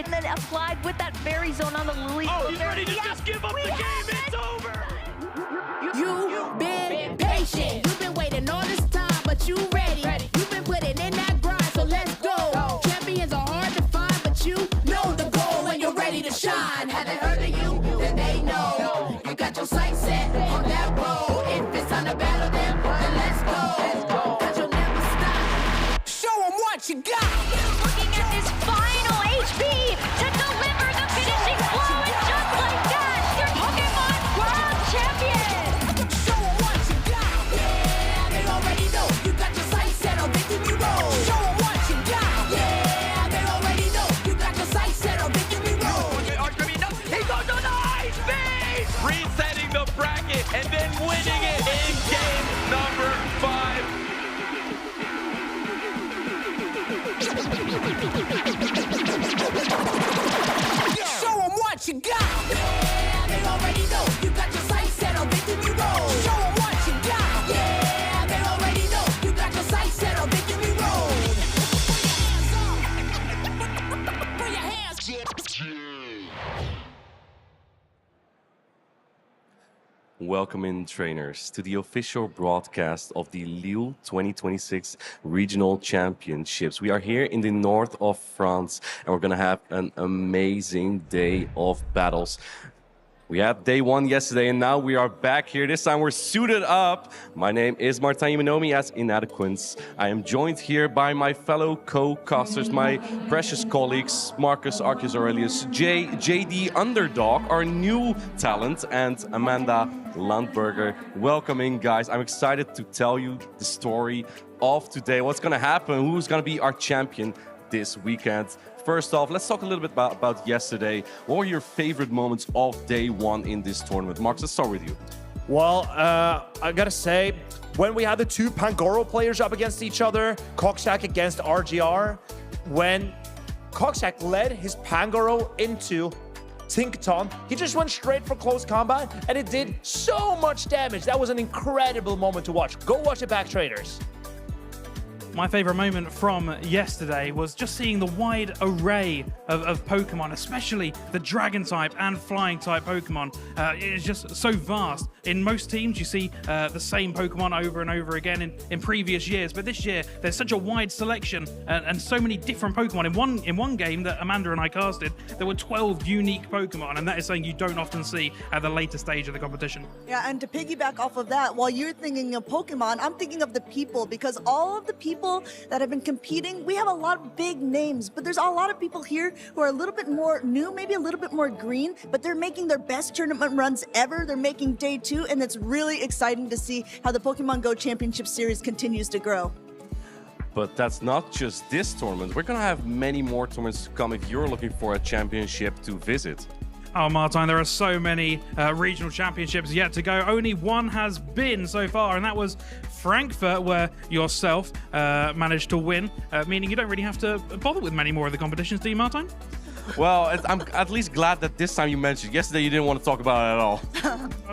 and then applied with that fairy zone on the Lily. Oh, he's ready to just give up the game. It's over. You've been patient. You've been waiting all this time, but you ready. You've been putting in that grind, so let's go. Champions are hard to find, but you know the goal when you're ready to shine. Haven't heard of you, then they know. You got your sights set on that road. If it's time to battle them, then let's go. Cause you'll never stop. Show them what you got. Looking at this final HP to deliver the finishing blow, and just like that, your Pokemon World Champion! Show them what you got. Yeah, they already know. You got your sights set on victory road. Show them what you got. Yeah, they already know. You got your sights set on victory road. He goes on the high speed! Resetting the bracket and then winning it in game number 5. Show them what you got. Yeah, they already know. You got your sights set on victory road. Show them what you got. Yeah, they already know. You got your sights set on victory road. Put your hands up. Welcome in, trainers, to the official broadcast of the Lille 2026 Regional Championships. We are here in the north of France, and we're going to have an amazing day of battles. We had day 1 yesterday, and now we are back here. This time we're suited up. My name is Martin Yamanomi as Inadequence. I am joined here by my fellow co-casters, my precious colleagues, Marcus, Arceus Aurelius, JD Underdog, our new talent, and Amanda Landberger. Welcome in, guys. I'm excited to tell you the story of today. What's going to happen? Who's going to be our champion this weekend? First off, let's talk a little bit about yesterday. What were your favorite moments of day 1 in this tournament? Marcus, let's start with you. Well, I gotta say, when we had the 2 Pangoro players up against each other, Coxack against RGR, when Coxack led his Pangoro into Tinkaton, he just went straight for close combat, and it did so much damage. That was an incredible moment to watch. Go watch it back, traders. My favorite moment from yesterday was just seeing the wide array of Pokemon, especially the Dragon type and Flying type Pokemon. It is just so vast. In most teams, you see the same Pokemon over and over again in previous years, but this year there's such a wide selection and so many different Pokemon. In one game that Amanda and I casted, there were 12 unique Pokemon, and that is something you don't often see at the later stage of the competition. Yeah, and to piggyback off of that, while you're thinking of Pokemon, I'm thinking of the people, because all of the people that have been competing, we have a lot of big names, but there's a lot of people here who are a little bit more new, maybe a little bit more green, but they're making their best tournament runs ever. They're making day 2, and it's really exciting to see how the Pokemon Go Championship Series continues to grow. But that's not just this tournament. We're going to have many more tournaments to come if you're looking for a championship to visit. Oh, Martin, there are so many regional championships yet to go. Only one has been so far, and that was Frankfurt, where yourself managed to win, meaning you don't really have to bother with many more of the competitions, do you, Martin? Well, I'm at least glad that this time you mentioned. Yesterday you didn't want to talk about it at all.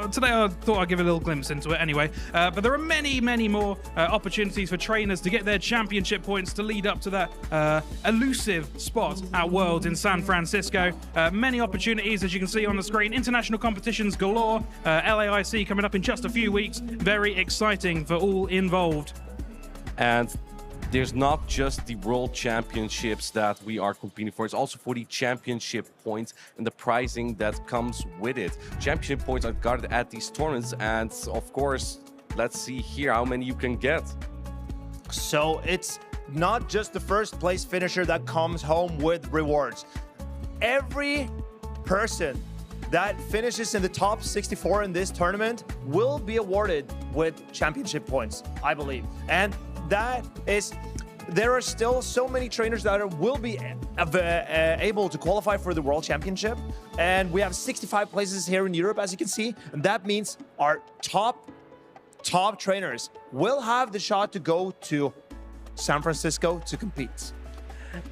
Today I thought I'd give a little glimpse into it anyway. But there are many, many more opportunities for trainers to get their championship points to lead up to that elusive spot at Worlds in San Francisco. Many opportunities, as you can see on the screen. International competitions galore. LAIC coming up in just a few weeks. Very exciting for all involved. And there's not just the World Championships that we are competing for. It's also for the championship points and the pricing that comes with it. Championship points are guarded at these tournaments, and of course, let's see here how many you can get. So it's not just the first place finisher that comes home with rewards. Every person that finishes in the top 64 in this tournament will be awarded with championship points, I believe. And that is, there are still so many trainers that will be able to qualify for the World Championship. And we have 65 places here in Europe, as you can see. And that means our top trainers will have the shot to go to San Francisco to compete.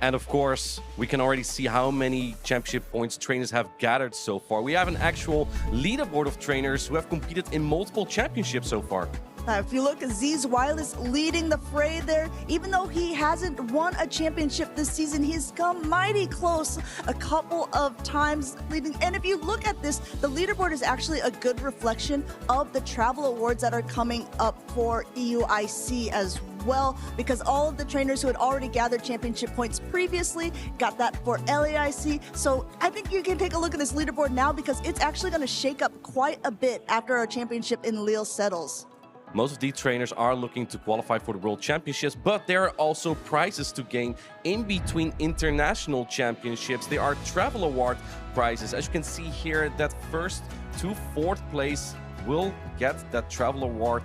And of course, we can already see how many championship points trainers have gathered so far. We have an actual leaderboard of trainers who have competed in multiple championships so far. If you look at Z's Wireless leading the fray there, even though he hasn't won a championship this season, he's come mighty close a couple of times leading. And if you look at this, the leaderboard is actually a good reflection of the travel awards that are coming up for EUIC as well, because all of the trainers who had already gathered championship points previously got that for LAIC. So I think you can take a look at this leaderboard now, because it's actually going to shake up quite a bit after our championship in Lille settles. Most of these trainers are looking to qualify for the World Championships, but there are also prizes to gain in between international championships. There are travel award prizes. As you can see here, that first to fourth place will get that travel award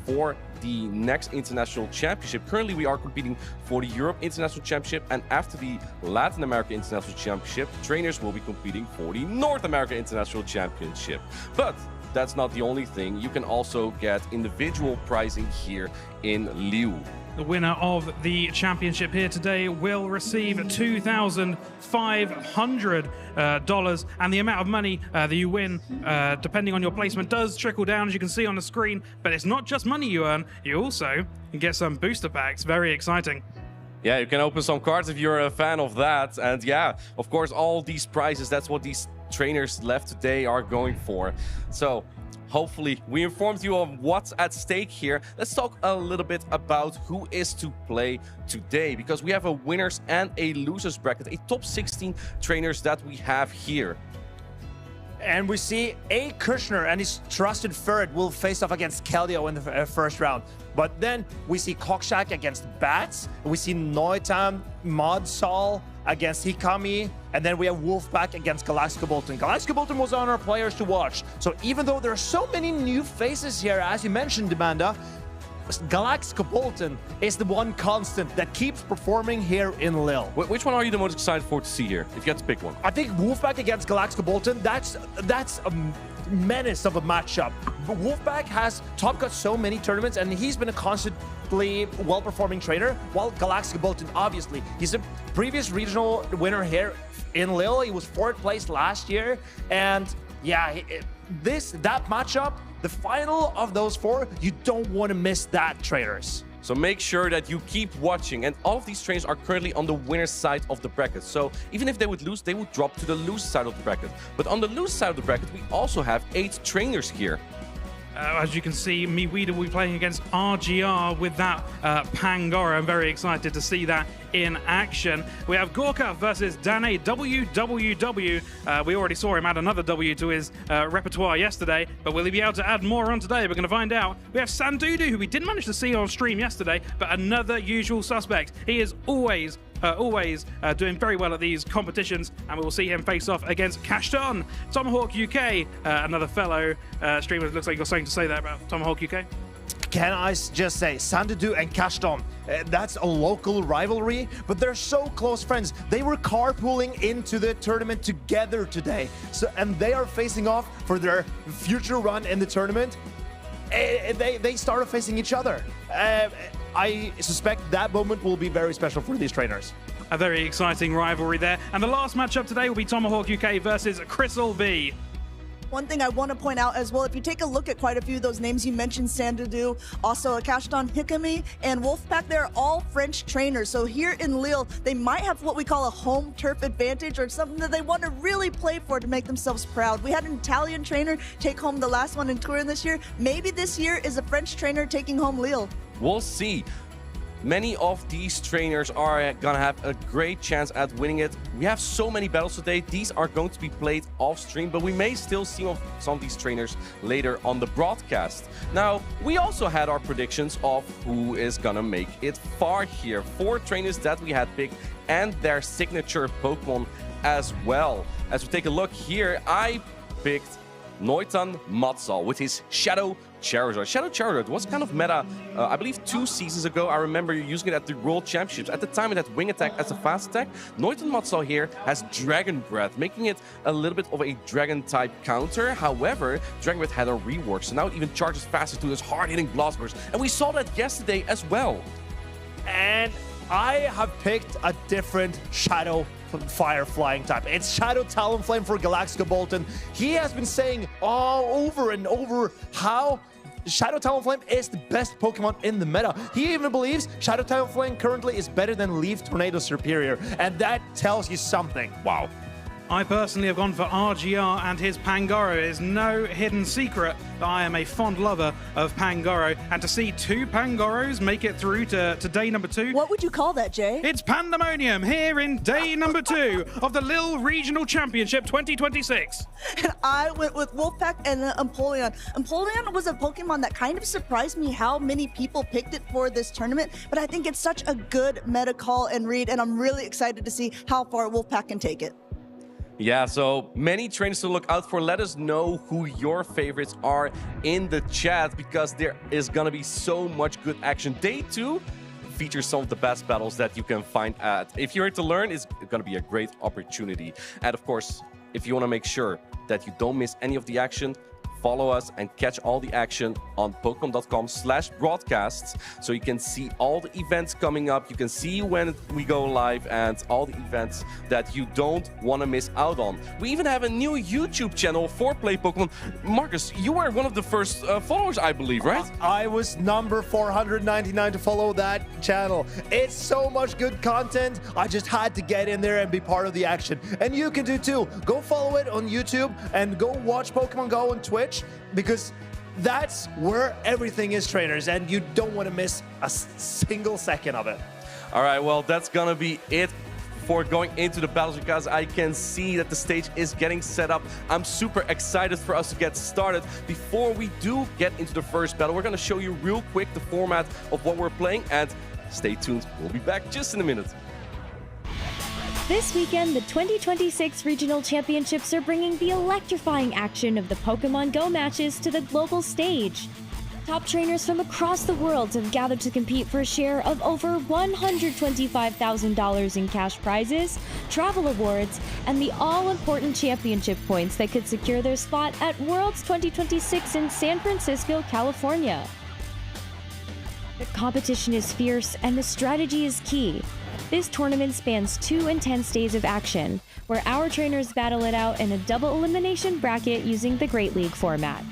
for the next international championship. Currently, we are competing for the Europe International Championship, and after the Latin America International Championship, trainers will be competing for the North America International Championship. But that's not the only thing. You can also get individual pricing here in Lille. The winner of the championship here today will receive $2,500, and the amount of money that you win, depending on your placement, does trickle down, as you can see on the screen. But it's not just money you earn, you also can get some booster packs. Very exciting. Yeah, you can open some cards if you're a fan of that. And yeah, of course, all these prizes, that's what these trainers left today are going for. So hopefully we informed you of what's at stake here. Let's talk a little bit about who is to play today, because we have a winners and a losers bracket, a top 16 trainers that we have here. And we see A. Kushner and his trusted third will face off against Keldeo in the first round. But then we see Kokshak against Bats. We see Noitan, Modsol against Hikami. And then we have Wolfpack against Galactica Bolton. Galactica Bolton was on our players to watch. So even though there are so many new faces here, as you mentioned, Amanda, Galactica Bolton is the one constant that keeps performing here in Lille. Which one are you the most excited for to see here, if you had to pick one? I think Wolfpack against Galactica Bolton, that's a menace of a matchup. But Wolfpack has top cut so many tournaments, and he's been a constantly well-performing trainer, while Galactica Bolton, obviously, he's a previous regional winner here in Lille. He was 4th place last year, and yeah, that matchup, the final of those 4, you don't want to miss that, trainers. So make sure that you keep watching, and all of these trainers are currently on the winner's side of the bracket. So even if they would lose, they would drop to the loser side of the bracket. But on the loser side of the bracket, we also have 8 trainers here. As you can see, Miwida will be playing against RGR with that Pangoro. I'm very excited to see that in action. We have Gorka versus Dane WWW. We already saw him add another W to his repertoire yesterday, but will he be able to add more on today? We're going to find out. We have Sandudu, who we didn't manage to see on stream yesterday, but another usual suspect. He is always doing very well at these competitions, and we will see him face off against Cashton. Tomahawk UK, another fellow streamer. It looks like you've got something to say there about Tomahawk UK. Can I just say, Sandudu and Cashton, that's a local rivalry, but they're so close friends. They were carpooling into the tournament together today, and they are facing off for their future run in the tournament. They started facing each other. I suspect that moment will be very special for these trainers. A very exciting rivalry there. And the last matchup today will be Tomahawk UK versus Crystal V. One thing I want to point out as well, if you take a look at quite a few of those names you mentioned, Sandudu, also Cashton, Hikami, and Wolfpack, they're all French trainers. So here in Lille, they might have what we call a home turf advantage, or something that they want to really play for to make themselves proud. We had an Italian trainer take home the last one in Turin this year. Maybe this year is a French trainer taking home Lille. We'll see. Many of these trainers are gonna have a great chance at winning it. We have so many battles today. These are going to be played off stream, but we may still see some of these trainers later on the broadcast. Now, we also had our predictions of who is gonna make it far here. 4 trainers that we had picked and their signature Pokemon as well. As we take a look here, I picked Noitan Modsol with his Shadow Charizard. Shadow Charizard was kind of meta, I believe 2 seasons ago. I remember using it at the World Championships. At the time, it had Wing Attack as a fast attack. Noitan Modsol here has Dragon Breath, making it a little bit of a Dragon-type counter. However, Dragon Breath had a rework, so now it even charges faster to those hard-hitting Blast Burst. And we saw that yesterday as well. And I have picked a different Shadow Fire flying type. It's Shadow Talonflame for Galactica Bolton. He has been saying all over and over how Shadow Talonflame is the best Pokemon in the meta. He even believes Shadow Talonflame currently is better than Leaf Tornado Superior, and that tells you something. Wow. I personally have gone for RGR and his Pangoro. It is no hidden secret that I am a fond lover of Pangoro, and to see 2 Pangoros make it through to day number 2. What would you call that, Jay? It's pandemonium here in day number 2 of the Lille Regional Championship 2026. And I went with Wolfpack and Empoleon. Empoleon was a Pokemon that kind of surprised me how many people picked it for this tournament, but I think it's such a good meta call and read, and I'm really excited to see how far Wolfpack can take it. Yeah, so many trainers to look out for. Let us know who your favorites are in the chat, because there is going to be so much good action. Day 2 features some of the best battles that you can find at. If you're here to learn, it's going to be a great opportunity. And of course, if you want to make sure that you don't miss any of the action, follow us and catch all the action on Pokemon.com/broadcasts, so you can see all the events coming up. You can see when we go live and all the events that you don't want to miss out on. We even have a new YouTube channel for Play Pokemon. Marcus, you were one of the first followers, I believe, right? I was number 499 to follow that channel. It's so much good content. I just had to get in there and be part of the action. And you can do too. Go follow it on YouTube and go watch Pokemon Go on Twitch, because that's where everything is, trainers, and you don't want to miss a single second of it. All right, well, that's gonna be it for going into the battles, because I can see that the stage is getting set up. I'm super excited for us to get started. Before we do get into the first battle, we're gonna show you real quick the format of what we're playing, and stay tuned. We'll be back just in a minute. This weekend, the 2026 Regional Championships are bringing the electrifying action of the Pokemon Go matches to the global stage. Top trainers from across the world have gathered to compete for a share of over $125,000 in cash prizes, travel awards, and the all-important championship points that could secure their spot at Worlds 2026 in San Francisco, California. The competition is fierce and the strategy is key. This tournament spans 2 intense days of action, where our trainers battle it out in a double elimination bracket using the Great League format.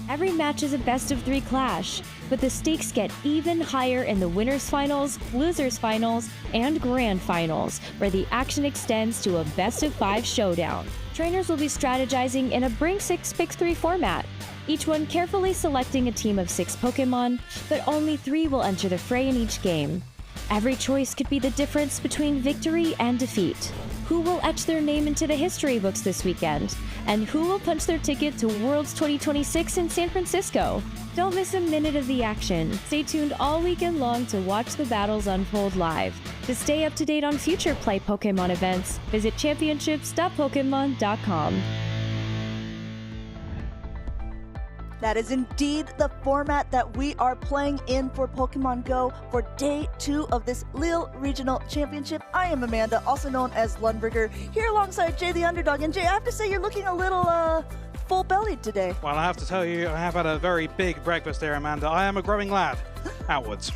Every match is a best-of-3 clash, but the stakes get even higher in the winners' finals, losers' finals, and grand finals, where the action extends to a best-of-5 showdown. Trainers will be strategizing in a Bring 6 Pick 3 format, each one carefully selecting a team of 6 Pokemon, but only 3 will enter the fray in each game. Every choice could be the difference between victory and defeat. Who will etch their name into the history books this weekend? And who will punch their ticket to Worlds 2026 in San Francisco? Don't miss a minute of the action. Stay tuned all weekend long to watch the battles unfold live. To stay up to date on future Play Pokemon events, visit championships.pokemon.com. That is indeed the format that we are playing in for Pokemon Go for day 2 of this Lille Regional Championship. I am Amanda, also known as Lundberger, here alongside Jay the Underdog. And Jay, I have to say you're looking a little full-bellied today. Well, I have to tell you, I have had a very big breakfast there, Amanda. I am a growing lad. Outwards.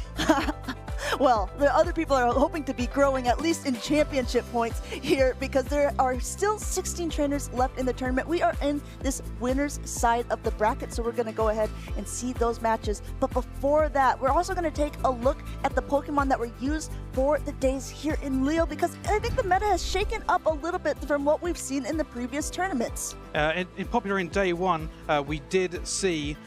Well, the other people are hoping to be growing at least in championship points here, because there are still 16 trainers left in the tournament. We are in this winner's side of the bracket, so we're going to go ahead and see those matches. But before that, we're also going to take a look at the Pokemon that were used for the days here in Lille, because I think the meta has shaken up a little bit from what we've seen in the previous tournaments. In popular in day 1, we did see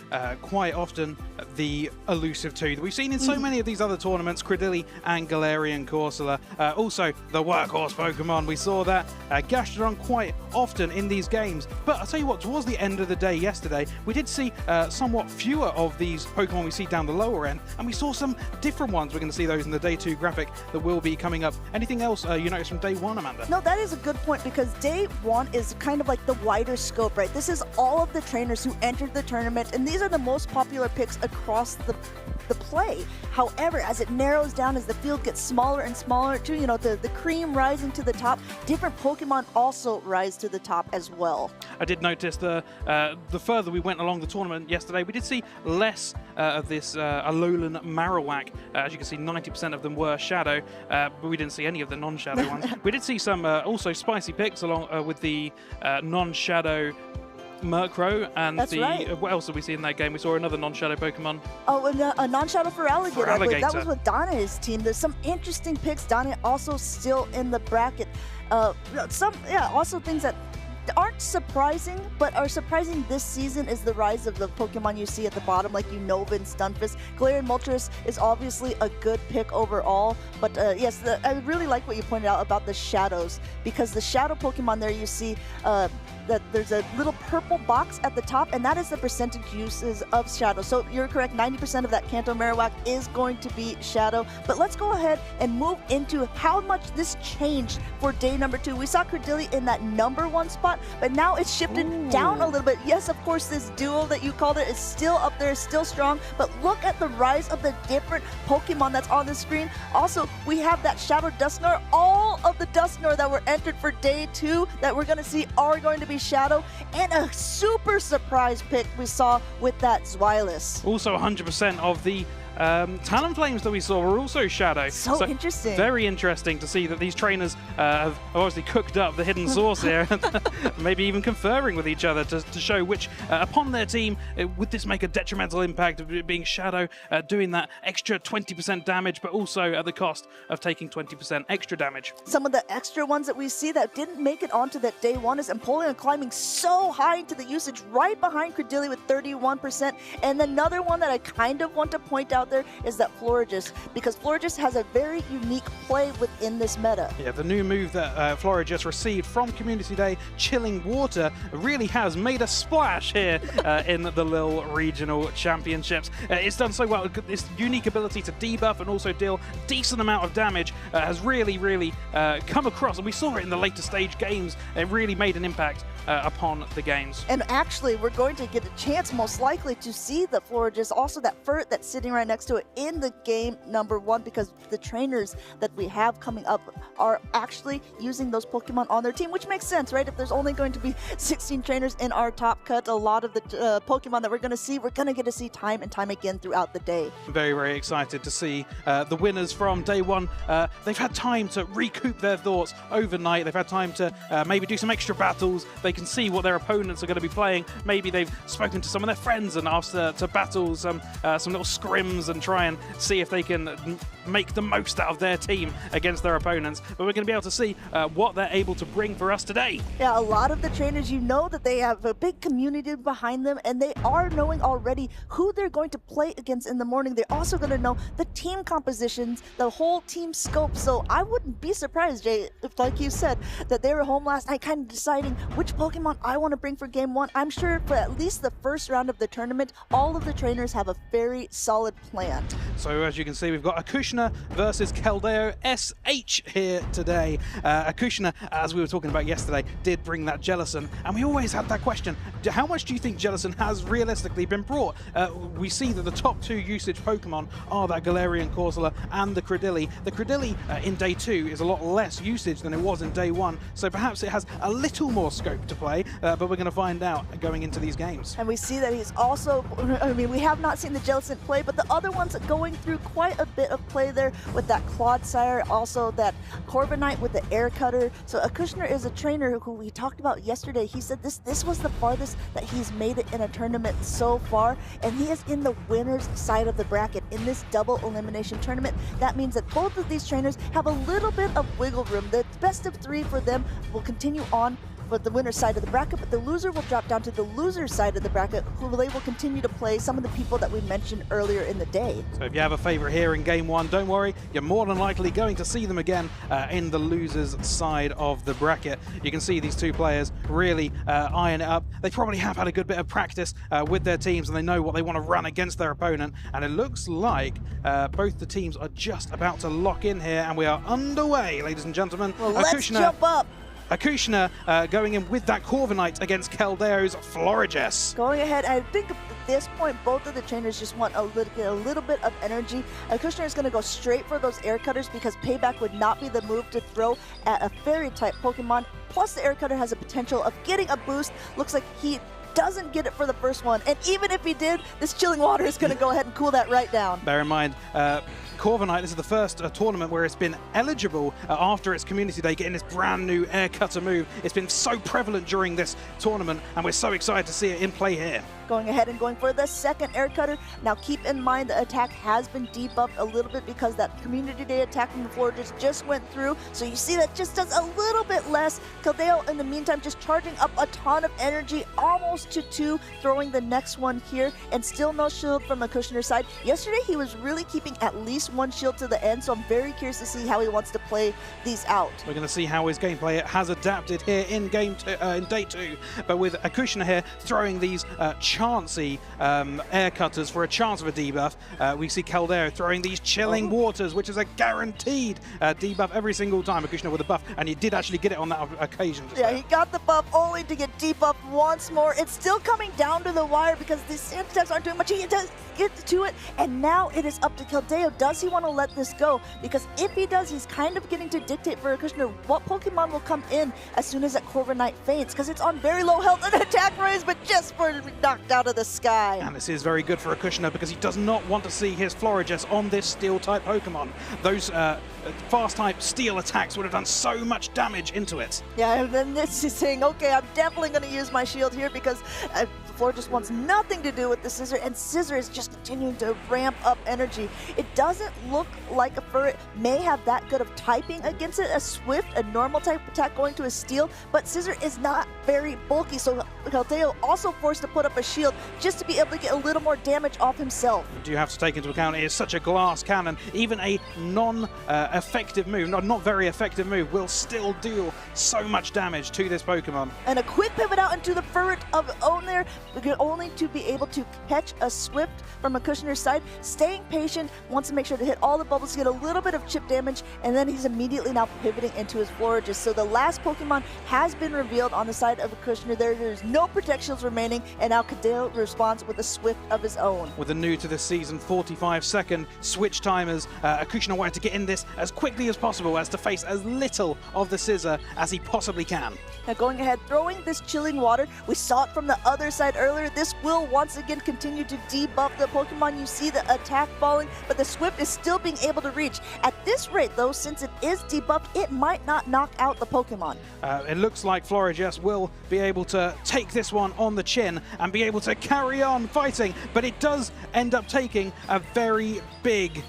quite often the elusive 2 that we've seen in so many of these other tournaments, Credilli and Galarian Corsola. Also, the workhorse Pokemon, we saw that Gastrodon quite often in these games. But I'll tell you what, towards the end of the day yesterday, we did see somewhat fewer of these Pokemon we see down the lower end, and we saw some different ones. We're going to see those in the day 2 graphic that will be coming up. Anything else you noticed from day 1, Amanda? No, that is a good point, because day 1 is kind of like the wider scope, right? This is all of the trainers who entered the tournament, and these are the most popular picks across the play. However, as it narrows down, as the field gets smaller and smaller too, you know, the cream rising to the top, different Pokemon also rise to the top as well. I did notice the further we went along the tournament yesterday, we did see less of this Alolan Marowak. As you can see, 90% of them were Shadow, but we didn't see any of the non-Shadow ones. We did see some also spicy picks along with the non-Shadow Murkrow and That's right. What else did we see in that game? We saw another non-shadow Pokemon. Oh, and a non-shadow for Alligator. I believe that Alligator. was with Donna's team. There's some interesting picks. Donna also still in the bracket. Also things that aren't surprising, but are surprising this season is the rise of the Pokemon you see at the bottom, like Unova and Stunfisk. Galarian Moltres is obviously a good pick overall, but yes, I really like what you pointed out about the shadows, because the shadow Pokemon there you see that there's a little purple box at the top, and that is the percentage uses of shadow. So you're correct, 90% of that Kanto Marowak is going to be shadow. But let's go ahead and move into how much this changed for day number 2. We saw Credilli in that #1 spot, but now it's shifted down a little bit. Yes, of course, this duo that you called it is still up there, still strong, but look at the rise of the different Pokemon that's on the screen. Also, we have that Shadow Dusknoir. All of the Dusknoir that were entered for day 2 that we're going to see are going to be shadow, and a super surprise pick we saw with that Zweilous. Also 100% of the Talonflames that we saw were also shadow. So interesting. Very interesting to see that these trainers have obviously cooked up the hidden source here, maybe even conferring with each other to show which, upon their team, would this make a detrimental impact of it being shadow, doing that extra 20% damage, but also at the cost of taking 20% extra damage. Some of the extra ones that we see that didn't make it onto that day 1 is Empoleon climbing so high into the usage, right behind Credilli with 31%. And another one that I kind of want to point out there is that Florigis, because Florigis has a very unique play within this meta. Yeah, the new move that Florigis received from Community Day, Chilling Water, really has made a splash here in the Lille Regional Championships. It's done so well. Its unique ability to debuff and also deal a decent amount of damage has really come across, and we saw it in the later stage games. It really made an impact upon the games. And actually, we're going to get a chance, most likely, to see the Florigis, also that Furt that's sitting right next to it in the game #1, because the trainers that we have coming up are actually using those Pokemon on their team, which makes sense, right? If there's only going to be 16 trainers in our top cut, a lot of the Pokemon that we're going to see, we're going to get to see time and time again throughout the day. Very excited to see the winners from day 1. They've had time to recoup their thoughts overnight. They've had time to maybe do some extra battles. They can see what their opponents are going to be playing. Maybe they've spoken to some of their friends and asked to battle some little scrims and try and see if they can make the most out of their team against their opponents. But we're going to be able to see what they're able to bring for us today. Yeah, a lot of the trainers, you know that they have a big community behind them, and they are knowing already who they're going to play against in the morning. They're also going to know the team compositions, the whole team scope. So I wouldn't be surprised, Jay, if, like you said, that they were home last night kind of deciding which Pokemon I want to bring for game 1. I'm sure for at least the first round of the tournament, all of the trainers have a very solid plan. So as you can see, we've got Acushna versus Keldeo SH here today. Acushna, as we were talking about yesterday, did bring that Jellicent, and we always had that question, how much do you think Jellicent has realistically been brought? We see that the top 2 usage Pokemon are that Galarian Corsola and the Credilli. The Credilli in day 2 is a lot less usage than it was in day 1, so perhaps it has a little more scope to play, but we're going to find out going into these games. And we see that he's also, I mean, we have not seen the Jellicent play, but the other ones going through quite a bit of play there with that Clodsire, also that Corviknight with the Air Cutter. So Acushna is a trainer who we talked about yesterday. He said this was the farthest that he's made it in a tournament so far, and he is in the winner's side of the bracket in this double elimination tournament. That means that both of these trainers have a little bit of wiggle room. The best of 3 for them will continue on but the winner's side of the bracket, but the loser will drop down to the loser's side of the bracket, who they will continue to play some of the people that we mentioned earlier in the day. So if you have a favorite here in game 1, don't worry, you're more than likely going to see them again in the loser's side of the bracket. You can see these 2 players really eyeing it up. They probably have had a good bit of practice with their teams, and they know what they want to run against their opponent, and it looks like both the teams are just about to lock in here, and we are underway, ladies and gentlemen. Well, let's jump up. Acushna going in with that Corviknight against Keldeo's Florigis. Going ahead, I think at this point, both of the trainers just want a little bit of energy. Acushna is going to go straight for those Air Cutters because Payback would not be the move to throw at a Fairy-type Pokemon. Plus, the Air Cutter has a potential of getting a boost. Looks like he doesn't get it for the first one. And even if he did, this chilling water is going to go ahead and cool that right down. Bear in mind, Corviknight, this is the first tournament where it's been eligible after its community day, getting this brand new air cutter move. It's been so prevalent during this tournament, and we're so excited to see it in play here. Going ahead and going for the second air cutter. Now keep in mind the attack has been debuffed a little bit because that community day attack from the floor just went through. So you see that just does a little bit less. Keldeo in the meantime just charging up a ton of energy, almost to 2, throwing the next one here, and still no shield from the Kushner side. Yesterday he was really keeping at least 1 shield to the end, so I'm very curious to see how he wants to play these out. We're going to see how his gameplay has adapted here in in day 2, but with Kushner here throwing these chancy air cutters for a chance of a debuff. We see Keldeo throwing these chilling waters, which is a guaranteed debuff every single time. Kushner with a buff, and he did actually get it on that occasion. Yeah, he got the buff only to get debuffed once more. It's still coming down to the wire because the sand attacks aren't doing much. He does get to it, and now it is up to Keldeo. Does he want to let this go? Because if he does, he's kind of getting to dictate for Kushner what Pokemon will come in as soon as that Corviknight faints, because it's on very low health and attack raise, but just for knocked out of the sky. And this is very good for Kushner because he does not want to see his Florges on this Steel-type Pokemon. Those Fast-type Steel attacks would have done so much damage into it. Yeah, and then this is saying, okay, I'm definitely going to use my shield here because Fleur just wants nothing to do with the Scissor, and Scissor is just continuing to ramp up energy. It doesn't look like a Furret may have that good of typing against it. A Swift, a normal type attack going to a Steel, but Scissor is not very bulky, so Keldeo also forced to put up a shield just to be able to get a little more damage off himself. You do have to take into account it is such a glass cannon. Even a non-effective move, not very effective move, will still deal so much damage to this Pokemon. And a quick pivot out into the Furret of own there, only to be able to catch a Swift from a Kushner's side. Staying patient, wants to make sure to hit all the bubbles, get a little bit of chip damage, and then he's immediately now pivoting into his Florges. So the last Pokemon has been revealed on the side of a Kushner. There's no protections remaining, and now Keldeo responds with a Swift of his own. With the new to this season 45-second switch timers, Kushner wanted to get in this as quickly as possible as to face as little of the Scissor as he possibly can. Now going ahead, throwing this chilling water. We saw it from the other side earlier. This will once again continue to debuff the Pokemon. You see the attack falling, but the Swift is still being able to reach. At this rate though, since it is debuffed, it might not knock out the Pokemon. It looks like Florges will be able to take this one on the chin and be able to carry on fighting, but it does end up taking a very big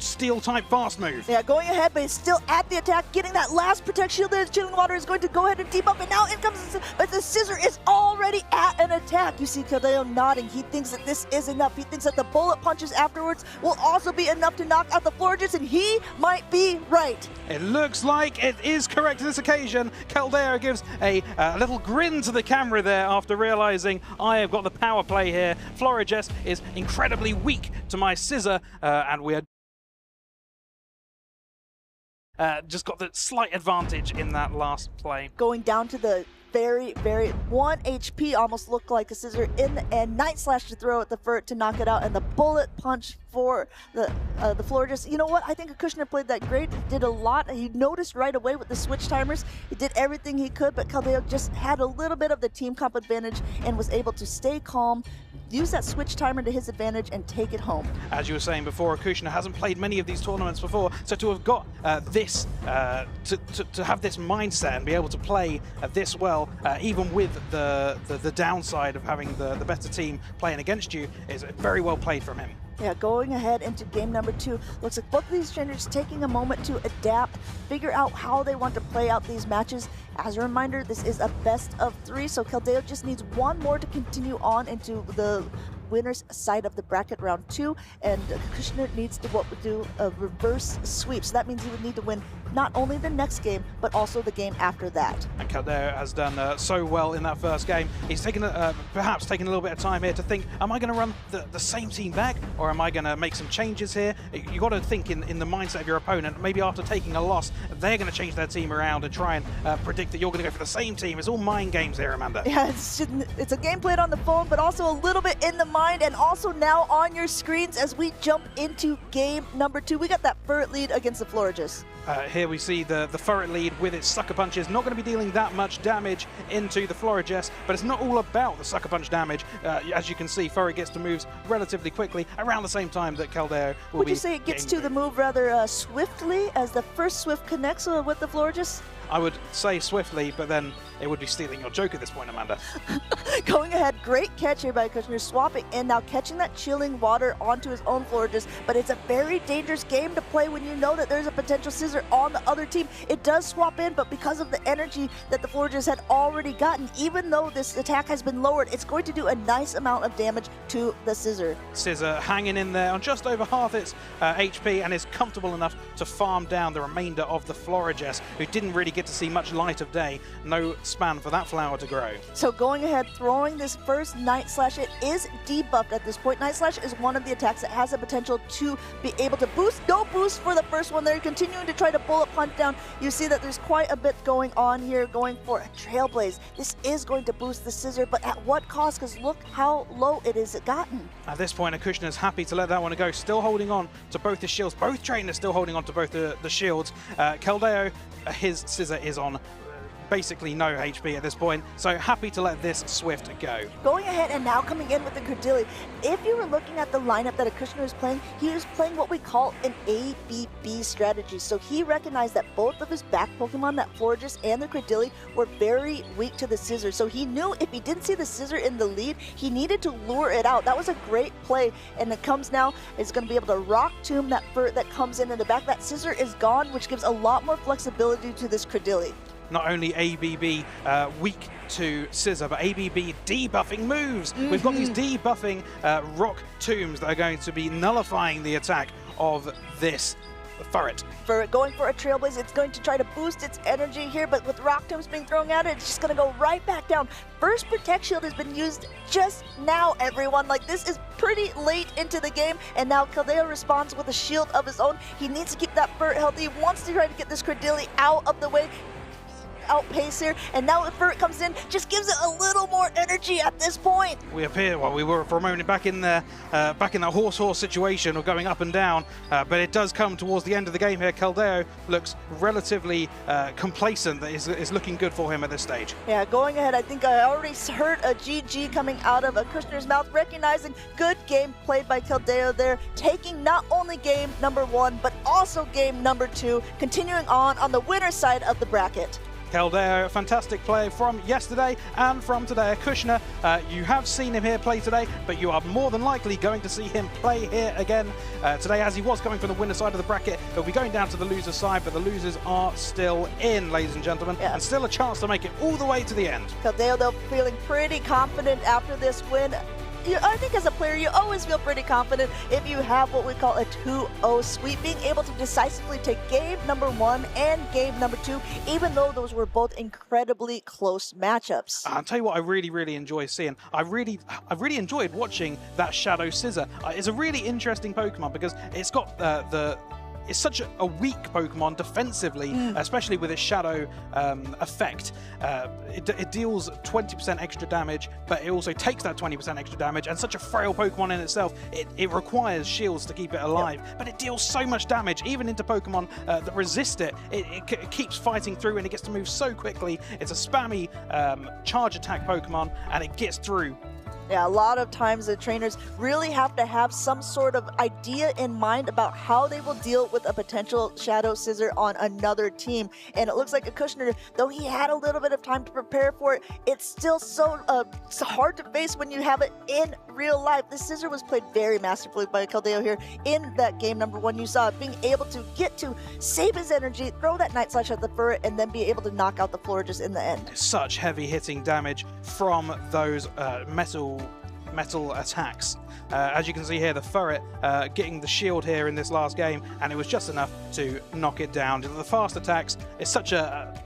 Steel-type fast move. Yeah, going ahead, but it's still at the attack, getting that last Protect Shield there. Chilling Water is going to go ahead and debuff, and now in comes, but the Scissor is already at an attack. You see Keldeo nodding. He thinks that this is enough. He thinks that the bullet punches afterwards will also be enough to knock out the Florges, and he might be right. It looks like it is correct on this occasion. Keldeo gives a little grin to the camera there after realizing I have got the power play here. Florges is incredibly weak to my Scissor, and we are just got the slight advantage in that last play. Going down to the very 1 HP, almost looked like a Scissor in the end. Night Slash to throw at the Furt to knock it out, and the bullet punch for the Florges. You know what? I think Kushner played that great. He did a lot. He noticed right away with the switch timers. He did everything he could, but Keldeo just had a little bit of the team comp advantage and was able to stay calm, use that switch timer to his advantage, and take it home. As you were saying before, Kushner hasn't played many of these tournaments before, so to have got this, to have this mindset and be able to play this well, even with the downside of having the better team playing against you, is very well played from him. Yeah, going ahead into game number 2. Looks like both of these trainers taking a moment to adapt, figure out how they want to play out these matches. As a reminder, this is a best of 3, so Keldeo just needs one more to continue on into the winner's side of the bracket round 2, and Kushner needs to do a reverse sweep. So that means he would need to win not only the next game, but also the game after that. And Keldeo has done so well in that first game. He's taken perhaps taken a little bit of time here to think, am I going to run the same team back, or am I going to make some changes here? You got to think in the mindset of your opponent. Maybe after taking a loss, they're going to change their team around and try and predict that you're going to go for the same team. It's all mind games here, Amanda. Yeah, it's a game played on the phone, but also a little bit in the mind, and also now on your screens as we jump into game number 2. We got that Furret lead against the Florges. Here here we see the Furret lead with its Sucker Punches. Not going to be dealing that much damage into the Florges, but it's not all about the Sucker Punch damage. As you can see, Furret gets to moves relatively quickly around the same time that Keldeo will Would you say it gets to the move rather swiftly as the first Swift connects with the Florges? I would say swiftly, but then it would be stealing your joke at this point, Amanda. Going ahead, great catch here by Kushner, swapping in now, catching that chilling water onto his own Florges, but it's a very dangerous game to play when you know that there's a potential Scissor on the other team. It does swap in, but because of the energy that the Florges had already gotten, even though this attack has been lowered, it's going to do a nice amount of damage to the Scissor. Scissor hanging in there on just over half its HP and is comfortable enough to farm down the remainder of the Florges, who didn't really get to see much light of day. No span for that flower to grow. So going ahead, throwing this first Night Slash, it is debuffed at this point. Night Slash is one of the attacks that has the potential to be able to boost. No boost for the first one there, continuing to try to bullet punch down. You see that there's quite a bit going on here, going for a Trailblaze. This is going to boost the Scissor, but at what cost? Because look how low it is gotten. At this point, Akushna's happy to let that one go, still holding on to both his shields. Both trainers still holding on to both the shields. Keldeo, his Scissor is on basically no HP at this point, so happy to let this Swift go. Going ahead and now coming in with the Credilli. If you were looking at the lineup that Akushner is playing, he was playing what we call an ABB strategy. So he recognized that both of his back Pokemon, that Florges and the Credilli, were very weak to the Scissor. So he knew if he didn't see the Scissor in the lead, he needed to lure it out. That was a great play, and it comes now, it's going to be able to Rock Tomb that Furt that comes in the back. That Scissor is gone, which gives a lot more flexibility to this Credilli. Not only ABB weak to Scissor, but ABB debuffing moves. We've got these debuffing Rock Tombs that are going to be nullifying the attack of this Furret. For going for a Trailblaze, it's going to try to boost its energy here, but with Rock Tombs being thrown at it, it's just going to go right back down. First Protect Shield has been used just now, everyone. Like, this is pretty late into the game, and now Keldeo responds with a shield of his own. He needs to keep that Furt healthy. He wants to try to get this Credilli out of the way. Outpace here, and now if Furt comes in, just gives it a little more energy at this point. We appear, well, we were for a moment back in the horse situation of going up and down, but it does come towards the end of the game here. Keldeo looks relatively complacent. That is looking good for him at this stage. Yeah, going ahead, I think I already heard a GG coming out of Kushner's mouth, recognizing good game played by Keldeo there, taking not only game number 1, but also game number 2, continuing on the winner's side of the bracket. Keldeo, fantastic play from yesterday and from today. Kushner, you have seen him here play today, but you are more than likely going to see him play here again today, as he was coming from the winner side of the bracket. He'll be going down to the loser side, but the losers are still in, ladies and gentlemen, and still a chance to make it all the way to the end. Keldeo, though, feeling pretty confident after this win. I think as a player, you always feel pretty confident if you have what we call a 2-0 sweep, being able to decisively take game number 1 and game number 2, even though those were both incredibly close matchups. I'll tell you what I really enjoy seeing. I really enjoyed watching that Shadow Scissor. It's a really interesting Pokemon because it's got it's such a weak Pokemon defensively, especially with its Shadow effect. It deals 20% extra damage, but it also takes that 20% extra damage, and such a frail Pokemon in itself, it requires shields to keep it alive, but it deals so much damage, even into Pokemon that resist it. It keeps fighting through, and it gets to move so quickly. It's a spammy charge attack Pokemon, and it gets through. Yeah, a lot of times the trainers really have to have some sort of idea in mind about how they will deal with a potential Shadow Scissor on another team. And it looks like Kushner, though he had a little bit of time to prepare for it, it's still so hard to face when you have it in real life. This Scissor was played very masterfully by Keldeo here in that game number 1. You saw it being able to get to save his energy, throw that Night Slash at the Furret, and then be able to knock out the Florges in the end. Such heavy hitting damage from those metal attacks. As you can see here, the Furret getting the shield here in this last game, and it was just enough to knock it down. The fast attacks is such a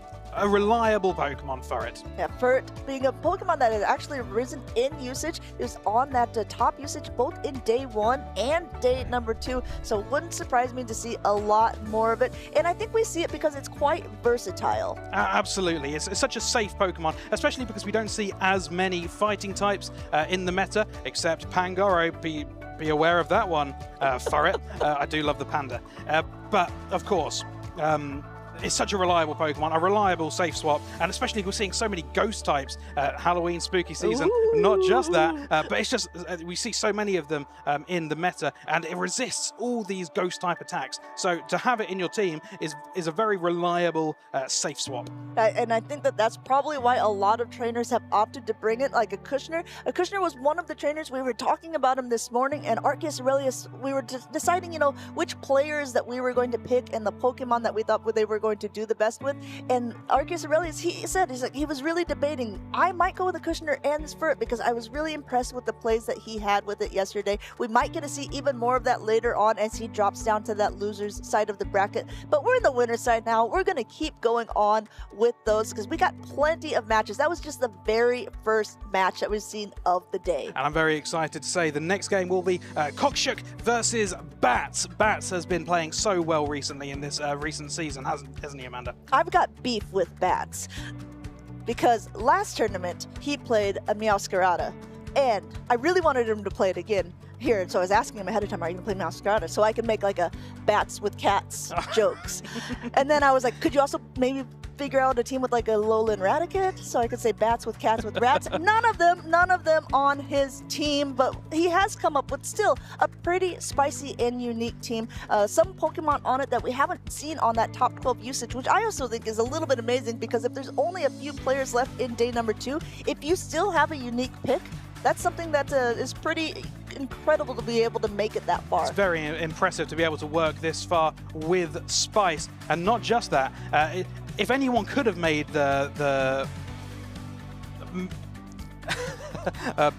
reliable Pokemon, Furret. Yeah, Furret being a Pokemon that has actually risen in usage. It was on that top usage both in day 1 and day number 2, so it wouldn't surprise me to see a lot more of it. And I think we see it because it's quite versatile. Absolutely. It's such a safe Pokemon, especially because we don't see as many fighting types in the meta, except Pangoro. Be aware of that one, Furret. I do love the panda. But, of course, is such a reliable Pokemon, a reliable safe swap, and especially we're seeing so many ghost types. Halloween, spooky season, not just that, but it's just we see so many of them in the meta, and it resists all these ghost type attacks. So to have it in your team is a very reliable safe swap. And I think that that's probably why a lot of trainers have opted to bring it, like a Kushner. A Kushner was one of the trainers, we were talking about him this morning, and Arceus Aurelius, we were deciding, you know, which players that we were going to pick and the Pokemon that we thought they were going to do the best with. And Arceus Aurelius, he was really debating, I might go with the Kushner and this Furt because I was really impressed with the plays that he had with it yesterday. We might get to see even more of that later on as he drops down to that loser's side of the bracket. But we're in the winner's side now. We're going to keep going on with those because we got plenty of matches. That was just the very first match that we've seen of the day. And I'm very excited to say the next game will be Kokshuk versus Bats. Bats has been playing so well recently in this recent season, hasn't he, Amanda? I've got beef with Bats because last tournament he played a Meowscarada, and I really wanted him to play it again here, and so I was asking him ahead of time, are you going to play Meowscarada? So I can make like a Bats with Cats jokes. And then I was like, could you also maybe figure out a team with like a Alolan Raticate? So I could say Bats with Cats with Rats. None of them on his team, but he has come up with still a pretty spicy and unique team. Some Pokemon on it that we haven't seen on that top 12 usage, which I also think is a little bit amazing because if there's only a few players left in day number 2, if you still have a unique pick, that's something that is pretty incredible to be able to make it that far. It's very impressive to be able to work this far with Spice, and not just that. If anyone could have made the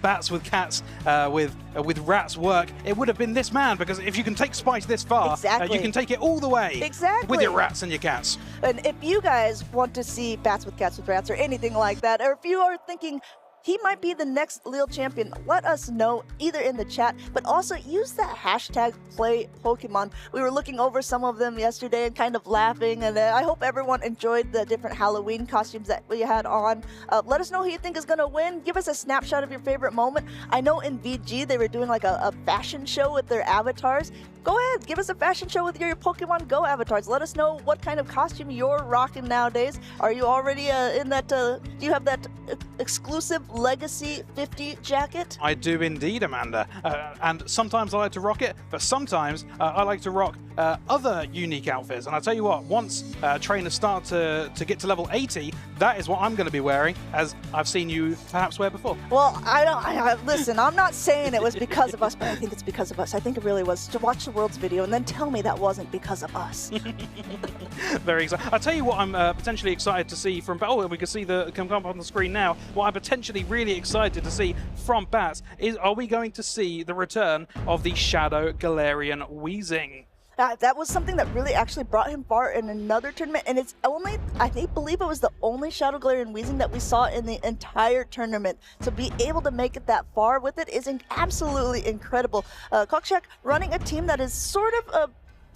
Bats with Cats with Rats work, it would have been this man, because if you can take Spice this far, exactly, you can take it all the way. Exactly. With your Rats and your Cats. And if you guys want to see Bats with Cats with Rats or anything like that, or if you are thinking he might be the next Lille champion, let us know either in the chat, but also use that hashtag #PlayPokemon. We were looking over some of them yesterday and kind of laughing, and I hope everyone enjoyed the different Halloween costumes that we had on. Let us know who you think is going to win. Give us a snapshot of your favorite moment. I know in VG they were doing like a fashion show with their avatars. Go ahead, give us a fashion show with your Pokemon Go avatars. Let us know what kind of costume you're rocking nowadays. Are you already in that, do you have that exclusive Legacy 50 jacket? I do indeed, Amanda. And sometimes I like to rock it, but sometimes I like to rock other unique outfits. And I'll tell you what, once trainers start to get to level 80, that is what I'm going to be wearing, as I've seen you perhaps wear before. Well, listen, I'm not saying it was because of us, but I think it's because of us. I think it really was. To watch the World's video and then tell me that wasn't because of us. Very excited. I'll tell you what I'm potentially excited to see from... Oh, we can see the come up on the screen now. What I'm potentially really excited to see from Bats is, are we going to see the return of the Shadow Galarian Weezing? That was something that really actually brought him far in another tournament, and it's only, I believe it was the only Shadow Galarian Weezing that we saw in the entire tournament. To be able to make it that far with it is absolutely incredible. Kokshuk running a team that is sort of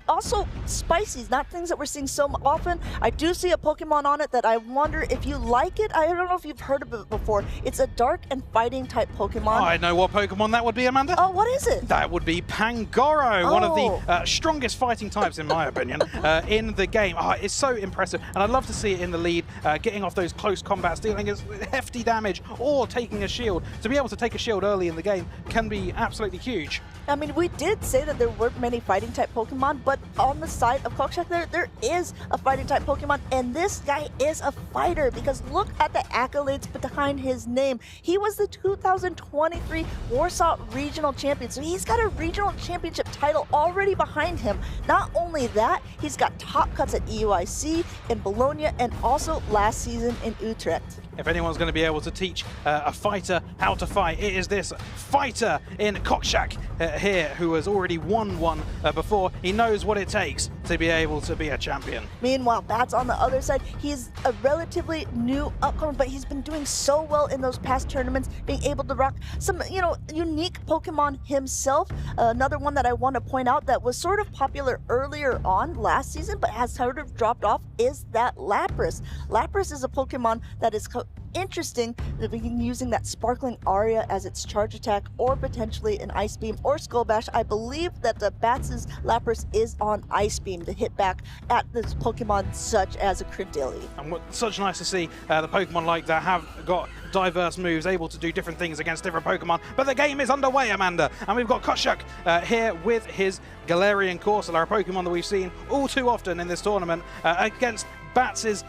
also spicy, not things that we're seeing so often. I do see a Pokemon on it that I wonder if you like it. I don't know if you've heard of it before. It's a dark and fighting type Pokemon. I know what Pokemon that would be, Amanda. Oh, what is it? That would be Pangoro, one of the strongest fighting types, in my opinion, in the game. It's so impressive, and I'd love to see it in the lead, getting off those close combats, dealing hefty damage, or taking a shield. To be able to take a shield early in the game can be absolutely huge. I mean, we did say that there weren't many fighting type Pokemon, but on the side of Kokshuk there is a fighting type Pokemon, and this guy is a fighter because look at the accolades behind his name. He was the 2023 Warsaw Regional Champion, so he's got a regional championship title already behind him. Not only that, he's got top cuts at EUIC, in Bologna, and also last season in Utrecht. If anyone's going to be able to teach a fighter how to fight, it is this fighter in Kokshuk here, who has already won one before. He knows what it takes to be able to be a champion. Meanwhile, Bats on the other side, he's a relatively new upcomer, but he's been doing so well in those past tournaments, being able to rock some, unique Pokemon himself. Another one that I want to point out that was sort of popular earlier on last season, but has sort of dropped off, is that Lapras. Lapras is a Pokemon that is interesting that we can using that Sparkling Aria as its charge attack, or potentially an Ice Beam or Skull Bash. I believe that the Bats' Lapras is on Ice Beam to hit back at this Pokemon such as a Credilli. And what's such nice to see the Pokemon like that have got diverse moves, able to do different things against different Pokemon. But the game is underway, Amanda, and we've got Koshak here with his Galarian Corsola, a Pokemon that we've seen all too often in this tournament, against Bats'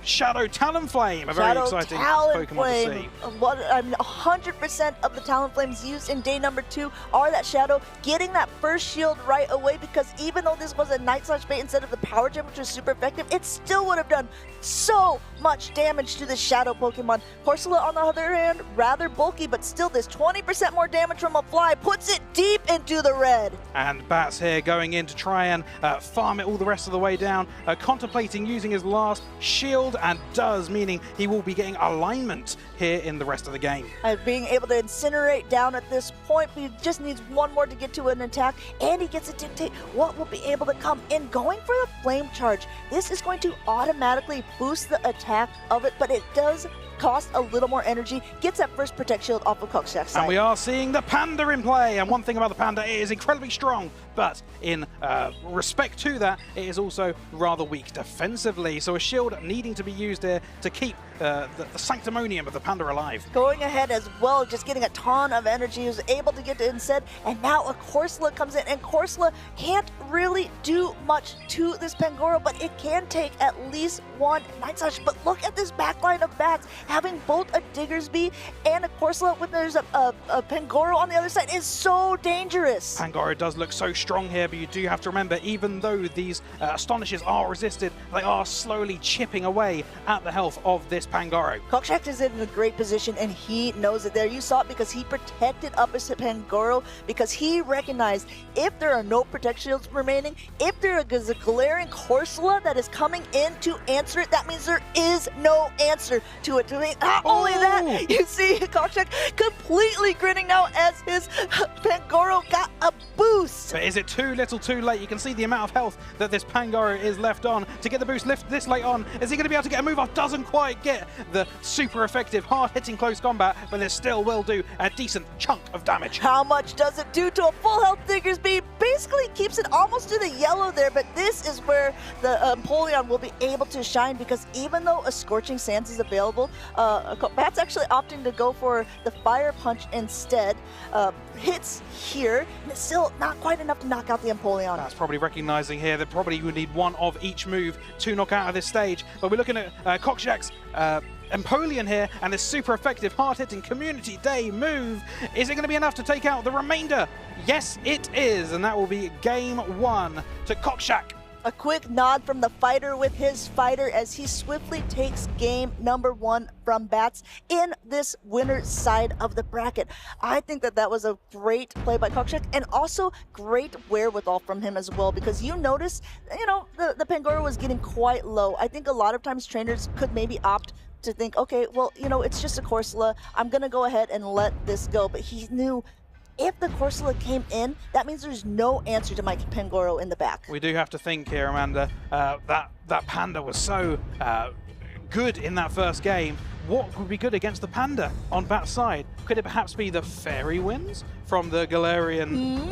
Shadow Talonflame, a very exciting Pokemon to see. What, 100% of the Talonflames used in day number 2 are that Shadow, getting that first shield right away, because even though this was a Night Slash bait instead of the Power Gem, which was super effective, it still would have done so much damage to the Shadow Pokemon. Corsola, on the other hand, rather bulky, but still this 20% more damage from a fly puts it deep into the red. And Bats here going in to try and farm it all the rest of the way down, contemplating using his last shield, and does, meaning he will be getting alignment here in the rest of the game. Being able to incinerate down at this point, he just needs one more to get to an attack, and he gets to dictate what will be able to come in. Going for the Flame Charge, this is going to automatically boost the attack of it, but it does cost a little more energy, gets that first Protect Shield off of Kokshak's side. And we are seeing the Panda in play, and one thing about the Panda, it is incredibly strong, but in respect to that, it is also rather weak defensively, so a shield needing to be used here to keep the sanctimonium of the Panda alive. Going ahead as well, just getting a ton of energy, he was able to get to instead, and now a Corsola comes in, and Corsola can't really do much to this Pangoro, but it can take at least one Night Slash. But look at this backline of Bats, having both a Diggersby and a Corsola when there's a Pangoro on the other side is so dangerous. Pangoro does look so strong here, but you do have to remember, even though these Astonishes are resisted, they are slowly chipping away at the health of this Pangoro. Kokshak is in a great position, and he knows it there. You saw it because he protected up his Pangoro, because he recognized if there are no Protect Shields remaining, if there is a Galarian Corsola that is coming in to answer it, that means there is no answer to it. Not only that, you see Kokshak completely grinning now as his Pangoro got a boost. But is it too little too late? You can see the amount of health that this Pangoro is left on to get the boost lift this late on. Is he going to be able to get a move off? Doesn't quite get the super effective hard-hitting close combat, but it still will do a decent chunk of damage. How much does it do to a full health Diggersby? Basically keeps it almost to the yellow there, but this is where the Empoleon will be able to shine, because even though a Scorching Sands is available, Bats actually opting to go for the Fire Punch instead. Hits here, and it's still not quite enough to knock out the Empoleon. That's probably recognizing here that probably you would need one of each move to knock out of this stage. But we're looking at Kokshak's Empoleon here, and this super effective hard-hitting Community Day move. Is it going to be enough to take out the remainder? Yes, it is, and that will be game 1 to Kokshak. A quick nod from the fighter with his fighter as he swiftly takes game number 1 from Bats in this winner's side of the bracket. I think that was a great play by Kokshak, and also great wherewithal from him as well, because you notice, the Pangoro was getting quite low. I think a lot of times trainers could maybe opt to think, okay, well, it's just a Corsola, I'm gonna go ahead and let this go, but he knew if the Corsola came in, that means there's no answer to my Pangoro in the back. We do have to think here, Amanda, that Panda was so good in that first game. What would be good against the Panda on Bat's side? Could it perhaps be the Fairy Winds from the Galarian,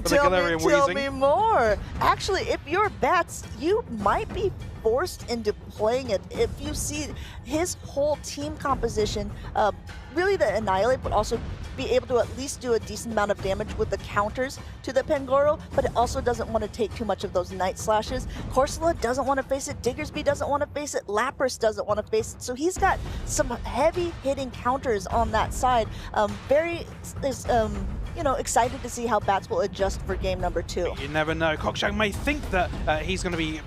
Tell me more. Actually, if you're Bats, you might be forced into playing it. If you see his whole team composition, really the Annihilate, but also be able to at least do a decent amount of damage with the counters to the Pangoro, but it also doesn't want to take too much of those Night Slashes. Corsola doesn't want to face it, Diggersby doesn't want to face it, Lapras doesn't want to face it, so he's got some heavy hitting counters on that side. Excited to see how Bats will adjust for game number 2. You never know. Kokshak may think that he's going to be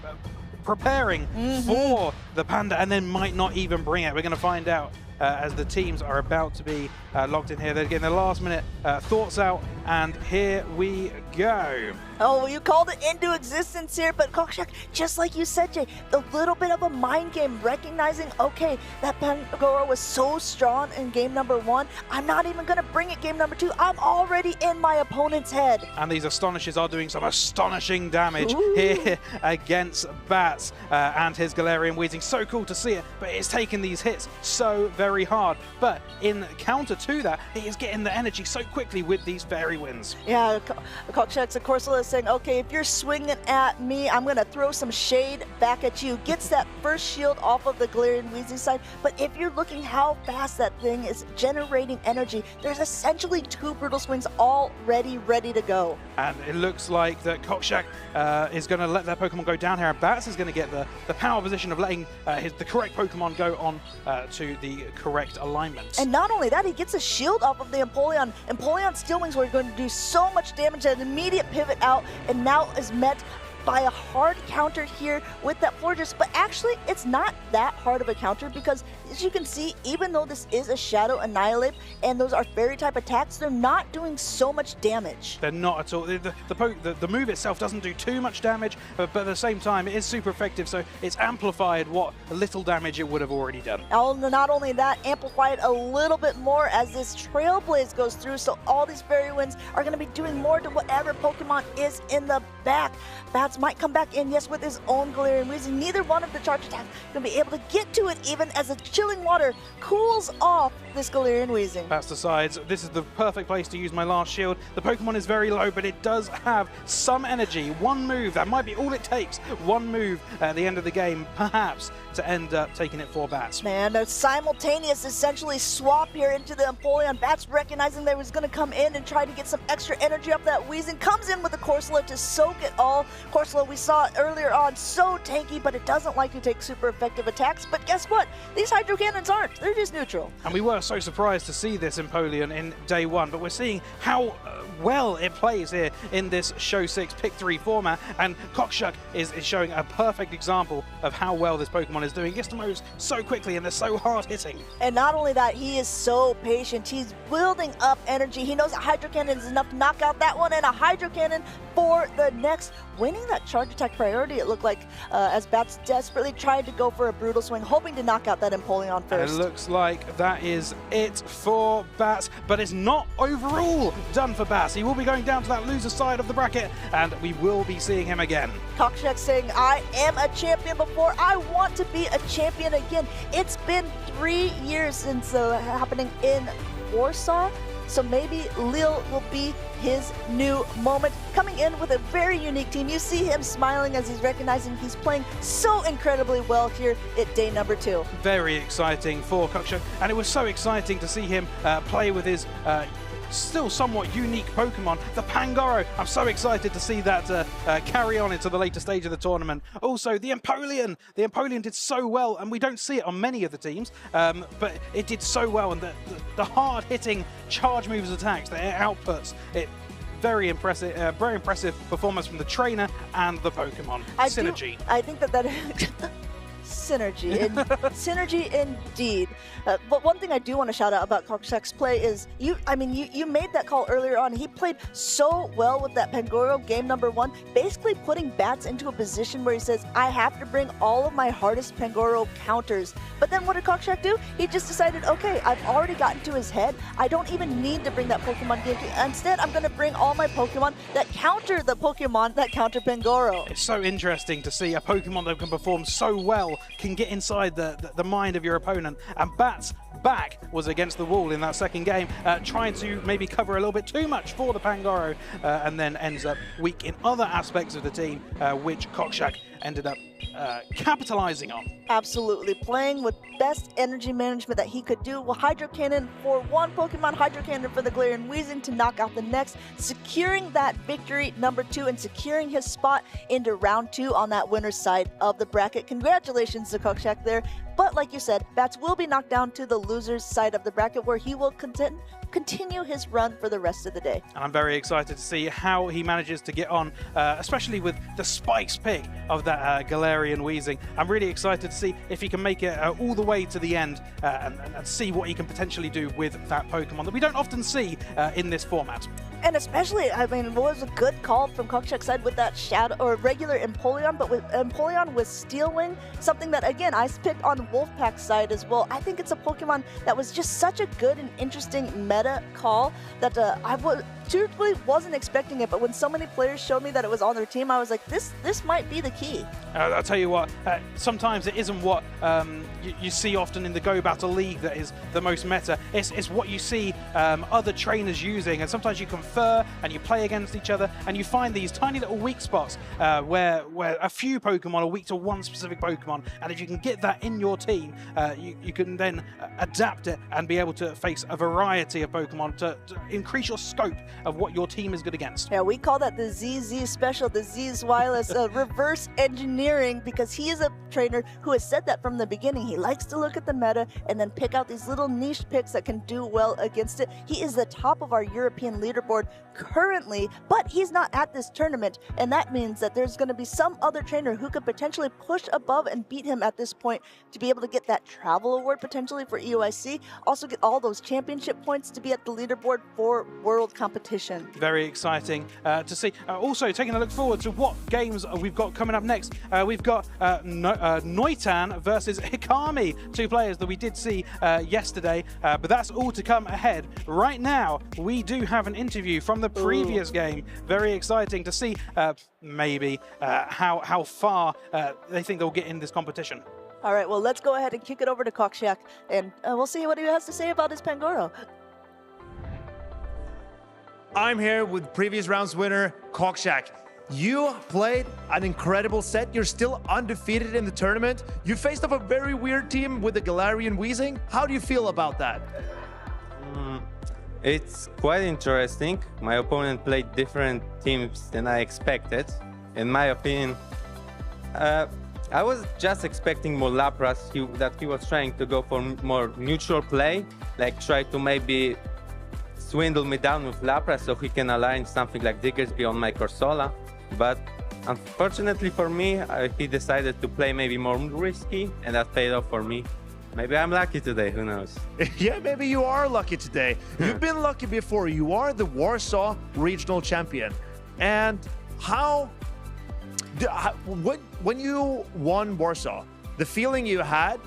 preparing for the Panda and then might not even bring it. We're going to find out as the teams are about to be locked in here. They're getting their last minute thoughts out, and here we go. Oh, you called it into existence here, but Kokshak, just like you said, Jay, a little bit of a mind game, recognizing, okay, that Pangoro was so strong in game number 1, I'm not even going to bring it game number 2, I'm already in my opponent's head. And these Astonishes are doing some astonishing damage here against Bats and his Galarian Weezing. So cool to see it, but it's taking these hits so very hard. But in counter to that, he is getting the energy so quickly with these Fairy Winds. Yeah, Kokshak's, of course, saying, okay, if you're swinging at me, I'm going to throw some shade back at you. Gets that first shield off of the Galarian Weezing side, but if you're looking how fast that thing is generating energy, there's essentially 2 Brutal Swings already ready to go. And it looks like that Kokshak is going to let that Pokemon go down here, and Bats is going to get the power position of letting the correct Pokemon go on to the correct alignment. And not only that, he gets a shield off of the Empoleon. Empoleon Steel Wings were going to do so much damage, an immediate pivot out, and now is met by a hard counter here with that Florges, but actually it's not that hard of a counter because, as you can see, even though this is a Shadow Annihilate and those are Fairy type attacks, they're not doing so much damage. They're not at all. The move itself doesn't do too much damage, but at the same time it is super effective, so it's amplified what little damage it would have already done. Not only that, amplified a little bit more as this Trailblaze goes through, so all these Fairy Winds are going to be doing more to whatever Pokemon is in the back. Bats might come back in, yes, with his own Galarian Weezing. Neither one of the charge attacks going to be able to get to it, even as the chilling water cools off this Galarian Weezing. Bats decides this is the perfect place to use my last shield. The Pokemon is very low, but it does have some energy. One move, that might be all it takes. One move at the end of the game, perhaps, to end up taking it for Bats. Man, a simultaneous essentially swap here into the Empoleon. Bats recognizing that he was going to come in and try to get some extra energy off that Weezing. Comes in with the Corsola to soak it all. Corsola, we saw it earlier on, so tanky, but it doesn't like to take super effective attacks. But guess what? These Hydro Cannons aren't. They're just neutral. And we were so surprised to see this Empoleon in day 1, but we're seeing how well it plays here in this Show 6 Pick 3 format, and Kokshak is showing a perfect example of how well this Pokemon is doing. It gets to moves so quickly and they're so hard hitting. And not only that, he is so patient. He's building up energy. He knows a Hydro Cannon is enough to knock out that one, and a Hydro Cannon for the next. Winning that charge attack priority, it looked like, as Bats desperately tried to go for a Brutal Swing, hoping to knock out that Empoleon first. And it looks like that is it for Bats, but it's not overall done for Bats. He will be going down to that loser side of the bracket, and we will be seeing him again. Kokshak saying, I am a champion before, I want to be a champion again. It's been 3 years since happening in Warsaw, so maybe Lille will be his new moment. Coming in with a very unique team. You see him smiling as he's recognizing he's playing so incredibly well here at day number 2. Very exciting for Kokshak, and it was so exciting to see him play with his still somewhat unique Pokemon, the Pangoro. I'm so excited to see that carry on into the later stage of the tournament. Also, the Empoleon. The Empoleon did so well, and we don't see it on many of the teams, but it did so well, and the hard-hitting charge moves attacks that it outputs, very impressive performance from the trainer and the Pokemon. Synergy. I think that synergy. Synergy indeed. But one thing I do want to shout out about Kokshak's play is you made that call earlier on. He played so well with that Pangoro game number 1, basically putting Bats into a position where he says, I have to bring all of my hardest Pangoro counters. But then what did Kokshak do? He just decided, okay, I've already gotten to his head. I don't even need to bring that Pokemon game. Instead, I'm going to bring all my Pokemon that counter the Pokemon that counter Pangoro. It's so interesting to see a Pokemon that can perform so well can get inside the mind of your opponent, and Bats' back was against the wall in that second game, trying to maybe cover a little bit too much for the Pangoro, and then ends up weak in other aspects of the team, which Kokshak ended up capitalizing on. Absolutely, playing with best energy management that he could do. Well, Hydro Cannon for one Pokemon, Hydro Cannon for the Galarian Weezing to knock out the next, securing that victory number 2 and securing his spot into round 2 on that winner's side of the bracket. Congratulations to Kokshak there. But like you said, Bats will be knocked down to the loser's side of the bracket, where he will continue his run for the rest of the day. And I'm very excited to see how he manages to get on, especially with the Spikes pick of that Galarian Galarian Weezing. I'm really excited to see if he can make it all the way to the end and see what he can potentially do with that Pokemon that we don't often see in this format. And especially, I mean, it was a good call from Kokchak's side with that Shadow or regular Empoleon, but with Empoleon with Steel Wing, something that, again, I picked on Wolfpack's side as well. I think it's a Pokemon that was just such a good and interesting meta call that truthfully wasn't expecting it, but when so many players showed me that it was on their team, I was like, this might be the key. I'll tell you what, sometimes it isn't what you see often in the Go Battle League that is the most meta. It's what you see other trainers using, and sometimes you confer and you play against each other and you find these tiny little weak spots where a few Pokemon are weak to one specific Pokemon, and if you can get that in your team, you can then adapt it and be able to face a variety of Pokemon to increase your scope of what your team is good against. Yeah, we call that the ZZ special, the Z's wireless reverse engineering, because he is a trainer who has said that from the beginning. He likes to look at the meta and then pick out these little niche picks that can do well against it. He is the top of our European leaderboard currently, but he's not at this tournament, and that means that there's going to be some other trainer who could potentially push above and beat him at this point to be able to get that travel award potentially for EUIC, also get all those championship points to be at the leaderboard for world competition. Very exciting to see. Also, taking a look forward to what games we've got coming up next. We've got Noitan versus Hikami, two players that we did see yesterday, but that's all to come ahead. Right now, we do have an interview from the previous game. Very exciting to see maybe how far they think they'll get in this competition. All right, well, let's go ahead and kick it over to Kokchak, and we'll see what he has to say about his Pangoro. I'm here with previous round's winner, Kokchak. You played an incredible set. You're still undefeated in the tournament. You faced off a very weird team with the Galarian Weezing. How do you feel about that? It's quite interesting. My opponent played different teams than I expected. In my opinion, I was just expecting more Lapras, that he was trying to go for more neutral play, like try to maybe swindle me down with Lapras so he can align something like Diggersby on my Corsola. But unfortunately for me, he decided to play maybe more risky, and that paid off for me. Maybe I'm lucky today, who knows? Yeah, maybe you are lucky today. You've been lucky before. You are the Warsaw Regional Champion. And when you won Warsaw, the feeling you had,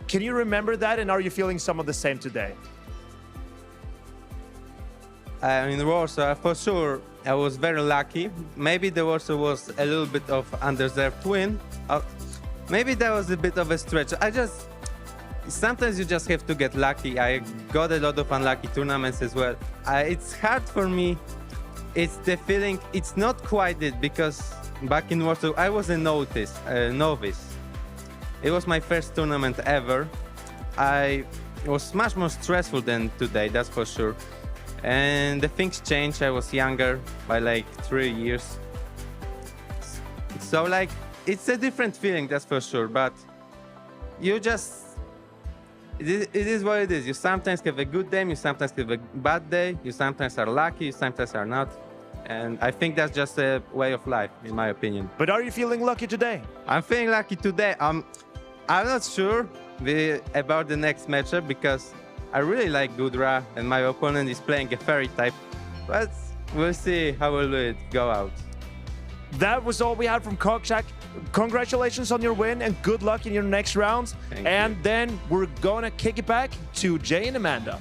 can you remember that? And are you feeling some of the same today? In Warsaw, for sure, I was very lucky. Maybe the Warsaw was a little bit of undeserved win. Maybe that was a bit of a stretch. Sometimes you just have to get lucky. I got a lot of unlucky tournaments as well. It's hard for me. It's the feeling, it's not quite it, because back in Warsaw, I was a novice. It was my first tournament ever. It was much more stressful than today, that's for sure. And the things changed. I was younger by like 3 years. So like, it's a different feeling, that's for sure. But you just, it is what it is. You sometimes have a good day, you sometimes have a bad day, you sometimes are lucky, you sometimes are not. And I think that's just a way of life, in my opinion. But are you feeling lucky today? I'm feeling lucky today. I'm not sure about the next matchup, because I really like Gudra, and my opponent is playing a fairy type. But we'll see how will it go out. That was all we had from Kokchak. Congratulations on your win and good luck in your next rounds. Thank you. Then we're gonna kick it back to Jay and Amanda.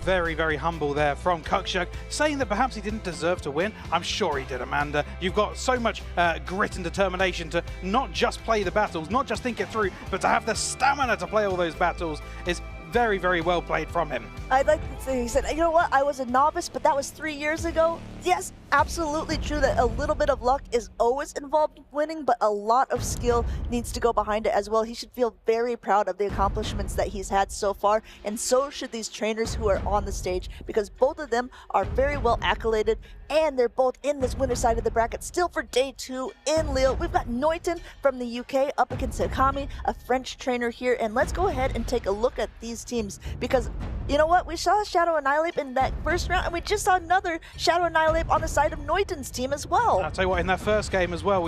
Very, very humble there from Kokchak, saying that perhaps he didn't deserve to win. I'm sure he did, Amanda. You've got so much grit and determination to not just play the battles, not just think it through, but to have the stamina to play all those battles is very, very well played from him. I'd like to say, he said, you know what, I was a novice, but that was 3 years ago. Yes, absolutely true that a little bit of luck is always involved in winning, but a lot of skill needs to go behind it as well. He should feel very proud of the accomplishments that he's had so far, and so should these trainers who are on the stage, because both of them are very well accoladed, and they're both in this winner side of the bracket still for day 2 in Lille. We've got Noitan from the UK up against Hikami, a French trainer here, and let's go ahead and take a look at these teams, because You know what? We saw Shadow Annihilate in that first round, and we just saw another Shadow Annihilate on the side of Neuten's team as well. I'll tell you what, in that first game as well,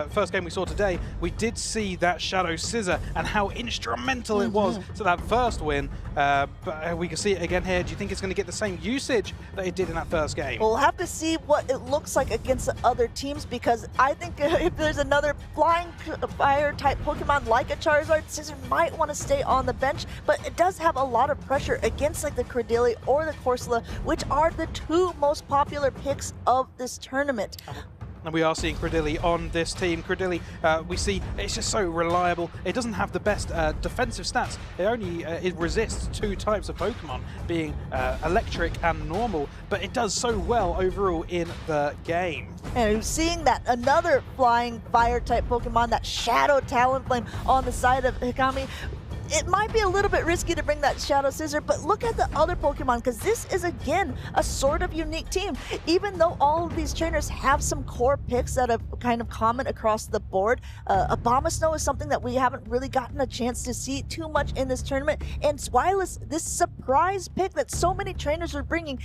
first game we saw today, we did see that Shadow Scissor and how instrumental it was to that first win. But we can see it again here. Do you think it's going to get the same usage that it did in that first game? We'll have to see what it looks like against the other teams, because I think if there's another flying fire type Pokemon like a Charizard, Scissor might want to stay on the bench, but it does have a lot of pressure against like the Credilli or the Corsola, which are the two most popular picks of this tournament. And we are seeing Credilli on this team. Credilli, we see it's just so reliable. It doesn't have the best defensive stats. It resists two types of Pokemon, being electric and normal, but it does so well overall in the game. And seeing that another flying fire type Pokemon, that Shadow Talonflame on the side of Hikami, it might be a little bit risky to bring that Shadow Scissor, but look at the other Pokemon, because this is, again, a sort of unique team. Even though all of these trainers have some core picks that are kind of common across the board, Abomasnow is something that we haven't really gotten a chance to see too much in this tournament, and Swilus, this surprise pick that so many trainers are bringing,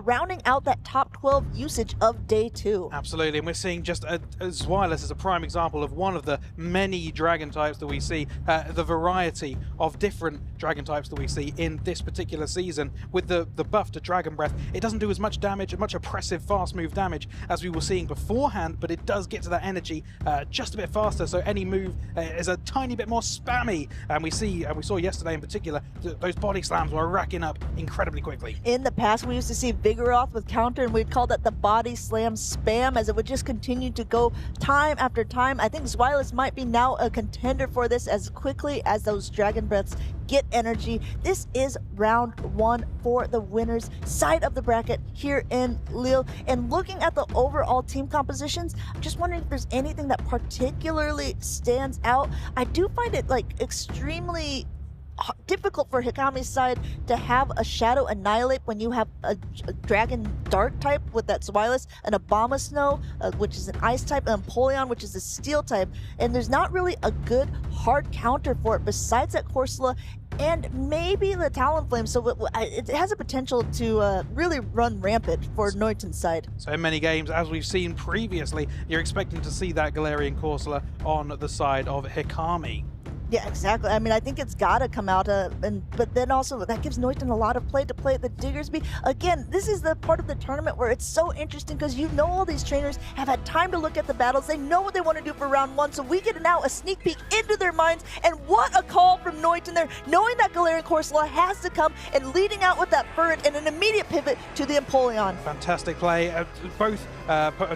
rounding out that top 12 usage of day 2. Absolutely, and we're seeing just Swilus as a prime example of one of the many dragon types that we see, the variety of different dragon types that we see in this particular season. With the buff to Dragon Breath, it doesn't do as much damage, much oppressive fast move damage as we were seeing beforehand, but it does get to that energy just a bit faster, so any move is a tiny bit more spammy, and we saw yesterday in particular those body slams were racking up incredibly quickly. In the past, we used to see Vigoroth with counter, and we'd call that the body slam spam, as it would just continue to go time after time. I think Swilus might be now a contender for this as quickly as those Dragon Breaths get energy. This is round 1 for the winners side of the bracket here in Lille. And looking at the overall team compositions, I'm just wondering if there's anything that particularly stands out. I do find it like extremely difficult for Hikami's side to have a Shadow Annihilate when you have a Dragon Dark type with that Swilus, an Abomasnow, which is an Ice type, and Empoleon, which is a Steel type, and there's not really a good hard counter for it besides that Corsola and maybe the Talonflame, so it has a potential to really run rampant for Neuten's side. So in many games, as we've seen previously, you're expecting to see that Galarian Corsola on the side of Hikami. Yeah, exactly. I mean, I think it's got to come out, but then also that gives Neuten a lot of play to play at the Diggersby. Again, this is the part of the tournament where it's so interesting because you know all these trainers have had time to look at the battles. They know what they want to do for round 1, so we get now a sneak peek into their minds. And what a call from Neuten there, knowing that Galarian Corsola has to come and leading out with that Ferret and an immediate pivot to the Empoleon. Fantastic play. Both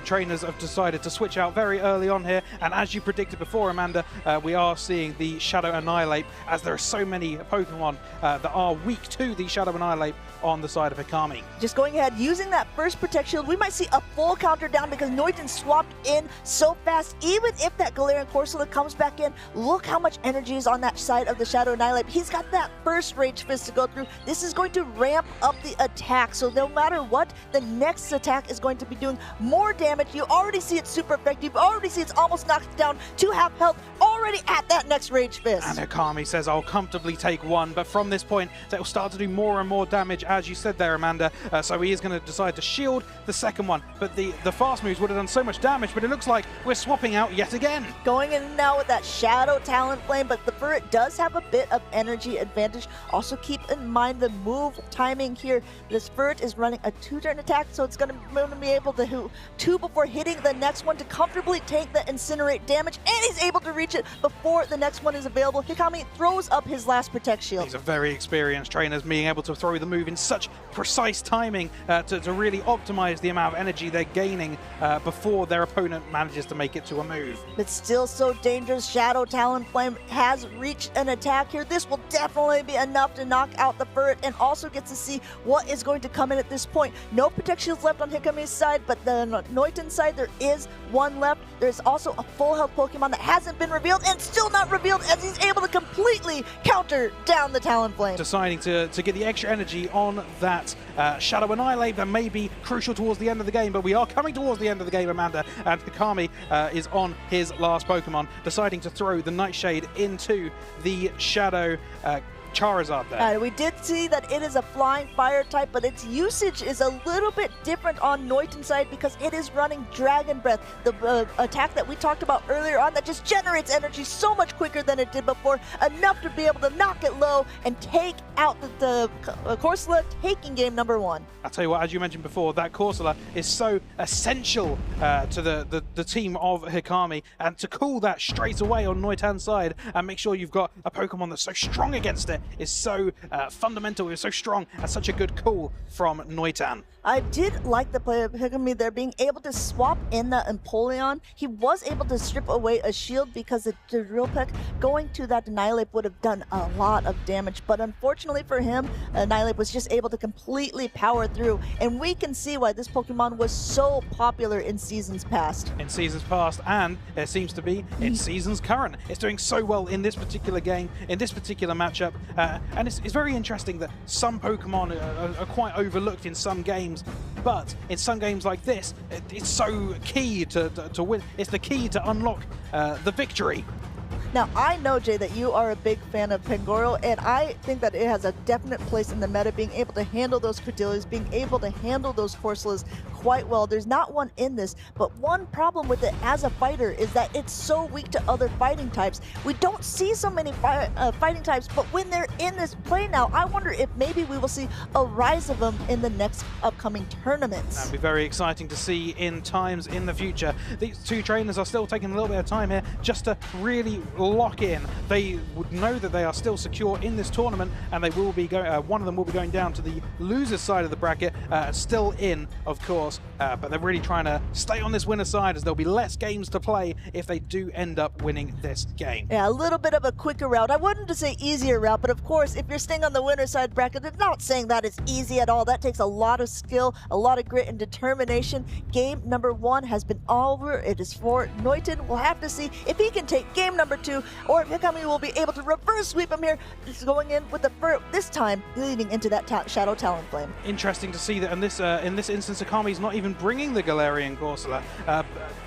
trainers have decided to switch out very early on here, and as you predicted before, Amanda, we are seeing the Shadow Annihilate, as there are so many Pokemon that are weak to the Shadow Annihilate on the side of Hikami. Just going ahead, using that first Protect Shield, we might see a full counter down because Neuten swapped in so fast. Even if that Galarian Corsola comes back in, look how much energy is on that side of the Shadow Annihilate. He's got that first Rage Fist to go through. This is going to ramp up the attack, so no matter what, the next attack is going to be doing more damage. You already see it's super effective. You already see it's almost knocked down to half health, already at that next Rage Fist. And Hikami says, I'll comfortably take 1, but from this point, that will start to do more and more damage, as you said there, Amanda. So he is going to decide to shield the second one, but the fast moves would have done so much damage, but it looks like we're swapping out yet again. Going in now with that Shadow Talonflame, but the Ferret does have a bit of energy advantage. Also keep in mind the move timing here. This Ferret is running a 2-turn attack, so it's going to be able to do 2 before hitting the next one to comfortably take the Incinerate damage, and he's able to reach it before the next one is available. Hikami throws up his last Protect Shield. These are very experienced trainers, being able to throw the move in such precise timing to really optimize the amount of energy they're gaining before their opponent manages to make it to a move. But still so dangerous. Shadow Talonflame has reached an attack here. This will definitely be enough to knock out the Ferret, and also get to see what is going to come in at this point. No Protect Shields left on Hikami's side, but the Neuten side, there is 1 left. There's also a full health Pokemon that hasn't been revealed and still not revealed, as he's able to completely counter down the Talonflame. Deciding to get the extra energy on that Shadow Annihilate that may be crucial towards the end of the game, but we are coming towards the end of the game, Amanda, and Hikami is on his last Pokemon, deciding to throw the Nightshade into the Shadow Charizard there. And we did see that it is a flying fire type, but its usage is a little bit different on Noiten's side because it is running Dragon Breath, the attack that we talked about earlier on that just generates energy so much quicker than it did before, enough to be able to knock it low and take out the Corsola, taking game number 1. I'll tell you what, as you mentioned before, that Corsola is so essential to the team of Hikami, and to call that straight away on Noitan's side and make sure you've got a Pokemon that's so strong against it is so fundamental, is so strong, and such a good call from Noitan. I did like the play of Hikami there, being able to swap in the Empoleon. He was able to strip away a shield because the Drill Peck going to that Annihilate would have done a lot of damage, but unfortunately for him, Annihilate was just able to completely power through, and we can see why this Pokemon was so popular in seasons past. In seasons past, and it seems to be in seasons current. It's doing so well in this particular game, in this particular matchup, and it's very interesting that some Pokemon are quite overlooked in some games, but in some games like this, it's so key to win. It's the key to unlock the victory. Now, I know, Jay, that you are a big fan of Pangoro, and I think that it has a definite place in the meta, being able to handle those Cordelias, being able to handle those Corsolas quite well. There's not one in this, but one problem with it as a fighter is that it's so weak to other fighting types. We don't see so many fighting types, but when they're in this play now, I wonder if maybe we will see a rise of them in the next upcoming tournaments. That'd be very exciting to see in times in the future. These two trainers are still taking a little bit of time here just to really lock in. They would know that they are still secure in this tournament, and they will be going. One of them will be going down to the losers side of the bracket, still in, of course. But they're really trying to stay on this winner side, as there'll be less games to play if they do end up winning this game. Yeah, a little bit of a quicker route. I wouldn't say easier route, but of course, if you're staying on the winner side bracket, it's not saying that it's easy at all. That takes a lot of skill, a lot of grit and determination. Game number 1 has been over. It is for Noiten. We'll have to see if he can take game number 2, or if Hikami will be able to reverse sweep him here. Just going in with the Fur, this time leading into that Shadow Talonflame. Interesting to see that in this instance, Hikami's not even bringing the Galarian Corsola.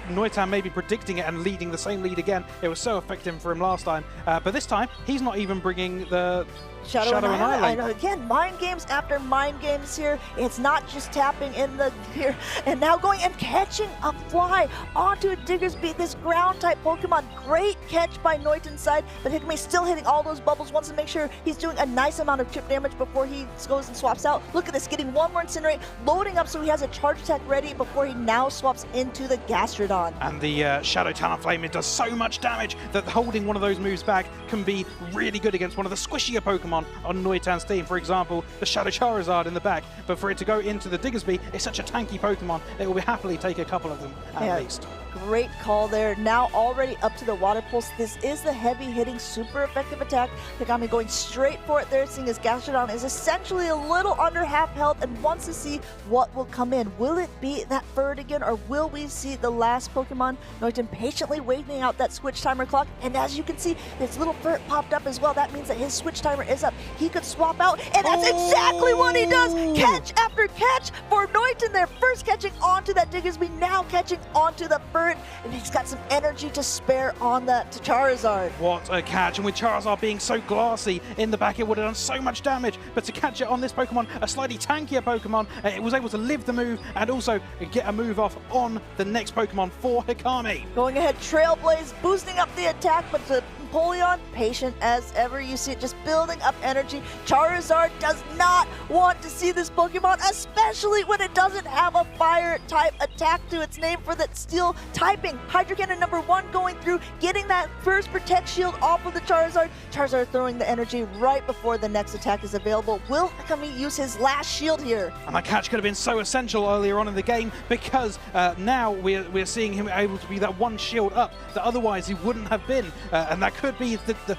Noitan may be predicting it and leading the same lead again. It was so effective for him last time, but this time he's not even bringing the Shadow Annihilate. I know, again, mind games after mind games here. It's not just tapping in the here and now going and catching a fly onto a Diggersby, this ground type Pokemon. Great catch by Noitan's side, but Hikami still hitting all those bubbles, wants to make sure he's doing a nice amount of chip damage before he goes and swaps out. Look at this, getting one more Incinerate, loading up so he has a charge attack ready before he now swaps into the Gastrodon. And the Shadow Talonflame, it does so much damage that holding one of those moves back can be really good against one of the squishier Pokemon on Noitan's team. For example, the Shadow Charizard in the back, but for it to go into the Diggersby, it's such a tanky Pokemon, it will happily take a couple of them at least. Great call there. Now already up to the Water Pulse. This is the heavy hitting, super effective attack. Hikami going straight for it there, seeing his Gastrodon is essentially a little under half health and wants to see what will come in. Will it be that bird again, or will we see the last Pokemon? Noitan patiently waiting out that switch timer clock, and as you can see, this little bird popped up as well. That means that his switch timer is up. He could swap out, and that's exactly what he does. Catch after catch for Noitan there. First catching onto that Diggersby, now catching onto the bird. And he's got some energy to spare on that Charizard. What a catch, and with Charizard being so glassy in the back, it would have done so much damage, but to catch it on this Pokemon, a slightly tankier Pokemon, it was able to live the move and also get a move off on the next Pokemon for Hikami. Going ahead, Trailblaze, boosting up the attack, but the Empoleon, patient as ever. You see it just building up energy. Charizard does not want to see this Pokemon, especially when it doesn't have a fire type attack to its name for that steel typing. Hydro Cannon number 1 going through, getting that first Protect Shield off of the Charizard. Charizard throwing the energy right before the next attack is available. Will Hikami use his last shield here? And that catch could have been so essential earlier on in the game, because now we're seeing him able to be that one shield up that otherwise he wouldn't have been, and that could be the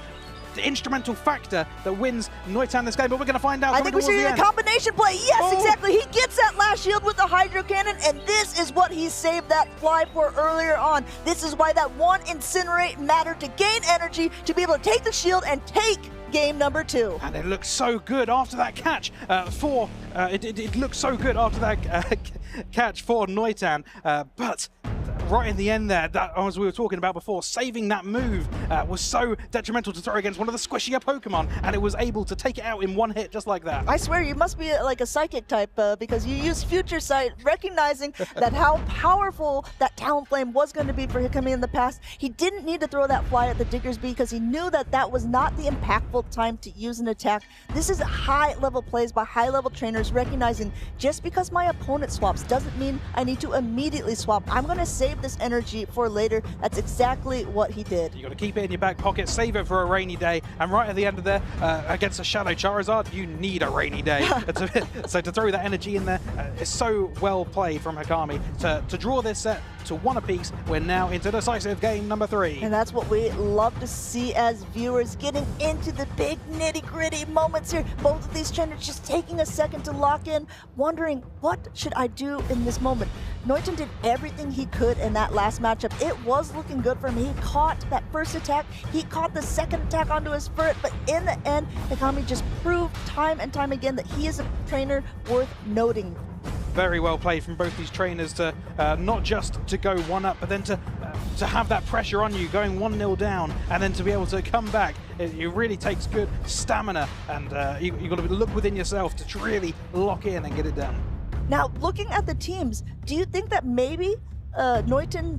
instrumental factor that wins Noitan this game, but we're going to find out. I think we see a combination play. Yes, exactly. He gets that last shield with the Hydro Cannon, and this is what he saved that fly for earlier on. This is why that one Incinerate mattered, to gain energy, to be able to take the shield and take game number 2. And it looks so good after that catch it looked so good after that catch for Noitan, but right in the end there, that, as we were talking about before, saving that move was so detrimental to throw against one of the squishier Pokemon, and it was able to take it out in one hit just like that. I swear you must be like a psychic type because you use Future Sight, recognizing that how powerful that Talonflame was going to be for Hikami in the past. He didn't need to throw that fly at the Diggersby because he knew that that was not the impactful time to use an attack. This is high-level plays by high-level trainers, recognizing just because my opponent swaps doesn't mean I need to immediately swap. I'm going to save this energy for later. That's exactly what he did. You got to keep it in your back pocket, save it for a rainy day, and right at the end of there, against a Shadow Charizard, you need a rainy day. So to throw that energy in there is so well played from Hikami to draw this set to one apiece. We're now into decisive game number 3. And that's what we love to see as viewers, getting into the big nitty-gritty moments here. Both of these trainers just taking a second to lock in, wondering, what should I do in this moment? Noiten did everything he could in that last matchup. It was looking good for him. He caught that first attack, he caught the second attack onto his Furret, but in the end, Hikami just proved time and time again that he is a trainer worth noting. Very well played from both these trainers to not just to go one up, but then to have that pressure on you, going 1-0 down, and then to be able to come back. It really takes good stamina, and you've got to look within yourself to really lock in and get it done. Now, looking at the teams, do you think that maybe Noiten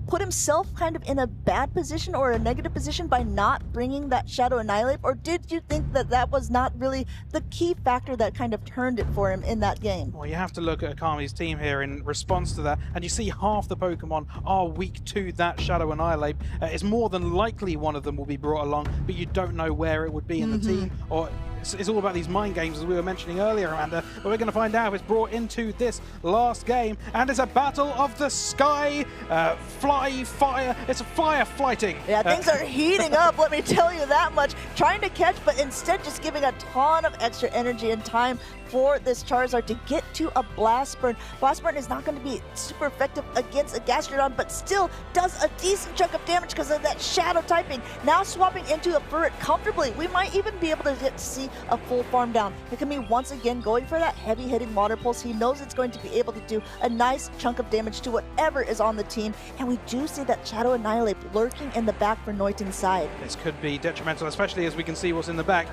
put himself kind of in a bad position or a negative position by not bringing that Shadow Annihilate? Or did you think that that was not really the key factor that kind of turned it for him in that game? Well, you have to look at Akami's team here in response to that, and you see half the Pokemon are weak to that Shadow Annihilate. It's more than likely one of them will be brought along, but you don't know where it would be in the team, or it's all about these mind games, as we were mentioning earlier, Amanda. But we're going to find out if it's brought into this last game. And it's a battle of the sky, fire. It's a fighting. Yeah, things are heating up, let me tell you that much. Trying to catch, but instead just giving a ton of extra energy and time for this Charizard to get to a Blast Burn. Blast Burn is not going to be super effective against a Gastrodon, but still does a decent chunk of damage because of that Shadow typing. Now swapping into a Furret comfortably. We might even be able to get to see a full farm down. Hikami once again going for that heavy hitting Water Pulse. He knows it's going to be able to do a nice chunk of damage to whatever is on the team, and we do see that Shadow Annihilate lurking in the back for Noiten's side. This could be detrimental, especially as we can see what's in the back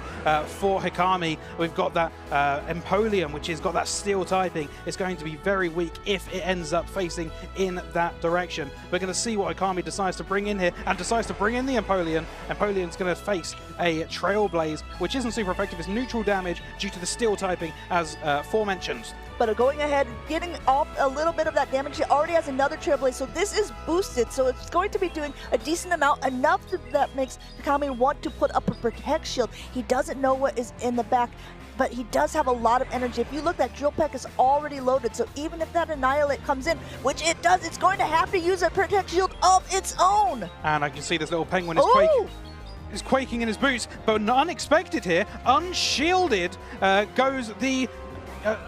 for Hikami. We've got that Empoleon, which has got that steel typing. It's going to be very weak if it ends up facing in that direction. We're going to see what Hikami decides to bring in here, and decides to bring in the Empoleon. Empoleon's going to face a Trailblaze, which isn't super effective. It's neutral damage due to the steel typing, as aforementioned. But going ahead, getting off a little bit of that damage. He already has another Trailblaze, so this is boosted. So it's going to be doing a decent amount, enough that makes Hikami want to put up a Protect Shield. He doesn't know what is in the back, but he does have a lot of energy. If you look, that Drill Peck is already loaded, so even if that Annihilate comes in, which it does, it's going to have to use a Protect Shield of its own. And I can see this little penguin is quaking in his boots, but unexpected here, unshielded goes the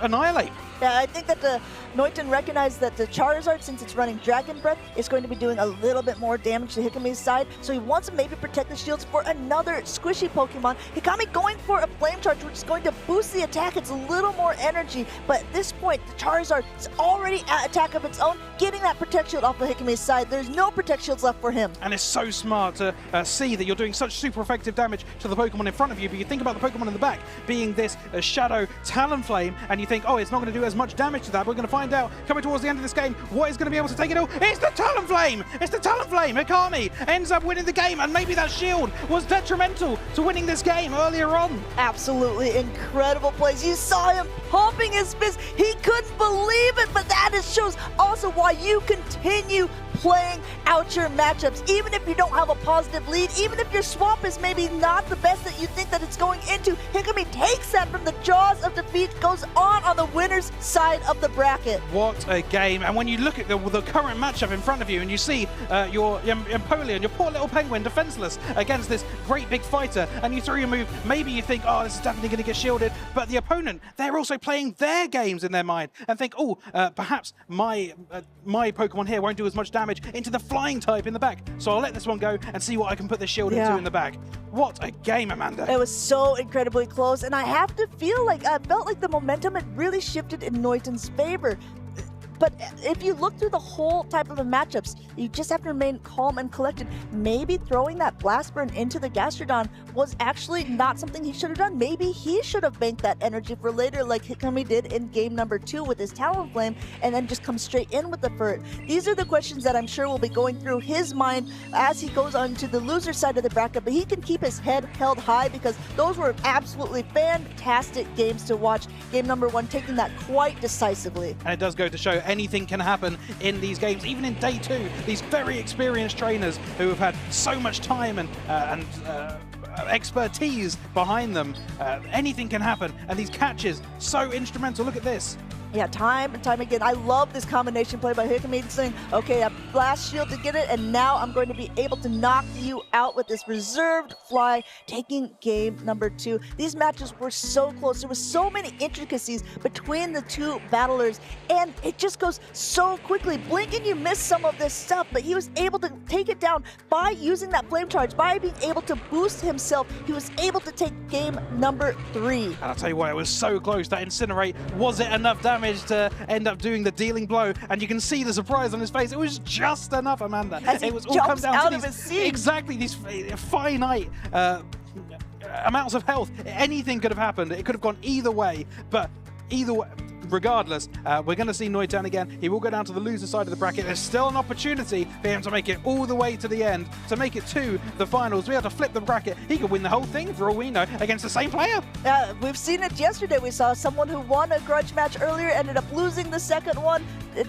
Annihilate. Yeah, I think that the Noiten recognized that the Charizard, since it's running Dragon Breath, is going to be doing a little bit more damage to Hikami's side, so he wants to maybe protect the shields for another squishy Pokemon. Hikami going for a Flame Charge, which is going to boost the attack. It's a little more energy, but at this point, the Charizard is already at attack of its own, getting that Protect Shield off of Hikami's side. There's no Protect Shields left for him. And it's so smart to see that you're doing such super effective damage to the Pokemon in front of you, but you think about the Pokemon in the back being this Shadow Talonflame, and you think, oh, it's not going to do as much damage to that. We're going to find out coming towards the end of this game what is going to be able to take it all. It's the Talonflame! It's the Talonflame! Hikami ends up winning the game, and maybe that shield was detrimental to winning this game earlier on. Absolutely incredible plays. You saw him pumping his fist. He couldn't believe it, but that shows also why you continue playing out your matchups, even if you don't have a positive lead, even if your swap is maybe not the best that you think that it's going into. Hikami takes that from the jaws of defeat, goes on the winner's side of the bracket. What a game. And when you look at the current matchup in front of you, and you see your Empoleon, your poor little penguin, defenseless against this great big fighter, and you throw your move, maybe you think, oh, this is definitely going to get shielded, but the opponent, they're also playing their games in their mind and think, oh, perhaps my Pokemon here won't do as much damage into the flying type in the back, so I'll let this one go and see what I can put this shield into in the back. What a game, Amanda. It was so incredibly close, and I have to feel like I felt like the momentum had really shifted in Noiten's favor. But if you look through the whole type of the matchups, you just have to remain calm and collected. Maybe throwing that blast burn into the Gastrodon was actually not something he should have done. Maybe he should have banked that energy for later, like Hikami did in game number 2 with his Talonflame, and then just come straight in with the Furt. These are the questions that I'm sure will be going through his mind as he goes on to the loser side of the bracket, but he can keep his head held high because those were absolutely fantastic games to watch. Game number 1 taking that quite decisively. And it does go to show anything can happen in these games, even in day 2. These very experienced trainers who have had so much time and expertise behind them. Anything can happen, and these catches, so instrumental. Look at this. Yeah, time and time again. I love this combination play by Hikami saying, okay, I blast shield to get it, and now I'm going to be able to knock you out with this reserved fly, taking game number 2. These matches were so close. There was so many intricacies between the two battlers, and it just goes so quickly. Blink and you miss some of this stuff, but he was able to take it down by using that flame charge, by being able to boost himself. He was able to take game number 3. And I'll tell you what, it was so close. That Incinerate, was it enough damage to end up doing the dealing blow? And you can see the surprise on his face. It was just enough, Amanda. As it was all jumps come down out to of these, his seat. exactly, these finite amounts of health. Anything could have happened. It could have gone either way, but either way, regardless, we're going to see Noitown again. He will go down to the loser side of the bracket. There's still an opportunity for him to make it all the way to the end, to make it to the finals. We have to flip the bracket. He could win the whole thing, for all we know, against the same player. We've seen it yesterday. We saw someone who won a grudge match earlier, ended up losing the second one.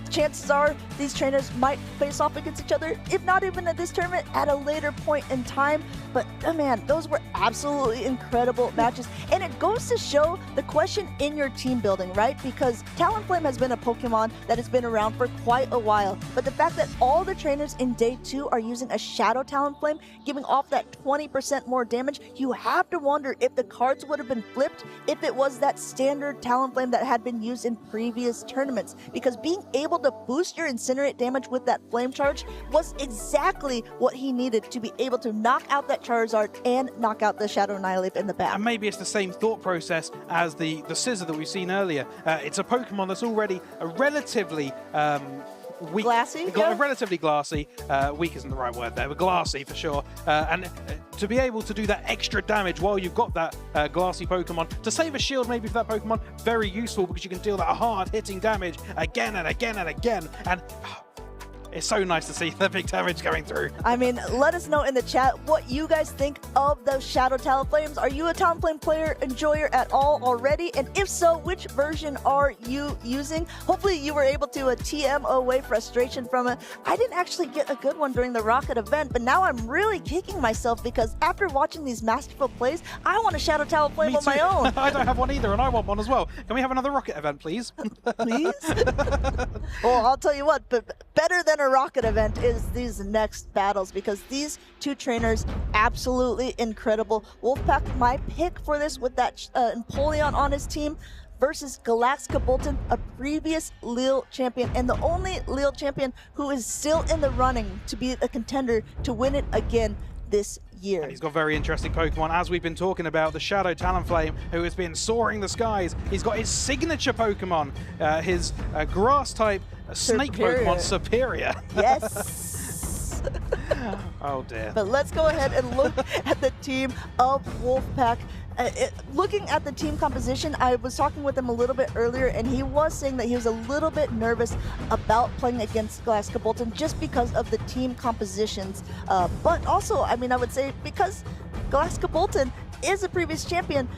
Chances are these trainers might face off against each other, if not even at this tournament, at a later point in time. But man, those were absolutely incredible matches. And it goes to show the question in your team building, right? Because Talonflame has been a Pokemon that has been around for quite a while. But the fact that all the trainers in day 2 are using a Shadow Talonflame, giving off that 20% more damage, you have to wonder if the cards would have been flipped if it was that standard Talonflame that had been used in previous tournaments. Because being able to boost your Incinerate damage with that Flame Charge was exactly what he needed to be able to knock out that Charizard and knock out the Shadow Annihilate in the back. And maybe it's the same thought process as the Scissor that we've seen earlier. It's a Pokemon that's already a relatively weak, glassy, yeah? relatively glassy. Weak isn't the right word there, but glassy for sure. And to be able to do that extra damage while you've got that glassy Pokemon, to save a shield maybe for that Pokemon, very useful because you can deal that hard-hitting damage again and again and again. And it's so nice to see the big damage going through. I mean, let us know in the chat what you guys think of those Shadow Talonflames. Are you a Talonflame player, enjoyer at all already? And if so, which version are you using? Hopefully you were able to TM away frustration from it. I didn't actually get a good one during the Rocket event, but now I'm really kicking myself because after watching these masterful plays, I want a Shadow Talonflame on my own. I don't have one either, and I want one as well. Can we have another Rocket event, please? Please? Well, I'll tell you what, but better than a Rocket event is these next battles because these two trainers absolutely incredible. Wolfpack, my pick for this with that Empoleon on his team versus Galaxka Bolton, a previous Lille champion and the only Lille champion who is still in the running to be a contender to win it again this year. And he's got very interesting Pokemon, as we've been talking about, the Shadow Talonflame, who has been soaring the skies. He's got his signature Pokemon, his grass-type snake Pokemon, Superior. Yes! Oh dear. But let's go ahead and look at the team of Wolfpack. Looking at the team composition, I was talking with him a little bit earlier, and he was saying that he was a little bit nervous about playing against Galaxka Bolton just because of the team compositions. But also, I mean, I would say because Galaxka Bolton is a previous champion,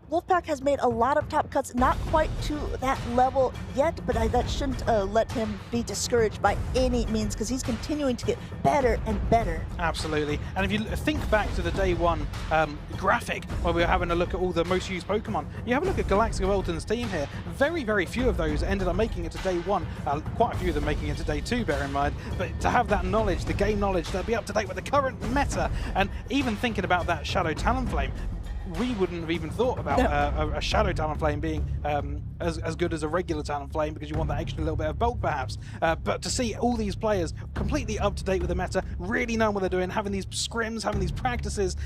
Wolfpack has made a lot of top cuts, not quite to that level yet, but that shouldn't let him be discouraged by any means because he's continuing to get better and better. Absolutely. And if you think back to the day 1 graphic where we were having a look at all the most used Pokemon, you have a look at Galaxka Bolton's team here. Very, very few of those ended up making it to day 1. Quite a few of them making it to day 2, bear in mind. But to have that knowledge, the game knowledge, to be up to date with the current meta, and even thinking about that Shadow Talonflame, we wouldn't have even thought about a Shadow Talonflame being as good as a regular Talonflame, because you want that extra little bit of bulk perhaps. But to see all these players completely up to date with the meta, really knowing what they're doing, having these scrims, having these practices,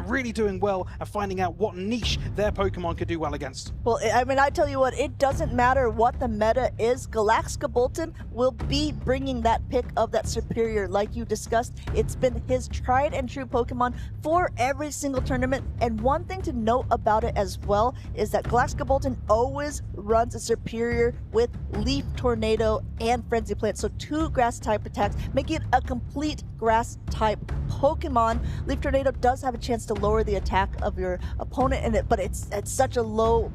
really doing well and finding out what niche their Pokemon could do well against. Well, I mean, I tell you what, it doesn't matter what the meta is. Galaxkabolton will be bringing that pick of that superior, like you discussed. It's been his tried and true Pokemon for every single tournament. And one thing to note about it as well is that Galaxkabolton always runs a superior with Leaf Tornado and Frenzy Plant. So 2 grass type attacks, making it a complete grass type Pokemon. Leaf Tornado does have a chance to lower the attack of your opponent in it, but it's such a low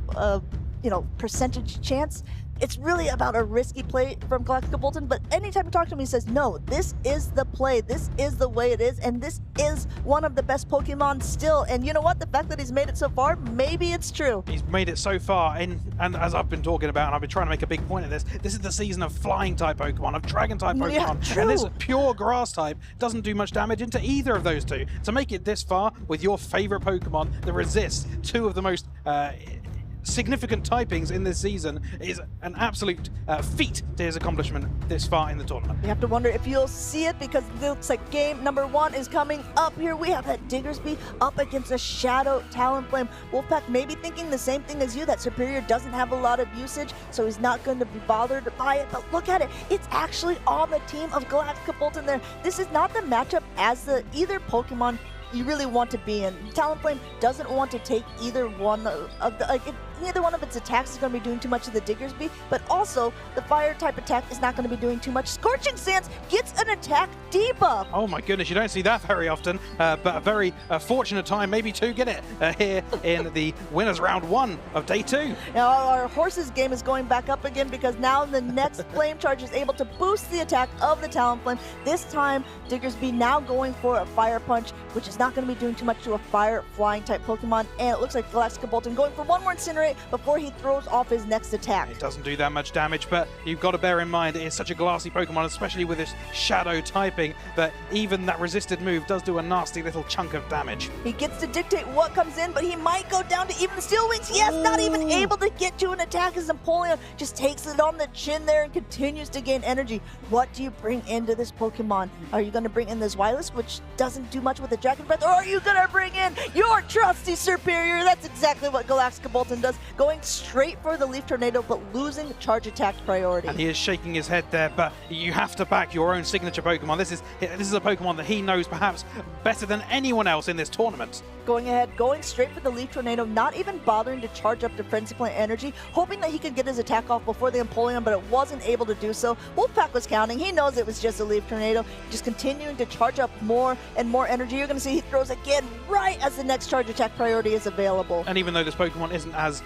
percentage chance. It's really about a risky play from Galaxkabolton, but anytime you talk to him, he says, no, this is the play, this is the way it is, and this is one of the best Pokemon still. And you know what? The fact that he's made it so far, maybe it's true. He's made it so far, and as I've been talking about, and I've been trying to make a big point of this, this is the season of flying type Pokemon, of dragon type Pokemon, Yeah, and this pure grass type doesn't do much damage into either of those two. To make it this far with your favorite Pokemon that resists 2 of the most significant typings in this season is an absolute feat to his accomplishment this far in the tournament. You have to wonder if you'll see it, because it looks like game number 1 is coming up here. We have that Diggersby up against a Shadow Talonflame. Wolfpack may be thinking the same thing as you, that Superior doesn't have a lot of usage, so he's not going to be bothered by it. But look at it. It's actually on the team of Galaxkabolton there. This is not the matchup as the either Pokemon you really want to be in. Talonflame doesn't want to take either one of the, neither one of its attacks is going to be doing too much of the Diggersby, but also the fire type attack is not going to be doing too much. Scorching Sands gets an attack debuff. Oh my goodness, you don't see that very often, but a very fortunate time maybe to get it here in the winners round 1 of day 2. Now our horses game is going back up again, because now the next Flame Charge is able to boost the attack of the Talonflame. This time Diggersby now going for a Fire Punch, which is not going to be doing too much to a fire flying type Pokemon, and it looks like Galaxkabolton going for one more Incinerate before he throws off his next attack. It doesn't do that much damage, but you've got to bear in mind it is such a glassy Pokemon, especially with this Shadow typing, that even that resisted move does do a nasty little chunk of damage. He gets to dictate what comes in, but he might go down to even the Steel Wings. Yes, not even able to get to an attack as Empoleon just takes it on the chin there and continues to gain energy. What do you bring into this Pokemon? Are you going to bring in this Wireless, which doesn't do much with the Dragon Breath, or are you going to bring in your trusty Superior? That's exactly what Galaxkabolton does, going straight for the Leaf Tornado, but losing charge attack priority. And he is shaking his head there, but you have to back your own signature Pokemon. This is a Pokemon that he knows perhaps better than anyone else in this tournament. Going ahead, going straight for the Leaf Tornado, not even bothering to charge up the Frenzy Plant energy, hoping that he could get his attack off before the Empoleon, but it wasn't able to do so. Wolfpack was counting. He knows it was just a Leaf Tornado, just continuing to charge up more and more energy. You're going to see he throws again right as the next charge attack priority is available. And even though this Pokemon isn't as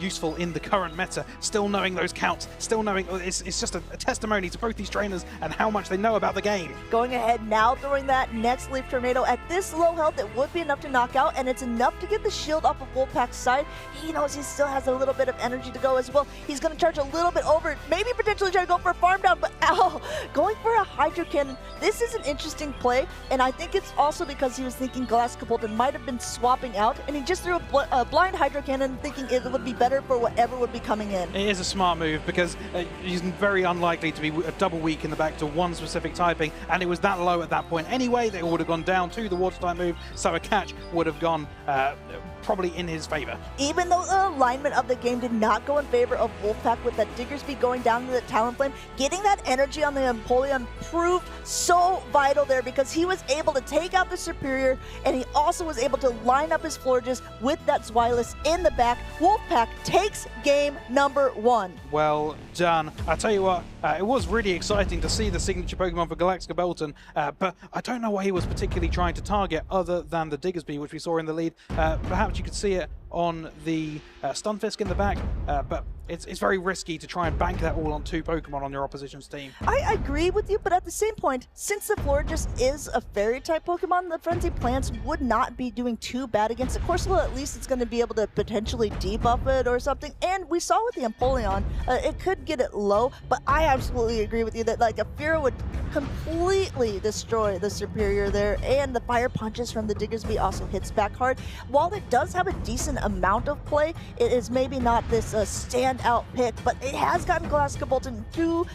useful in the current meta, still knowing those counts, still knowing it's just a testimony to both these trainers and how much they know about the game. Going ahead now, throwing that next Leaf Tornado. At this low health, it would be enough to knock out, and it's enough to get the shield off of Wolfpack's side. He knows he still has a little bit of energy to go as well. He's going to charge a little bit over, maybe potentially try to go for a farm down, but ow, going for a Hydro Cannon. This is an interesting play, and I think it's also because he was thinking Galaxkabolton might have been swapping out, and he just threw a blind Hydro Cannon thinking it would be better for whatever would be coming in. It is a smart move, because he's very unlikely to be a double weak in the back to one specific typing, and it was that low at that point anyway that it would have gone down to the water type move, so a catch would have gone probably in his favor. Even though the alignment of the game did not go in favor of Wolfpack, with that Diggersby going down to the Talonflame, getting that energy on the Empoleon proved so vital there, because he was able to take out the Superior, and he also was able to line up his Florges with that Zweilous in the back. Wolfpack takes game number 1. Well done. I tell you what, it was really exciting to see the signature Pokemon for Galaxkabolton, but I don't know what he was particularly trying to target other than the Diggersby, which we saw in the lead. Perhaps you could see it on the Stunfisk in the back, but it's very risky to try and bank that all on 2 Pokemon on your opposition's team. I agree with you, but at the same point, since the Florges is a fairy-type Pokemon, the Frenzy Plants would not be doing too bad against it. Corsola, at least it's going to be able to potentially debuff it or something. And we saw with the Empoleon, it could get it low, but I absolutely agree with you that like a Fearow would completely destroy the Superior there, and the Fire Punches from the Diggersby also hits back hard. While it does have a decent amount of play, it is maybe not this standout pick, but it has gotten Glasgow-Bolton to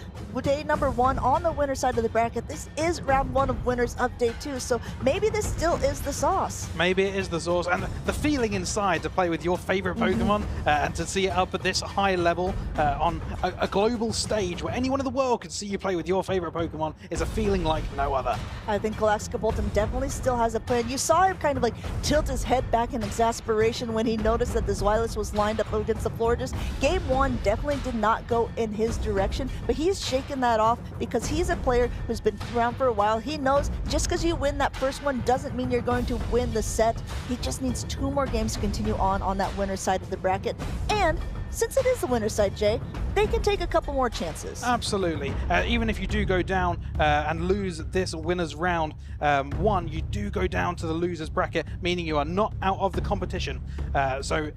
day number 1 on the winner side of the bracket. This is round 1 of winners of day 2, so maybe this still is the sauce. Maybe it is the sauce, and the feeling inside to play with your favorite Pokemon and to see it up at this high level on a global stage where anyone in the world could see you play with your favorite Pokemon is a feeling like no other. I think Glasgow-Bolton definitely still has a plan. You saw him kind of like tilt his head back in exasperation when he noticed that the Zweilous was lined up against the Florges. Game 1 definitely did not go in his direction, but he's shaken that off because he's a player who's been around for a while. He knows just because you win that first one doesn't mean you're going to win the set. He just needs 2 more games to continue on that winner's side of the bracket. And since it is the winner's side, Jay, they can take a couple more chances. Absolutely. Even if you do go down and lose this winner's round 1, you do go down to the loser's bracket, meaning you are not out of the competition. So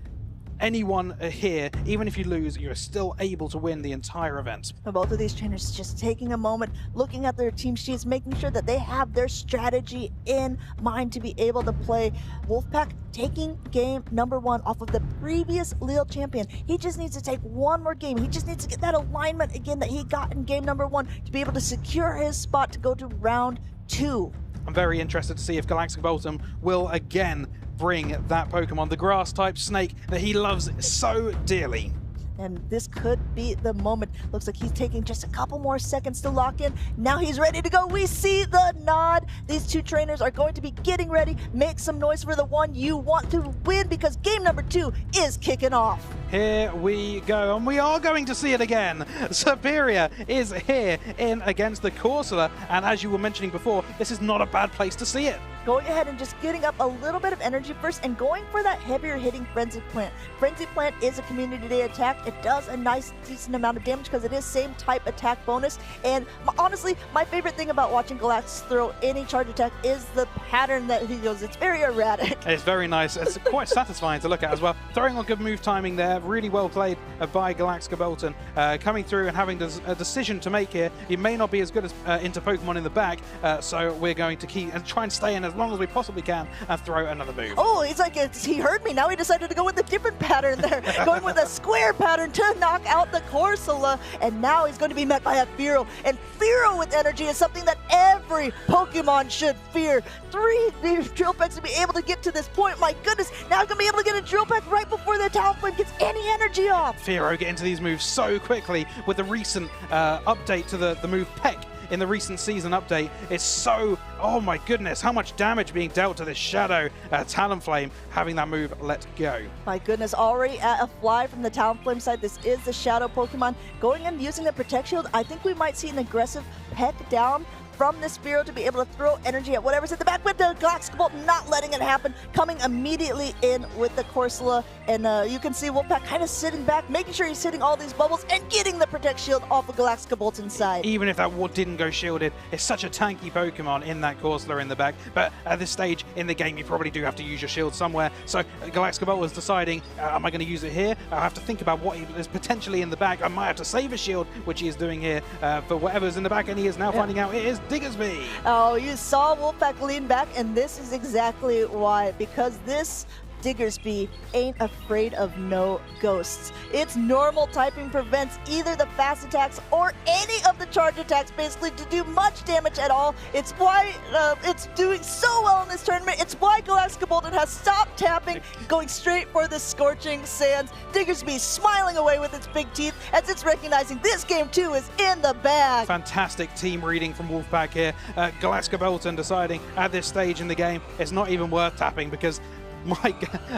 anyone here, even if you lose, you're still able to win the entire event. Both of these trainers just taking a moment, looking at their team sheets, making sure that they have their strategy in mind to be able to play. Wolfpack taking game number 1 off of the previous Lille champion. He just needs to take 1 more game. He just needs to get that alignment again that he got in game number 1 to be able to secure his spot to go to round 2. I'm very interested to see if Galaxy-Bolton will again bring that Pokemon, the grass-type snake that he loves so dearly. And this could be the moment. Looks like he's taking just a couple more seconds to lock in. Now he's ready to go. We see the nod. These 2 trainers are going to be getting ready. Make some noise for the one you want to win because game number 2 is kicking off. Here we go, and we are going to see it again. Superior is here in against the Corsola, and as you were mentioning before, this is not a bad place to see it. Going ahead and just getting up a little bit of energy first and going for that heavier hitting Frenzy Plant. Frenzy Plant is a community day attack. It does a nice decent amount of damage because it is same type attack bonus. And honestly, my favorite thing about watching Galactus throw any charge attack is the pattern that he goes. It's very erratic. It's very nice. It's quite satisfying to look at as well. Throwing on good move timing there. Really well played by Galaxgobolton. Coming through and having a decision to make here. He may not be as good as into Pokemon in the back, so we're going to keep and try and stay in as long as we possibly can and throw another move. Oh, he's like, he heard me. Now he decided to go with a different pattern there. Going with a square pattern to knock out the Corsola. And now he's going to be met by a Fearow. And Fearow with energy is something that every Pokemon should fear. 3 Drill Packs to be able to get to this point. My goodness, now he's going to be able to get a Drill Pack right before the Talonflame gets any energy off. Fearow get into these moves so quickly with the recent update to the move Peck in the recent season update. It's so, oh my goodness, how much damage being dealt to this Shadow Talonflame having that move let go. My goodness, already at a fly from the Talonflame side. This is the Shadow Pokemon. Going in using the Protect Shield, I think we might see an aggressive Peck down from this Fearow to be able to throw energy at whatever's at the back, but the Galaxgobolton not letting it happen, coming immediately in with the Corsola, and you can see Wolfpack kind of sitting back, making sure he's hitting all these bubbles and getting the Protect Shield off of Galaxgobolton's side. Even if that ward didn't go shielded, it's such a tanky Pokemon in that Corsola in the back, but at this stage in the game, you probably do have to use your shield somewhere, so Galaxgobolton was deciding, am I going to use it here? I have to think about what is potentially in the back. I might have to save a shield, which he is doing here for whatever's in the back, and he is now finding out it is Diggersby. Oh, you saw Wolfpack lean back, and this is exactly why. Because this Diggersby ain't afraid of no ghosts. Its normal typing prevents either the fast attacks or any of the charge attacks basically to do much damage at all. It's why it's doing so well in this tournament. It's why Galaxgobolton has stopped tapping, going straight for the Scorching Sands. Diggersby smiling away with its big teeth as it's recognizing this game too is in the bag. Fantastic team reading from Wolfpack here. Galaxgobolton deciding at this stage in the game it's not even worth tapping because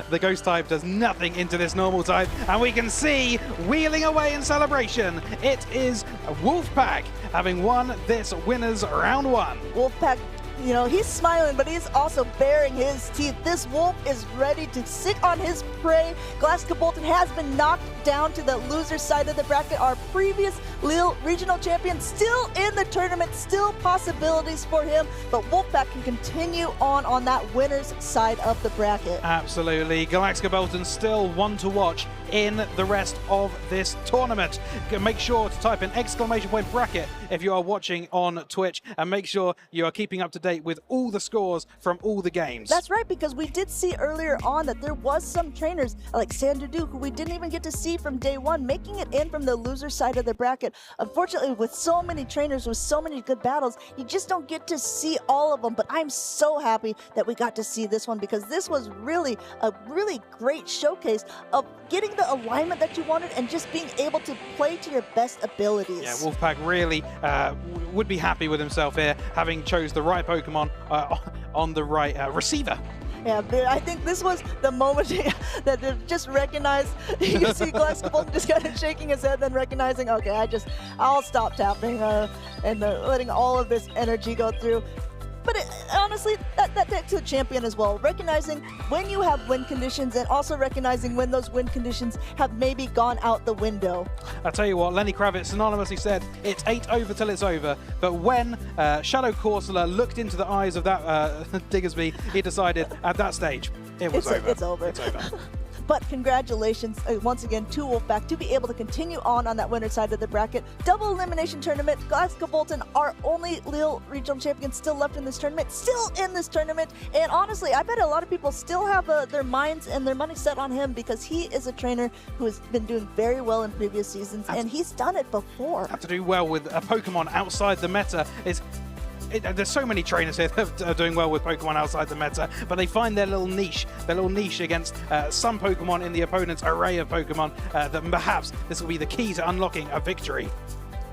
the ghost type does nothing into this normal type, and we can see wheeling away in celebration. It is Wolfpack having won this winners round 1. Wolfpack You know, he's smiling, but he's also baring his teeth. This wolf is ready to sit on his prey. Glasgow Bolton has been knocked down to the loser side of the bracket. Our previous Lille regional champion still in the tournament, still possibilities for him, but Wolfpack can continue on that winner's side of the bracket. Absolutely. Galaxka Bolton still one to watch in the rest of this tournament. Make sure to type in !bracket if you are watching on Twitch, and make sure you are keeping up to date with all the scores from all the games. That's right, because we did see earlier on that there was some trainers like Sandu, who we didn't even get to see from day one, making it in from the loser side of the bracket. Unfortunately, with so many trainers, with so many good battles, you just don't get to see all of them. But I'm so happy that we got to see this one, because this was really a great showcase of getting the alignment that you wanted and just being able to play to your best abilities. Yeah, Wolfpack really would be happy with himself here, having chose the right Pokemon on the right receiver. Yeah, but I think this was the moment that they just recognized. You see Glasgow Bolton just kind of shaking his head, then recognizing, okay, I'll stop tapping and letting all of this energy go through. But honestly, that takes a champion as well. Recognizing when you have win conditions, and also recognizing when those win conditions have maybe gone out the window. I'll tell you what, Lenny Kravitz synonymously said, it's 8 over till it's over. But when Shadow Corsola looked into the eyes of that Diggersby, he decided at that stage, it's over. It's over. It's over. But congratulations once again to Wolfpack to be able to continue on that winner side of the bracket. Double elimination tournament. Glasgow Bolton, our only Lille regional champion, still left in this tournament. Still in this tournament. And honestly, I bet a lot of people still have their minds and their money set on him, because he is a trainer who has been doing very well in previous seasons, and he's done it before. Have to do well with a Pokemon outside the meta. There's so many trainers here that are doing well with Pokemon outside the meta, but they find their little niche against some Pokemon in the opponent's array of Pokemon, that perhaps this will be the key to unlocking a victory.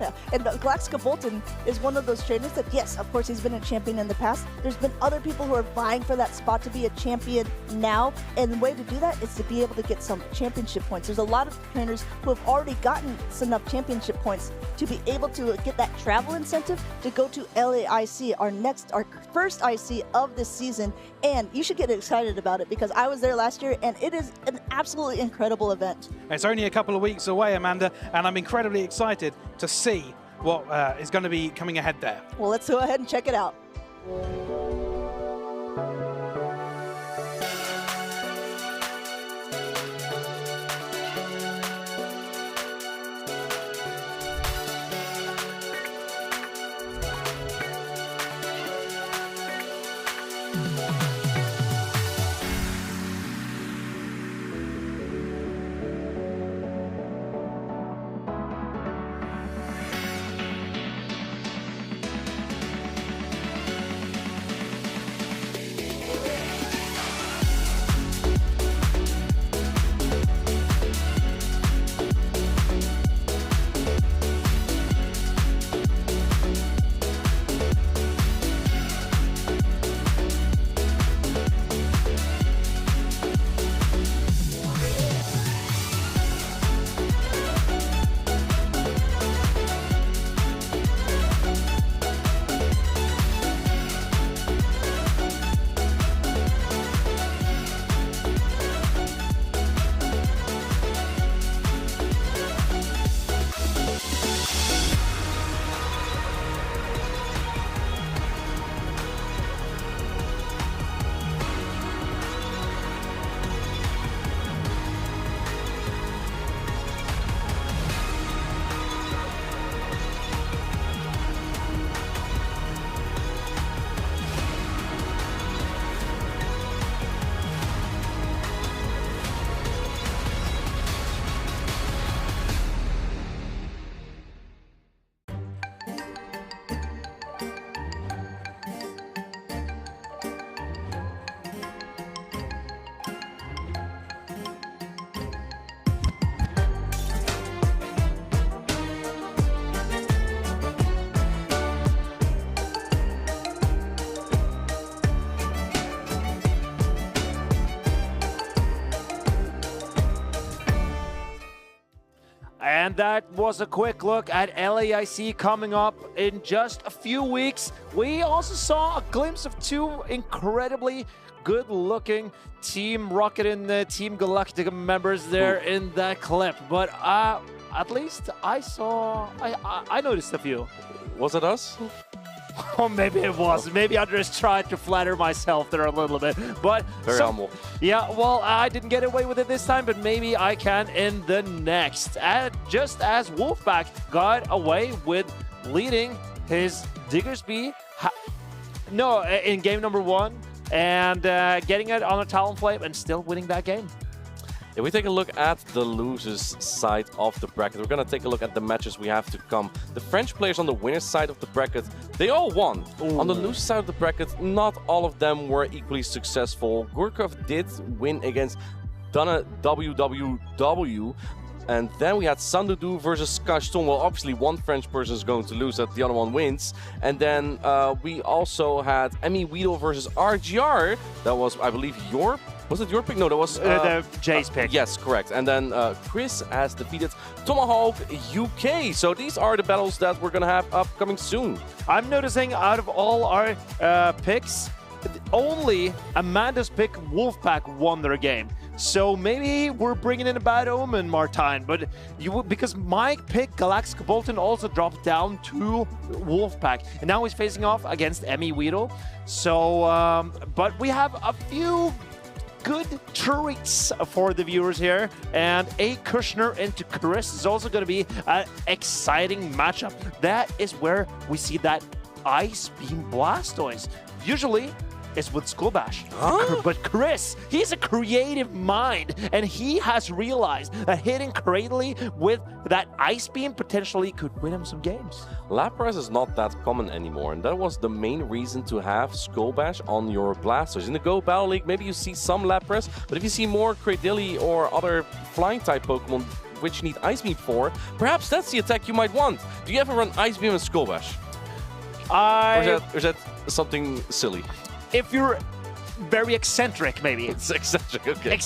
Yeah. And Glasgow Bolton is one of those trainers that, yes, of course, he's been a champion in the past. There's been other people who are vying for that spot to be a champion now, and the way to do that is to be able to get some championship points. There's a lot of trainers who have already gotten enough championship points to be able to get that travel incentive to go to LAIC, our first IC of this season, and you should get excited about it, because I was there last year, and it is an absolutely incredible event. It's only a couple of weeks away, Amanda, and I'm incredibly excited to see what is going to be coming ahead there. Well, let's go ahead and check it out. And that was a quick look at LAIC coming up in just a few weeks. We also saw a glimpse of two incredibly good-looking Team Rocket and Team Galactica members there in that clip. But at least I noticed a few. Was it us? Oh, maybe it was. Maybe I just tried to flatter myself there a little bit. But Very humble. Yeah, well, I didn't get away with it this time, but maybe I can in the next. Just as Wolfpack got away with leading his Diggersby in game number 1 and getting it on a Talonflame and still winning that game. If we take a look at the losers side of the bracket, we're going to take a look at the matches we have to come. The French players on the winner's side of the bracket, they all won. Ooh. On the loser side of the bracket, not all of them were equally successful. Gurkov did win against Donna WWW. And then we had Sandudu versus Cashton. Well, obviously one French person is going to lose, that the other one wins. And then we also had Emmy Weedle versus RGR. That was, I believe, was it your pick? No, that was Jay's pick. Yes, correct. And then Chris has defeated Tomahawk UK. So these are the battles that we're going to have upcoming soon. I'm noticing out of all our picks, only Amanda's pick Wolfpack won their game. So maybe we're bringing in a bad omen, Martine. But because my pick Galactica Bolton also dropped down to Wolfpack, and now he's facing off against Emmy Weedle. So, but we have a few good treats for the viewers here, and A. Kushner into Chris is also going to be an exciting matchup. That is where we see that Ice Beam Blastoise. Usually it's with Skull Bash. Huh? But Chris, he's a creative mind, and he has realized that hitting Cradley with that Ice Beam potentially could win him some games. Lapras is not that common anymore, and that was the main reason to have Skull Bash on your Blastoise. In the Go Battle League, maybe you see some Lapras, but if you see more Cradily or other flying-type Pokemon which need Ice Beam for, perhaps that's the attack you might want. Do you ever run Ice Beam and Skull Bash? Or is that something silly? If you're very eccentric, maybe. It's eccentric, okay.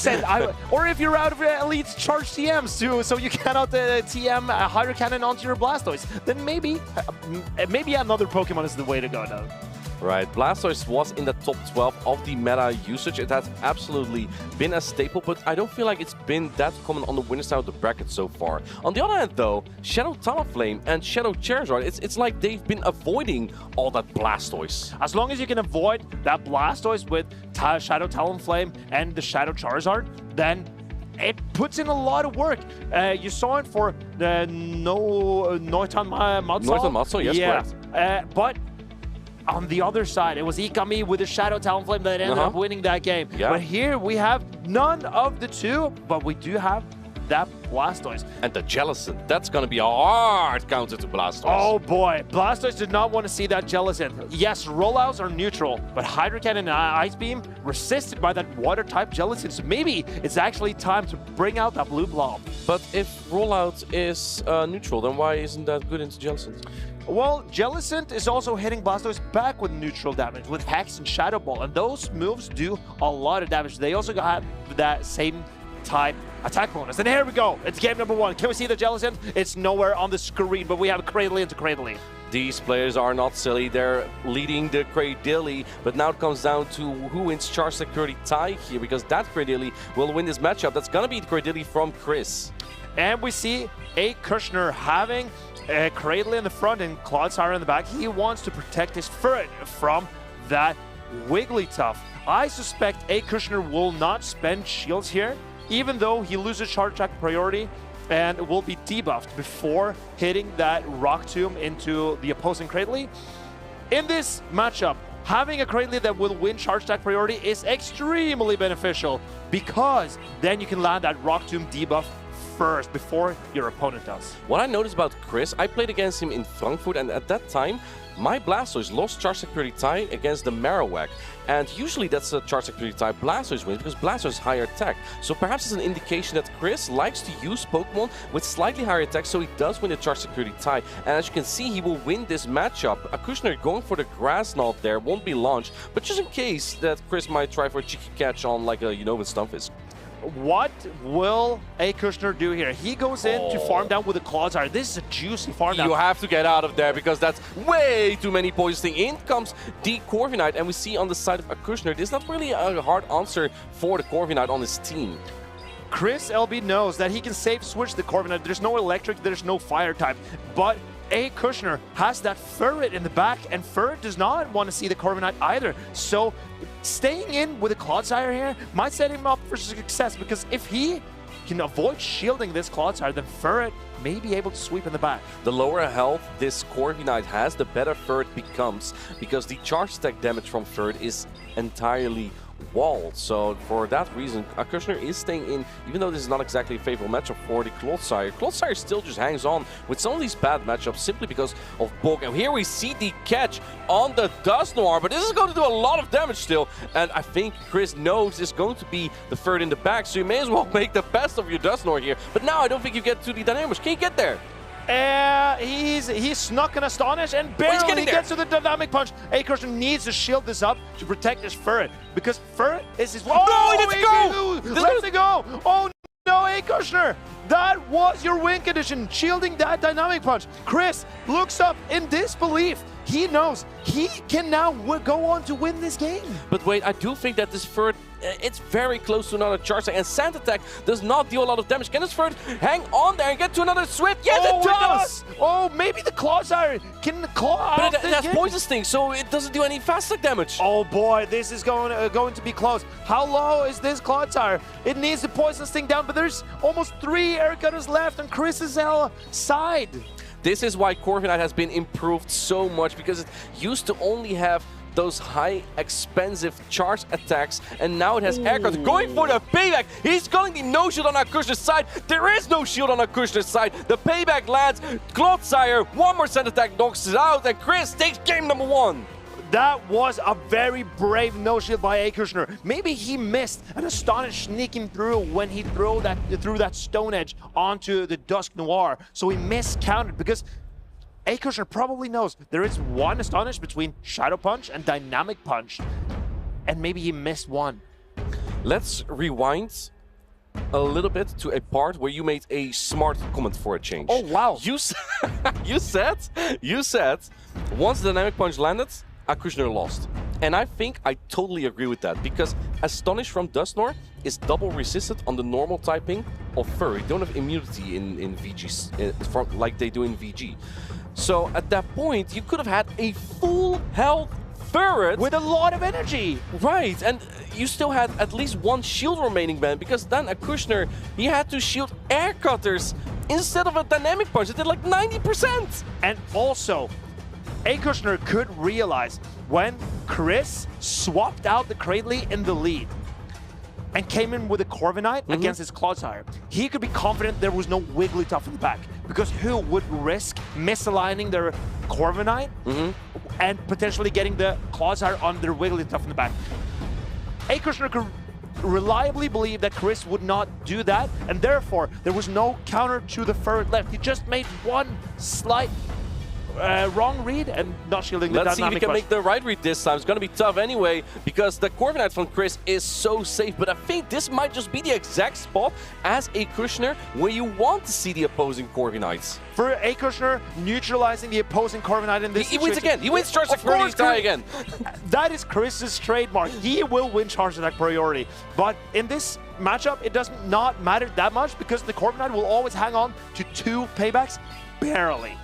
Or if you're out of Elite Charge TMs too, so you cannot TM a Hydro Cannon onto your Blastoise, then maybe another Pokemon is the way to go now. Right, Blastoise was in the top 12 of the meta usage. It has absolutely been a staple, but I don't feel like it's been that common on the winner side of the bracket so far. On the other hand, though, Shadow Talonflame and Shadow Charizard, it's like they've been avoiding all that Blastoise. As long as you can avoid that Blastoise with Shadow Talonflame and the Shadow Charizard, then it puts in a lot of work. You saw it for the Noitan Matsu. Noitan Matsu, yes, correct. But on the other side, it was Ikami with the Shadow Talonflame that ended up winning that game. Yeah. But here we have none of the two, but we do have that Blastoise. And the Jellicent, that's going to be a hard counter to Blastoise. Oh boy, Blastoise did not want to see that Jellicent. Yes, rollouts are neutral, but Hydro Cannon and Ice Beam resisted by that Water-type Jellicent. So maybe it's actually time to bring out that Blue Blob. But if rollout is neutral, then why isn't that good into Jellicent? Well, Jellicent is also hitting Blastoise back with neutral damage, with Hex and Shadow Ball, and those moves do a lot of damage. They also got that same type attack bonus. And here we go. It's game number 1. Can we see the Jellicent? It's nowhere on the screen, but we have Cradily into Cradily. These players are not silly. They're leading the Cradily, but now it comes down to who wins Charge Security tie here, because that Cradily will win this matchup. That's going to be the Cradily from Chris. And we see A. Kushner having Cradily in the front and Clodsire in the back. He wants to protect his foot from that Wigglytuff. I suspect A. Kushner will not spend shields here, even though he loses Charge Attack priority and will be debuffed before hitting that Rock Tomb into the opposing Cradily. In this matchup, having a Cradily that will win Charge Attack priority is extremely beneficial, because then you can land that Rock Tomb debuff first before your opponent does. What I noticed about Chris, I played against him in Frankfurt, and at that time my Blastoise lost Charge Security tie against the Marowak, and usually that's a Charge Security tie Blastoise wins because Blastoise has higher attack. So perhaps it's an indication that Chris likes to use Pokemon with slightly higher attack, so he does win the Charge Security tie. And as you can see, he will win this matchup. Akushner going for the Grass Knot there, won't be launched, but just in case that Chris might try for a cheeky catch on like a Unova Stunfisk. what will a Kushner do here? He goes in to farm down with a Clodsire. This is a juicy farm down. You have to get out of there because that's way too many poisoning. In comes the Corviknight, and we see on the side of a Kushner, there's not really a hard answer for the Corviknight on his team. Chris LB knows that he can safe switch the Corviknight. There's no electric, there's no fire type, but a Kushner has that Ferret in the back, and Ferret does not want to see the Corviknight either. So staying in with a Clodsire here might set him up for success, because if he can avoid shielding this Clodsire, then Ferret may be able to sweep in the back. The lower health this Corviknight has, the better Ferret becomes, because the charge attack damage from Ferret is entirely walled. So for that reason, Kushner is staying in, even though this is not exactly a favorable matchup for the Clodsire. Clodsire still just hangs on with some of these bad matchups simply because of bulk. And here we see the catch on the Dusknoir, but this is going to do a lot of damage still. And I think Chris knows it's going to be the Ferret in the back, so you may as well make the best of your Dusknoir here. But now I don't think you get to the Dynamic. Can you get there? He's snuck an Astonish and barely gets to the Dynamic Punch. A-Kushner needs to shield this up to protect his Ferret, because Ferret is his... Oh, no, he didn't go! Let it go! Oh no, A-Kushner! That was your win condition, shielding that Dynamic Punch. Chris looks up in disbelief. He knows he can now go on to win this game. But wait, I do think that this Ferret, it's very close to another charge attack, and Sand Attack does not deal a lot of damage. Can this Ferret hang on there and get to another Swift? Yes, it does! Oh, maybe the Clodsire can claw. But it has Poison Sting, so it doesn't do any fast attack damage. Oh boy, this is going to be close. How low is this Clodsire? It needs the Poison Sting down, but there's almost 3 air cutters left on Chris's side. This is why Corviknight has been improved so much, because it used to only have those high expensive charge attacks, and now it has air cuts going for the payback. He's going the no shield on Akushner's side. There is no shield on Akushner's side. The payback lands. Clodsire, one more Sand Attack knocks it out, and Chris takes game number 1. That was a very brave no-shield by A-Kushner. Maybe he missed an Astonish sneaking through when he threw that Stone Edge onto the Dusknoir. So he miscounted, because A-Kushner probably knows there is one Astonish between Shadow Punch and Dynamic Punch. And maybe he missed one. Let's rewind a little bit to a part where you made a smart comment for a change. Oh, wow. You said, once the Dynamic Punch landed, Kushner lost. And I think I totally agree with that, because Astonish from Dusknoir is double resisted on the normal typing of Fur. You don't have immunity in VGs like they do in VG. So at that point, you could have had a full health Ferret with a lot of energy. Right, and you still had at least one shield remaining, man, because then Kushner, he had to shield air cutters instead of a Dynamic Punch. It did like 90%. And also, A-Kushner could realize when Chris swapped out the Cradley in the lead and came in with a Corviknight against his Clodsire, he could be confident there was no Wigglytuff in the back, because who would risk misaligning their Corviknight and potentially getting the Clodsire on their Wigglytuff in the back? A-Kushner could reliably believe that Chris would not do that, and therefore there was no counter to the Ferret left. He just made one slight wrong read and not shielding the Let's see if we can make the right read this time. It's going to be tough anyway, because the Corviknight from Chris is so safe. But I think this might just be the exact spot as A-Kushner where you want to see the opposing Corviknights. For A-Kushner, neutralizing the opposing Corviknight in this He wins again. He wins Charge Attack priority tie again. That is Chris's trademark. He will win Charge Attack priority. But in this matchup, it does not matter that much, because the Corviknight will always hang on to 2 paybacks, barely.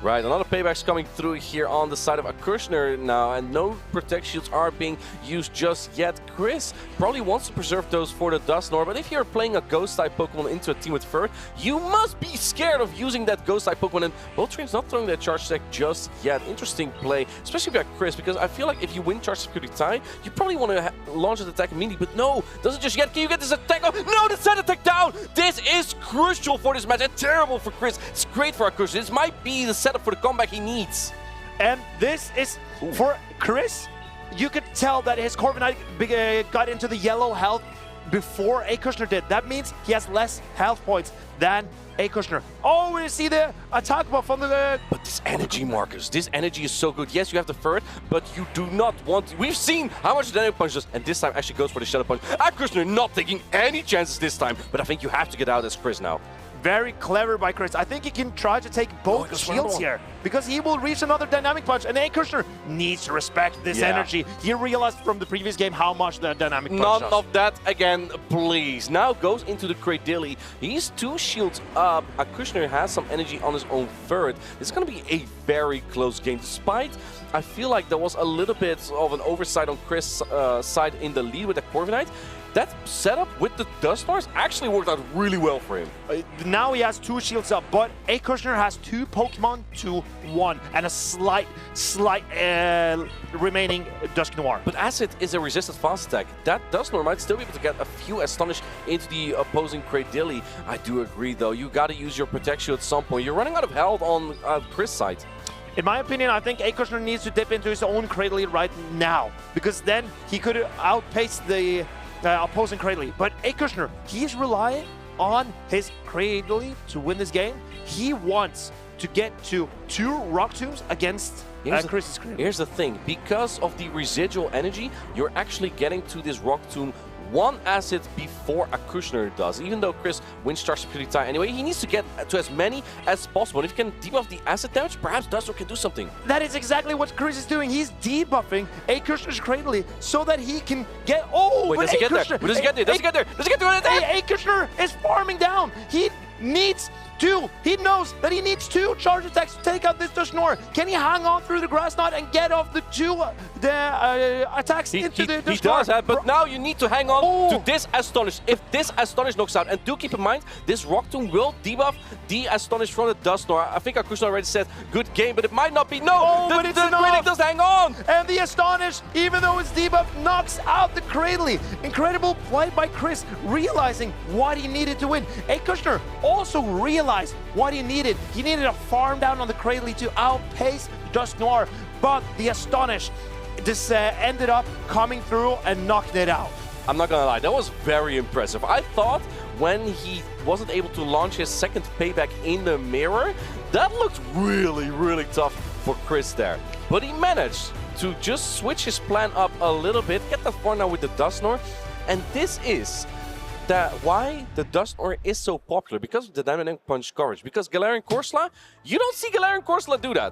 Right, a lot of paybacks coming through here on the side of Kushner now, and no Protect Shields are being used just yet. Chris probably wants to preserve those for the Dusknoir, but if you're playing a Ghost-type Pokemon into a team with Ferret, you must be scared of using that Ghost-type Pokemon, and Voltrain's not throwing that Charge Attack just yet. Interesting play, especially by Chris, because I feel like if you win Charge Security Tie, you probably want to launch an attack immediately, but no, doesn't just yet. Can you get this attack? Oh, no, the Sand Attack down! This is crucial for this match, and terrible for Chris. It's great for Kushner. This might be the setup for the comeback he needs. And this is for Chris. You could tell that his Corviknight got into the yellow health before A. Kushner did. That means he has less health points than A. Kushner. Oh, we see the attack buff from the... But this energy, Marcus, this energy is so good. Yes, you have the ferret, but you do not want... We've seen how much dynamic punch does, and this time actually goes for the shadow punch. And Kushner not taking any chances this time, but I think you have to get out as Chris now. Very clever by Chris. I think he can try to take both shields here because he will reach another dynamic punch, and A. Kushner needs to respect this energy. He realized from the previous game how much the dynamic punch None does. of that again, please. Now goes into the Cradilly. He's 2 shields up. Kushner has some energy on his own ferret. It's going to be a very close game. Despite, I feel like there was a little bit of an oversight on Chris' side in the lead with the Corviknight. That setup with the Dusknoirs actually worked out really well for him. Now he has 2 shields up, but A. Kushner has 2 Pokemon to 1 and a slight remaining Dusknoir. But as it is a resisted fast attack, that Dusknoir might still be able to get a few Astonish into the opposing Cradilly. I do agree though, you gotta use your protection at some point. You're running out of health on Chris' side. In my opinion, I think A. Kushner needs to dip into his own Cradilly right now, because then he could outpace the opposing Cradilly. But A. Kushner, he's relying on his Cradilly to win this game. He wants to get to 2 Rock Tombs against Chris's Cradilly. Here's the thing, because of the residual energy, you're actually getting to this Rock Tomb 1 acid before a Kushner does. Even though Chris wind starts pretty tight anyway, he needs to get to as many as possible. And if he can debuff the acid damage, perhaps Dusknoir can do something. That is exactly what Chris is doing. He's debuffing A. Kushner's Cradilly so that he can get... Oh, wait, does he get there? Does he get there? Does he get there? Does he get there? A. Kushner is farming down. He needs 2. He knows that he needs 2 charge attacks to take out this Dusknoir. Can he hang on through the grass knot and get off the 2 attacks into the Dusknoir? He does that, but now you need to hang on to this Astonish. If this Astonish knocks out, and do keep in mind, this Rock Tomb will debuff the Astonish from the Dusknoir. I think Kushner already said good game, but it might not be. No, but it's the Cradilly does hang on. And the Astonish, even though it's debuff, knocks out the Cradilly. Incredible play by Chris, realizing what he needed to win. A. Kushner also realized what he needed. He needed a farm down on the Cradilly to outpace Dusknoir, but the Astonish just ended up coming through and knocking it out. I'm not gonna lie, that was very impressive. I thought when he wasn't able to launch his second payback in the mirror, that looked really, really tough for Chris there. But he managed to just switch his plan up a little bit, get the farm now with the Dusknoir, and this is why the Dusknoir is so popular, because of the dynamic punch coverage. Because Galarian Corsola, you don't see Galarian Corsola do that.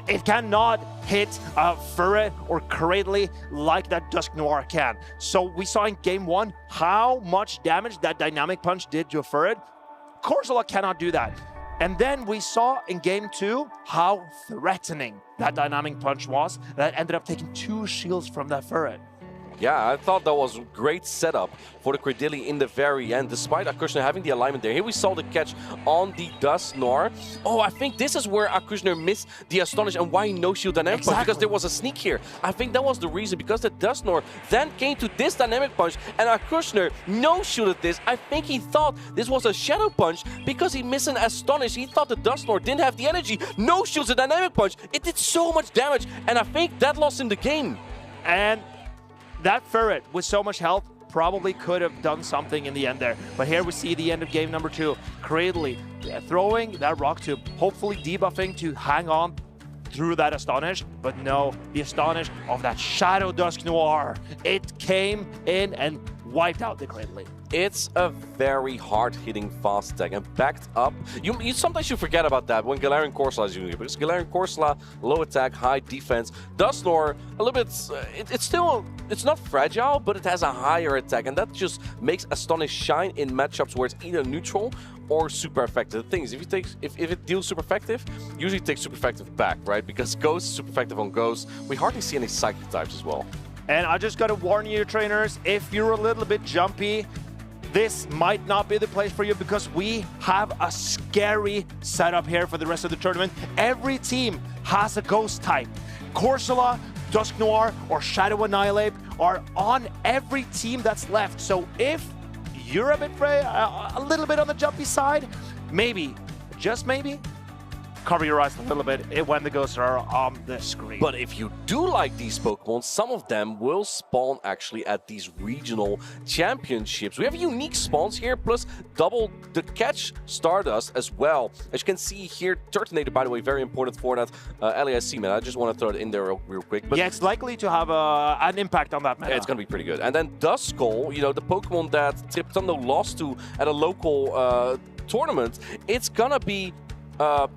It cannot hit a Ferret or Cradilly like that Dusknoir can. So we saw in game 1 how much damage that dynamic punch did to a Ferret. Corsola cannot do that. And then we saw in game 2 how threatening that dynamic punch was. That ended up taking 2 shields from that Ferret. Yeah, I thought that was a great setup for the Cradilly in the very end, despite Kushner having the alignment there. Here we saw the catch on the Dusknoir. Oh, I think this is where Kushner missed the Astonish and why no shield dynamic punch, because there was a sneak here. I think that was the reason, because the Dusknoir then came to this dynamic punch and Kushner no shielded this. I think he thought this was a shadow punch because he missed an Astonish. He thought the Dusknoir didn't have the energy. No shields a dynamic punch. It did so much damage, and I think that lost him the game. And that Ferret with so much health probably could have done something in the end there. But here we see the end of game number 2. Cradilly throwing that Rock Tomb, hopefully debuffing to hang on through that Astonish. But no, the Astonish of that Shadow Dusknoir, it came in and wiped out the Cradilly. It's a very hard-hitting fast attack and backed up. You sometimes you forget about that when Galarian Corsola is using it, because Galarian Corsola, low attack, high defense. Dusknoir, a little bit, it's not fragile, but it has a higher attack, and that just makes Astonish shine in matchups where it's either neutral or super effective. The thing is, if it deals super effective, usually it takes super effective back, right? Because Ghost is super effective on Ghost. We hardly see any Psychic types as well. And I just gotta warn you, trainers, if you're a little bit jumpy, this might not be the place for you, because we have a scary setup here for the rest of the tournament. Every team has a Ghost type. Corsola, Dusknoir, or Shadow Annihilate are on every team that's left. So if you're a little bit on the jumpy side, maybe, just maybe, cover your eyes a little bit when the ghosts are on the screen. But if you do like these Pokemon, some of them will spawn actually at these regional championships. We have unique spawns here, plus double the catch Stardust as well. As you can see here, Turtonator, by the way, very important for that LASC, man. I just want to throw it in there real quick. But yeah, it's likely to have an impact on that meta. it's going to be pretty good. And then Duskull, you know, the Pokemon that Triptundo lost to at a local tournament, it's going to be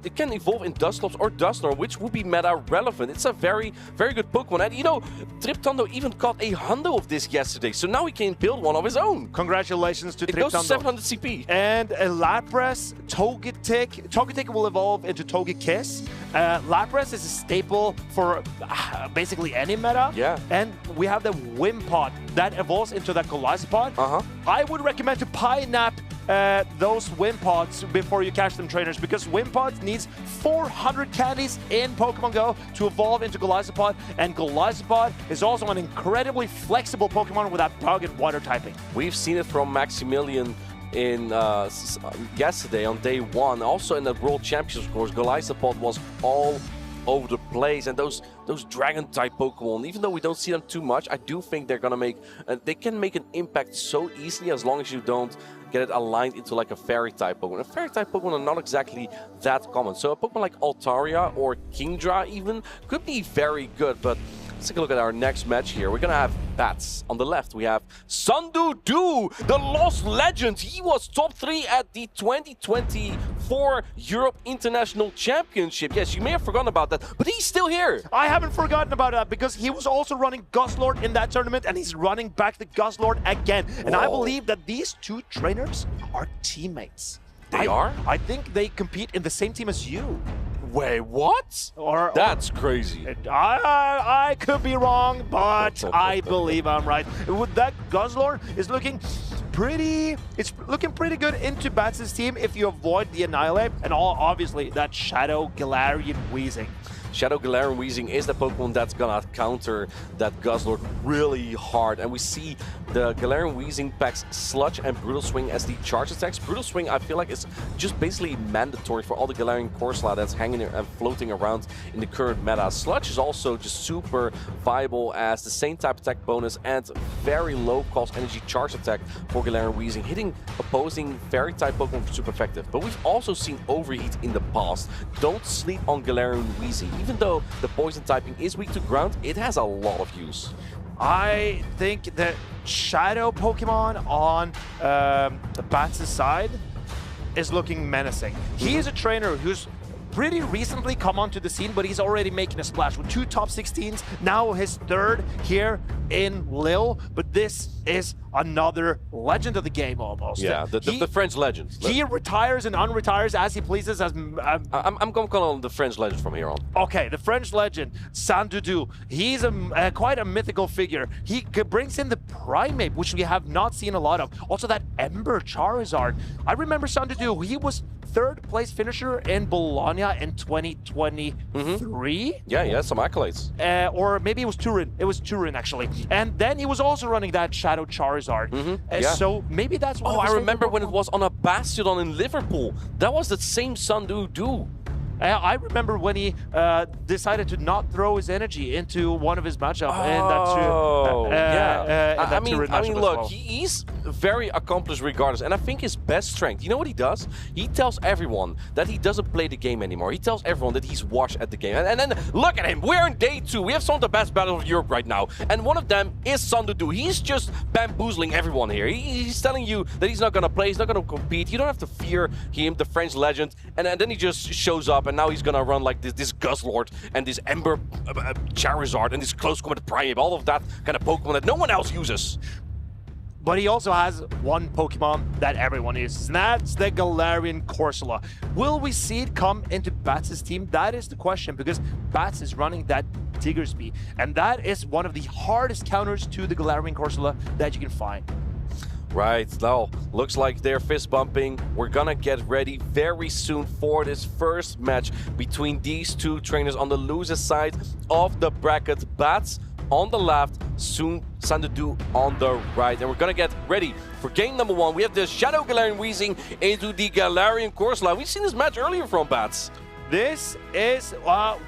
it can evolve in Dusclops or Dusknoir, which would be meta relevant. It's a very, very good Pokemon. And you know, Triptundo even caught a hundo of this yesterday, so now he can build one of his own. Congratulations to Triptundo. It goes to 700 CP. And Lapras, Togetic. Togetic will evolve into Togekiss. Lapras is a staple for basically any meta. Yeah. And we have the Wimpod that evolves into that Golisopod. I would recommend to Pinap those Wimpods before you catch them, trainers, because Wimpods needs 400 candies in Pokemon Go to evolve into Golisopod, and Golisopod is also an incredibly flexible Pokemon with that bug and water typing. We've seen it from Maximilian in yesterday on day one. Also in the World Championships, of course, Golisopod was all over the place, and those dragon type Pokemon, even though we don't see them too much, I do think they're gonna make they can make an impact so easily as long as you don't get it aligned into like a fairy type Pokemon. A fairy type Pokemon are not exactly that common, so a Pokemon like Altaria or Kingdra even could be very good. But let's take a look at our next match here. We're gonna have Bats. On the left, we have Sandudu, the lost legend. He was top 3 at the 2024 Europe International Championship. Yes, you may have forgotten about that, but he's still here. I haven't forgotten about that because he was also running Guzzlord in that tournament, and he's running back the Guzzlord again. And I believe that these two trainers are teammates. They are? I think they compete in the same team as you. Wait, what? That's crazy. I could be wrong, but I believe I'm right. With that Guzzlord is looking pretty good into Bats' team if you avoid the Annihilate and obviously that Shadow Galarian Weezing. Shadow Galarian Weezing is the Pokemon that's gonna counter that Guzzlord really hard. And we see the Galarian Weezing packs Sludge and Brutal Swing as the charge attacks. Brutal Swing, I feel like, is just basically mandatory for all the Galarian Corsola that's hanging and floating around in the current meta. Sludge is also just super viable as the same type attack bonus and very low cost energy charge attack for Galarian Weezing, hitting opposing fairy type Pokemon super effective. But we've also seen Overheat in the past. Don't sleep on Galarian Weezing. Even though the poison typing is weak to ground, it has a lot of use. I think that Shadow Pokemon on the Bats' side is looking menacing. He is a trainer who's pretty recently come onto the scene, but he's already making a splash with 2 top 16s, now his 3rd here in Lille, but this is another legend of the game almost. Yeah, the French legend. He retires and unretires as he pleases. I'm going to call him the French legend from here on. Okay, the French legend, Sandudu. He's quite a mythical figure. He brings in the Primate, which we have not seen a lot of. Also that Ember Charizard. I remember Sandudu, he was 3rd place finisher in Bologna in 2023. Yeah, he has some accolades. Or maybe it was Turin. It was Turin, actually. And then he was also running that Shadow Charizard. So maybe that's one of his I remember when it Pokemon. was on a Bastion in Liverpool. That was the same Sandudu. I remember when he decided to not throw his energy into one of his matchups. I mean, look, he's very accomplished regardless, and I think his best strength, you know what he does? He tells everyone that he doesn't play the game anymore. He tells everyone that he's washed at the game. And then look at him. We're in day 2. We have some of the best battles of Europe right now, and one of them is Sandudu. He's just bamboozling everyone here. He's telling you that he's not going to play, he's not going to compete. You don't have to fear him, the French legend, and then he just shows up. And now he's gonna run like this Guzzlord and this Ember Charizard and this Close Combat Primeape, all of that kind of Pokemon that no one else uses. But he also has one Pokemon that everyone uses, and that's the Galarian Corsola. Will we see it come into Bats' team? That is the question, because Bats is running that Diggersby, and that is one of the hardest counters to the Galarian Corsola that you can find. Right, now, looks like they're fist bumping. We're gonna get ready very soon for this first match between these two trainers on the loser side of the bracket. Bats on the left, soon Sandudu on the right. And we're gonna get ready for game number 1. We have the Shadow Galarian Weezing into the Galarian Corsola. We've seen this match earlier from Bats. this is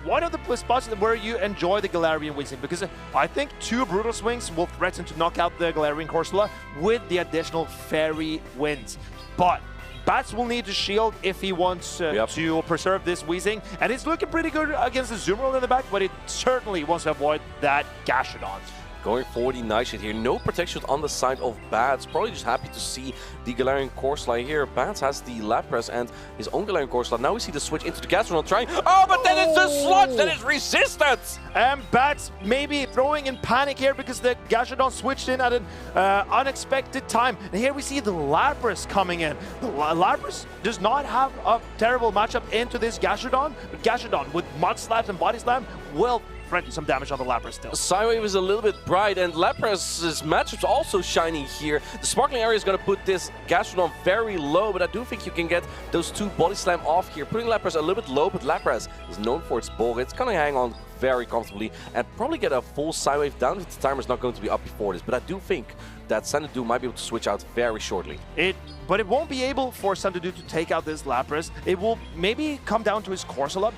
one of the spots where you enjoy the Galarian Weezing, because I think 2 Brutal Swings will threaten to knock out the Galarian Corsola with the additional Fairy Winds. But Bats will need to shield if he wants to preserve this Weezing, and it's looking pretty good against the Zoomerl in the back, but it certainly wants to avoid that Gastrodon. Going for the Nightshade here. No protection on the side of Bats. Probably just happy to see the Galarian Corsola here. Bats has the Lapras and his own Galarian Corsola. Now we see the switch into the Gastrodon trying. Oh, but then it's a Sludge that is resistant! And Bats maybe throwing in panic here because the Gastrodon switched in at an unexpected time. And here we see the Lapras coming in. The Lapras does not have a terrible matchup into this Gastrodon, but Gastrodon with Mud Slaps and Body Slam will threaten some damage on the Lapras still. Psywave is a little bit bright, and Lapras' matchup's also shining here. The Sparkling Area is going to put this Gastrodon very low, but I do think you can get those 2 Body Slam off here, putting Lapras a little bit low, but Lapras is known for its bulk. It's going to hang on very comfortably and probably get a full Psywave down if the timer's not going to be up before this, but I do think that Xanadu might be able to switch out very shortly. But it won't be able for Xanadu to take out this Lapras. It will maybe come down to his Corsola,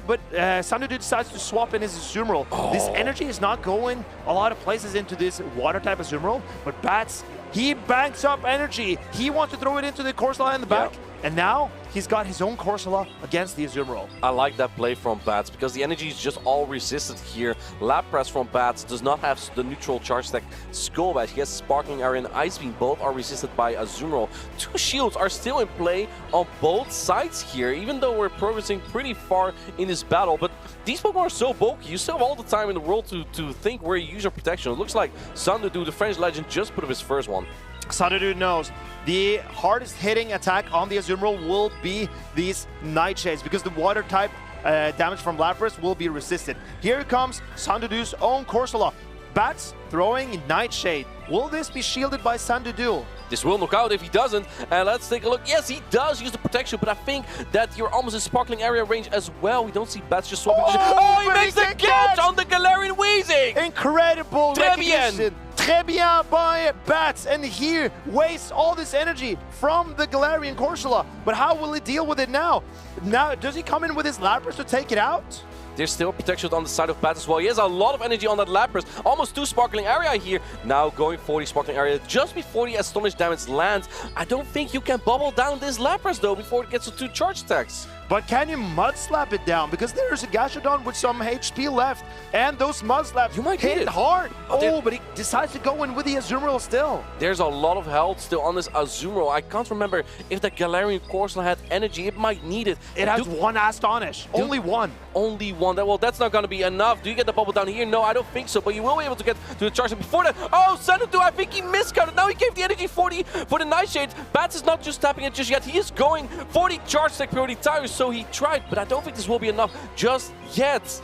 but Xanadu decides to swap in his Azumarill. This energy is not going a lot of places into this water type Azumarill, but Bats, he banks up energy. He wants to throw it into the Corsola in the back, and now he's got his own Corsola against the Azumarill. I like that play from Bats because the energy is just all resisted here. Lapras from Bats does not have the neutral charge stack Skull Bash. He has Sparkling Area and Ice Beam. Both are resisted by Azumarill. 2 shields are still in play on both sides here, even though we're progressing pretty far in this battle. But these Pokemon are so bulky, you still have all the time in the world to think where you use your protection. It looks like Xanadu, the French legend, just put up his first one. Xanadu knows the hardest hitting attack on the Azumarill will be these Nightshades, because the water type damage from Lapras will be resisted. Here comes Xanadu's own Corsola. Bats throwing Nightshade. Will this be shielded by Xanadu? This will knock out if he doesn't. And let's take a look. Yes, he does use the protection, but I think that you're almost in Sparkling Area range as well. We don't see Bats just swapping. Oh, he makes the catch on the Galarian Weezing! Incredible recognition. Très bien by Bats, and here wastes all this energy from the Galarian Corsola. But how will he deal with it now? Now, does he come in with his Lapras to take it out? There's still protection on the side of Bats as well. He has a lot of energy on that Lapras. Almost 2 Sparkling Area here. Now going for the Sparkling Area just before the Astonish damage lands. I don't think you can bubble down this Lapras though before it gets to 2 charge attacks. But can you Mud Slap it down? Because there's a Gastrodon with some HP left, and those Mud Slaps you might hit it hard. But he decides to go in with the Azumarill still. There's a lot of health still on this Azumarill. I can't remember if the Galarian Corsola had energy. It might need it. It has 1 Astonish. Only 1. Only 1. Well, that's not going to be enough. Do you get the bubble down here? No, I don't think so. But you will be able to get to the charge before that. Oh, Xanadu, I think he miscounted. Now he gave the energy for the Nightshade. Bats is not just tapping it just yet. He is going for the charge stack priority tires. So he tried, but I don't think this will be enough just yet.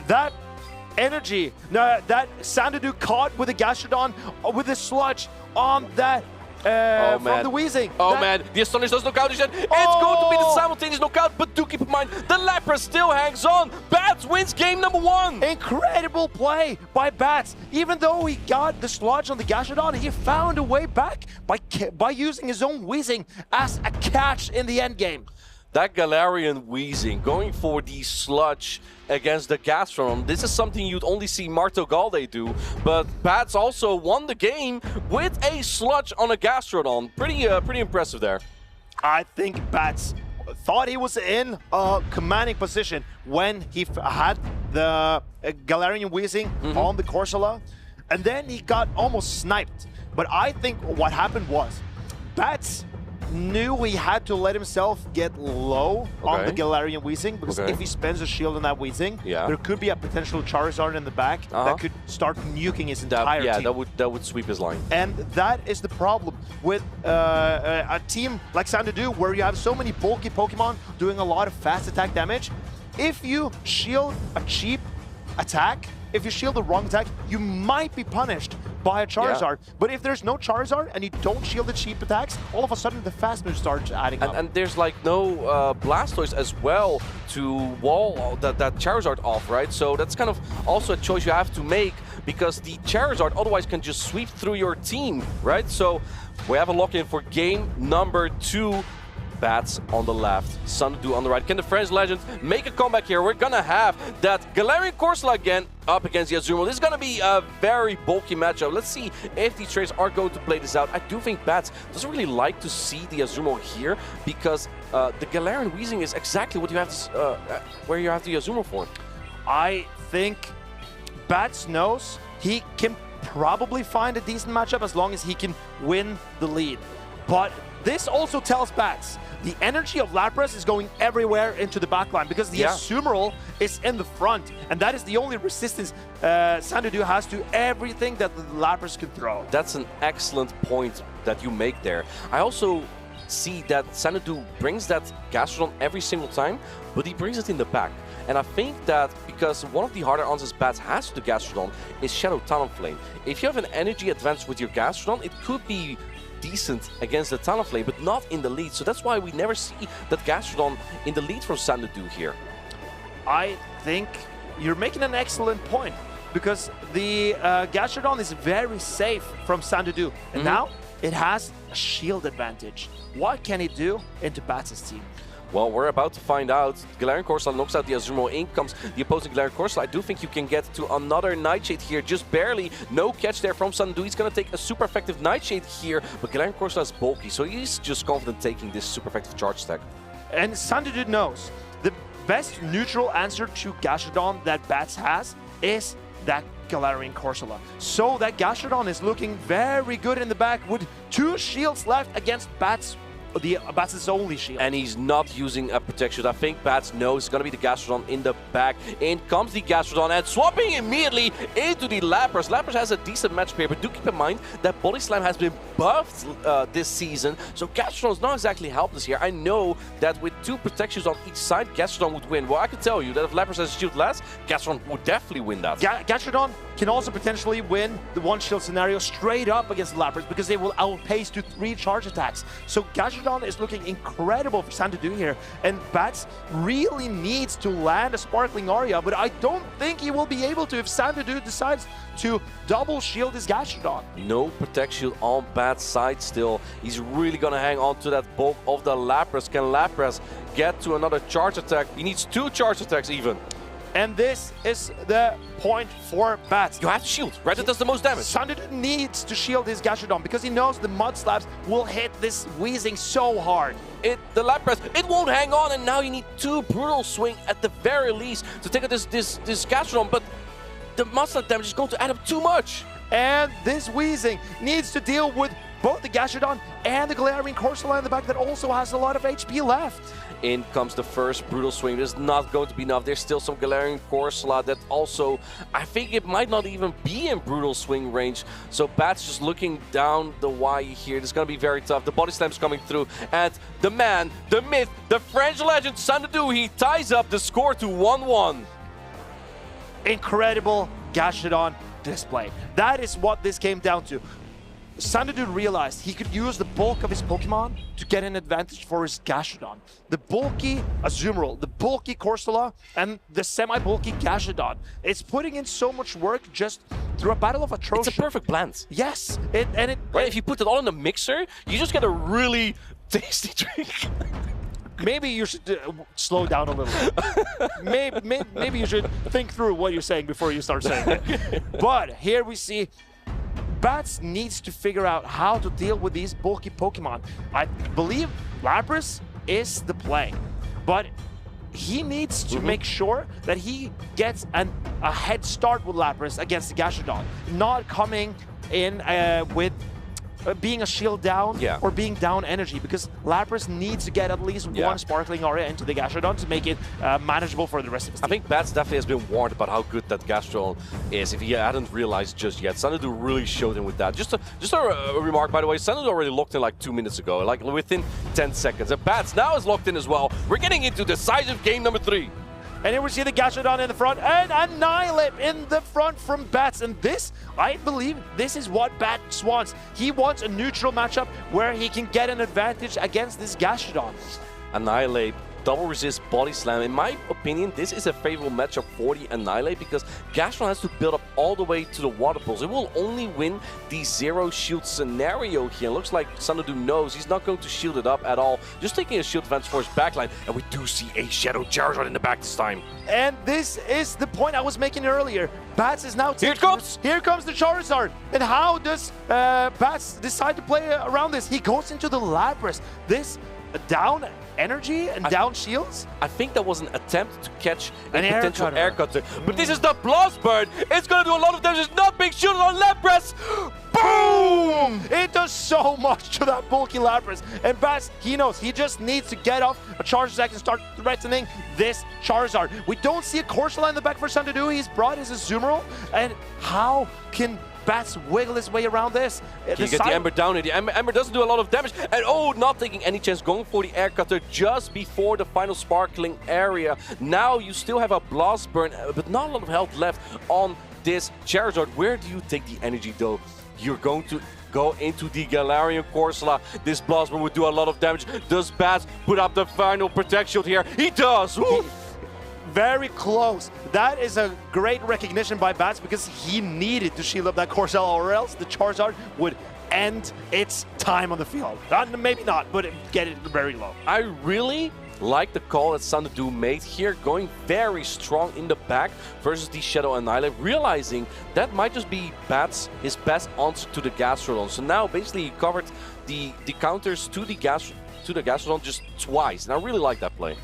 That energy, that Xanadu caught with the Gastrodon, with the Sludge on that from the Weezing. Man, the Astonish does knock out yet. It's going to be the simultaneous knockout, but do keep in mind, the Lapras still hangs on. Bats wins game number 1. Incredible play by Bats. Even though he got the Sludge on the Gastrodon, he found a way back by using his own Weezing as a catch in the end game. That Galarian Weezing going for the Sludge against the Gastrodon. This is something you'd only see Marto Galde do, but Bats also won the game with a Sludge on a Gastrodon. Pretty impressive there. I think Bats thought he was in a commanding position when he had the Galarian Weezing on the Corsola, and then he got almost sniped. But I think what happened was Bats knew he had to let himself get low on the Galarian Weezing, because if he spends a shield on that Weezing, there could be a potential Charizard in the back that could start nuking his entire team. That would sweep his line. And that is the problem with a team like Xanadu, where you have so many bulky Pokemon doing a lot of fast attack damage. If you shield a cheap attack, if you shield the wrong attack, you might be punished by a Charizard. But if there's no Charizard and you don't shield the cheap attacks, all of a sudden the fast moves start adding up. And there's like no Blastoise as well to wall that Charizard off, right? So that's kind of also a choice you have to make, because the Charizard otherwise can just sweep through your team, right? So we have a lock-in for game number 2. Bats on the left, Xanadu on the right. Can the French legend make a comeback here? We're gonna have that Galarian Corsola again up against the Azumarill. This is gonna be a very bulky matchup. Let's see if these trainers are going to play this out. I do think Bats doesn't really like to see the Azumarill here because the Galarian Weezing is exactly what you have where you have the Azumarill for. I think Bats knows he can probably find a decent matchup as long as he can win the lead. But this also tells Bats the energy of Lapras is going everywhere into the backline because the Azumarill is in the front, and that is the only resistance Xanadu has to everything that the Lapras can throw. That's an excellent point that you make there. I also see that Xanadu brings that Gastrodon every single time, but he brings it in the back. And I think that because one of the harder answers Bats has to the Gastrodon is Shadow Talonflame. If you have an energy advantage with your Gastrodon, it could be decent against the Talonflame, but not in the lead. So that's why we never see that Gastrodon in the lead from Xanadu here. I think you're making an excellent point because the Gastrodon is very safe from Xanadu, and now it has a shield advantage. What can it do into Bats' team? Well, we're about to find out. Galarian Corsola knocks out the Azumarill. In comes the opposing Galarian Corsola. I do think you can get to another Nightshade here, just barely. No catch there from Xanadu. He's going to take a super effective Nightshade here, but Galarian Corsola is bulky, so he's just confident taking this super effective charge stack. And Xanadu knows the best neutral answer to Gastrodon that Bats has is that Galarian Corsola. So that Gastrodon is looking very good in the back with 2 shields left against Bats' only shield. And he's not using a protection. I think Bats knows it's going to be the Gastrodon in the back. In comes the Gastrodon and swapping immediately into the Lapras. Lapras has a decent matchup here, but do keep in mind that Body Slam has been buffed this season, so Gastrodon is not exactly helpless here. I know that with 2 protections on each side, Gastrodon would win. Well, I can tell you that if Lapras has a shield less, Gastrodon would definitely win that. Gastrodon can also potentially win the 1-shield scenario straight up against Lapras because they will outpace to 3 charge attacks. So Gastrodon is looking incredible for Xanadu here, and Bats really needs to land a Sparkling Aria, but I don't think he will be able to if Xanadu decides to double shield his Gastrodon. No protection on Bats' side still. He's really going to hang on to that bulk of the Lapras. Can Lapras get to another charge attack? He needs 2 charge attacks even. And this is the point for Bats. You have to shield, right? That does the most damage. Xanadu needs to shield his Gastrodon because he knows the Mud Slaps will hit this Weezing so hard. The Lapras, it won't hang on, and now you need 2 Brutal Swing at the very least to take out this Gastrodon, but the Mud Slap damage is going to add up too much. And this Weezing needs to deal with both the Gastrodon and the Galarian Corsola in the back that also has a lot of HP left. In comes the first Brutal Swing. There's not going to be enough. There's still some Galarian Corsola that also, I think it might not even be in Brutal Swing range. So Bats just looking down the Y here. This is going to be very tough. The Body Slam's coming through. And the man, the myth, the French legend, Xanadu, he ties up the score to 1-1. Incredible Gastrodon display. That is what this came down to. Xanadu realized he could use the bulk of his Pokemon to get an advantage for his Gastrodon. The bulky Azumarill, the bulky Corsola, and the semi-bulky Gastrodon. It's putting in so much work just through a battle of atrocious. It's a perfect blend. Yes, right, if you put it all in the mixer, you just get a really tasty drink. Maybe you should slow down a little bit. maybe you should think through what you're saying before you start saying it. But here we see Bats needs to figure out how to deal with these bulky Pokemon. I believe Lapras is the play, but he needs to make sure that he gets a head start with Lapras against the Gastrodon, not coming in with being a shield down or being down energy, because Lapras needs to get at least 1 Sparkling Aria into the Gastrodon to make it manageable for the rest of his team. I think Bats definitely has been warned about how good that Gastrodon is, if he hadn't realized just yet. Xanadu really showed him with that. Just a remark, by the way, Xanadu already locked in like 2 minutes ago, like within 10 seconds. And Bats now is locked in as well. We're getting into decisive game number 3. And here we see the Gastrodon in the front and Annihilate in the front from Bats. And this, I believe, this is what Bats wants. He wants a neutral matchup where he can get an advantage against this Gastrodon. Annihilate double resist body slam. In my opinion, this is a favorable matchup for the Annihilate because Gastron has to build up all the way to the water pulse. It will only win the zero shield scenario here. Looks like Sanadu knows he's not going to shield it up at all. Just taking a shield advantage for his backline. And we do see a Shadow Charizard in the back this time. And this is the point I was making earlier. Bats is now Here it comes! Here comes the Charizard. And how does Bats decide to play around this? He goes into the Lapras. This down energy and down shields? I think that was an attempt to catch An a air potential cutter. air cutter. But this is the Blast Bird. It's going to do a lot of damage. It's not being shielded on Lapras. Boom! It does so much to that bulky Lapras. And Bats, he knows he just needs to get off a Charizard attack and start threatening this Charizard. We don't see a Corsola in the back for Sandodu. He's brought his Azumarill. And how can Bats wiggle his way around this? Can you get the Ember down here? The Ember doesn't do a lot of damage. And oh, not taking any chance, going for the air cutter just before the final sparkling area. Now you still have a Blast Burn, but not a lot of health left on this Charizard. Where do you take the energy though? You're going to go into the Galarian Corsola. This Blast Burn would do a lot of damage. Does Bats put up the final Protect Shield here? He does! Woo! Very close. That is a great recognition by Bats because he needed to shield up that Corsola or else the Charizard would end its time on the field. Maybe not, but get it very low. I really like the call that Sanadu made here, going very strong in the back versus the Shadow Annihilate, realizing that might just be his best answer to the Gastrodon. So now basically he covered the counters to the Gastrodon just twice, and I really like that play.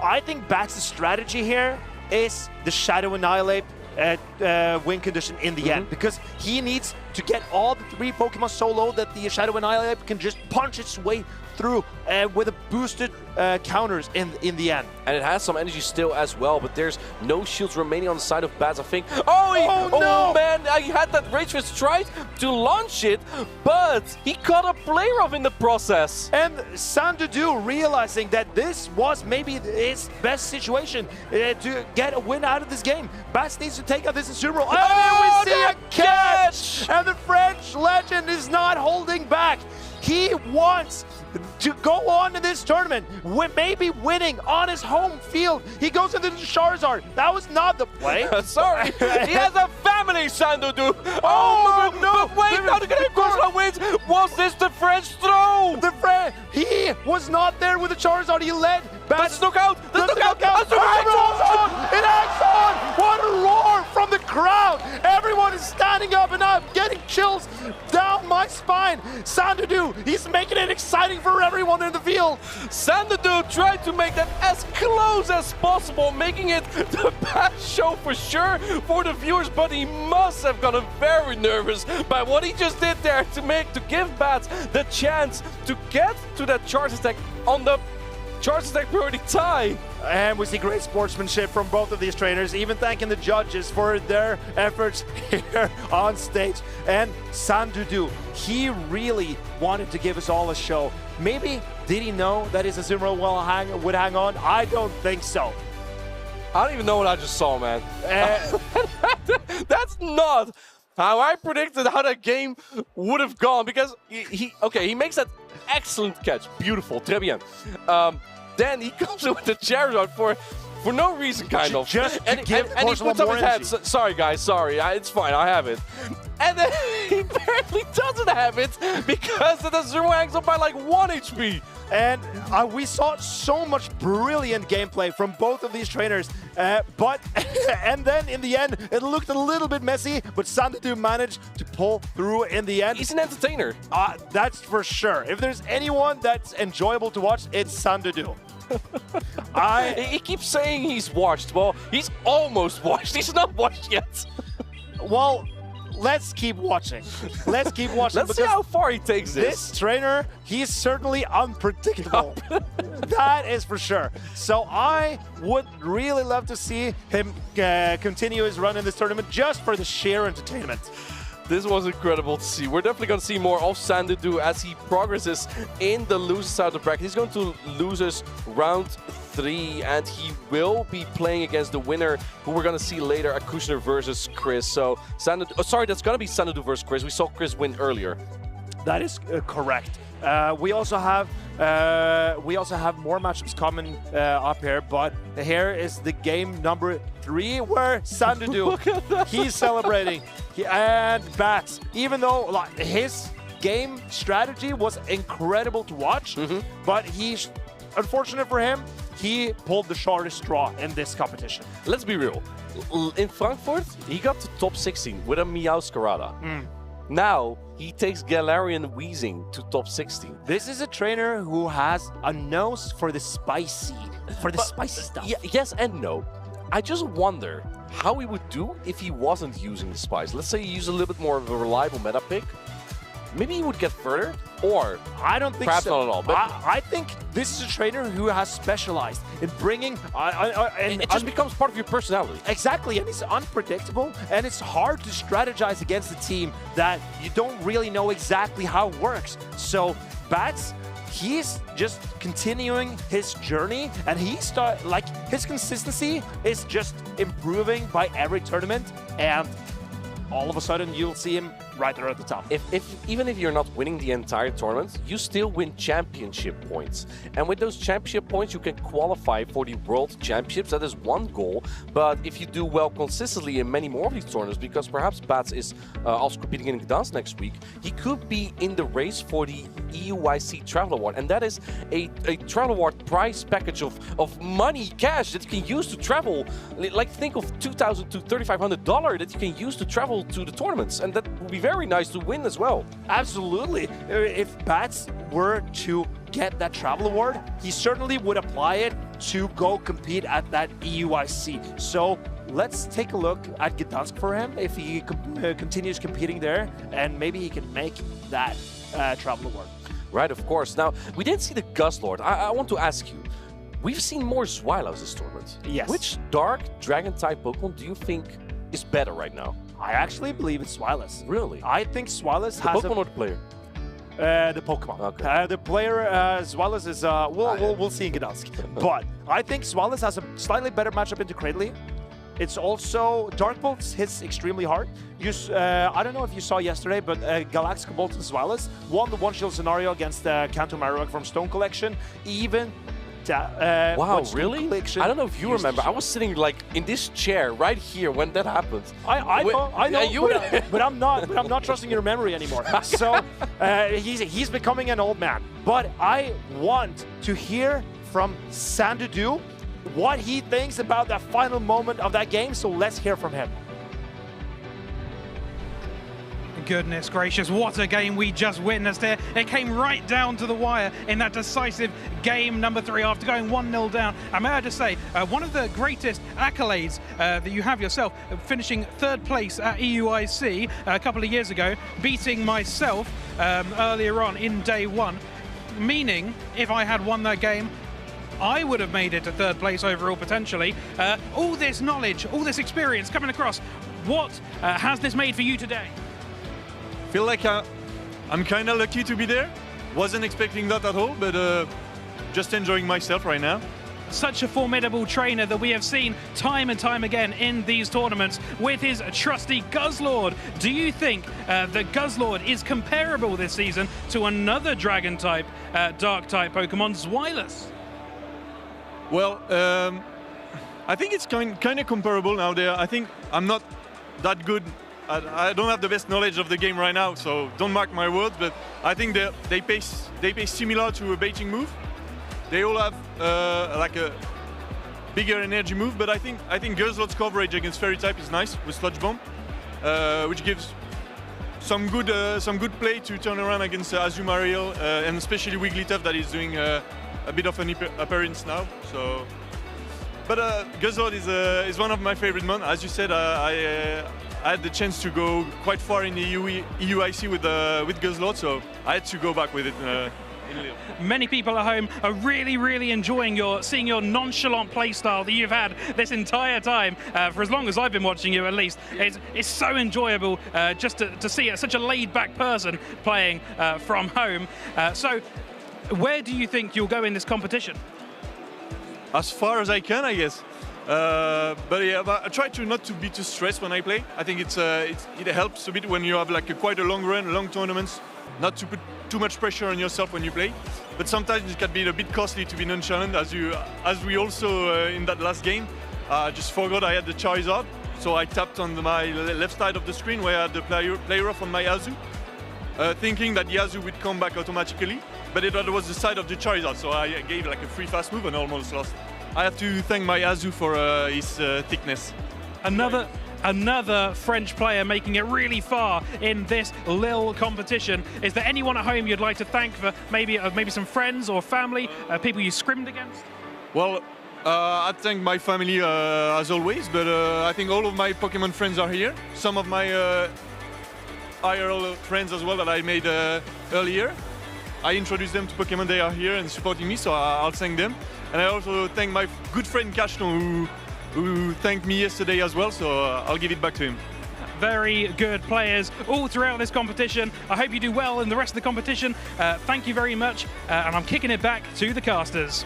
I think Bats' strategy here is the Shadow Annihilate win condition in the end, because he needs to get all the 3 Pokemon so low that the Shadow Annihilate can just punch its way through with a boosted counters in the end. And it has some energy still as well, but there's no shields remaining on the side of Bats, I think. Oh no! Man, I had that Rage Fist tried to launch it, but he caught a Play Rough in the process. And Sandodu realizing that this was maybe his best situation to get a win out of this game. Bats needs to take out this Azumarill. And we see a catch! And the French legend is not holding back. He wants to go on in this tournament, maybe winning on his home field. He goes into the Charizard. That was not the play. Sorry, he has a family, Sandodu. Oh no! But wait, now the Corsola wins. Was this the French throw? He was not there with the Charizard. He led. Let's look out! Let's look out! It acts on! What a roar from the crowd! Everyone is standing up and I'm getting chills down my spine. Sandodu, he's making it exciting for everyone in the field. Sandodu tried to make that as close as possible, making it the best show for sure for the viewers, but he must have gotten very nervous by what he just did there to give Bats the chance to get to that charge attack on the charge attack priority tie. And we see great sportsmanship from both of these trainers, even thanking the judges for their efforts here on stage. And Sandodu, he really wanted to give us all a show. Maybe did he know that his Azumarill would hang on? I don't think so. I don't even know what I just saw, man. That's not how I predicted how that game would have gone, because he makes that excellent catch. Beautiful, très bien. Then he comes in with the Charizard for no reason, kind of. Just and he puts up his head. Sorry, guys, sorry. It's fine, I have it. And then he barely doesn't have it because the Azumarill hangs up by like 1 HP. And we saw so much brilliant gameplay from both of these trainers. And then in the end, it looked a little bit messy, but Sandodu managed to pull through in the end. He's an entertainer. That's for sure. If there's anyone that's enjoyable to watch, it's Sandodu. He keeps saying he's washed. Well, he's almost washed. He's not washed yet. Well, let's keep watching. Let's keep watching. Let's see how far he takes this trainer, he's certainly unpredictable. That is for sure. So I would really love to see him continue his run in this tournament just for the sheer entertainment. This was incredible to see. We're definitely going to see more of Sandodu as he progresses in the losers side of the bracket. He's going to losers round 3, and he will be playing against the winner, who we're going to see later, Akushner versus Chris. So Sandodu, sorry, that's going to be Sandodu versus Chris. We saw Chris win earlier. That is correct. We also have more matchups coming up here, but here is the game number 3 where Sandudu, he's celebrating. And Bats, even though like, his game strategy was incredible to watch, but unfortunate for him, he pulled the shortest straw in this competition. Let's be real. In Frankfurt, he got to top 16 with a Meowscarada. Now, he takes Galarian Weezing to top 16. This is a trainer who has a nose for the spicy stuff. Yes and no. I just wonder how he would do if he wasn't using the spice. Let's say he used a little bit more of a reliable meta pick. Maybe he would get further, or I don't think perhaps so. not at all. But I think this is a trainer who has specialized in bringing. it just becomes part of your personality. Exactly, and it's unpredictable, and it's hard to strategize against a team that you don't really know exactly how it works. So Bats, he's just continuing his journey, and his consistency is just improving by every tournament, and all of a sudden you'll see him right there at the top. Even if you're not winning the entire tournament, you still win championship points. And with those championship points, you can qualify for the World Championships. That is one goal. But if you do well consistently in many more of these tournaments, because perhaps Bats is also competing in Gdansk next week, he could be in the race for the EUIC Travel Award. And that is a Travel Award prize package of money, cash that you can use to travel. Like think of $2,000 to $3,500 that you can use to travel to the tournaments. And that would be very nice to win as well. Absolutely. If Bats were to get that travel award, he certainly would apply it to go compete at that EUIC. So let's take a look at Gdansk for him if he continues competing there, and maybe he can make that travel award. Right, of course. Now, we didn't see the Guzzlord. I want to ask you, we've seen more Zweilous this tournament. Yes. Which dark dragon-type Pokemon do you think is better right now? I actually believe it's Zweilous. Really? I think Zweilous The has Pokemon or the player? The Pokemon. Okay. The player, Zweilous is, we'll see in Gdansk. But I think Zweilous has a slightly better matchup into Cradley. It's also, Dark Bolts hits extremely hard. I don't know if you saw yesterday, but Galactica Bolt and Zweilous won the one-shield scenario against Kanto Marowak from Stone Collection. Even wow, really? Collection I don't know if you remember. I was sitting like in this chair right here when that happened. I know, you but I'm not trusting your memory anymore. So he's becoming an old man. But I want to hear from Sandudu what he thinks about that final moment of that game. So let's hear from him. Goodness gracious, what a game we just witnessed here. It came right down to the wire in that decisive game number 3 after going 1-0 down. And may I just say, one of the greatest accolades that you have yourself, finishing 3rd place at EUIC a couple of years ago, beating myself earlier on in day 1, meaning if I had won that game, I would have made it to 3rd place overall potentially. All this knowledge, all this experience coming across, what has this made for you today? Feel like I'm kind of lucky to be there. Wasn't expecting that at all, but just enjoying myself right now. Such a formidable trainer that we have seen time and time again in these tournaments with his trusty Guzzlord. Do you think that Guzzlord is comparable this season to another Dragon-type, Dark-type Pokemon, Zweilous? Well, I think it's kind of comparable now. I think I'm not that good. I don't have the best knowledge of the game right now, so don't mark my words, but I think they play similar to a baiting move. They all have like a bigger energy move, but I think Guzzlord's coverage against Fairy type is nice with Sludge Bomb, which gives some good play to turn around against Azumarill and especially Wigglytuff that is doing a bit of an appearance now. So, but Guzzlord is one of my favorite mon. As you said, I had the chance to go quite far in the EUIC with Guzzlord, so I had to go back with it in Lille. Many people at home are really enjoying seeing your nonchalant playstyle that you've had this entire time, for as long as I've been watching you at least. It's so enjoyable just to see such a laid-back person playing from home. So where do you think you'll go in this competition? As far as I can, I guess. But yeah, I try to not to be too stressed when I play. I think it helps a bit when you have like quite a long run, long tournaments, not to put too much pressure on yourself when you play. But sometimes it can be a bit costly to be nonchalant, as we also in that last game. Just forgot I had the Charizard, so I tapped on my left side of the screen where I had the player off on my Azu, thinking that the Azu would come back automatically, but it was the side of the Charizard, so I gave like a free fast move and almost lost. I have to thank my Azu for his thickness. Another French player making it really far in this Lille competition. Is there anyone at home you'd like to thank for maybe some friends or family, people you scrimmed against? Well, I thank my family as always, but I think all of my Pokemon friends are here. Some of my IRL friends as well that I made earlier. I introduced them to Pokemon, they are here and supporting me, so I'll thank them. And I also thank my good friend Cashton who thanked me yesterday as well, so I'll give it back to him. Very good players all throughout this competition. I hope you do well in the rest of the competition. Thank you very much, and I'm kicking it back to the casters.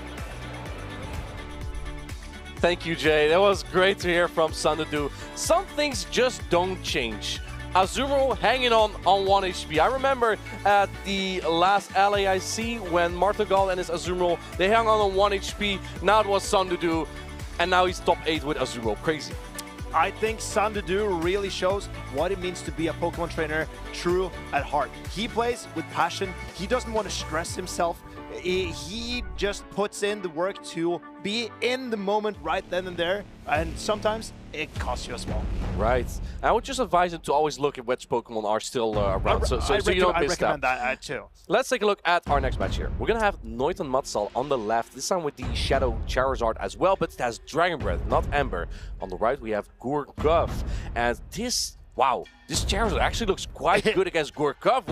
Thank you, Jay. That was great to hear from Sanadu. Some things just don't change. Azumarill hanging on 1 HP. I remember at the last LAIC when Martagal and his Azumarill, they hung on 1 HP. Now it was Sanadu, and now he's top 8 with Azumarill. Crazy. I think Sandu really shows what it means to be a Pokemon trainer true at heart. He plays with passion. He doesn't want to stress himself. He just puts in the work to be in the moment right then and there. And sometimes it costs you a small. Right. I would just advise him to always look at which Pokemon are still around, so you don't miss I recommend that too. Let's take a look at our next match here. We're going to have Noit Matsal on the left, this time with the Shadow Charizard as well, but it has Dragon Breath, not Ember. On the right, we have Gurguff. And this... Wow, this Charizard actually looks quite good against Gurguff.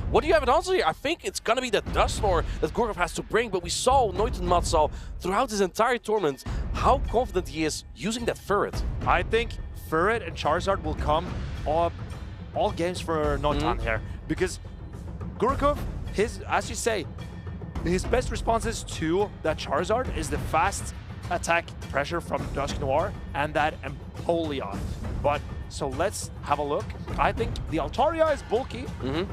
What do you have an answer here? I think it's going to be the Dusknoir that Gurguff has to bring, but we saw Noiten Matsal throughout his entire tournament how confident he is using that Ferret. I think Ferret and Charizard will come up all games for Notan here, because Gurguff, as you say, his best responses to that Charizard is the fast attack pressure from Dusknoir and that Empoleon. But so let's have a look. I think the Altaria is bulky,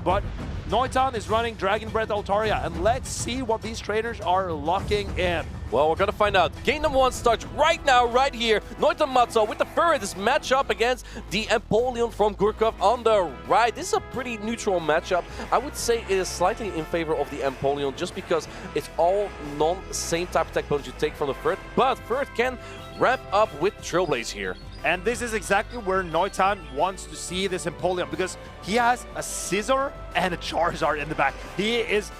but Noitan is running Dragon Breath Altaria, and let's see what these trainers are locking in. Well, we're gonna find out. Game number 1 starts right now, right here. Noiten Matsal with the Ferret is match up against the Empoleon from Gurguff on the right. This is a pretty neutral matchup. I would say it is slightly in favor of the Empoleon just because it's all non-same type of tech bones you take from the Ferret, but Ferret can ramp up with Trailblaze here. And this is exactly where Noitan wants to see this Empoleon, because he has a Scizor and a Charizard in the back. He's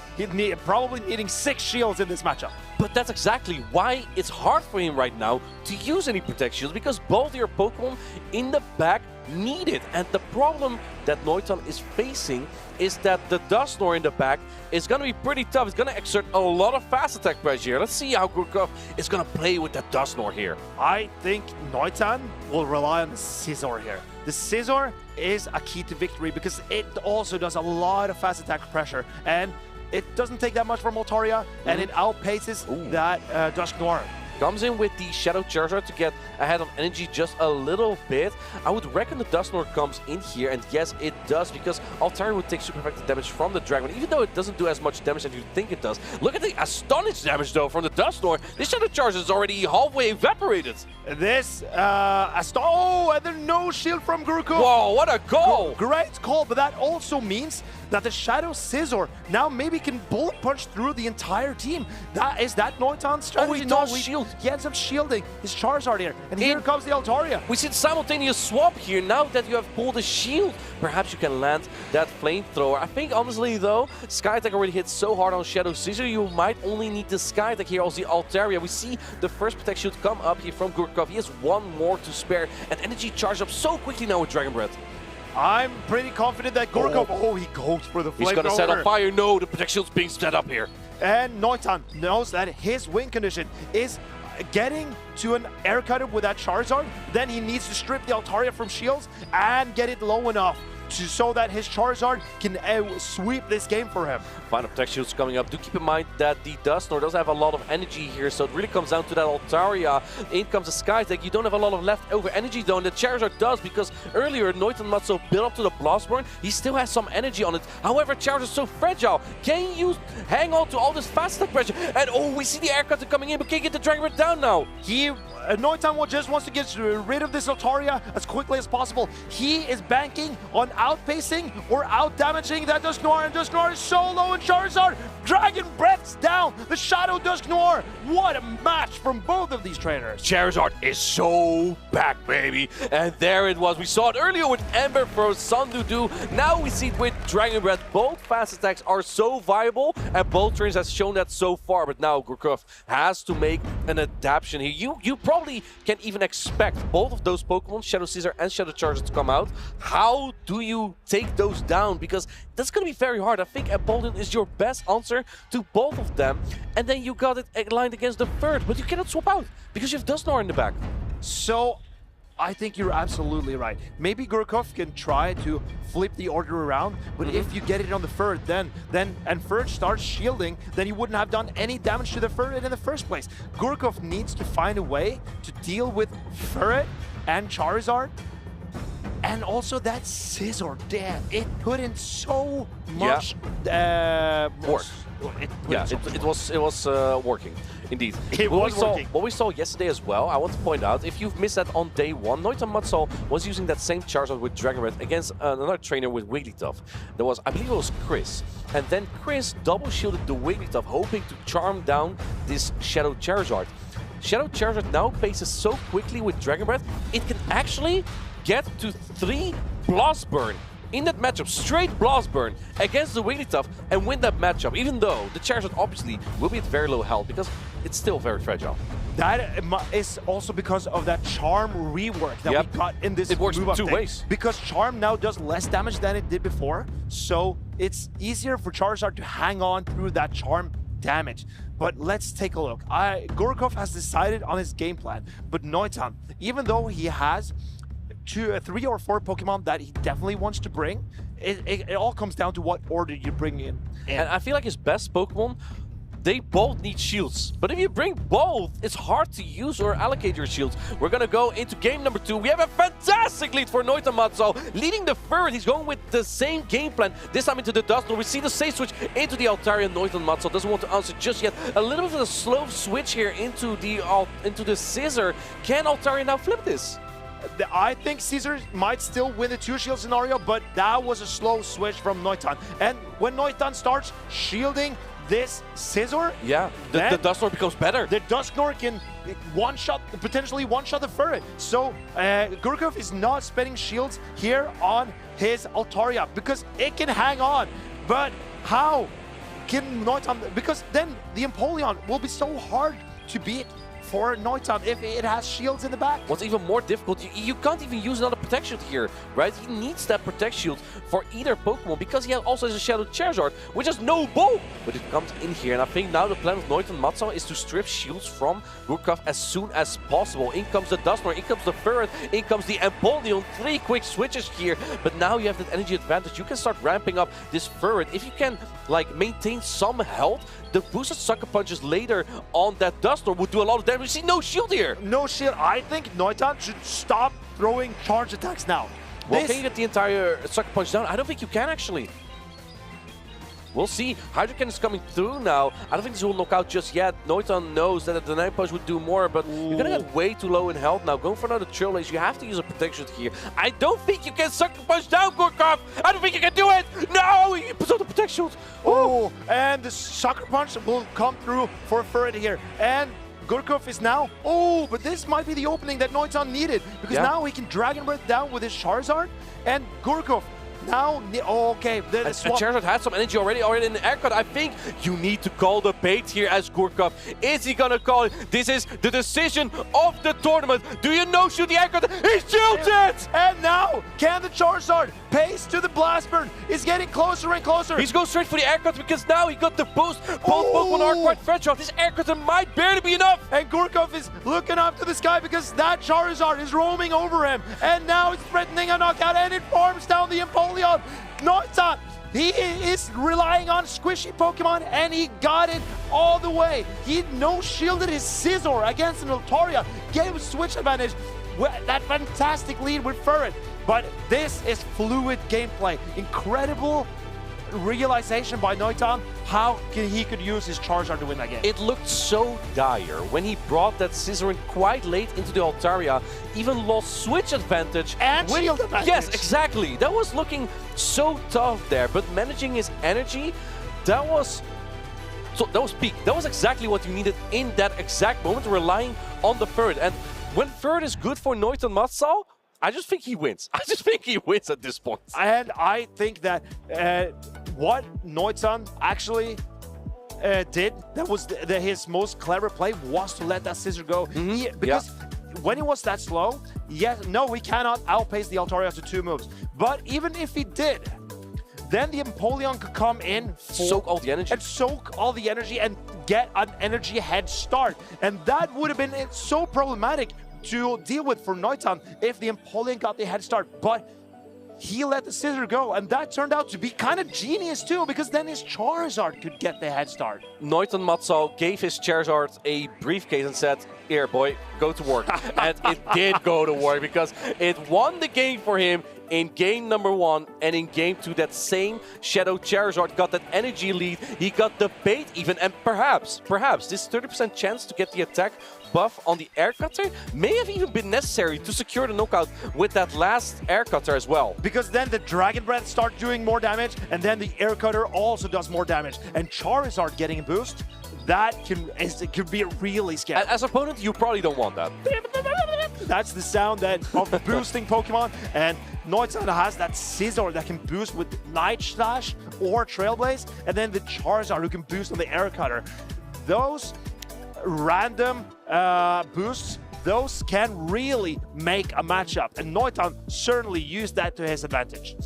probably needing 6 shields in this matchup. But that's exactly why it's hard for him right now to use any Protect Shields, because both your Pokemon in the back need it. And the problem that Noitan is facing is that the Dusknoir in the back is going to be pretty tough. It's going to exert a lot of fast attack pressure here. Let's see how Gurguff is going to play with that Dusknoir here. I think Noitan will rely on the Scizor here. The Scizor is a key to victory because it also does a lot of fast attack pressure, and it doesn't take that much from Altaria, and it outpaces that Dusknoir. Comes in with the Shadow Charizard to get ahead of energy just a little bit. I would reckon the Dusknoir comes in here, and yes, it does, because Altaria would take super effective damage from the Dragon, even though it doesn't do as much damage as you think it does. Look at the Astonish damage, though, from the Dusknoir. This Shadow Charizard is already halfway evaporated. This, oh, and then no shield from Gurguff. Whoa, what a call! Great call, but that also means that the Shadow Scizor now maybe can bullet punch through the entire team. Is that Noitan's strategy? Oh, he does shield. He ends up shielding his Charizard here, and here comes the Altaria. We see the simultaneous swap here. Now that you have pulled a shield, perhaps you can land that flamethrower. I think, honestly, though, Sky Attack already hit so hard on Shadow Scizor, you might only need the Sky Attack here, also the Altaria. We see the first Protect Shield come up here from Gurguff. He has one more to spare, and energy charged up so quickly now with Dragon Breath. I'm pretty confident that Gurguff, he goes for the flamethrower. He's gonna set on fire. No, the Protect Shield's being set up here. And Noitan knows that his win condition is getting to an air cutter with that Charizard. Then he needs to strip the Altaria from shields and get it low enough so that his Charizard can sweep this game for him. Final Protect Shield's coming up. Do keep in mind that the Dusknoir does have a lot of energy here, so it really comes down to that Altaria. In comes the Skytech. You don't have a lot of leftover energy though, and the Charizard does, because earlier Noit and Matzo built up to the Blastburn. He still has some energy on it. However, Charizard is so fragile. Can you hang on to all this fast attack pressure? And oh, we see the air cutter coming in, but can't get the Dragon Breath down now. Noitan just wants to get rid of this Altaria as quickly as possible. He is banking on outpacing or out-damaging that Dusknoir, and Dusknoir is so low, and Charizard Dragon Breath's down. The Shadow Dusknoir. What a match from both of these trainers. Charizard is so back, baby. And there it was. We saw it earlier with Ember for Sandudu. Now we see it with Dragon Breath. Both fast attacks are so viable, and both trainers have shown that so far. But now Gurkov has to make an adaptation here. You probably can even expect both of those Pokemon, Shadow Scizor and Shadow Charizard, to come out. How do you take those down? Because that's going to be very hard. I think Embolden is your best answer to both of them. And then you got it aligned against the third, but you cannot swap out because you have Dusknoir in the back. So I think you're absolutely right. Maybe Gurkov can try to flip the order around, but if you get it on the third, then third starts shielding, then you wouldn't have done any damage to the Ferret in the first place. Gurkov needs to find a way to deal with Ferret and Charizard. And also that Scizor, damn, it put in so much work. It was working, indeed. It was working. What we saw yesterday as well, I want to point out, if you've missed that on day one, Noitan Matzo was using that same Charizard with Dragon Breath against another trainer with Wigglytuff. There was, I believe it was Chris. And then Chris double shielded the Wigglytuff, hoping to charm down this Shadow Charizard. Shadow Charizard now paces so quickly with Dragon Breath, it can actually get to 3 Blast Burn in that matchup, straight Blast Burn against the Wigglytuff, and win that matchup, even though the Charizard obviously will be at very low health because it's still very fragile. That is also because of that Charm rework that we got in this It works move-up two thing. ways. Because Charm now does less damage than it did before, so it's easier for Charizard to hang on through that Charm damage. But let's take a look. Gurkov has decided on his game plan, but Noitan, even though he has 3 or 4 Pokemon that he definitely wants to bring, it all comes down to what order you bring in. And I feel like his best Pokemon, they both need shields. But if you bring both, it's hard to use or allocate your shields. We're gonna go into game number 2. We have a fantastic lead for Noitan Matzo. Leading the third, he's going with the same game plan. This time into the Dusknoir. We see the safe switch into the Altaria. Noitan Matzo doesn't want to answer just yet. A little bit of a slow switch here into the Scizor. Can Altaria now flip this? I think Scizor might still win the 2-shield scenario, but that was a slow switch from Noitan. And when Noitan starts shielding this Scizor, the Dusknoir becomes better. The Dusknoir can potentially one-shot the Ferret. So Gurkov is not spending shields here on his Altaria because it can hang on. But how can Noitan? Because then the Empoleon will be so hard to beat for Noitan if it has shields in the back. What's even more difficult, you can't even use another Protect Shield here, right? He needs that Protect Shield for either Pokemon because he also has a Shadow Charizard, which has no bow. But it comes in here, and I think now the plan of Noitan Matzo is to strip shields from Gurkov as soon as possible. In comes the Dusknoir, in comes the Ferret, in comes the Empoleon. 3 quick switches here, but now you have that energy advantage. You can start ramping up this Ferret. If you can like maintain some health, the boosted Sucker Punches later on that Dusknoir would do a lot of damage. We see no shield here. No shield. I think Noitan should stop throwing charge attacks now. Well, can you get the entire Sucker Punch down? I don't think you can, actually. We'll see. Hydrocan is coming through now. I don't think this will knock out just yet. Noitan knows that the Night Punch would do more, but you're going to get way too low in health now. Going for another Trailblaze, you have to use a protection here. I don't think you can Sucker Punch down, Gurkov. I don't think you can do it. No, he puts out the protection. Oh, and the Sucker Punch will come through for Ferret here. And Gurkov is now, but this might be the opening that Noitan needed, because now he can Dragon Breath down with his Charizard, and Gurkov now, okay. Charizard had some energy already in the air cut. I think you need to call the bait here as Gurkov. Is he gonna call it? This is the decision of the tournament. Do you no-shoot the air cut? He shoots it! And now, can the Charizard pace to the Blast Burn is getting closer and closer. He's going straight for the air cut because now he got the boost. Both Pokemon are quite fragile. This air cut might barely be enough. And Gurkov is looking up to the sky because that Charizard is roaming over him. And now it's threatening a knockout, and it farms down the Empoleon. Empoleon. Noitan, he is relying on squishy Pokemon, and he got it all the way. He no-shielded his Scizor against an Altaria, gave a switch advantage. That fantastic lead with Furret. But this is fluid gameplay. Incredible realization by Noitan how he could use his Charizard to win that game. It looked so dire when he brought that Scizor in quite late into the Altaria, even lost switch advantage. And shield advantage. Yes, exactly. That was looking so tough there, but managing his energy, that was peak. That was exactly what you needed in that exact moment, relying on the Furret. And when Furret is good for Noitan Matsal, I just think he wins. I just think he wins at this point. And I think that what Noitan actually did, that was his most clever play, was to let that Scizor go. Because when he was that slow, we cannot outpace the Altaria to 2 moves. But even if he did, then the Empoleon could come in, soak all the energy. And soak all the energy and get an energy head start. And that would have been so problematic to deal with for Noitan if the Empoleon got the head start. But he let the Scizor go, and that turned out to be kind of genius too, because then his Charizard could get the head start. Noitan Matsal gave his Charizard a briefcase and said, "Here, boy, go to work." And it did go to work, because it won the game for him in game number 1, and in game 2, that same Shadow Charizard got that energy lead. He got the bait even, and perhaps this 30% chance to get the attack buff on the air cutter may have even been necessary to secure the knockout with that last air cutter as well. Because then the Dragon Breath starts doing more damage, and then the air cutter also does more damage. And Charizard getting a boost, that could be really scary. As an opponent, you probably don't want that. That's the sound of boosting Pokemon, and Noitan has that Scizor that can boost with Night Slash or Trailblaze, and then the Charizard who can boost on the air cutter. Those random boosts, those can really make a matchup, and Noitan certainly used that to his advantage.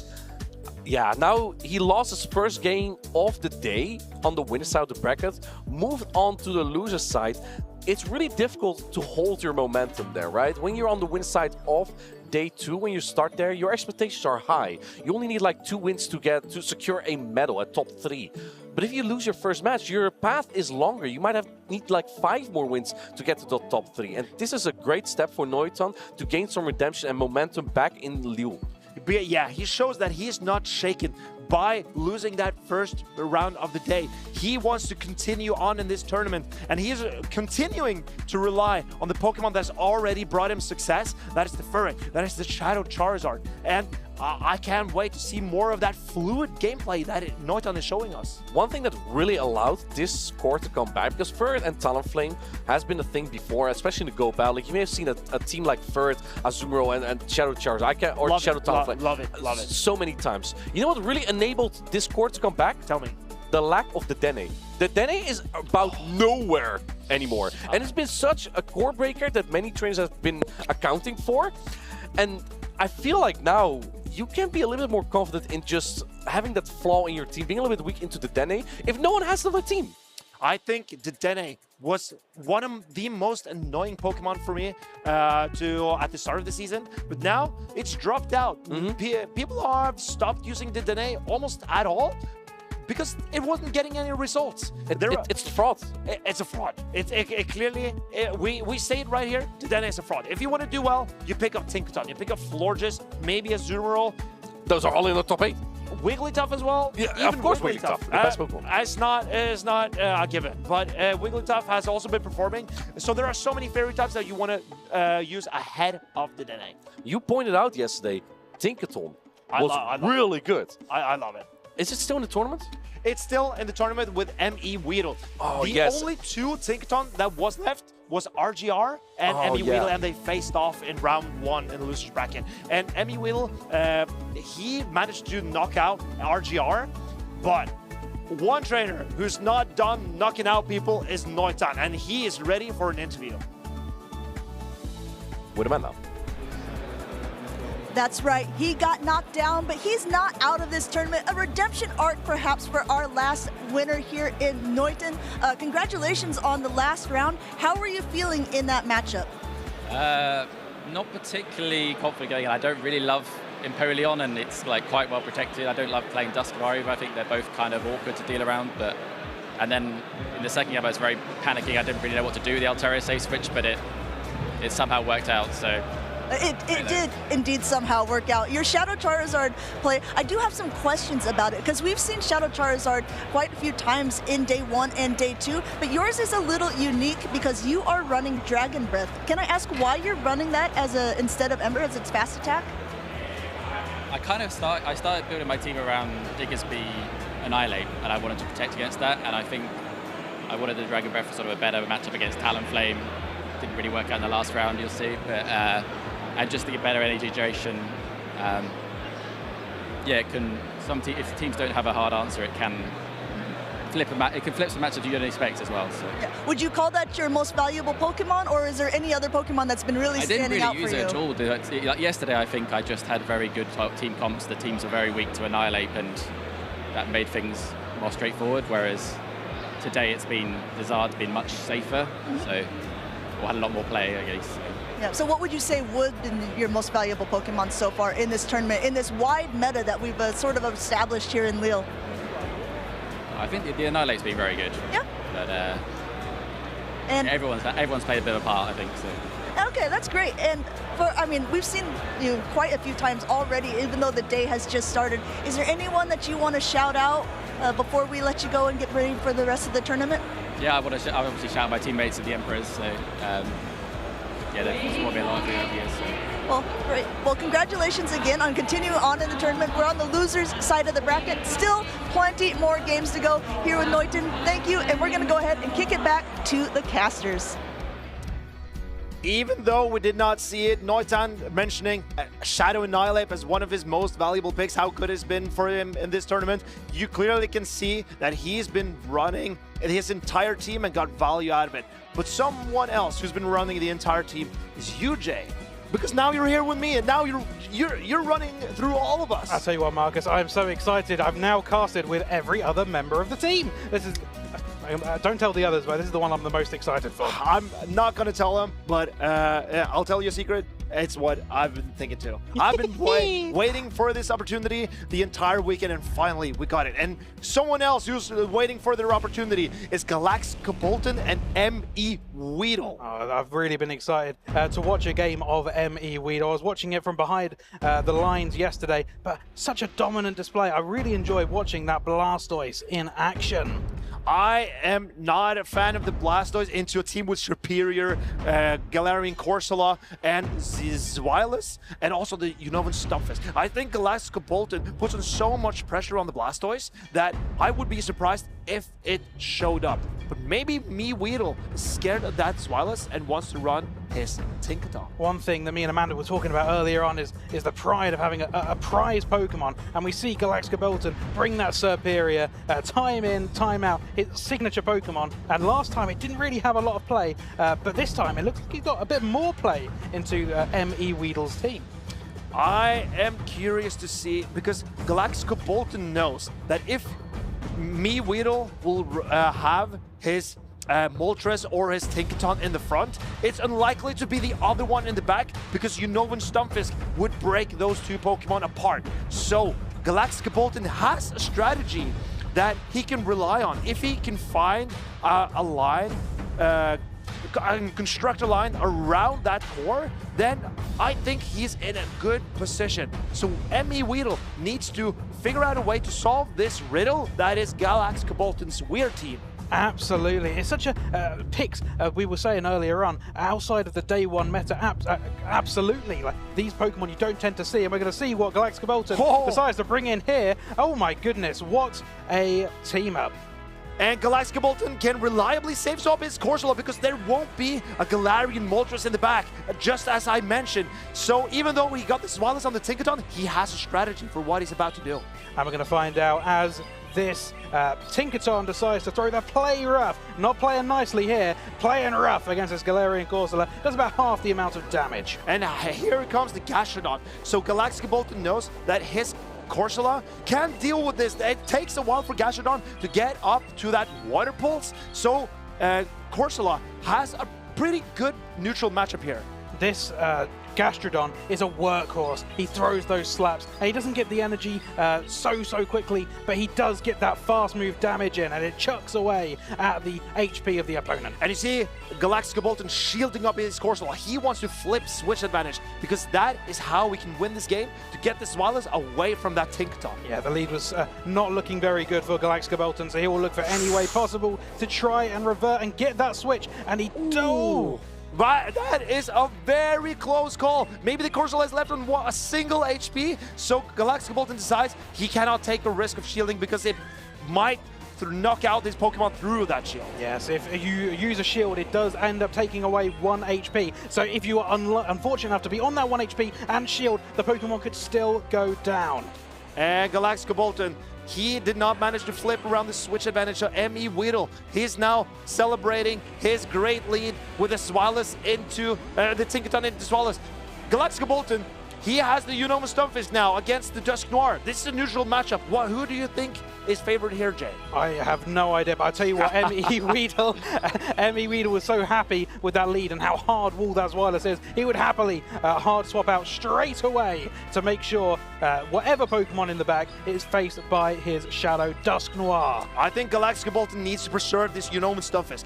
Yeah, now he lost his first game of the day on the winner side of the bracket, moved on to the loser side. It's really difficult to hold your momentum there, right? When you're on the win side of day 2, when you start there, your expectations are high. You only need like 2 wins to secure a medal at top 3. But if you lose your first match, your path is longer. You might need like 5 more wins to get to the top 3. And this is a great step for Noitan to gain some redemption and momentum back in Lille. But yeah, he shows that he is not shaken by losing that first round of the day. He wants to continue on in this tournament, and he is continuing to rely on the Pokemon that's already brought him success. That is the Furret, that is the Shadow Charizard. And I can't wait to see more of that fluid gameplay that Noitan is showing us. One thing that really allowed this core to come back, because Furret and Talonflame has been a thing before, especially in the Go Battle. Like, you may have seen a team like Furret, Azumarill, and Shadow Charizard, or Shadow Talonflame. Love it. So many times. You know what really enabled this core to come back? Tell me. The lack of the Dene. The Dene is about nowhere anymore. And it's been such a core breaker that many trainers have been accounting for. And I feel like now you can be a little bit more confident in just having that flaw in your team, being a little bit weak into the Dene, if no one has another team. I think the Dene was one of the most annoying Pokemon for me at the start of the season, but now it's dropped out. People have stopped using the Dene almost at all because it wasn't getting any results. It's a fraud. It's a fraud. We say it right here, the Dene is a fraud. If you want to do well, you pick up Tinkaton, you pick up Florges, maybe a Azumarill. Those are all in the top 8. Wigglytuff as well. Yeah, of course Wigglytuff, the best Pokemon. It's not a given, but Wigglytuff has also been performing. So there are so many fairy types that you want to use ahead of the Dene. You pointed out yesterday, Tinkaton was really good. I love it. Is it still in the tournament? It's still in the tournament with ME Weedle. Oh, the only 2 Tinkaton that was left was RGR and ME Weedle, and they faced off in round 1 in the loser's bracket. And ME Weedle, he managed to knock out RGR, but one trainer who's not done knocking out people is Noitan, and he is ready for an interview. With a man now. That's right, he got knocked down, but he's not out of this tournament. A redemption arc perhaps for our last winner here in Noitan. Congratulations on the last round. How were you feeling in that matchup? Not particularly confident. I don't really love Empoleon, and it's like quite well protected. I don't love playing Duskar either. I think they're both kind of awkward to deal around. And then in the second game, I was very panicking. I didn't really know what to do with the Altaria safe switch, but it somehow worked out. So. It did indeed somehow work out. Your Shadow Charizard play, I do have some questions about it, because we've seen Shadow Charizard quite a few times in day 1 and day 2, but yours is a little unique because you are running Dragon Breath. Can I ask why you're running that instead of Ember as its fast attack? I started building my team around Diggersby Annihilate, and I wanted to protect against that, and I think I wanted the Dragon Breath for sort of a better matchup against Talonflame. Didn't really work out in the last round, you'll see, but and just to get better energy generation. It can. If teams don't have a hard answer, it can flip some matchups you don't expect as well. So. Yeah. Would you call that your most valuable Pokemon, or is there any other Pokemon that's been really standing out for you? I didn't really use it at all. Like yesterday, I think I just had very good team comps. The teams were very weak to Annihilate, and that made things more straightforward. Whereas today, the Zard's been much safer, so had a lot more play, I guess. Yeah. So what would you say would be your most valuable Pokemon so far in this tournament, in this wide meta that we've sort of established here in Lille? I think the Annihilate's been very good. Yeah. But and everyone's played a bit of a part, I think. So. Okay, that's great. And we've seen you quite a few times already, even though the day has just started. Is there anyone that you want to shout out before we let you go and get ready for the rest of the tournament? Yeah, I obviously shout out my teammates at the Emperors. So they've supported me a lot of the ideas. So. Well, great. Well, congratulations again on continuing on in the tournament. We're on the losers side of the bracket. Still plenty more games to go here with Neuten. Thank you, and we're going to go ahead and kick it back to the casters. Even though we did not see it, Neuten mentioning Shadow Annihilate as one of his most valuable picks, how good it's been for him in this tournament, you clearly can see that he's been running his entire team and got value out of it. But someone else who's been running the entire team is you, Jay. Because now you're here with me, and now you're running through all of us. I'll tell you what, Marcus, I'm so excited. I've now casted with every other member of the team. This is... don't tell the others, but this is the one I'm the most excited for. I'm not going to tell them, but I'll tell you a secret. It's what I've been thinking too. I've been waiting for this opportunity the entire weekend, and finally we got it. And someone else who's waiting for their opportunity is Galaxica Bolton and M.E. Weedle. Oh, I've really been excited to watch a game of M.E. Weedle. I was watching it from behind the lines yesterday, but such a dominant display. I really enjoyed watching that Blastoise in action. I am not a fan of the Blastoise into a team with superior Galarian Corsola and Zweilous, and also the Unova Stumpfist. I think Galaxica Bolton puts on so much pressure on the Blastoise that I would be surprised if it showed up. But maybe Me Weedle is scared of that Zweilous and wants to run his Tinkaton. One thing that me and Amanda were talking about earlier on is the pride of having a prize Pokemon, and we see Galaxica Bolton bring that superior time in, time out, its signature Pokemon, and last time it didn't really have a lot of play, but this time it looks like he got a bit more play into M.E. Weedle's team. I am curious to see, because Galaxica Bolton knows that if Me Weedle will have his Moltres or his Tinkaton in the front, it's unlikely to be the other one in the back, because Unovan Stumpfisk would break those two Pokemon apart. So Galaxica Bolton has a strategy that he can rely on. If he can find a line, construct a line around that core, then I think he's in a good position. So M.E. Weedle needs to figure out a way to solve this riddle that is Galaxica Bolton's weird team. Absolutely. It's such a picks, we were saying earlier on, outside of the day one meta, absolutely. Like, these Pokemon you don't tend to see, and we're going to see what Galaxica Bolton decides to bring in here. Oh my goodness, what a team up. And Galaxica Bolton can reliably save swap his Corsola because there won't be a Galarian Moltres in the back, just as I mentioned. So even though he got the Zweilous on the Tinkaton, he has a strategy for what he's about to do. And we're going to find out as this Tinkaton decides to throw the play rough. Not playing nicely here, playing rough against this Galarian Corsola. Does about half the amount of damage. And here comes the Gastrodon. So Galaxica Bolton knows that his Corsola can deal with this. It takes a while for Gastrodon to get up to that Water Pulse. So Corsola has a pretty good neutral matchup here. this Gastrodon is a workhorse. He throws those slaps, and he doesn't get the energy so quickly, but he does get that fast move damage in, and it chucks away at the HP of the opponent. And you see Galactica Bolton shielding up his Corsola. He wants to flip switch advantage, because that is how we can win this game, to get the Swallows away from that Tinkaton. Yeah, the lead was not looking very good for Galactica Bolton, so he will look for any way possible to try and revert and get that switch, and he does. But that is a very close call. Maybe the Corsola is left on a single HP, so Galactica Bolton decides he cannot take the risk of shielding because it might knock out his Pokemon through that shield. Yes, if you use a shield, it does end up taking away 1 HP. So if you are unfortunate enough to be on that 1 HP and shield, the Pokemon could still go down. And Galactica Bolton, he did not manage to flip around the switch advantage of ME Weedle. He's now celebrating his great lead with the Swallows into the Tinkaton into Swallows. Galactica Bolton, he has the Unoma Stunfisk now against the Dusk Noir. This is a neutral matchup. Who do you think is favored here, Jay? I have no idea, but I'll tell you what, ME Weedle, ME Weedle was so happy with that lead and how hard wall that Wireless is. He would happily hard swap out straight away to make sure whatever Pokemon in the back is faced by his Shadow Dusk Noir. I think Galactica Bolton needs to preserve this Unoma Stunfisk.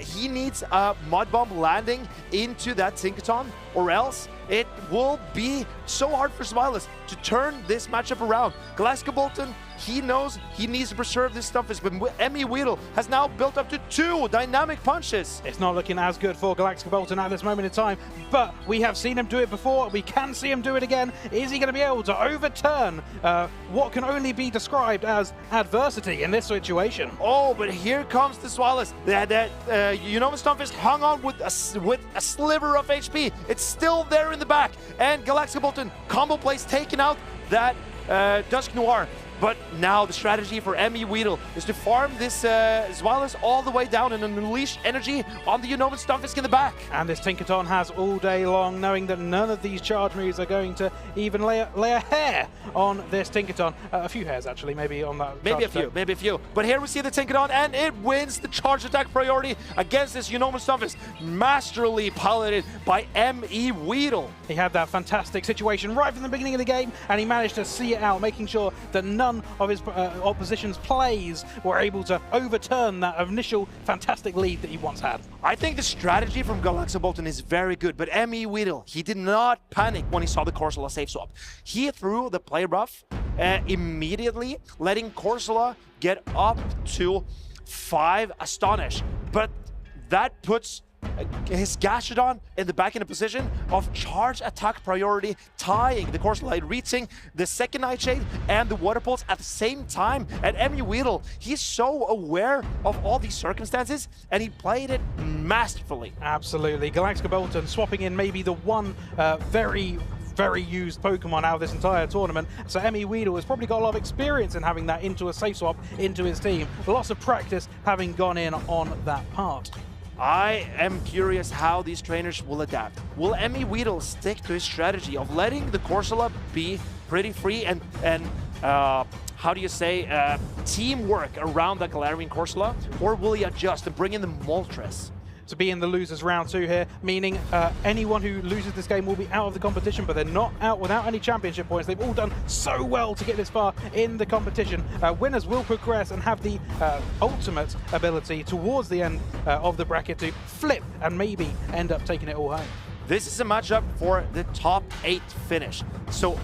He needs a Mud Bomb landing into that Tinkaton, or else it will be so hard for Smiles to turn this matchup around. Galactica Bolton, he knows he needs to preserve this Stunfisk, but ME Weedle has now built up to 2 dynamic punches. It's not looking as good for Galactica Bolton at this moment in time, but we have seen him do it before. We can see him do it again. Is he going to be able to overturn what can only be described as adversity in this situation? Oh, but here comes the Swallows. That Unoma Stunfisk hung on with a sliver of HP. It's still there in the back, and Galactica Bolton combo plays taking out that Dusk Noir. But now the strategy for ME Weedle is to farm this Swallows all the way down and unleash energy on the Unoma Stunfisk in the back. And this Tinkaton has all day long, knowing that none of these charge moves are going to even lay a hair on this Tinkaton. A few hairs, actually, maybe on that. Maybe a few. But here we see the Tinkaton, and it wins the charge attack priority against this Unoma Stunfisk, masterly piloted by ME Weedle. He had that fantastic situation right from the beginning of the game, and he managed to see it out, making sure that none of his opposition's plays were able to overturn that initial fantastic lead that he once had. I think the strategy from Galactica Bolton is very good, but ME Weedle, he did not panic when he saw the Corsola safe swap. He threw the play rough immediately, letting Corsola get up to 5 Astonish, but that puts his Gastrodon in the back in a position of charge attack priority, tying the Corsola, reaching the second Nightshade and the Water Pulse at the same time. And ME Weedle, he's so aware of all these circumstances, and he played it masterfully. Absolutely. Galactica Bolton swapping in maybe the one very used Pokemon out of this entire tournament. So ME Weedle has probably got a lot of experience in having that into a safe swap into his team. Lots of practice having gone in on that part. I am curious how these trainers will adapt. Will ME Weedle stick to his strategy of letting the Corsola be pretty free and how do you say, teamwork around the Galarian Corsola? Or will he adjust and bring in the Moltres? To be in the losers round 2 here, meaning anyone who loses this game will be out of the competition, but they're not out without any championship points. They've all done so well to get this far in the competition. Winners will progress and have the ultimate ability towards the end of the bracket to flip and maybe end up taking it all home. This is a matchup for the top 8 finish. So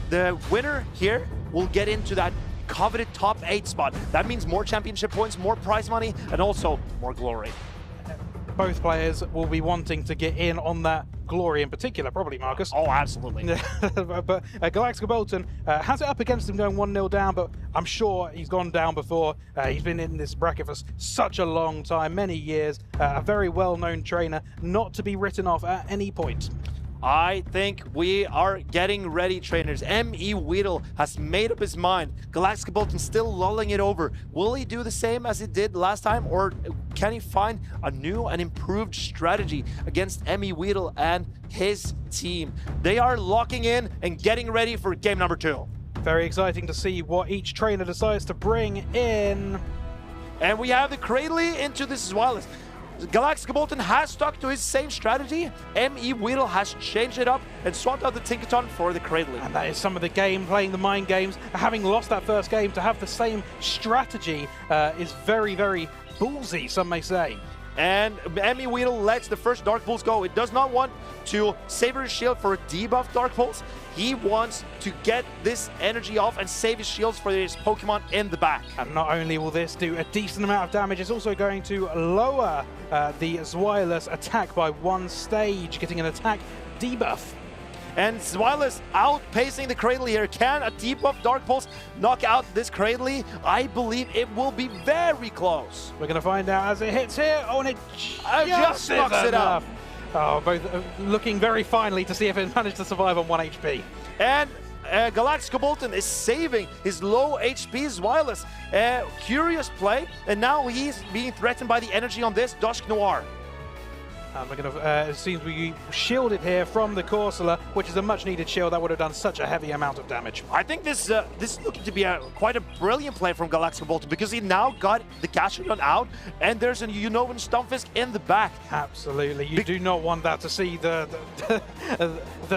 the winner here will get into that coveted top 8 spot. That means more championship points, more prize money, and also more glory. Both players will be wanting to get in on that glory in particular, probably, Marcus. Oh, absolutely. But Galactica Bolton has it up against him going 1-0 down, but I'm sure he's gone down before. He's been in this bracket for such a long time, many years. A very well-known trainer, not to be written off at any point. I think we are getting ready, trainers. ME Weedle has made up his mind. Galactica Bolton still lulling it over. Will he do the same as he did last time, or can he find a new and improved strategy against ME Weedle and his team? They are locking in and getting ready for game number 2. Very exciting to see what each trainer decides to bring in. And we have the Cradley into this Swallows. Galactica Bolton has stuck to his same strategy. ME Weedle has changed it up and swapped out the Tinkaton for the Cradley. And that is some of the game, playing the mind games. Having lost that first game, to have the same strategy is very, very ballsy, some may say. And ME Weedle lets the first Dark Pulse go. It does not want to save his shield for a debuff Dark Pulse. He wants to get this energy off and save his shields for his Pokemon in the back. And not only will this do a decent amount of damage, it's also going to lower the Zweilous attack by 1 stage, getting an attack debuff. And Zweilous outpacing the Cradley here. Can a debuff Dark Pulse knock out this Cradley? I believe it will be very close. We're going to find out as it hits here. Oh, and it just knocks it out. Oh, both looking very finely to see if it managed to survive on 1 HP. And Galactica Bolton is saving his low HP Zweilous. Curious play, and now he's being threatened by the energy on this Dusk Noir. And we're going to, it seems we shielded here from the Corsola, which is a much-needed shield that would have done such a heavy amount of damage. I think this is looking to be quite a brilliant play from Galactica Bolton, because he now got the Gastrodon out, and there's a Unnovan Stunfisk in the back. Absolutely, you do not want that to see the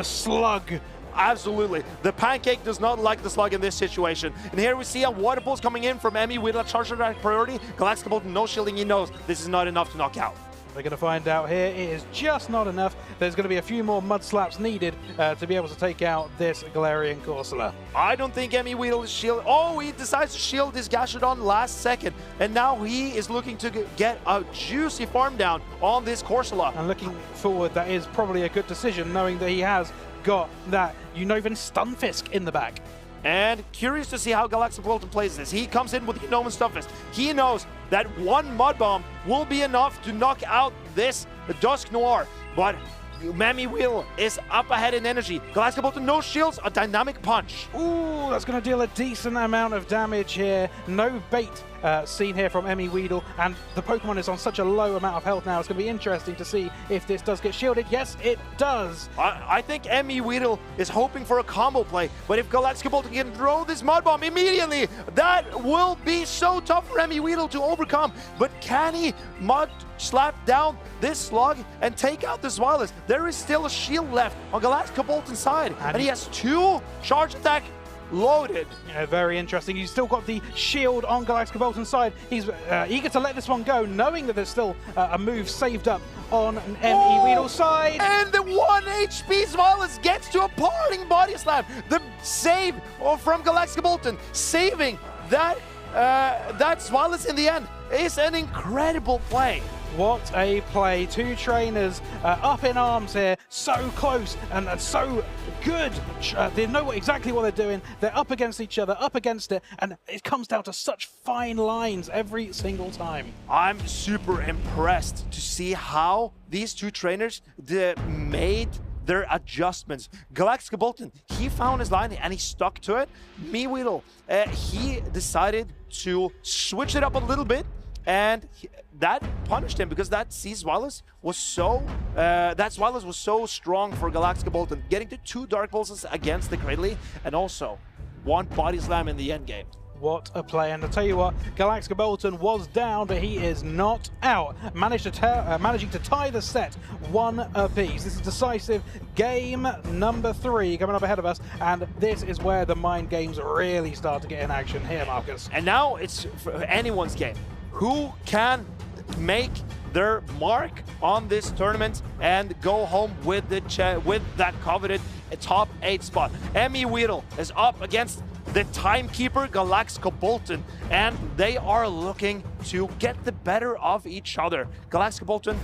slug. Absolutely. The Pancake does not like the slug in this situation. And here we see a Water Pulse coming in from ME with a Charge Attack priority. Galactica Bolton, no shielding, he knows this is not enough to knock out. We're going to find out here. It is just not enough. There's going to be a few more mud slaps needed to be able to take out this Galarian Corsola. I don't think ME Weedle is shield. Oh, he decides to shield his Gastrodon last second. And now he is looking to get a juicy farm down on this Corsola. And looking forward, that is probably a good decision, knowing that he has got that Unnovan Stunfisk in the back. And curious to see how Galactica Bolton plays this. He comes in with the Unnovan Stunfisk. He knows that 1 Mud Bomb will be enough to knock out this Dusk Noir. But ME Weedle is up ahead in energy. Galactica Bolton, no shields, a Dynamic Punch. Ooh, that's going to deal a decent amount of damage here. No bait seen here from ME Weedle, and the Pokemon is on such a low amount of health now. It's going to be interesting to see if this does get shielded. Yes, it does. I think ME Weedle is hoping for a combo play, but if Galactica Bolton can throw this Mud Bomb immediately, that will be so tough for ME Weedle to overcome. But can he Mud Slap down this slug and take out this Zweilous? There is still a shield left on Galactica Bolton's side, and he has 2 Charge Attack loaded. Yeah, very interesting. He's still got the shield on Galactica Bolton's side. He's eager to let this one go, knowing that there's still a move saved up on ME Weedle's side. And the 1 HP Zweilous gets to a parting body slam. The save from Galactica Bolton, saving that Zweilous in the end, is an incredible play. What a play. 2 trainers up in arms here, so close and so good. They know exactly what they're doing. They're up against each other, up against it, and it comes down to such fine lines every single time. I'm super impressed to see how these 2 trainers made their adjustments. Galactica Bolton, he found his line and he stuck to it. ME Weedle, he decided to switch it up a little bit, and that punished him, because that Zweilous was so strong for Galactica Bolton, getting to 2 Dark Pulses against the Cradley, and also 1 Body Slam in the end game. What a play. And I'll tell you what, Galactica Bolton was down, but he is not out. Managing to tie the set 1 apiece. This is decisive game number 3 coming up ahead of us, and this is where the mind games really start to get in action here, Marcus. And now it's anyone's game. Who can make their mark on this tournament and go home with that coveted top 8 spot? ME Weedle is up against the timekeeper Galactica Bolton, and they are looking to get the better of each other. Galactica Bolton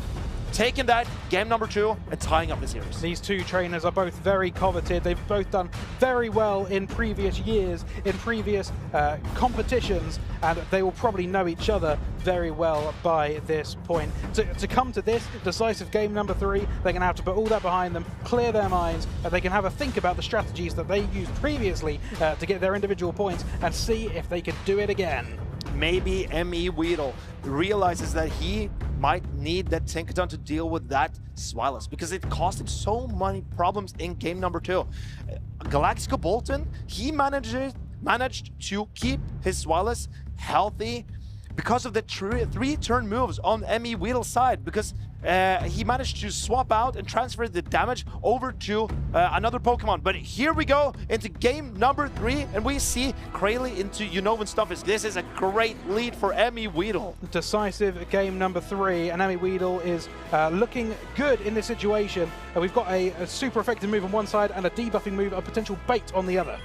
taking that game number 2 and tying up the series. These 2 trainers are both very coveted. They've both done very well in previous years, in previous competitions, and they will probably know each other very well by this point. To come to this decisive game number 3, they're going to have to put all that behind them, clear their minds, and they can have a think about the strategies that they used previously to get their individual points, and see if they could do it again. Maybe ME Weedle realizes that he might need that Tinkaton to deal with that Zweilous, because it caused him so many problems in game number 2. Galactica Bolton, he managed to keep his Zweilous healthy, because of the 3-turn moves on Emmy Weedle's side, because he managed to swap out and transfer the damage over to another Pokemon. But here we go into game number 3, and we see Krayley into Unova and Stuffus. This is a great lead for Emmy Weedle. Decisive game number 3, and Emmy Weedle is looking good in this situation. We've got a super effective move on one side and a debuffing move, a potential bait on the other.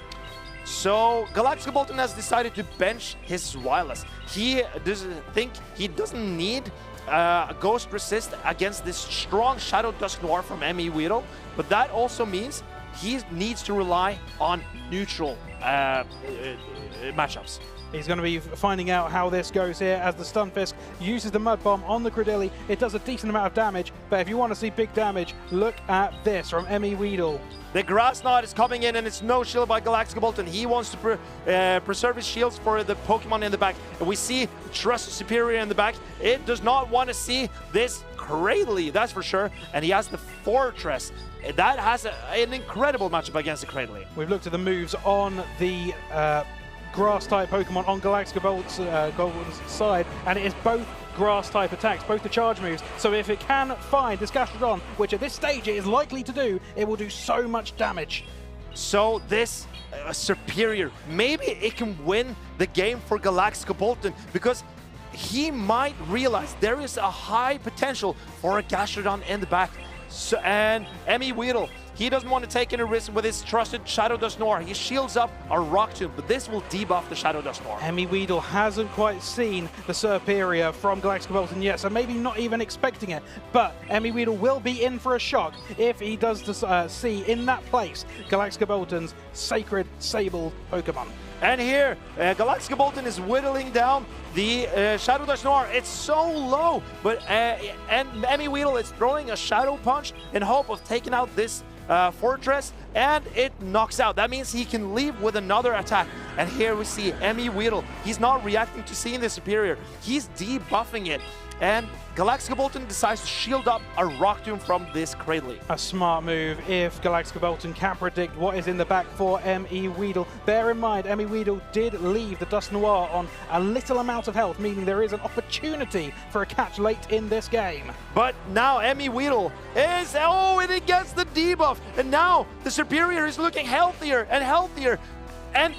So Galactica Bolton has decided to bench his wireless. He doesn't need a Ghost Resist against this strong Shadow Dusk Noir from Emmy Weedle, but that also means he needs to rely on neutral matchups. He's going to be finding out how this goes here as the Stunfisk uses the Mud Bomb on the Cradilly. It does a decent amount of damage, but if you want to see big damage, look at this from Emmy Weedle. The Grass Knot is coming in, and it's no shield by Galactica Bolton. He wants to preserve his shields for the Pokemon in the back. And we see Trust Superior in the back. It does not want to see this Cradily, that's for sure. And he has the Fortress. That has an incredible matchup against the Cradily. We've looked at the moves on the Grass-type Pokemon on Galactica Bolton's side, and it is both Grass-type attacks, both the charge moves. So if it can find this Gastrodon, which at this stage it is likely to do, it will do so much damage. So this Superior, maybe it can win the game for Galactica Bolton, because he might realize there is a high potential for a Gastrodon in the back. So, and Emmy Weedle, he doesn't want to take any risk with his trusted Shadow Dust Noir. He shields up a Rock Tomb, but this will debuff the Shadow Dust Noir. Emmy Weedle hasn't quite seen the Superior from Galactica Bolton yet, so maybe not even expecting it. But Emmy Weedle will be in for a shock if he does see in that place Galactica Bolton's Sacred Sable Pokemon. And here, Galactica Bolton is whittling down the Shadow Dust Noir. It's so low, but and Emmy Weedle is throwing a Shadow Punch in hope of taking out this Fortress, and it knocks out. That means he can leave with another attack. And here we see Emmy Weedle. He's not reacting to seeing the Superior. He's debuffing it. And Galactica Bolton decides to shield up a Rock Tomb from this Cradily. A smart move if Galactica Bolton can predict what is in the back for Emmy Weedle. Bear in mind, Emmy Weedle did leave the Dust Noir on a little amount of health, meaning there is an opportunity for a catch late in this game. But now Emmy Weedle is, and it gets the debuff. And now the Superior is looking healthier and healthier. And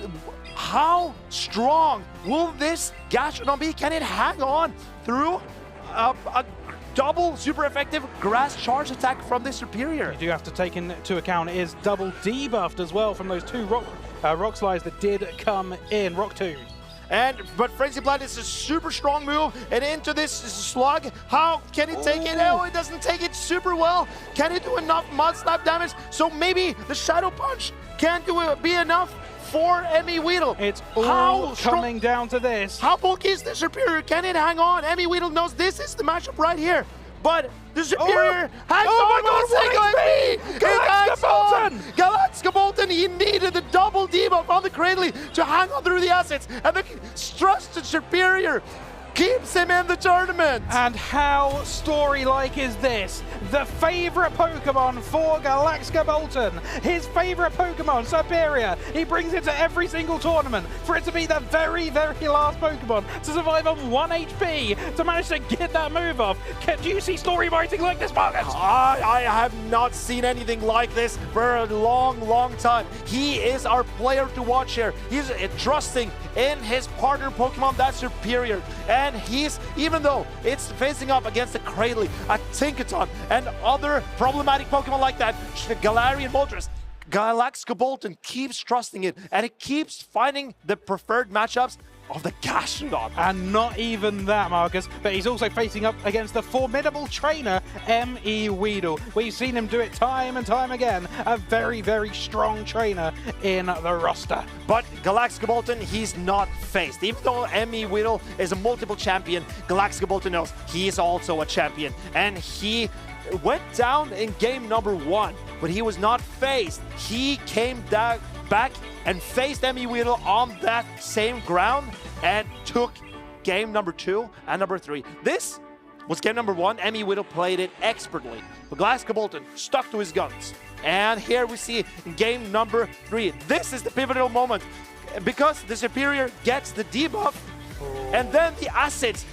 how strong will this Gastrodon be? Can it hang on through a double super effective grass charge attack from the Superior? You do have to take into account it is double debuffed as well from those two rock slides that did come in. Rock Tomb. But Frenzy Blast is a super strong move, and into this slug, how can it take it? Oh, it doesn't take it super well. Can it do enough Mud Slap damage? So maybe the Shadow Punch can't be enough for Emmy Weedle. It's all coming down to this. How bulky is the Superior? Can it hang on? Emmy Weedle knows this is the matchup right here. But the Superior hangs on. Galactica Bolton! Galactica Bolton, he needed the double debuff on the Cradily to hang on through the assets. And the trusted Superior keeps him in the tournament. And how story-like is this? The favorite Pokemon for Galactica Bolton. His favorite Pokemon, Superior. He brings it to every single tournament for it to be the very, very last Pokemon to survive on 1 HP to manage to get that move off. Do you see story writing like this, Marcus? I have not seen anything like this for a long, long time. He is our player to watch here. He's trusting in his partner Pokemon, that's Superior. And he's, even though it's facing up against a Cradily, a Tinkaton, and other problematic Pokemon like that, Galarian Moltres, Galactica Bolton keeps trusting it, and it keeps finding the preferred matchups of the Gastrodon. And not even that, Marcus, but he's also facing up against the formidable trainer, Emmy Weedle. We've seen him do it time and time again. A very, very strong trainer in the roster. But Galactica Bolton, he's not faced. Even though Emmy Weedle is a multiple champion, Galactica Bolton knows he's also a champion. And he went down in game number 1, but he was not faced. He came back and faced Emmy Weedle on that same ground and took game number 2 and number 3. This was game number 1. Emmy Weedle played it expertly, but Galactica Bolton stuck to his guns. And here we see game number 3. This is the pivotal moment because the Superior gets the debuff. and then the assets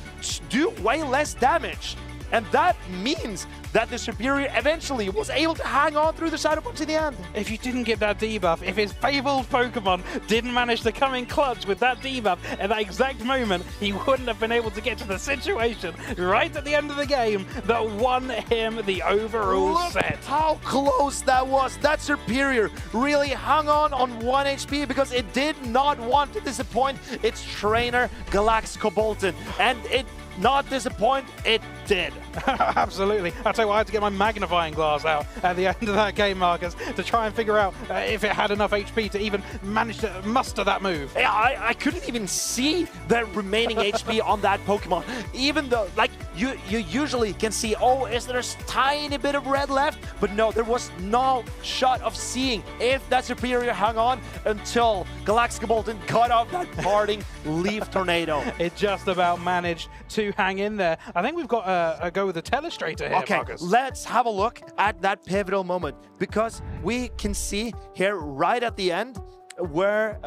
do way less damage. And that means that the Superior eventually was able to hang on through the Shadow Punch in the end. If you didn't get that debuff, if his fabled Pokemon didn't manage to come in clutch with that debuff at that exact moment, he wouldn't have been able to get to the situation right at the end of the game that won him the overall Look set. how close that was. That Superior really hung on 1 HP because it did not want to disappoint its trainer, Galaxico Bolton. And it not disappoint, it did. Absolutely. I'll tell you what, I had to get my magnifying glass out at the end of that game, Marcus, to try and figure out if it had enough HP to even manage to muster that move. Yeah, I couldn't even see the remaining HP on that Pokemon. Even though, like, you usually can see, oh, is there a tiny bit of red left? But no, there was no shot of seeing if that Superior hung on until Galaxico Bolton cut off that parting Leaf Tornado. It just about managed to hang in there. I think we've got a go with the Telestrator here, Okay, Marcus. let's have a look at that pivotal moment because we can see here right at the end where,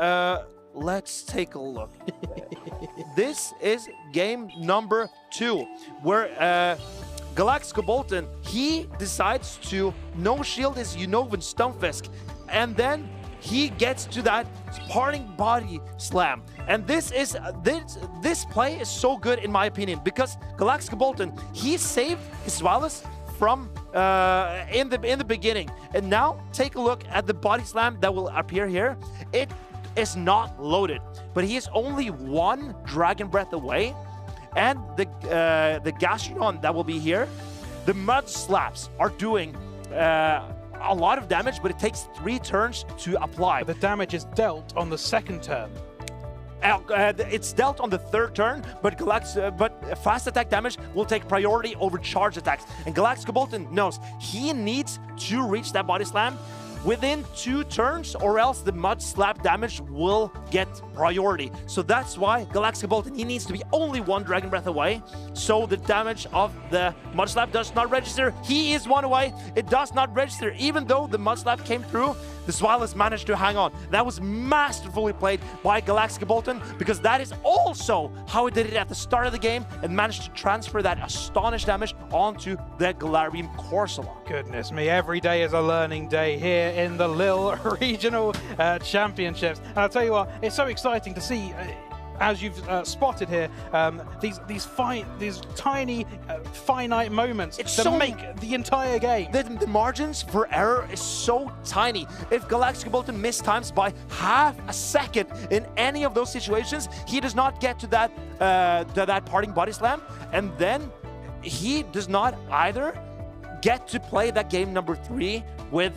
let's take a look. This is game number 2 where Galaxico Bolton, he decides to no-shield his Unova Stunfisk, and then he gets to that parting body slam. And this play is so good in my opinion because Galaxico Bolton, he saved his Wallace from in the beginning. And now take a look at the body slam that will appear here. It is not loaded, but he is only 1 Dragon Breath away. And the Gastrodon that will be here, the Mud Slaps are doing a lot of damage, but it takes 3 turns to apply. The damage is dealt on the 2nd turn. It's dealt on the 3rd turn, but fast attack damage will take priority over charge attacks. And Galaxico Bolton knows he needs to reach that body slam within 2 turns, or else the Mud Slap damage will get priority. So that's why Galaxico Bolton, he needs to be only 1 Dragon Breath away, so the damage of the Mud Slap does not register. He is 1 away, it does not register. Even though the Mud Slap came through, the Swallows managed to hang on. That was masterfully played by Galaxico Bolton, because that is also how he did it at the start of the game and managed to transfer that Astonish damage onto the Galarian Corsola. Goodness me, every day is a learning day here in the Lille Regional Championships. And I'll tell you what, it's so exciting to see, as you've spotted here, these tiny, finite moments that make the entire game. The margins for error is so tiny. If Galaxico Bolton mistimes by half a second in any of those situations, he does not get to that parting body slam, and then he does not either get to play that game number 3 with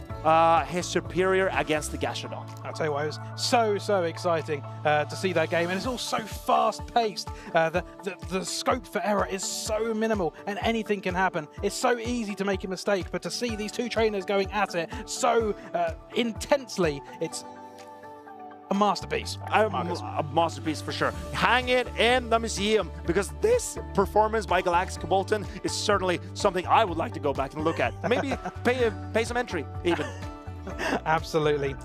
his Superior against the Gastrodon. I'll tell you what, it was so exciting to see that game, and it's all so fast-paced. The scope for error is so minimal, and anything can happen. It's so easy to make a mistake, but to see these 2 trainers going at it so intensely, it's a masterpiece. A masterpiece for sure. Hang it in the museum, because this performance by Galaxico Bolton is certainly something I would like to go back and look at. Maybe pay some entry even. Absolutely.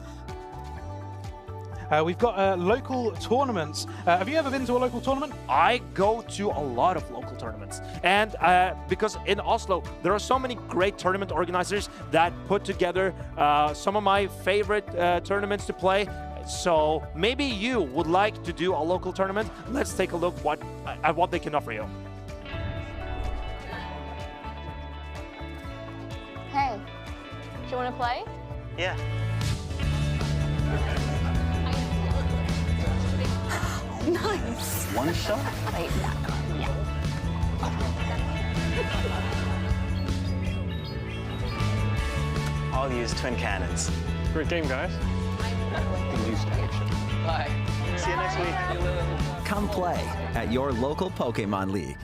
We've got local tournaments. Have you ever been to a local tournament? I go to a lot of local tournaments. And because in Oslo, there are so many great tournament organizers that put together some of my favorite tournaments to play. So maybe you would like to do a local tournament. Let's take a look at what they can offer you. Hey, do you want to play? Yeah. Nice. One shot? Wait, yeah. I'll use twin cannons. Great game, guys. Bye. See you next week. Come play at your local Pokémon League.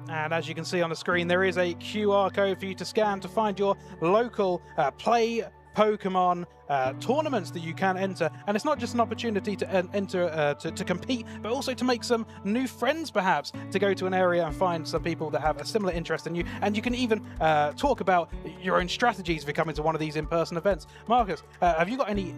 And as you can see on the screen, there is a QR code for you to scan to find your local play Pokemon tournaments that you can enter, and it's not just an opportunity to enter to compete, but also to make some new friends, perhaps to go to an area and find some people that have a similar interest in you, and you can even talk about your own strategies if you come into one of these in-person events. Marcus, have you got any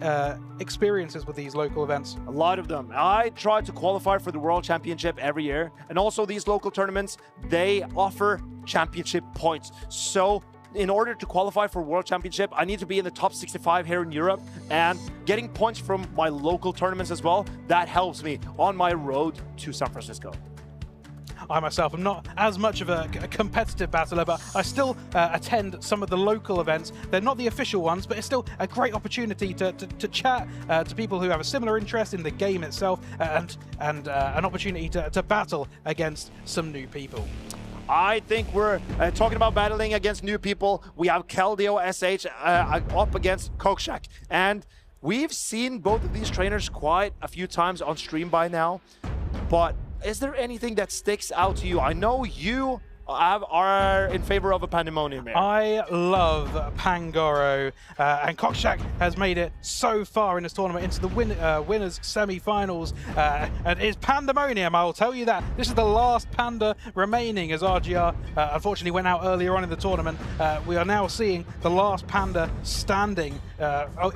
experiences with these local events? A lot of them. I try to qualify for the World Championship every year, and also these local tournaments, they offer championship points. So in order to qualify for World Championship, I need to be in the top 65 here in Europe, and getting points from my local tournaments as well, that helps me on my road to San Francisco. I myself am not as much of a competitive battler, but I still attend some of the local events. They're not the official ones, but it's still a great opportunity to chat to people who have a similar interest in the game itself, and an opportunity to battle against some new people. I think we're talking about battling against new people. We have Keldeo SH up against Kokshak, and we've seen both of these trainers quite a few times on stream by now, but is there anything that sticks out to you? I know you are in favor of a Pandemonium here. I love Pangoro, and Kokshak has made it so far in this tournament into the winners semi-finals, and it's Pandemonium, I'll tell you that. This is the last Panda remaining, as RGR unfortunately went out earlier on in the tournament. We are now seeing the last Panda standing.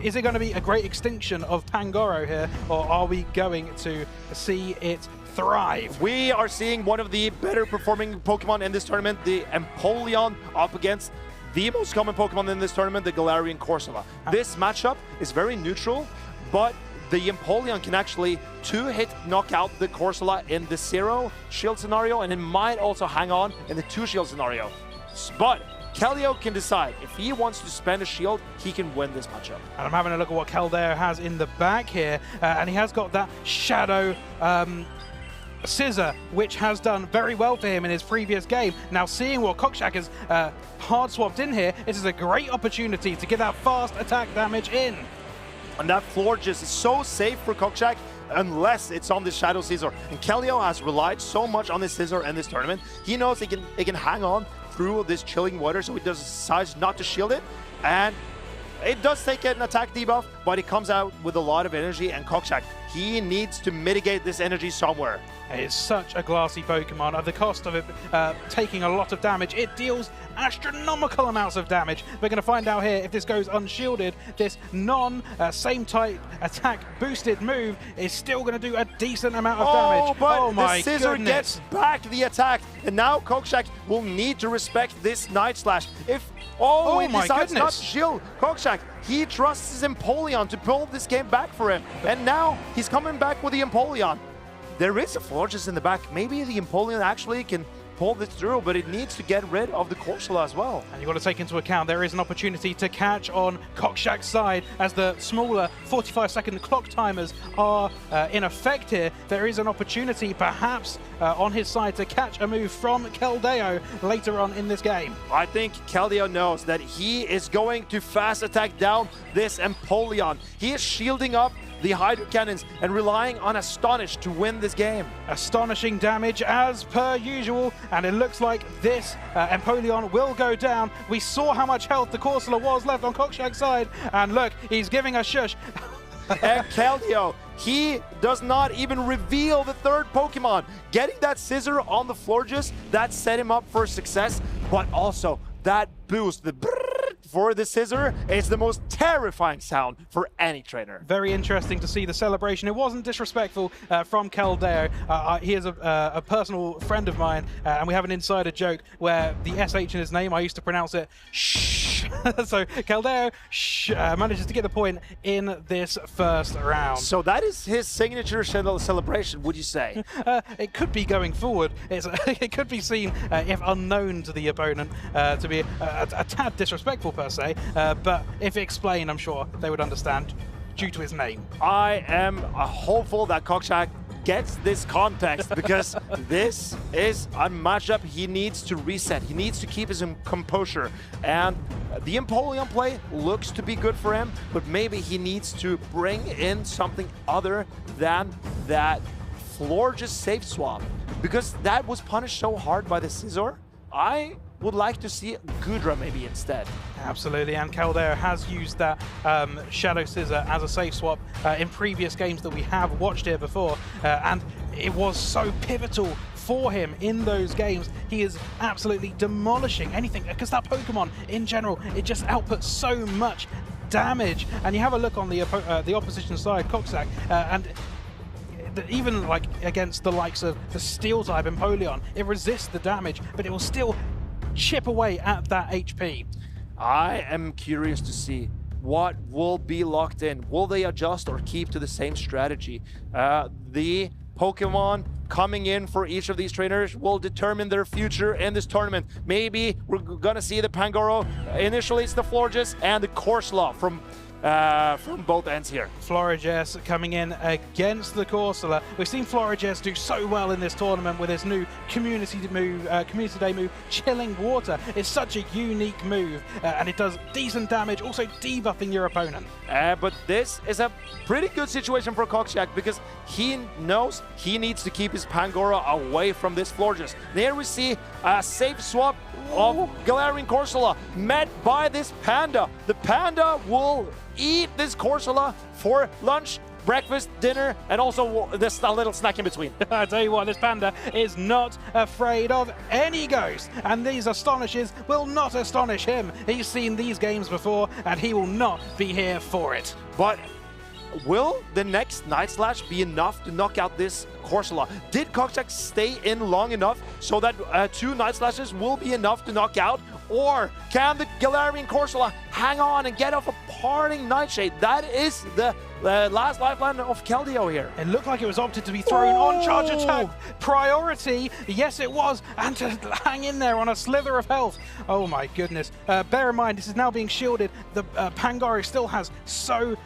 Is it going to be a great extinction of Pangoro here, or are we going to see it thrive? We are seeing one of the better performing Pokemon in this tournament, the Empoleon, up against the most common Pokemon in this tournament, the Galarian Corsola. This matchup is very neutral, but the Empoleon can actually two-hit knock out the Corsola in the 0 shield scenario, and it might also hang on in the 2 shield scenario. But Keldeo can decide. If he wants to spend a shield, he can win this matchup. And I'm having a look at what Keldeo has in the back here, and he has got that Shadow Scissor, which has done very well for him in his previous game. Now, seeing what Kokshak has hard swapped in here, this is a great opportunity to get that fast attack damage in. And that Florges is so safe for Kokshak unless it's on the Shadow Scissor. And Keldeo has relied so much on this Scissor in this tournament. He knows he can hang on through this chilling water, so he decides not to shield it. And it does take an attack debuff, but it comes out with a lot of energy, and Kokshak, he needs to mitigate this energy somewhere. It's such a glassy Pokemon. At the cost of it taking a lot of damage, it deals astronomical amounts of damage. We're going to find out here if this goes unshielded. This same type attack boosted move is still going to do a decent amount of damage. But oh my the Scissor goodness. gets back the attack, and now Kokshak will need to respect this Night Slash. If he decides not to shield Kokshak, he trusts his Empoleon to pull this game back for him, and now he's coming back with the Empoleon. There is a Florges in the back. Maybe the Empoleon actually can pull this through, but it needs to get rid of the Corsola as well. And you've got to take into account there is an opportunity to catch on Kokshak's side as the smaller 45-second clock timers are in effect here. There is an opportunity perhaps on his side to catch a move from Keldeo later on in this game. I think Keldeo knows that he is going to fast attack down this Empoleon. He is shielding up the Hydro Cannons and relying on Astonish to win this game. Astonishing damage as per usual, and it looks like this Empoleon will go down. We saw how much health the Corsola was left on Kokshak's side, and look, he's giving a shush. And Keldeo, he does not even reveal the third Pokemon. Getting that Scissor on the Florges, that set him up for success, but also that boost, the for the Scissor, is the most terrifying sound for any trainer. Very interesting to see the celebration. It wasn't disrespectful from Keldeo. He is a personal friend of mine, and we have an insider joke where the SH in his name, I used to pronounce it shh. So Keldeo manages to get the point in this first round. So that is his signature celebration, would you say? It could be going forward. It could be seen, if unknown to the opponent, to be a tad disrespectful per se, but if explained, I'm sure they would understand due to his name. I am hopeful that Kokshak gets this context because this is a matchup he needs to reset. He needs to keep his composure, and the Empoleon play looks to be good for him, but maybe he needs to bring in something other than that Florges safe swap, because that was punished so hard by the Scizor. I would like to see Gudra maybe instead. Absolutely, and Caldero has used that Shadow Scissor as a safe swap in previous games that we have watched here before, and it was so pivotal for him in those games. He is absolutely demolishing anything, because that Pokemon in general, it just outputs so much damage. And you have a look on the opposition side, Coxsack, and even like against the likes of the Steel type Empoleon, it resists the damage, but it will still chip away at that HP. I am curious to see what will be locked in. Will they adjust or keep to the same strategy? The Pokemon coming in for each of these trainers will determine their future in this tournament. Maybe we're gonna see the Pangoro. Initially it's the Florges and the Corsola from both ends here. Florges coming in against the Corsola. We've seen Florges do so well in this tournament with his new community day move, Chilling Water. It's such a unique move, and it does decent damage, also debuffing your opponent. But this is a pretty good situation for Coxsack, because he knows he needs to keep his Pangoro away from this Florges. There we see a safe swap of Galarian Corsola met by this Panda. The Panda will eat this Corsola for lunch, breakfast, dinner, and also this a little snack in between. I tell you what, this Panda is not afraid of any ghost, and these Astonishes will not astonish him. He's seen these games before, and he will not be here for it. But will the next Night Slash be enough to knock out this Corsola? Did Coxsack stay in long enough so that 2 Night Slashes will be enough to knock out? Or can the Galarian Corsola hang on and get off a parting Nightshade? That is the last lifeline of Keldeo here. It looked like it was opted to be thrown on charge attack. Priority, yes it was, and to hang in there on a slither of health. Oh my goodness. Bear in mind, this is now being shielded. The Pangoro still has so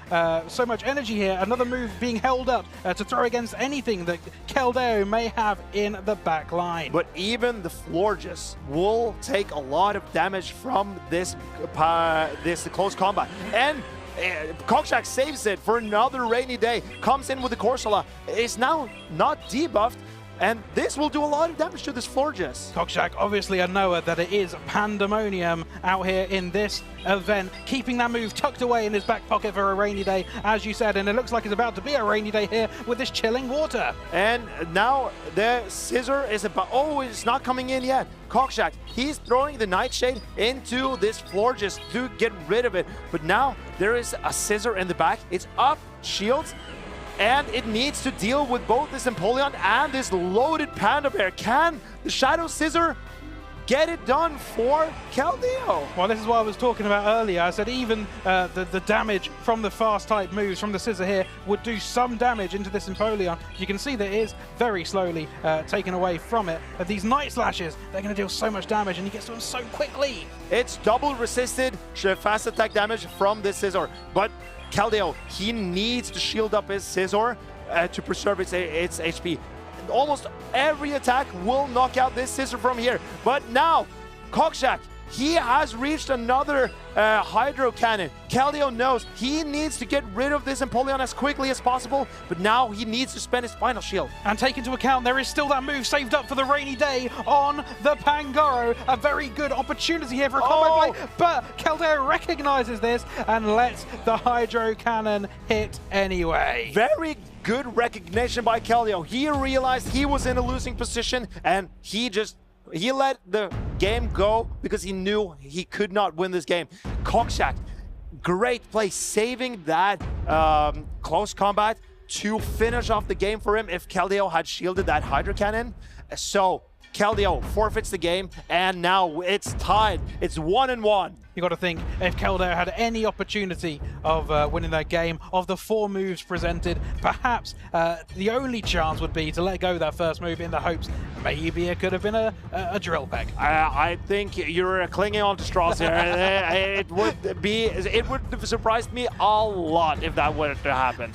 much energy here. Another move being held up to throw against anything that Keldeo may have in the back line. But even the Florges will take a lot of damage from this close combat. And Coxsack saves it for another rainy day. Comes in with the Corsola. Is now not debuffed. And this will do a lot of damage to this Florges. Coxsack obviously a knower that it is pandemonium out here in this event, keeping that move tucked away in his back pocket for a rainy day, as you said, and it looks like it's about to be a rainy day here with this Chilling Water. And now the Scissor is about, oh, it's not coming in yet. Coxsack, he's throwing the Nightshade into this Florges to get rid of it, but now there is a Scissor in the back. It's up, shields, and it needs to deal with both this Empoleon and this loaded Panda Bear. Can the Shadow Scissor get it done for Keldeo? Well, this is what I was talking about earlier. I said even the damage from the fast type moves from the Scissor here would do some damage into this Empoleon. You can see that it is very slowly taken away from it. These Night Slashes, they're going to deal so much damage, and he gets to them so quickly. It's double resisted fast attack damage from this Scissor, but Keldeo, he needs to shield up his Scissor to preserve its HP. Almost every attack will knock out this Scissor from here. But now, Coxsack, he has reached another Hydro Cannon. Keldeo knows he needs to get rid of this Empoleon as quickly as possible, but now he needs to spend his final shield. And take into account, there is still that move saved up for the rainy day on the Pangoro. A very good opportunity here for a combo play, but Keldeo recognizes this and lets the Hydro Cannon hit anyway. Very good recognition by Keldeo. He realized he was in a losing position, and he let the game go because he knew he could not win this game. Coxsack, great play, saving that close combat to finish off the game for him if Keldeo had shielded that Hydro Cannon. So Keldeo forfeits the game, and now it's tied. It's 1-1. You got to think, if Keldeo had any opportunity of winning that game, of the 4 moves presented, perhaps the only chance would be to let go of that first move in the hopes maybe it could have been a drill peck. I think you're clinging on to straws here. It would have surprised me a lot if that were to happen.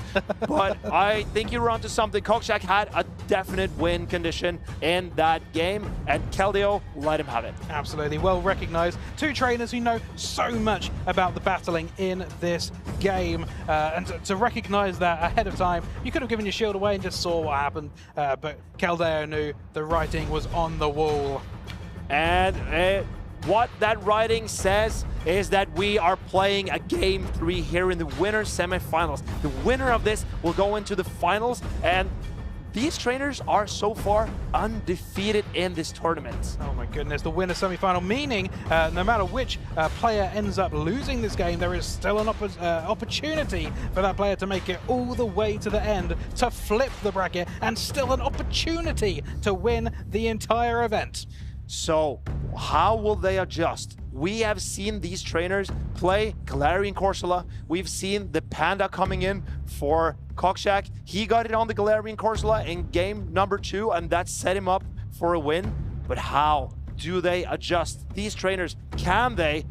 But I think you're onto something. Coxsack had a definite win condition in that game, and Keldeo let him have it. Absolutely, well recognized. 2 trainers who know so much about the battling in this game, and to recognize that ahead of time, you could have given your shield away and just saw what happened, but Keldeo knew the writing was on the wall. And what that writing says is that we are playing a Game 3 here in the winner's semifinals. The winner of this will go into the finals, and these trainers are so far undefeated in this tournament. Oh my goodness, the winner semi-final, meaning no matter which player ends up losing this game, there is still an opportunity for that player to make it all the way to the end, to flip the bracket, and still an opportunity to win the entire event. So, how will they adjust? We have seen these trainers play Galarian Corsola. We've seen the Panda coming in for Kokshak. He got it on the Galarian Corsola in game number 2, and that set him up for a win. But how do they adjust? These trainers, can they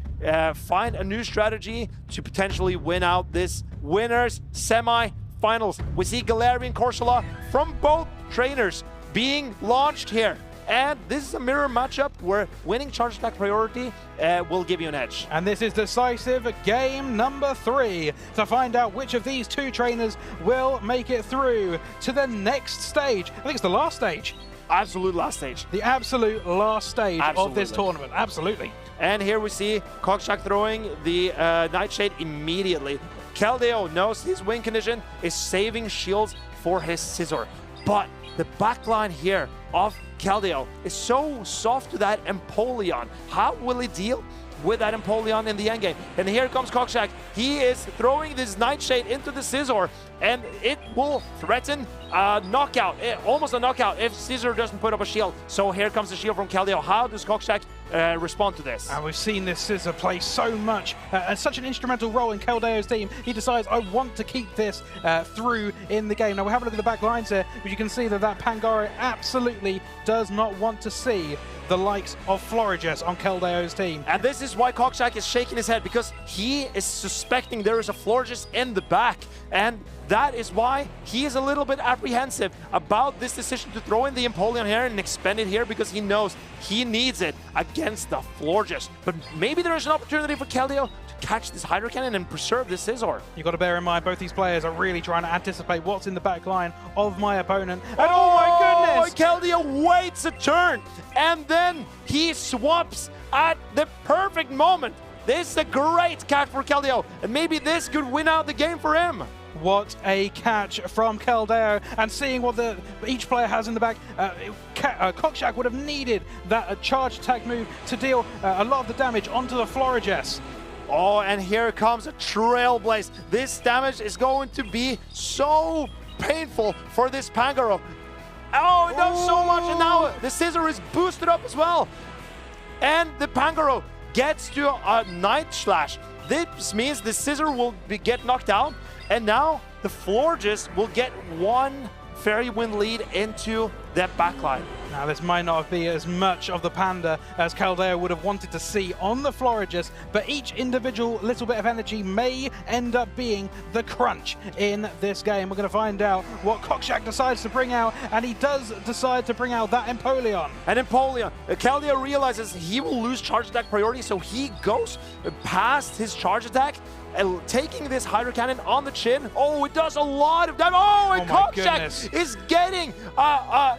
find a new strategy to potentially win out this winners semi-finals? We see Galarian Corsola from both trainers being launched here. And this is a mirror matchup where winning charge attack priority will give you an edge. And this is decisive game number 3 to find out which of these two trainers will make it through to the next stage. I think it's the last stage. Absolute last stage. The absolute last stage of this tournament. Absolutely. And here we see Kokshak throwing the Nightshade immediately. Keldeo knows his win condition is saving shields for his Scizor. But the backline here of Keldeo is so soft to that Empoleon. How will he deal with that Empoleon in the endgame? And here comes Kokshak. He is throwing this Nightshade into the Scizor, and it will threaten a knockout, almost a knockout, if Scizor doesn't put up a shield. So here comes the shield from Keldeo. How does Kokshak respond to this? And we've seen this Scizor play so much, and such an instrumental role in Keldeo's team. He decides, I want to keep this through in the game. Now we have a look at the back lines here, but you can see that Pangoro absolutely does not want to see the likes of Floriges on Keldeo's team. And this is why Kokshak is shaking his head, because he is suspecting there is a Floriges in the back. And that is why he is a little bit apprehensive about this decision to throw in the Empoleon here and expend it here, because he knows he needs it against the Floriges. But maybe there is an opportunity for Keldeo to catch this Hydro Cannon and preserve this Scizor. You've got to bear in mind, both these players are really trying to anticipate what's in the back line of my opponent. And oh my goodness! Keldeo waits a turn, and then he swaps at the perfect moment. This is a great catch for Keldeo, and maybe this could win out the game for him. What a catch from Keldeo, and seeing what each player has in the back, Kokshak would have needed that charge attack move to deal a lot of the damage onto the Floriges. Oh, and here comes a Trailblaze. This damage is going to be so painful for this Pangoro. Oh, it does so much, and now the Scizor is boosted up as well. And the Pangoro gets to a Night Slash. This means the Scizor will get knocked down, and now the Floriges will get one Fairy Wind lead into that backline. Now this might not be as much of the Panda as Keldeo would have wanted to see on the Floriges, but each individual little bit of energy may end up being the crunch in this game. We're going to find out what Kokshak decides to bring out, and he does decide to bring out that Empoleon. And Empoleon, Keldeo realizes he will lose charge attack priority, so he goes past his charge attack, and taking this Hydro Cannon on the chin. Oh, it does a lot of damage. Oh, and Kokshak is getting,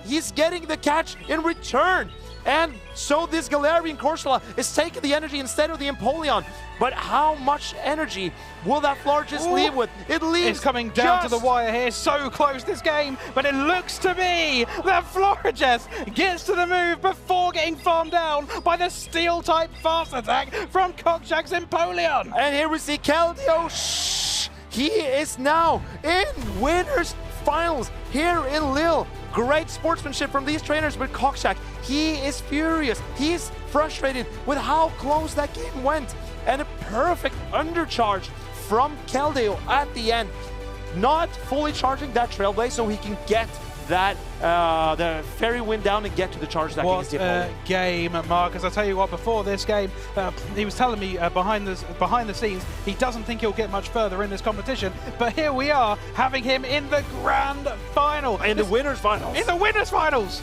he's getting the catch in return. And so this Galarian Corsola is taking the energy instead of the Empoleon. But how much energy will that Floriges leave with? It leaves. It's coming down to the wire here. So close this game, but it looks to be that Floriges gets to the move before getting farmed down by the Steel-type fast attack from Kokshak's Empoleon. And here we see Keldeo. He is now in winners finals here in Lille. Great sportsmanship from these trainers, but Kokshak, he is furious. He's frustrated with how close that game went. And a perfect undercharge from Keldeo at the end. Not fully charging that Trailblaze so he can get that the Fairy Wind down and get to the charge that what a game, Marcus. I'll tell you what, before this game, he was telling me behind the scenes, he doesn't think he'll get much further in this competition, but here we are, having him in the grand final. In the winners finals. In the winners finals!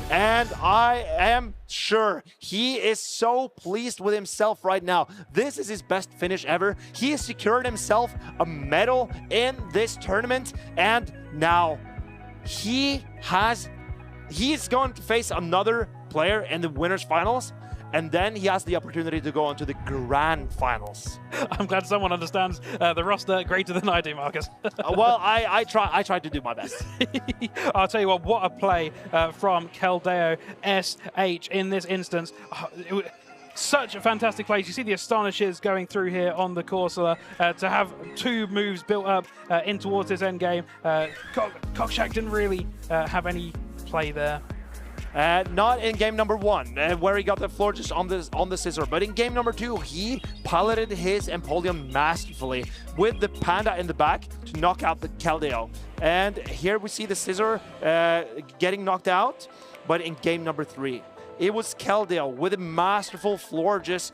And I am sure he is so pleased with himself right now. This is his best finish ever. He has secured himself a medal in this tournament, and now he's going to face another player in the winners finals, and then he has the opportunity to go on to the grand finals. I'm glad someone understands the roster greater than I do, Marcus. Well, I tried to do my best. I'll tell you what a play from Keldeo SH in this instance. Such a fantastic place. You see the Astonishers going through here on the Corsola to have 2 moves built up in towards this end game. Cockshack didn't really have any play there. Not in game number 1, where he got the floor just on the scissor, but in game number 2, he piloted his Empoleon masterfully with the Panda in the back to knock out the Keldeo. And here we see the scissor getting knocked out, but in game number 3, it was Keldeo with a masterful floor just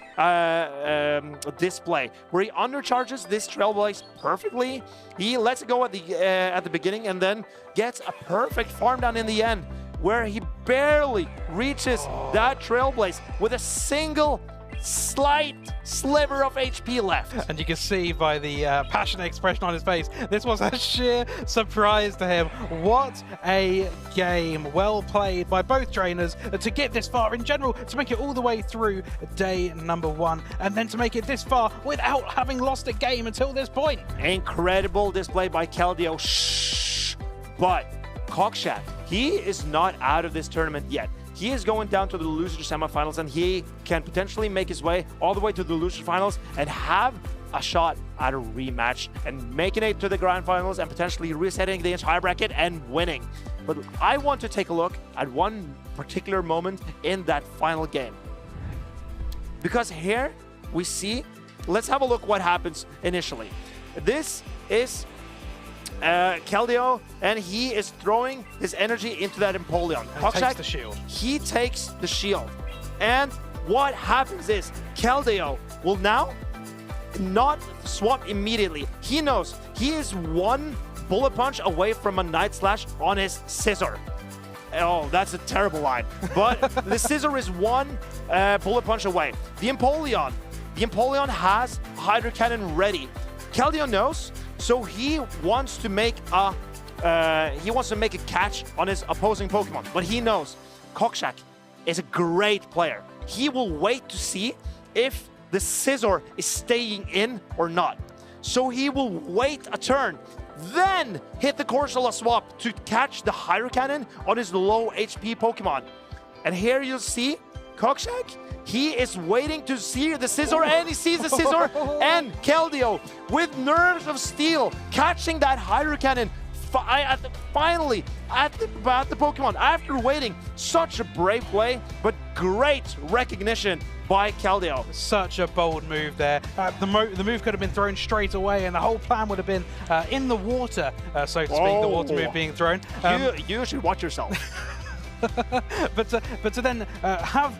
display where he undercharges this Trailblaze perfectly. He lets it go at the beginning and then gets a perfect farm down in the end, where he barely reaches that Trailblaze with a single slight sliver of HP left. And you can see by the passionate expression on his face, this was a sheer surprise to him. What a game. Well played by both trainers to get this far in general, to make it all the way through day number 1, and then to make it this far without having lost a game until this point. Incredible display by Keldeo. But Cockshack, he is not out of this tournament yet. He is going down to the loser semifinals, and he can potentially make his way all the way to the loser finals and have a shot at a rematch and making it to the grand finals and potentially resetting the entire bracket and winning. But I want to take a look at one particular moment in that final game. Because here we see, let's have a look what happens initially. This is Keldeo, and he is throwing his energy into that Empoleon. He takes the shield. He takes the shield. And what happens is Keldeo will now not swap immediately. He knows he is 1 bullet punch away from a Night Slash on his scissor. Oh, that's a terrible line. But the scissor is 1 bullet punch away. The Empoleon has Hydro Cannon ready. Keldeo knows, so he wants to make a catch on his opposing Pokemon. But he knows Cockshack is a great player. He will wait to see if the scissor is staying in or not. So he will wait a turn, then hit the Corsola swap to catch the Hydro Cannon on his low HP Pokemon. And here you'll see Cockshack, he is waiting to see the scissor, and he sees the scissor, and Keldeo with nerves of steel catching that Hydro Cannon finally at the Pokemon after waiting. Such a brave play, but great recognition by Keldeo. Such a bold move there. The move could have been thrown straight away, and the whole plan would have been in the water, so to speak, the water move being thrown. You should watch yourself. but to then have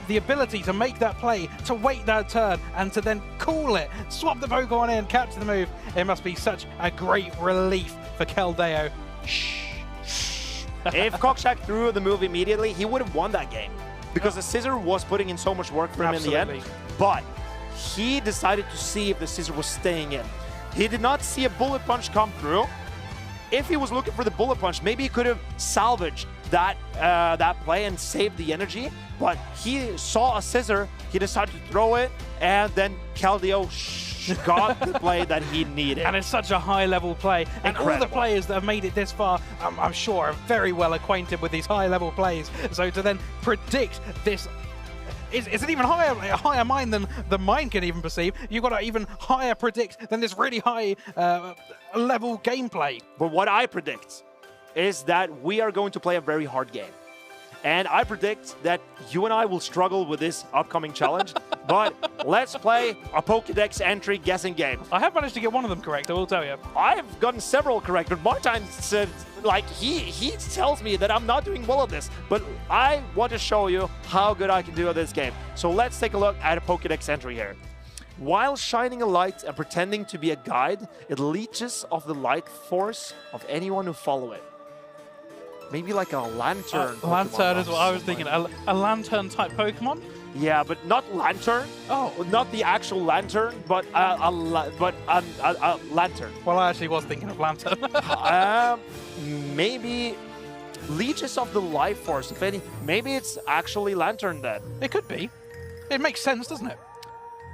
the ability to make that play, to wait that turn, and to then call it, swap the Pokemon in, catch the move, it must be such a great relief for Keldeo. If Cockshack threw the move immediately, he would have won that game, because the scissor was putting in so much work for him in the end. But he decided to see if the scissor was staying in. He did not see a bullet punch come through. If he was looking for the bullet punch, maybe he could have salvaged that play and saved the energy. But he saw a scissor, he decided to throw it, and then Keldeo got the play that he needed. And it's such a high-level play. And all the players that have made it this far, I'm sure, are very well acquainted with these high-level plays. So to then predict this, it's an even higher mind than the mind can even perceive. You've got to even higher predict than this really high level gameplay. But what I predict is that we are going to play a very hard game. And I predict that you and I will struggle with this upcoming challenge. But let's play a Pokédex entry guessing game. I have managed to get one of them correct, I will tell you. I've gotten several correct, but Martin said, like, he tells me that I'm not doing well at this. But I want to show you how good I can do at this game. So let's take a look at a Pokédex entry here. While shining a light and pretending to be a guide, it leeches of the light force of anyone who follow it. Maybe like a lantern. Lantern is what I was thinking. A lantern type Pokemon? Yeah, but not lantern. Oh, not the actual lantern, but a lantern. Well, I actually was thinking of lantern. Maybe leeches of the life force. If any, maybe it's actually Lantern then. It could be. It makes sense, doesn't it?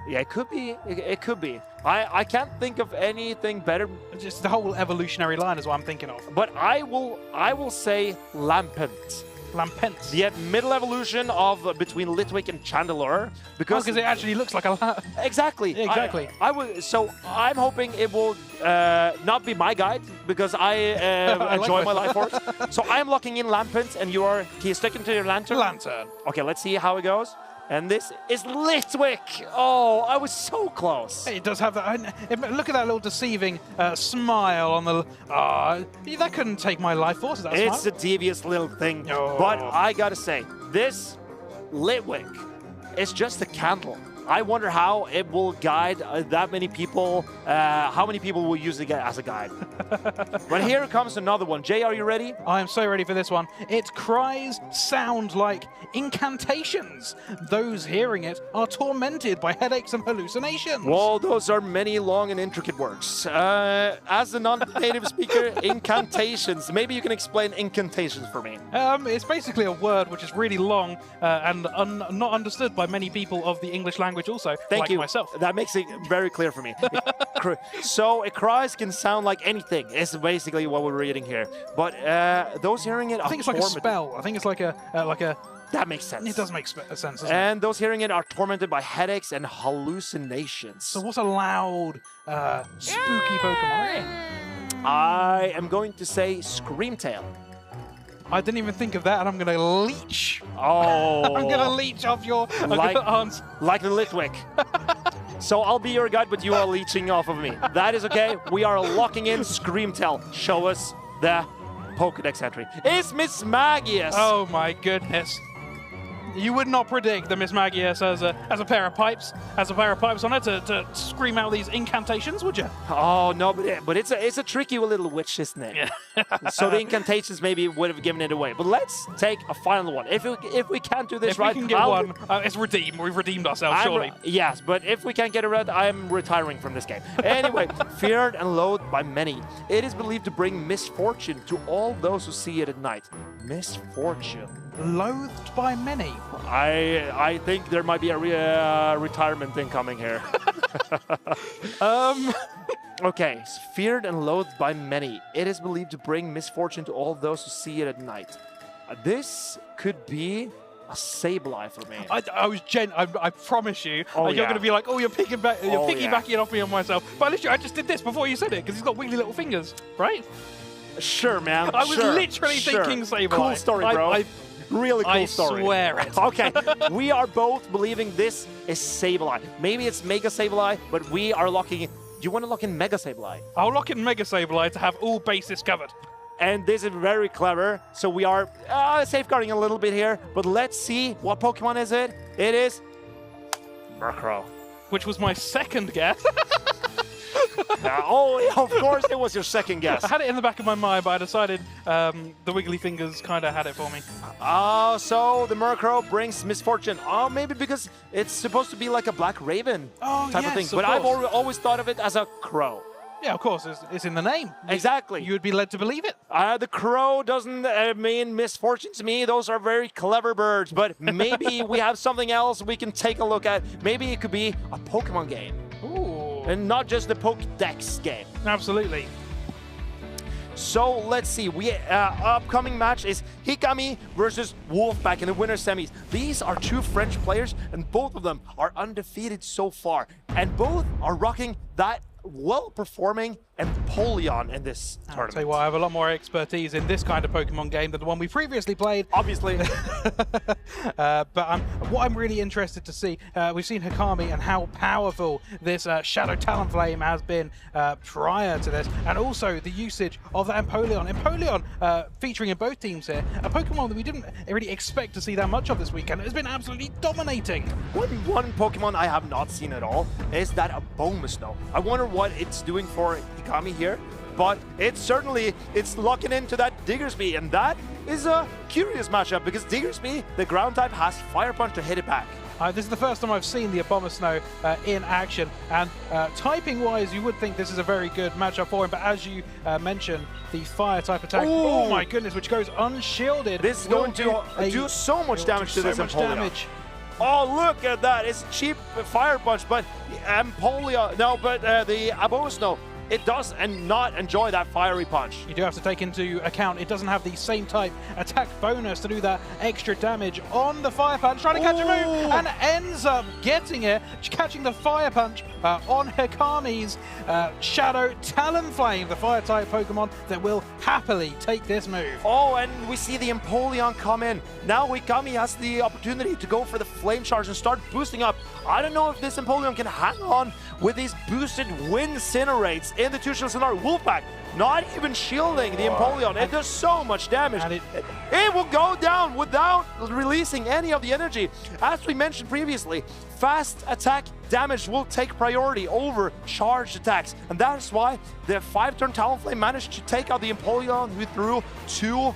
Yeah, it could be. It could be. I can't think of anything better. Just the whole evolutionary line is what I'm thinking of. But I will say Lampent. Lampent. The middle evolution of between Litwick and Chandelure, because it actually looks like a exactly. Yeah, exactly. So I'm hoping it will not be my guide because I enjoy my life force. So I'm locking in Lampent, and can you sticking to your Lantern? Lantern. Okay, let's see how it goes. And this is Litwick. Oh, I was so close. It does have that. Look at that little deceiving smile on the. That couldn't take my life force. That It's smile. a devious little thing. Oh. But I gotta say, this Litwick is just a candle. I wonder how it will guide that many people, how many people will use it as a guide. But here comes another one. Jay, are you ready? I am so ready for this one. Its cries sound like incantations. Those hearing it are tormented by headaches and hallucinations. Well, those are many long and intricate words. As a non-native speaker, incantations. Maybe you can explain incantations for me. It's basically a word which is really long and not understood by many people of the English language also, Thank like you. myself. That makes it very clear for me. So cries can sound like anything. It's basically what we're reading here. But those hearing it, I think it's like a spell. I think it's like a That makes sense. It does make sense, doesn't and those hearing it are tormented by headaches and hallucinations. So what's a loud, spooky Pokemon? I am going to say Screamtail. I didn't even think of that, and I'm going to leech. Oh. I'm going to leech off your answer. Like the Litwick. So I'll be your guide, but you are leeching off of me. That is okay. We are locking in Screamtail. Show us the Pokedex entry. It's Miss Magius. Oh my goodness. You would not predict that Miss Magius has a pair of pipes, on it to scream out these incantations, would you? Oh no, but it's a tricky little witch, isn't it? Yeah. So the incantations maybe would have given it away. But let's take a final one. If we can't do this if right, we can get one, it's redeemed. We've redeemed ourselves, surely. Yes, but if we can't get it right, I'm retiring from this game. Anyway, feared and loathed by many, it is believed to bring misfortune to all those who see it at night. Misfortune. Loathed by many. I think there might be a retirement thing coming here. Okay, feared and loathed by many. It is believed to bring misfortune to all those who see it at night. This could be a Sableye for me. I promise you, Oh, you're yeah. going to be like, oh, you're piggybacking yeah. off me on myself. But literally, I just did this before you said it because he's got wiggly little fingers, right? Sure, man. I was literally thinking Sableye. Cool story, bro. Really cool story. I swear it. Okay, we are both believing this is Sableye. Maybe it's Mega Sableye, but we are locking in. Do you want to lock in Mega Sableye? I'll lock in Mega Sableye to have all bases covered. And this is very clever. So we are safeguarding a little bit here, but let's see what Pokemon is it. It is Murkrow. Which was my second guess. Of course it was your second guess. I had it in the back of my mind, but I decided the wiggly fingers kind of had it for me. So the Murkrow brings misfortune. Oh, maybe because it's supposed to be like a black raven type of thing. But I've always thought of it as a crow. Yeah, of course, it's in the name. Exactly. You would be led to believe it. The crow doesn't mean misfortune to me. Those are very clever birds. But maybe we have something else we can take a look at. Maybe it could be a Pokemon game. Ooh. And not just the Pokédex game. Absolutely. So let's see. Upcoming match is Hikami versus Wolfpack in the winner's semis. These are two French players, and both of them are undefeated so far. And both are rocking that well-performing Empoleon in this tournament. I'll tell you what, I have a lot more expertise in this kind of Pokemon game than the one we previously played. Obviously. But what I'm really interested to see, we've seen Hikami and how powerful this Shadow Talonflame has been prior to this, and also the usage of that Empoleon. Empoleon featuring in both teams here, a Pokemon that we didn't really expect to see that much of this weekend. It's been absolutely dominating. One Pokemon I have not seen at all is that Abomasnow. though. I wonder what it's doing for Hikami here, but it's locking into that Diggersby, and that is a curious matchup because Diggersby, the ground type, has Fire Punch to hit it back. This is the first time I've seen the Abomasnow in action, and typing-wise, you would think this is a very good matchup for him, but as you mentioned, the fire-type attack, oh my goodness, which goes unshielded. This is going to do so much damage to this Empoleon. Oh, look at that. It's a cheap fire punch, but Empoleon, no, but the Abomasnow, it does not enjoy that fiery punch. You do have to take into account it doesn't have the same type attack bonus to do that extra damage on the fire punch. Trying to catch a move and ends up getting it, catching the fire punch on Hikami's Shadow Talonflame, the fire type Pokemon that will happily take this move. Oh, and we see the Empoleon come in. Now Hikami has the opportunity to go for the Flame Charge and start boosting up. I don't know if this Empoleon can hang on with these boosted Wincinerates in the two-shield scenario. Wolfpack not even shielding the Empoleon. It does so much damage. And it will go down without releasing any of the energy. As we mentioned previously, fast attack damage will take priority over charged attacks. And that's why the 5-turn Talonflame managed to take out the Empoleon, who threw 2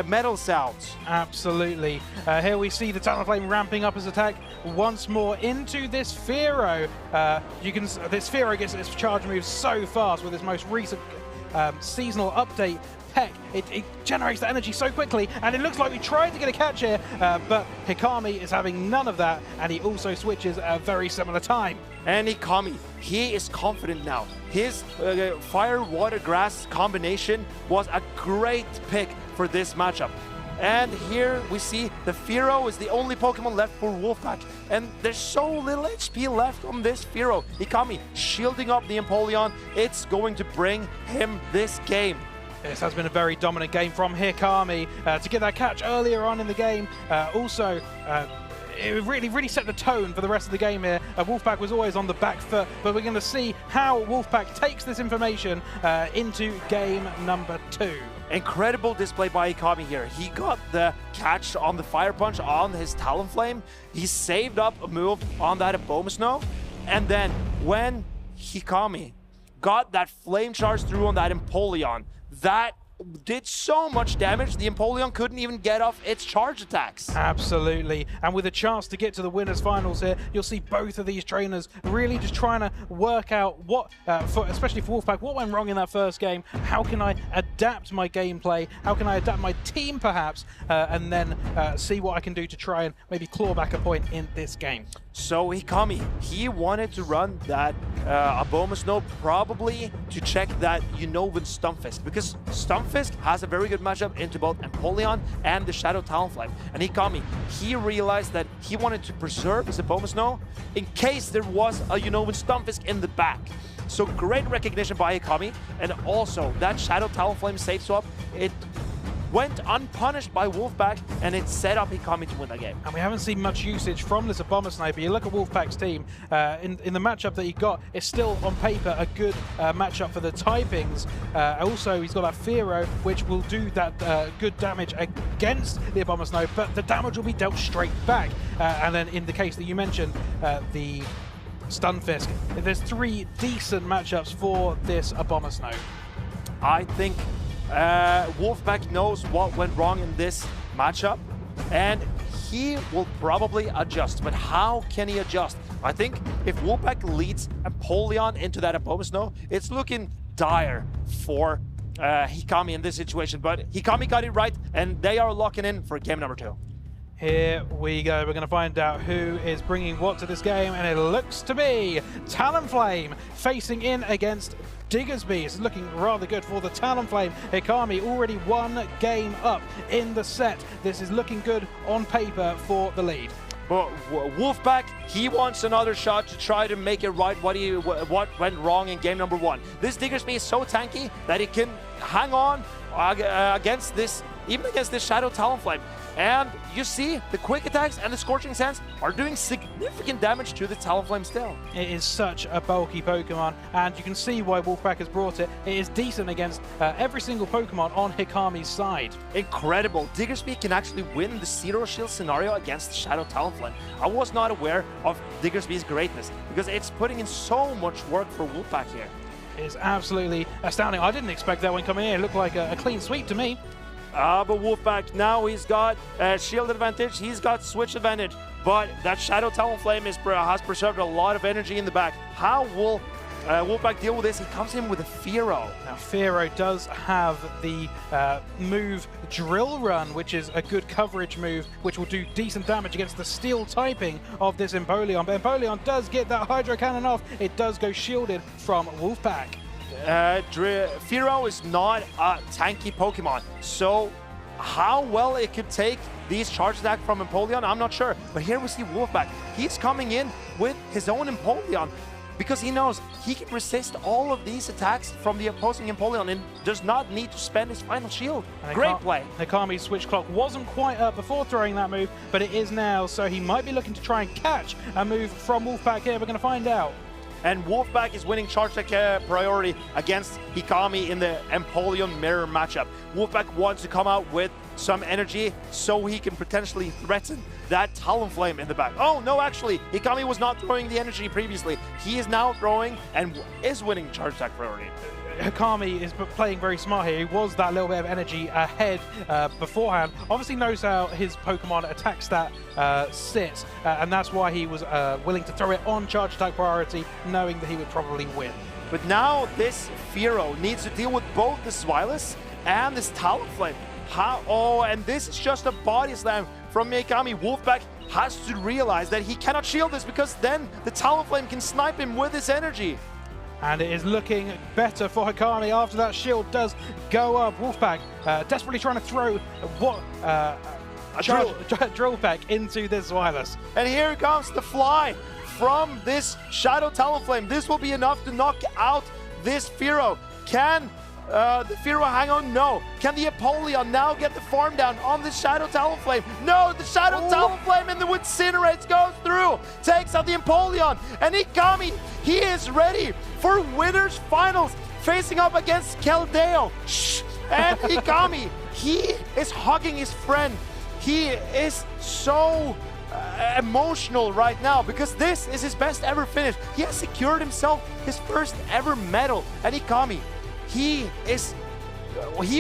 metal sounds. Absolutely. Here we see the Talonflame ramping up his attack once more into this Fearow. This Fearow gets its charge moves so fast with its most recent seasonal update Peck. It generates the energy so quickly, and it looks like we tried to get a catch here, but Hikami is having none of that, and he also switches at a very similar time. And Hikami, he is confident now. His fire, water, grass combination was a great pick for this matchup. And here we see the Fearow is the only Pokemon left for Wolfpack. And there's so little HP left on this Fearow. Hikami shielding up the Empoleon. It's going to bring him this game. This has been a very dominant game from Hikami to get that catch earlier on in the game. It really set the tone for the rest of the game here. Wolfpack was always on the back foot, but we're going to see how Wolfpack takes this information into game number 2. Incredible display by Hikami here. He got the catch on the Fire Punch on his Talonflame. He saved up a move on that Abomasnow. And then when Hikami got that Flame Charge through on that Empoleon, that did so much damage, the Empoleon couldn't even get off its charge attacks. Absolutely, and with a chance to get to the winners finals here, you'll see both of these trainers really just trying to work out what, especially for Wolfpack, what went wrong in that first game. How can I adapt my gameplay? How can I adapt my team perhaps? And then see what I can do to try and maybe claw back a point in this game. So Hikami, he wanted to run that Abomasnow probably to check that Unova Stunfisk, because Stunfisk has a very good matchup into both Empoleon and the Shadow Talonflame. And Hikami, he realized that he wanted to preserve his Abomasnow in case there was a Unova Stunfisk in the back. So great recognition by Hikami, and also that Shadow Talonflame safe swap, it went unpunished by Wolfpack, and it set up Hikami to win that game. And we haven't seen much usage from this Abomasnow, but you look at Wolfpack's team, in the matchup that he got, it's still on paper a good matchup for the typings. Also, he's got that Fearow, which will do that good damage against the Abomasnow, but the damage will be dealt straight back. And then in the case that you mentioned, the Stunfisk, there's 3 decent matchups for this Abomasnow. I think Wolfpack knows what went wrong in this matchup, and he will probably adjust. But how can he adjust? I think if Wolfpack leads Empoleon into that Abomasnow, it's looking dire for Hikami in this situation. But Hikami got it right, and they are locking in for game number 2. Here we go. We're going to find out who is bringing what to this game, and it looks to be Talonflame facing in against Diggersby. It's looking rather good for the Talonflame. Hikami already 1 game up in the set. This is looking good on paper for the lead. But Wolfpack, he wants another shot to try to make it right what went wrong in game number 1. This Diggersby is so tanky that he can hang on against this, even against this Shadow Talonflame. And you see the quick attacks and the Scorching Sands are doing significant damage to the Talonflame still. It is such a bulky Pokemon, and you can see why Wolfpack has brought it. It is decent against every single Pokemon on Hikami's side. Incredible. Diggersby can actually win the Zero Shield scenario against the Shadow Talonflame. I was not aware of Diggersby's greatness, because it's putting in so much work for Wolfpack here. It's absolutely astounding. I didn't expect that one coming in. It looked like a clean sweep to me. But Wolfpack, now he's got shield advantage, he's got switch advantage. but that Shadow Talonflame has preserved a lot of energy in the back. How will Wolfpack deal with this? He comes in with a Fearow. Now, Fearow does have the move Drill Run, which is a good coverage move, which will do decent damage against the steel typing of this Empoleon. But Empoleon does get that Hydro Cannon off. It does go shielded from Wolfpack. Fearow is not a tanky Pokemon, so how well it could take these charge attack from Empoleon, I'm not sure. But here we see Wolfpack. He's coming in with his own Empoleon because he knows he can resist all of these attacks from the opposing Empoleon and does not need to spend his final shield. Great play. Hikami's switch clock wasn't quite up before throwing that move, but it is now, so he might be looking to try and catch a move from Wolfpack here. We're going to find out. And Wolfpack is winning charge attack priority against Hikami in the Empoleon mirror matchup. Wolfpack wants to come out with some energy so he can potentially threaten that Talonflame in the back. Oh, no, actually, Hikami was not throwing the energy previously. He is now throwing and is winning charge attack priority. Hikami is playing very smart here. He was that little bit of energy ahead beforehand. Obviously knows how his Pokemon attack stat sits, and that's why he was willing to throw it on charge attack priority, knowing that he would probably win. But now this Fearow needs to deal with both the Zweilous and this Talonflame. Oh, and this is just a body slam from Hikami. Wolfpack has to realize that he cannot shield this because then the Talonflame can snipe him with his energy. And it is looking better for Hikami after that shield does go up. Wolfpack desperately trying to throw what drill pack into this Zweilous. And here comes the fly from this Shadow Talonflame. This will be enough to knock out this Fearow. Can the Fearow hang on? No. Can the Empoleon now get the farm down on the Shadow Talonflame? No, the Shadow Talonflame and the Incinerates goes through, takes out the Empoleon, and Hikami, he is ready for winners finals, facing up against Keldeo. And Hikami, he is hugging his friend. He is so emotional right now because this is his best ever finish. He has secured himself his first ever medal, and Hikami, he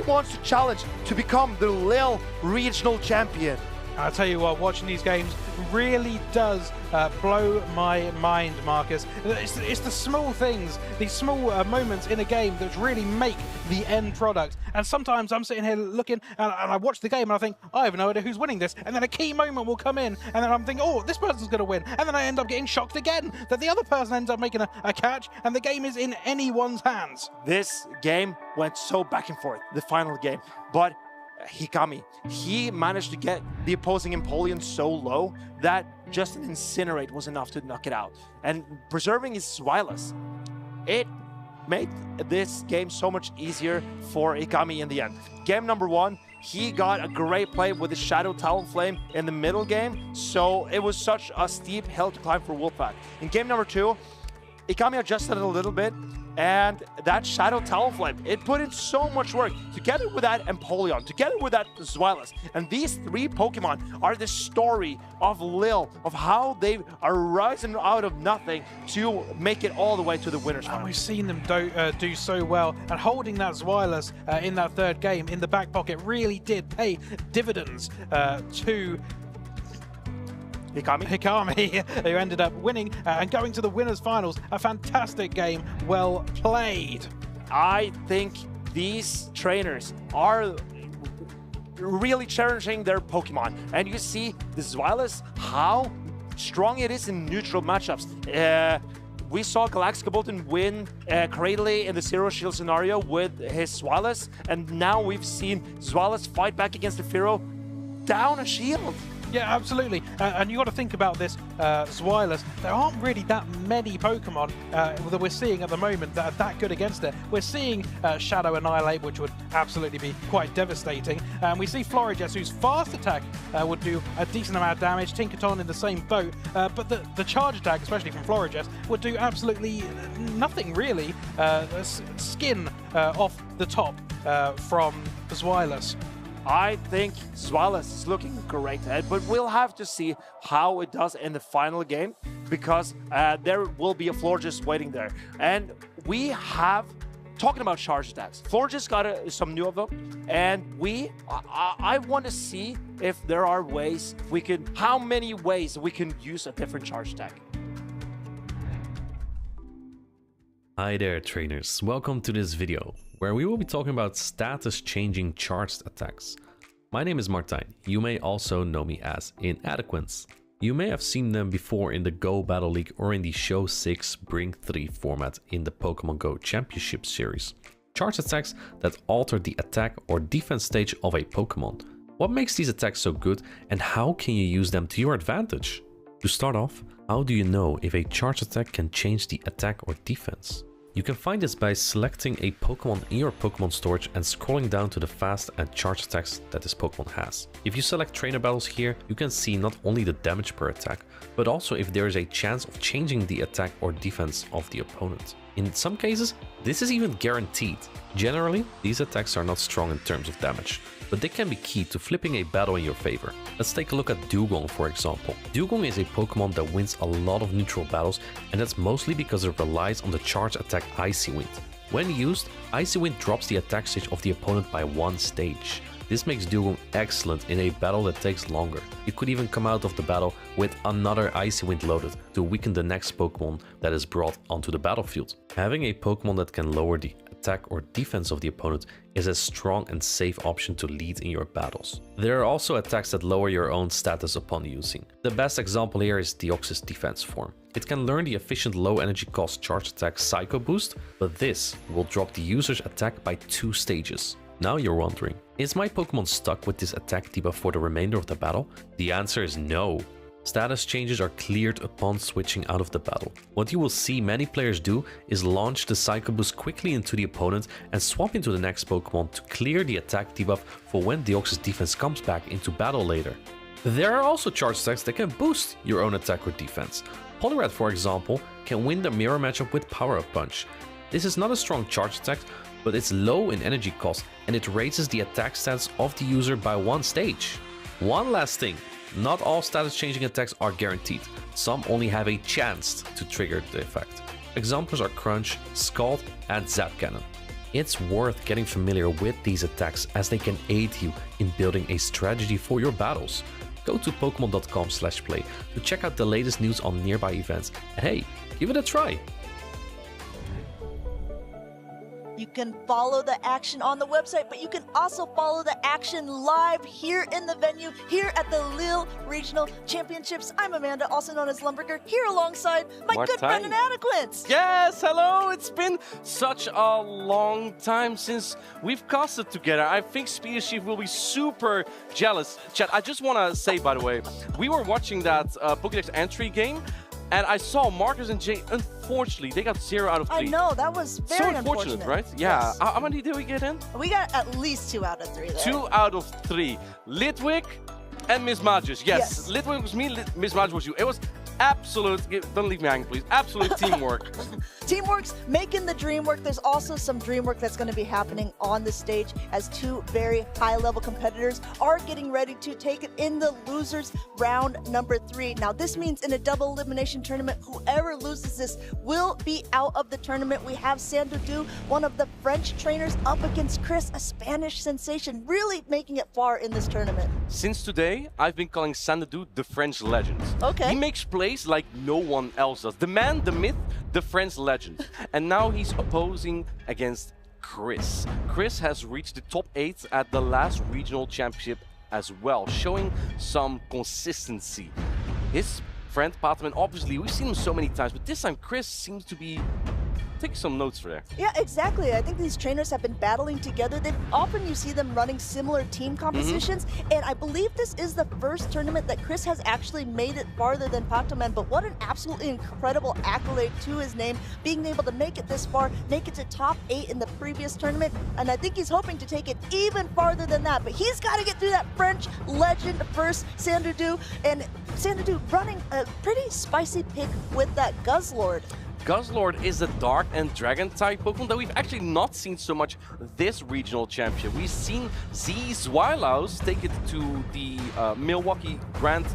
wants to challenge to become the Lille Regional Champion. I'll tell you what, watching these games really does blow my mind, Marcus. It's the small things, these small moments in a game that really make the end product. And sometimes I'm sitting here looking and I watch the game and I think, I have no idea who's winning this. And then a key moment will come in and then I'm thinking, oh, this person's going to win. And then I end up getting shocked again that the other person ends up making a catch and the game is in anyone's hands. This game went so back and forth, the final game. But Hikami, he managed to get the opposing Empoleon so low that just an Incinerate was enough to knock it out. And preserving his Zweilous, it made this game so much easier for Hikami in the end. Game number one, he got a great play with his Shadow Talonflame in the middle game, so it was such a steep hill to climb for Wolfpack. In game number two, Hikami adjusted a little bit, and that Shadow Talonflame, it put in so much work together with that Empoleon, together with that Zweilous. And these three Pokemon are the story of Lille, of how they are rising out of nothing to make it all the way to the winners final. And we've seen them do so well, and holding that Zweilous in that third game in the back pocket really did pay dividends to Hikami, who ended up winning and going to the winners finals. A fantastic game, well played. I think these trainers are really cherishing their Pokemon. And you see the Zweilous, how strong it is in neutral matchups. We saw Galactica Bolton win Cradley in the Zero Shield scenario with his Zweilous, and now we've seen Zweilous fight back against the Fearow down a shield. Yeah, absolutely. And you got to think about this Zweilous. There aren't really that many Pokemon that we're seeing at the moment that are that good against it. We're seeing Shadow Annihilate, which would absolutely be quite devastating. And we see Florges, whose fast attack would do a decent amount of damage. Tinkaton in the same boat. But the charge attack, especially from Florges, would do absolutely nothing, really. Skin off the top from Zweilous. I think Zweilous is looking great ahead, but we'll have to see how it does in the final game because there will be a Florges waiting there. And we have talking about charge attacks, Florence just got some new of them, and I want to see if there are ways how many ways we can use a different charge attack. Hi there trainers, welcome to this video, where we will be talking about status changing charged attacks. My name is Martijn, you may also know me as Inadequance. You may have seen them before in the Go Battle League or in the Show 6 Bring 3 format in the Pokémon Go Championship series. Charge attacks that alter the attack or defense stage of a Pokémon. What makes these attacks so good and how can you use them to your advantage? To start off, how do you know if a charge attack can change the attack or defense? You can find this by selecting a Pokémon in your Pokémon storage and scrolling down to the fast and charge attacks that this Pokémon has. If you select trainer battles here, you can see not only the damage per attack, but also if there is a chance of changing the attack or defense of the opponent. In some cases, this is even guaranteed. Generally, these attacks are not strong in terms of damage, but they can be key to flipping a battle in your favor. Let's take a look at Dugong for example. Dugong is a Pokemon that wins a lot of neutral battles, and that's mostly because it relies on the charge attack Icy Wind. When used, Icy Wind drops the attack stage of the opponent by 1 stage. This makes Dugong excellent in a battle that takes longer. You could even come out of the battle with another Icy Wind loaded to weaken the next Pokemon that is brought onto the battlefield. Having a Pokemon that can lower the attack or defense of the opponent is a strong and safe option to lead in your battles. There are also attacks that lower your own status upon using. The best example here is Deoxys defense form. It can learn the efficient low energy cost charge attack Psycho Boost, but this will drop the user's attack by 2 stages. Now you're wondering, is my Pokemon stuck with this attack debuff for the remainder of the battle? The answer is no. Status changes are cleared upon switching out of the battle. What you will see many players do is launch the Psycho Boost quickly into the opponent and swap into the next Pokemon to clear the attack debuff for when Deoxys defense comes back into battle later. There are also charge attacks that can boost your own attack or defense. Poliwrath, for example, can win the mirror matchup with Power Up Punch. This is not a strong charge attack, but it's low in energy cost and it raises the attack stats of the user by 1 stage. One last thing, not all status changing attacks are guaranteed. Some only have a chance to trigger the effect. Examples are Crunch, Scald and Zap Cannon. It's worth getting familiar with these attacks as they can aid you in building a strategy for your battles. Go to pokemon.com/play to check out the latest news on nearby events and hey, give it a try. You can follow the action on the website, but you can also follow the action live here in the venue, here at the Lille Regional Championships. I'm Amanda, also known as Lumberger, here alongside my good friend Inadequance. Yes, hello! It's been such a long time since we've casted together. I think Speedy Chief will be super jealous. Chat, I just want to say, by the way, we were watching that Pokédex entry game, and I saw Marcus and Jay, unfortunately, they got 0 out of 3. I know, that was very so unfortunate, right? Yeah. Yes. How many did we get in? We got at least 2 out of 3 there. 2 out of 3. Litwick and Miss Magic. Yes. Litwick was me, Miss Magic was you. It was absolute, don't leave me hanging, please. Absolute teamwork. Teamwork's making the dream work. There's also some dream work that's going to be happening on the stage as 2 very high-level competitors are getting ready to take it in the losers round number 3. Now, this means in a double elimination tournament, whoever loses this will be out of the tournament. We have Sandoudou, one of the French trainers, up against Chris, a Spanish sensation, really making it far in this tournament. Since today, I've been calling Sandoudou the French legend. Okay. He makes plays like no one else does. The man, the myth, the French legend. And now he's opposing against Chris. Chris has reached the top 8 at the last regional championship as well, showing some consistency. His friend Patman, obviously, we've seen him so many times, but this time Chris seems to be taking some notes for there. Yeah, exactly. I think these trainers have been battling together. Often you see them running similar team compositions, and I believe this is the first tournament that Chris has actually made it farther than Patoman, but what an absolutely incredible accolade to his name, being able to make it this far, make it to top 8 in the previous tournament, and I think he's hoping to take it even farther than that, but he's got to get through that French legend first, Sandoudou, and Sandoudou running a pretty spicy pick with that Guzzlord. Guzzlord is a Dark and Dragon type Pokemon that we've actually not seen so much this regional championship. We've seen Z Zwilaus take it to the Milwaukee Grand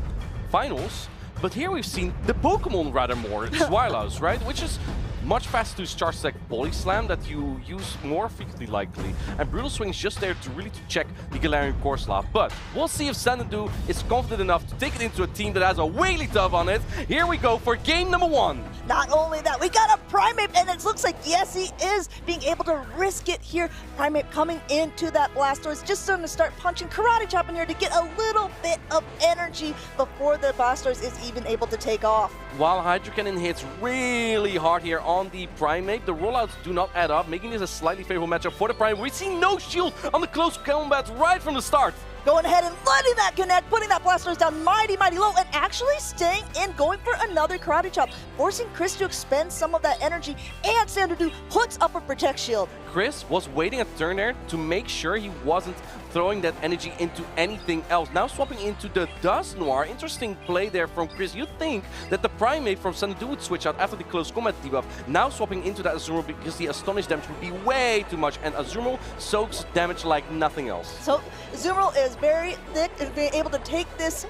Finals, but here we've seen the Pokemon rather more, Zwilaus, right? Which is much faster to charge attack Body Slam that you use more frequently likely, and Brutal Swing is just there to really check the Galarian Corsola. But we'll see if Xanadu is confident enough to take it into a team that has a Wigglytuff on it. Here we go for game number 1. Not only that, we got a Primeape, and it looks like, yes, he is being able to risk it here. Primeape coming into that Blastoise, just starting to start punching Karate Chop in here to get a little bit of energy before the Blastoise is even able to take off. While Hydro Cannon hits really hard here on the Primeape, the rollouts do not add up, making this a slightly favorable matchup for the Primeape. We see no shield on the close combat right from the start. Going ahead and letting that connect, putting that Blastoise down mighty low, and actually staying in, going for another Karate Chop, forcing Chris to expend some of that energy, and Xanadu puts up a Protect Shield. Chris was waiting a turn there to make sure he wasn't throwing that energy into anything else. Now swapping into the Dusknoir. Interesting play there from Chris. You'd think that the Primeape from Xanadu would switch out after the close combat debuff. Now swapping into that Azumarill because the Astonish damage would be way too much, and Azumarill soaks damage like nothing else. So Azumarill is very thick and being able to take this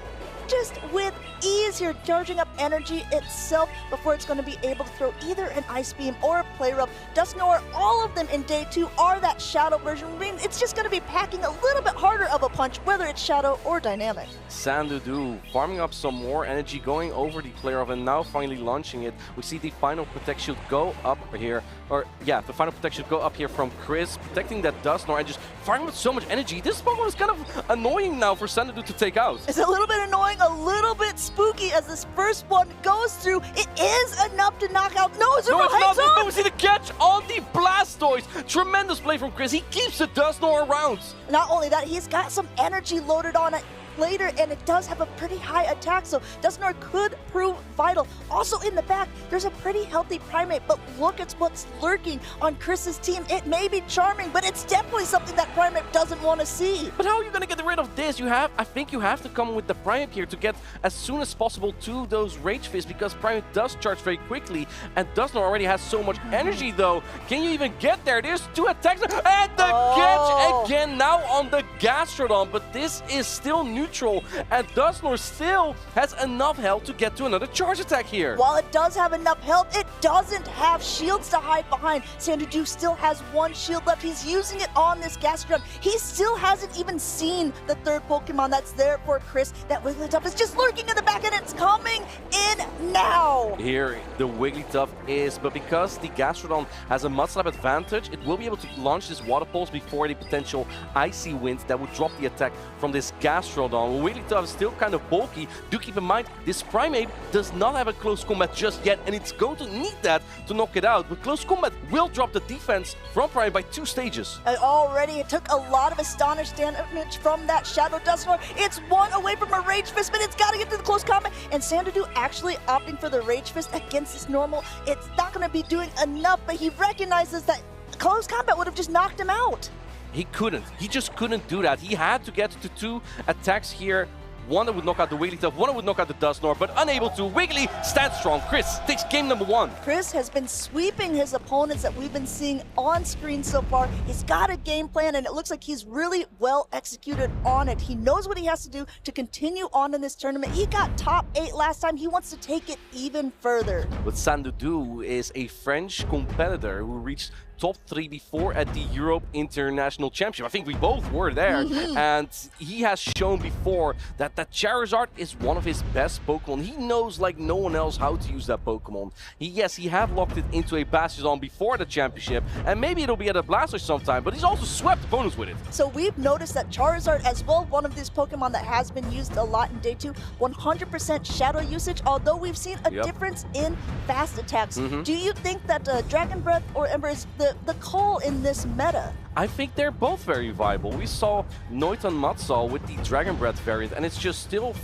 just with ease here, charging up energy itself before it's going to be able to throw either an Ice Beam or a Play Rough. Dusknoir, all of them in day 2 are that Shadow version. I mean, it's just going to be packing a little bit harder of a punch, whether it's Shadow or Dynamic. Xanadu farming up some more energy, going over the Play Rough, and now finally launching it. We see the final Protect Shield go up here, the final Protect Shield go up here from Chris, protecting that Dusknoir and just firing with so much energy. This Pokemon is kind of annoying now for Xanadu to take out. It's a little bit annoying, a little bit spooky as this first one goes through. It is enough to knock out. No, Azumarill hangs on! No, we see the catch on the Blastoise. Tremendous play from Chris. He keeps the Dusknoir around. Not only that, he's got some energy loaded on it later, and it does have a pretty high attack, so Dusknoir could prove vital. Also in the back, there's a pretty healthy Primeape, but look at what's lurking on Chris's team. It may be charming, but it's definitely something that Primeape doesn't want to see. But how are you going to get rid of this? I think you have to come with the Primeape here to get as soon as possible to those Rage Fists, because Primeape does charge very quickly, and Dusknoir already has so much energy though. Can you even get there? There's 2 attacks, and the catch again now on the Gastrodon, but this is still neutral, and Dusknoir still has enough health to get to another charge attack here. While it does have enough health, it doesn't have shields to hide behind. Xanadu still has 1 shield left. He's using it on this Gastrodon. He still hasn't even seen the third Pokemon that's there for Chris. That Wigglytuff is just lurking in the back, and it's coming in now. Here the Wigglytuff is, but because the Gastrodon has a Mud Slap advantage, it will be able to launch this Water Pulse before the potential Icy Wind that would drop the attack from this Gastrodon. Wigglytuff is still kind of bulky. Do keep in mind, this Primeape does not have a close combat just yet, and it's going to need that to knock it out. But close combat will drop the defense from Primeape by 2 stages. Already, it took a lot of Astonish damage from that Shadow Dusknoir. It's 1 away from a Rage Fist, but it's got to get to the close combat. And Xanadu actually opting for the Rage Fist against this normal. It's not going to be doing enough, but he recognizes that close combat would have just knocked him out. He couldn't. He just couldn't do that. He had to get to 2 attacks here. One that would knock out the Wigglytuff, one that would knock out the Dusknoir, but unable to. Wiggly stands strong. Chris takes game number 1. Chris has been sweeping his opponents that we've been seeing on screen so far. He's got a game plan, and it looks like he's really well executed on it. He knows what he has to do to continue on in this tournament. He got top 8 last time. He wants to take it even further. But Xanadu is a French competitor who reached top 3 before at the Europe International Championship. I think we both were there. And he has shown before that that Charizard is one of his best Pokemon. He knows like no one else how to use that Pokemon. Yes, he have locked it into a Bastiodon before the championship, and maybe it'll be at a Blastoise sometime, but he's also swept opponents with it. So we've noticed that Charizard as well, one of these Pokemon that has been used a lot in day 2, 100% Shadow usage, although we've seen a difference in fast attacks. Do you think that Dragon Breath or Ember is the call in this meta? I think they're both very viable. We saw Noiton Matsal with the Dragon Breath variant, and it's just still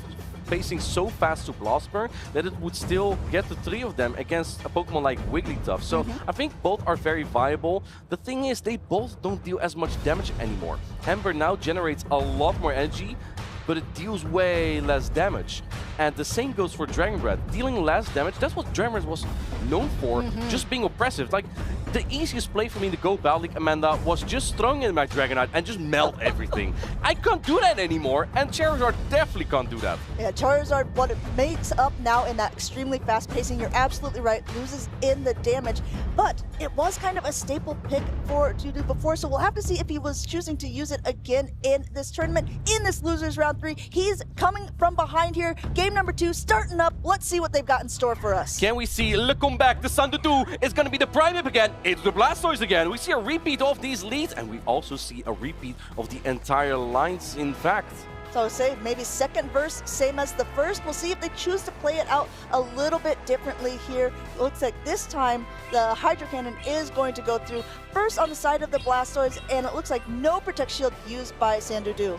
facing so fast to Blast Burn that it would still get the 3 of them against a Pokemon like Wigglytuff. So I think both are very viable. The thing is, they both don't deal as much damage anymore. Ember now generates a lot more energy, but it deals way less damage. And the same goes for Dragon Breath. Dealing less damage, that's what Dragon Breath was known for, just being oppressive. Like, The easiest play for me to go Battle League, Amanda, was just throwing in my Dragonite and just melt everything. I can't do that anymore, and Charizard definitely can't do that. Yeah, Charizard, what it makes up now in that extremely fast pacing, you're absolutely right, loses in the damage. But it was kind of a staple pick for to do before, so we'll have to see if he was choosing to use it again in this tournament, in this losers round 3. He's coming from behind here. Game number 2 starting up. Let's see what they've got in store for us. Can we see le comeback? The Sandudu is going to be the Primeape again. It's the Blastoise again. We see a repeat of these leads, and we also see a repeat of the entire lines, in fact. So say maybe second verse, same as the first. We'll see if they choose to play it out a little bit differently here. Looks like this time the Hydro Cannon is going to go through first on the side of the Blastoise, and it looks like no Protect Shield used by Sandudu.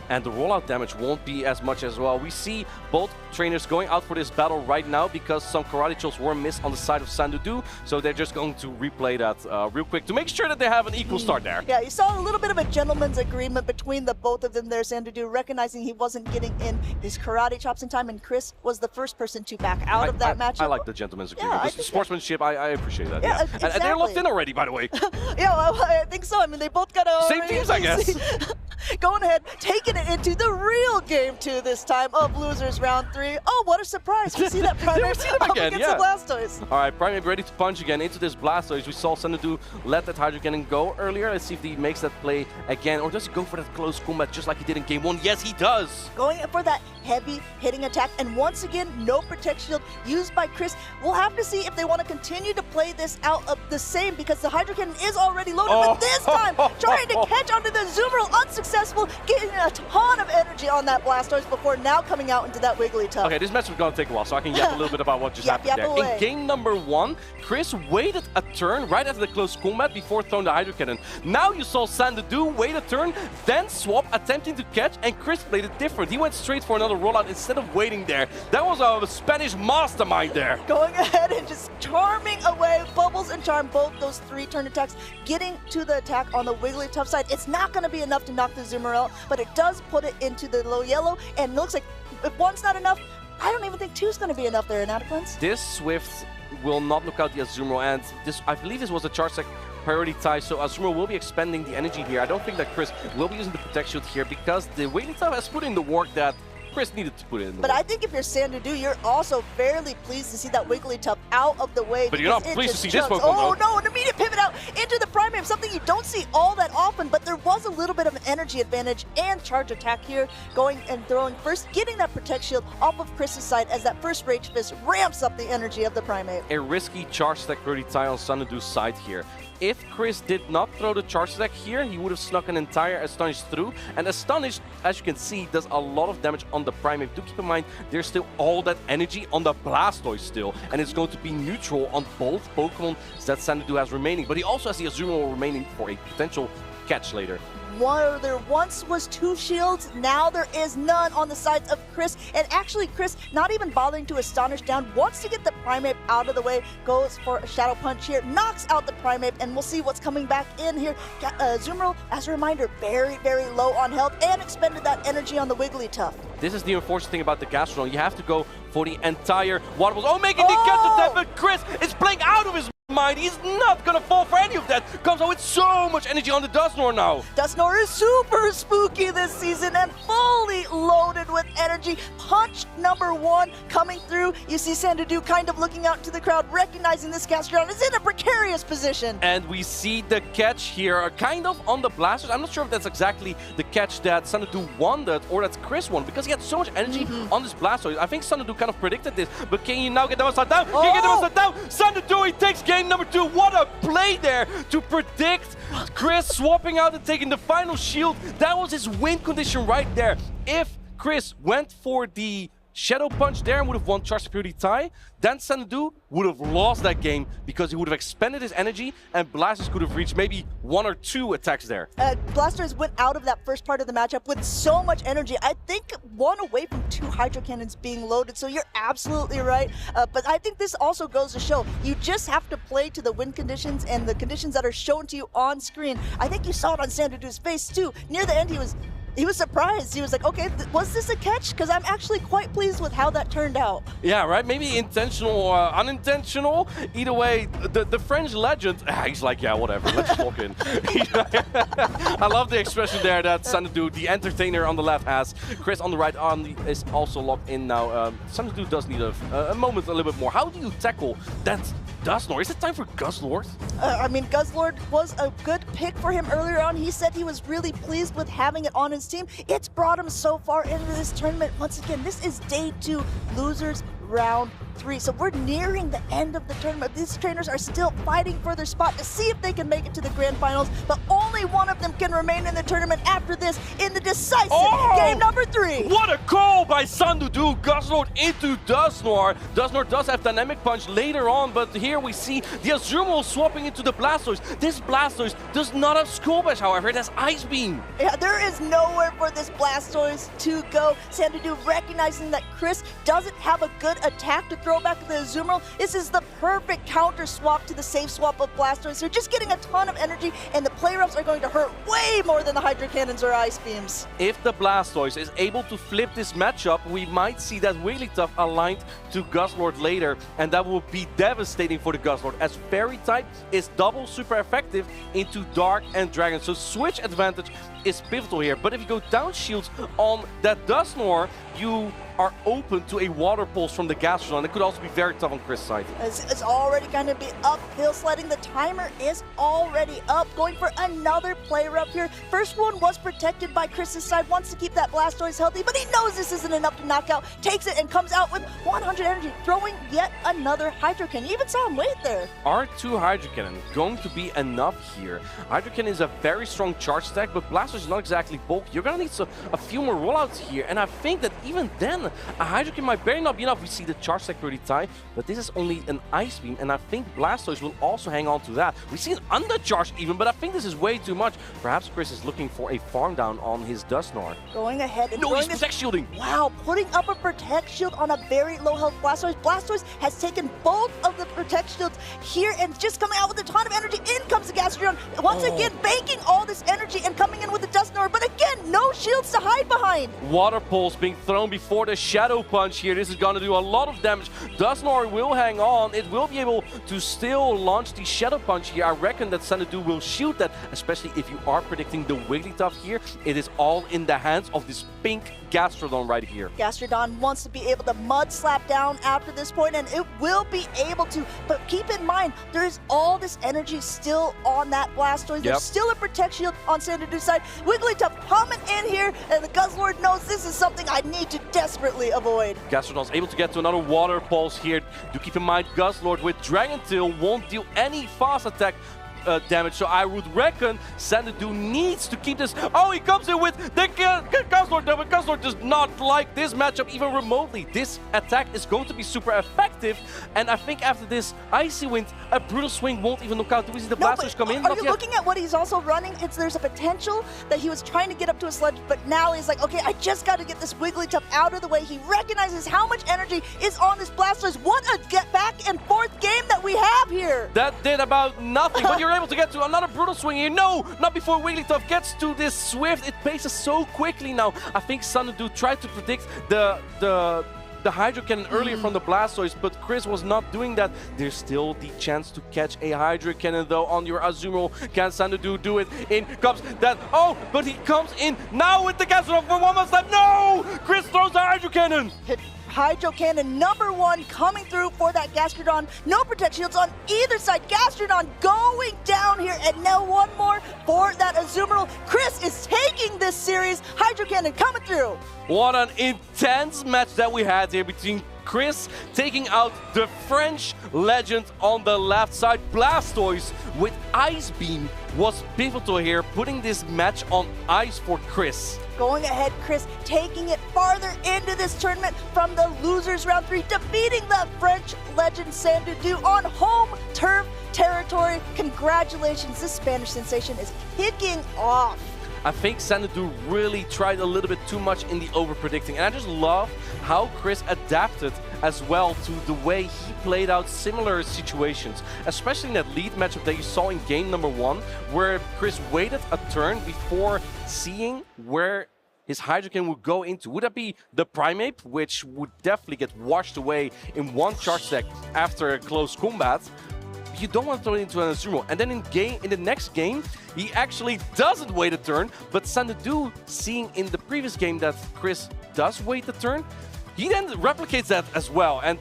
And the rollout damage won't be as much as well. We see both trainers going out for this battle right now because some karate chops were missed on the side of Sandudu, so they're just going to replay that real quick to make sure that they have an equal start there. Yeah, you saw a little bit of a gentleman's agreement between the both of them there. Sandudu recognizing he wasn't getting in his karate chops in time, and Chris was the first person to back out of that matchup. I like the gentleman's agreement. Yeah, The sportsmanship, I appreciate that. Yeah, And they're locked in already, by the way. Yeah, well, I think so. I mean, they both got a... Same teams, I guess. Going ahead, taking it into the real game 2 this time of losers round 3. Oh, what a surprise. We see that Primeape up against the Blastoise. All right, Primeape ready to punch again into this Blastoise. We saw Sandudu let that Hydro Cannon go earlier. Let's see if he makes that play again, or does he go for that close combat just like he did in game 1? Yes, he does. Going for that heavy hitting attack, and once again, no Protect Shield used by Chris. We'll have to see if they want to continue to play this out of the same, because the Hydro Cannon is already loaded, but this time, trying to catch onto the Zoomerl, unsuccessful, getting a ton of energy on that Blastoise before now coming out into that Wigglytuff. Okay, this match is going to take a while, so I can yap a little bit about what just happened there. Away. In game number 1, Chris waited a turn right after the close combat before throwing the Hydro Cannon. Now you saw Sandudu wait a turn, then swap, attempting to catch, and Chris played it different. He went straight for another rollout instead of waiting there. That was a Spanish mastermind there. Going ahead and just charming away. Bubbles and Charm, both those 3 turn attacks, getting to the attack on the Wigglytuff side. It's not going to be enough to knock the Zoomerl, but it does put it into the low yellow, and it looks like if 1's not enough, I don't even think 2's going to be enough there in Inadequance. This Swift will not look out the Azumarill, and this, I believe this was a charge tech priority tie, so Azumarill will be expending the energy here. I don't think that Chris will be using the Protect Shield here because the Wigglytuff has put in the work that Chris needed to put in. But I think if you're Sandudu, you're also fairly pleased to see that Wigglytuff out of the way. But you're not pleased to see this Pokemon, Oh no, an immediate pivot out into the Primeape, something you don't see all that often, but there was a little bit of an energy advantage and charge attack here, going and throwing first, getting that Protect Shield off of Chris's side as that first Rage Fist ramps up the energy of the Primeape. A risky charge stack priority tie on Sandudu's side here. If Chris did not throw the charge attack here, he would have snuck an entire Astonish through. And Astonish, as you can see, does a lot of damage on the Primeape. Do keep in mind, there's still all that energy on the Blastoise still. And it's going to be neutral on both Pokemon that Sandudu has remaining. But he also has the Azumarill remaining for a potential catch later. There once was 2 shields, now there is none on the sides of Chris. And actually, Chris, not even bothering to Astonish down, wants to get the Primeape out of the way, goes for a Shadow Punch here, knocks out the Primeape, and we'll see what's coming back in here. Zoomerl, as a reminder, very, very low on health and expended that energy on the Wigglytuff. This is the unfortunate thing about the Gastrodon. You have to go for the entire water balls. Oh, making the catch attack, but Chris is playing out of his mind. He's not gonna fall for any of that. Comes out with so much energy on the Dusknoir now. Dusknoir is super spooky this season and fully loaded with energy. Punch number 1 coming through. You see Sandudu kind of looking out to the crowd, recognizing this Gastrodon is in a precarious position. And we see the catch here, kind of on the Blasters. I'm not sure if that's exactly the catch that Sandudu wanted or that Chris won, because he had so much energy on this Blastoise. I think Sandudu kind of predicted this, but can you now get the upside down? Can you get the upside down? Sandudu, he takes game number 2. What a play there to predict Chris swapping out and taking the final shield. That was his win condition right there. If Chris went for the Shadow Punch there and would have won Charge Security tie, then Sandudu would have lost that game because he would have expended his energy and Blastoise could have reached maybe 1 or 2 attacks there. Blastoise went out of that first part of the matchup with so much energy. I think 1 away from 2 Hydro Cannons being loaded, so you're absolutely right. But I think this also goes to show you just have to play to the win conditions and the conditions that are shown to you on screen. I think you saw it on Sandudu's face too. Near the end, he was He was surprised. He was like, okay, was this a catch? Because I'm actually quite pleased with how that turned out. Yeah, right? Maybe intentional or unintentional. Either way, the French legend, he's like, yeah, whatever, let's walk in. I love the expression there that Xanadu, the entertainer on the left, has. Chris on the right arm is also locked in now. Xanadu does need a moment a little bit more. How do you tackle that Dusknoir? Is it time for Guzzlord? I mean, Guzzlord was a good pick for him earlier on. He said he was really pleased with having it on his team. It's brought him so far into this tournament. Once again, this is day 2, losers round 3. So we're nearing the end of the tournament. These trainers are still fighting for their spot to see if they can make it to the grand finals, but only one of them can remain in the tournament after this in the decisive game number 3. What a call by Xanadu! Guzzlord into Dusknoir. Dusknoir does have Dynamic Punch later on, but here we see the Azumarill swapping into the Blastoise. This Blastoise does not have Skull Bash, however, it has Ice Beam. Yeah, there is nowhere for this Blastoise to go. Xanadu recognizing that Chris doesn't have a good attack to throw back to the Azumarill. This is the perfect counter swap to the safe swap of Blastoise. They're just getting a ton of energy, and the play-ups are going to hurt way more than the Hydro Cannons or Ice Beams. If the Blastoise is able to flip this matchup, we might see that Wigglytuff aligned to Guzzlord later, and that will be devastating for the Guzzlord, as Fairy type is double super effective into Dark and Dragon. So switch advantage is pivotal here. But if you go down shields on that Dusknoir, you are open to a Water Pulse from the Gastrodon. It could also be very tough on Chris' side. It's already going to be uphill sledding. The timer is already up. Going for another player up here. First one was protected by Chris's side. Wants to keep that Blastoise healthy, but he knows this isn't enough to knock out. Takes it and comes out with 100 energy, throwing yet another Hydro Cannon. You even saw him wait there. Are 2 Hydro Cannon going to be enough here? Hydro Cannon is a very strong charge stack, but Blastoise is not exactly bulky. You're going to need a few more rollouts here, and I think that even then, a Hydro Cannon might barely not be enough. We see the charge stack pretty tight, but this is only an Ice Beam, and I think Blastoise will also hang on to that. We see an undercharge even, but I think this is way too much. Perhaps Chris is looking for a farm down on his Dusknoir. Going ahead and no, he's this Protect Shielding. Wow, putting up a Protect Shield on a very low health Blastoise. Blastoise has taken both of the Protect Shields here and just coming out with a ton of energy. In comes the Gastrodon. Once again, banking all this energy and coming in with the Dusknoir, but again, no shields to hide behind. Water Pulse being thrown before the Shadow Punch here. This is going to do a lot of damage. Dusknoir will hang on. It will be able to still launch the Shadow Punch here. I reckon that Xanadu will shoot that, especially if you are predicting the Wigglytuff here. It is all in the hands of this pink Gastrodon right here. Gastrodon wants to be able to mud slap down after this point, and it will be able to, but keep in mind, there is all this energy still on that Blastoise. There's still a Protect Shield on Xanadu's side. Wigglytuff coming in here, and the Guzzlord knows this is something I need to desperately avoid. Gastrodon's able to get to another Water Pulse here. Do keep in mind, Guzzlord with Dragon Tail won't deal any fast attack damage, so I would reckon Xanadu needs to keep this. Oh, he comes in with the Guzzlord, but Guzzlord does not like this matchup even remotely. This attack is going to be super effective, and I think after this Icy Wind, a Brutal Swing won't even knock out. Do we see the Blastoise come in? Are you looking at what he's also running? There's a potential that he was trying to get up to a sledge, but now he's like, okay, I just got to get this Wigglytuff out of the way. He recognizes how much energy is on this Blastoise. What a get back and forth game that we have here. That did about nothing, but you're able to get to another Brutal Swing here. No, not before Wigglytuff gets to this Swift. It paces so quickly now. I think Xanadu tried to predict the Hydro Cannon earlier from the Blastoise, but Chris was not doing that. There's still the chance to catch a Hydro Cannon though on your Azumarill. Can Xanadu do it? In comes that. Oh, but he comes in now with the Gastrodon for one more time. No! Chris throws the Hydro Cannon. Hydro Cannon #1 coming through for that Gastrodon. No Protect Shields on either side. Gastrodon going down here, and now one more for that Azumarill. Chris is taking this series. Hydro Cannon coming through. What an intense match that we had here between Chris taking out the French legend on the left side. Blastoise with Ice Beam was pivotal here, putting this match on ice for Chris. Going ahead, Chris, taking it farther into this tournament from the losers round 3, defeating the French legend Xanadu on home turf territory. Congratulations, this Spanish sensation is kicking off. I think Xanadu really tried a little bit too much in the over-predicting, and I just love how Chris adapted as well to the way he played out similar situations, especially in that lead matchup that you saw in game #1, where Chris waited a turn before seeing where his Hydrokin would go into? Would that be the Primeape, which would definitely get washed away in one charge deck after a close combat? You don't want to throw it into an Azumarill. And then in the next game, he actually doesn't wait a turn, but Xanadu, seeing in the previous game that Chris does wait the turn, he then replicates that as well. And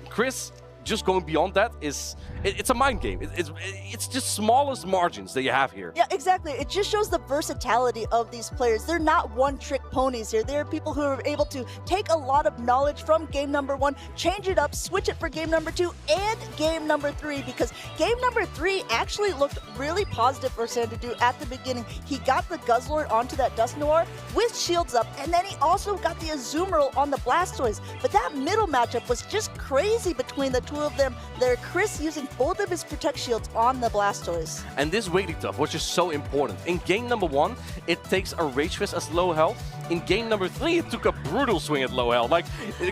Chris, just going beyond that, it's a mind game. It's just smallest margins that you have here. Yeah, exactly. It just shows the versatility of these players. They're not one-trick ponies here. They're people who are able to take a lot of knowledge from game number 1, change it up, switch it for game number 2 and game number 3, because game number 3 actually looked really positive for Xanadu at the beginning. He got the Guzzlord onto that Dusknoir with shields up, and then he also got the Azumarill on the Blastoise. But that middle matchup was just crazy between the two of them there. Chris using both of his Protect Shields on the Blastoise. And this Wigglytuff was just so important. In game number 1, it takes a Rage Fist as low health. In game number 3, it took a Brutal Swing at low health. Like,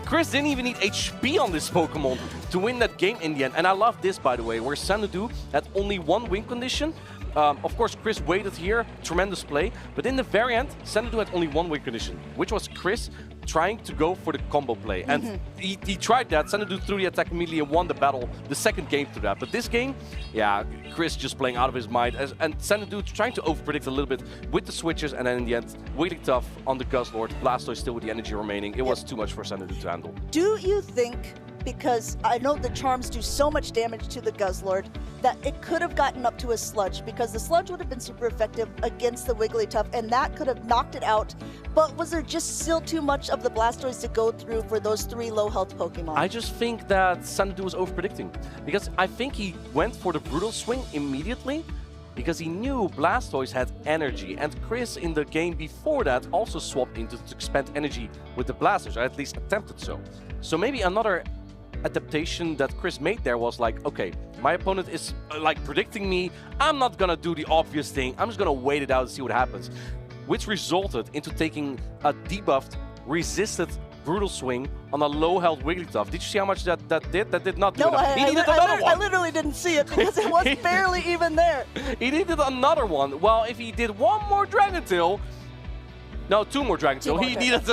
Chris didn't even need HP on this Pokemon to win that game in the end. And I love this, by the way, where Xanadu had only one win condition. Of course, Chris waited here, tremendous play, but in the very end, Xanadu had only one win condition, which was Chris trying to go for the combo play. And he tried that. Xanadu threw the attack immediately and won the battle the second game through that. But this game, yeah, Chris just playing out of his mind, and Xanadu trying to overpredict a little bit with the switches, and then in the end, Wigglytuff on the Guzzlord, Blastoise still with the energy remaining. It was too much for Xanadu to handle. Do you think, because I know the charms do so much damage to the Guzzlord, that it could have gotten up to a Sludge, because the Sludge would have been super effective against the Wigglytuff, and that could have knocked it out. But was there just still too much of the Blastoise to go through for those 3 low health Pokemon? I just think that Xanadu was overpredicting, because I think he went for the Brutal Swing immediately, because he knew Blastoise had energy, and Chris in the game before that also swapped into to expend energy with the Blastoise, or at least attempted so. So maybe another adaptation that Chris made there was like, okay, my opponent is like predicting me, I'm not gonna do the obvious thing, I'm just gonna wait it out and see what happens, which resulted into taking a debuffed, resisted Brutal Swing on a low health Wigglytuff. Did you see how much that did? That did not do no, enough. He needed another one. I literally didn't see it because it was barely even there. He needed another one. Well, if he did one more Dragon Tail, no, 2 more Dragon Tail, he had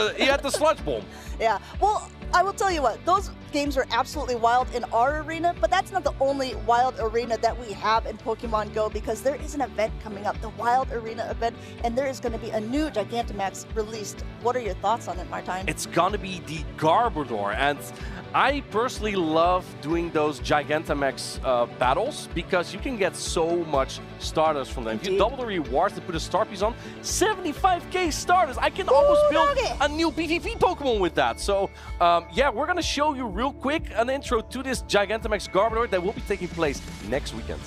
the Sludge Bomb. Yeah, well, I will tell you what, those games are absolutely wild in our arena, but that's not the only wild arena that we have in Pokemon Go, because there is an event coming up, the Wild Arena event, and there is going to be a new Gigantamax released. What are your thoughts on it, Martijn? It's going to be the Garbodor, and I personally love doing those Gigantamax battles, because you can get so much starters from them. If you double the rewards to put a star piece on, 75k starters. I can almost build a new PvP Pokemon with that. So yeah, we're going to show you real quick an intro to this Gigantamax Garbodor that will be taking place next weekend.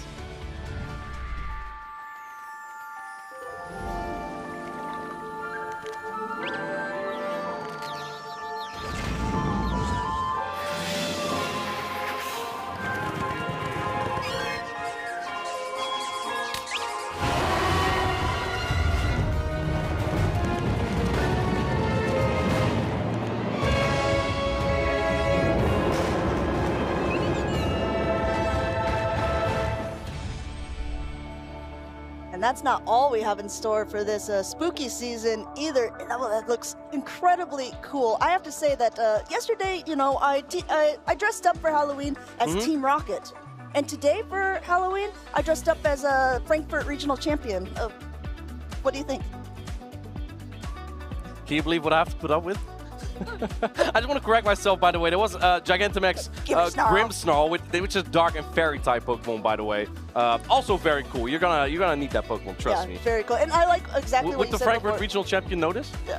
And that's not all we have in store for this spooky season either. That looks incredibly cool. I have to say that yesterday, you know, I dressed up for Halloween as Team Rocket. And today for Halloween, I dressed up as a Frankfurt Regional Champion. What do you think? Can you believe what I have to put up with? I just want to correct myself, by the way. There was Gigantamax Grimmsnarl, which is dark and fairy type Pokemon, by the way. Also very cool. You're gonna need that Pokemon, trust me. Very cool. And I like exactly what you said. Would the Frankfurt Regional Champion notice? Yeah.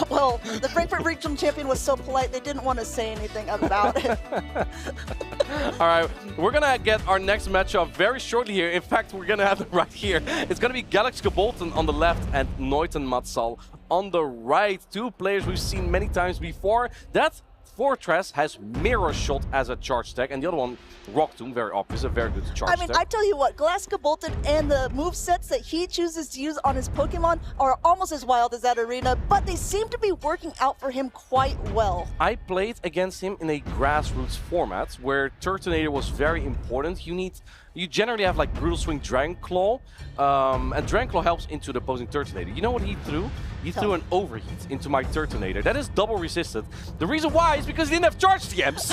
Well, the Frankfurt Regional Champion was so polite, they didn't want to say anything about it. All right, we're gonna get our next matchup very shortly here. In fact, we're gonna have it right here. It's gonna be Galaxy Bolton on the left and Noiten Matsal on the right. 2 players we've seen many times before. That Fortress has Mirror Shot as a charge tag, and the other one, Rock Tomb, very obvious, a very good charge tag. I mean, I tell you what, Galaxy Bolton and the movesets that he chooses to use on his Pokemon are almost as wild as that arena, but they seem to be working out for him quite well. I played against him in a grassroots format where Turtonator was very important. You need you generally have like Brutal Swing Dragon Claw, and Dragon Claw helps into the opposing Turtonator. You know what he threw? He threw an Overheat into my Turtonator. That is double resisted. The reason why is because he didn't have charge TMs.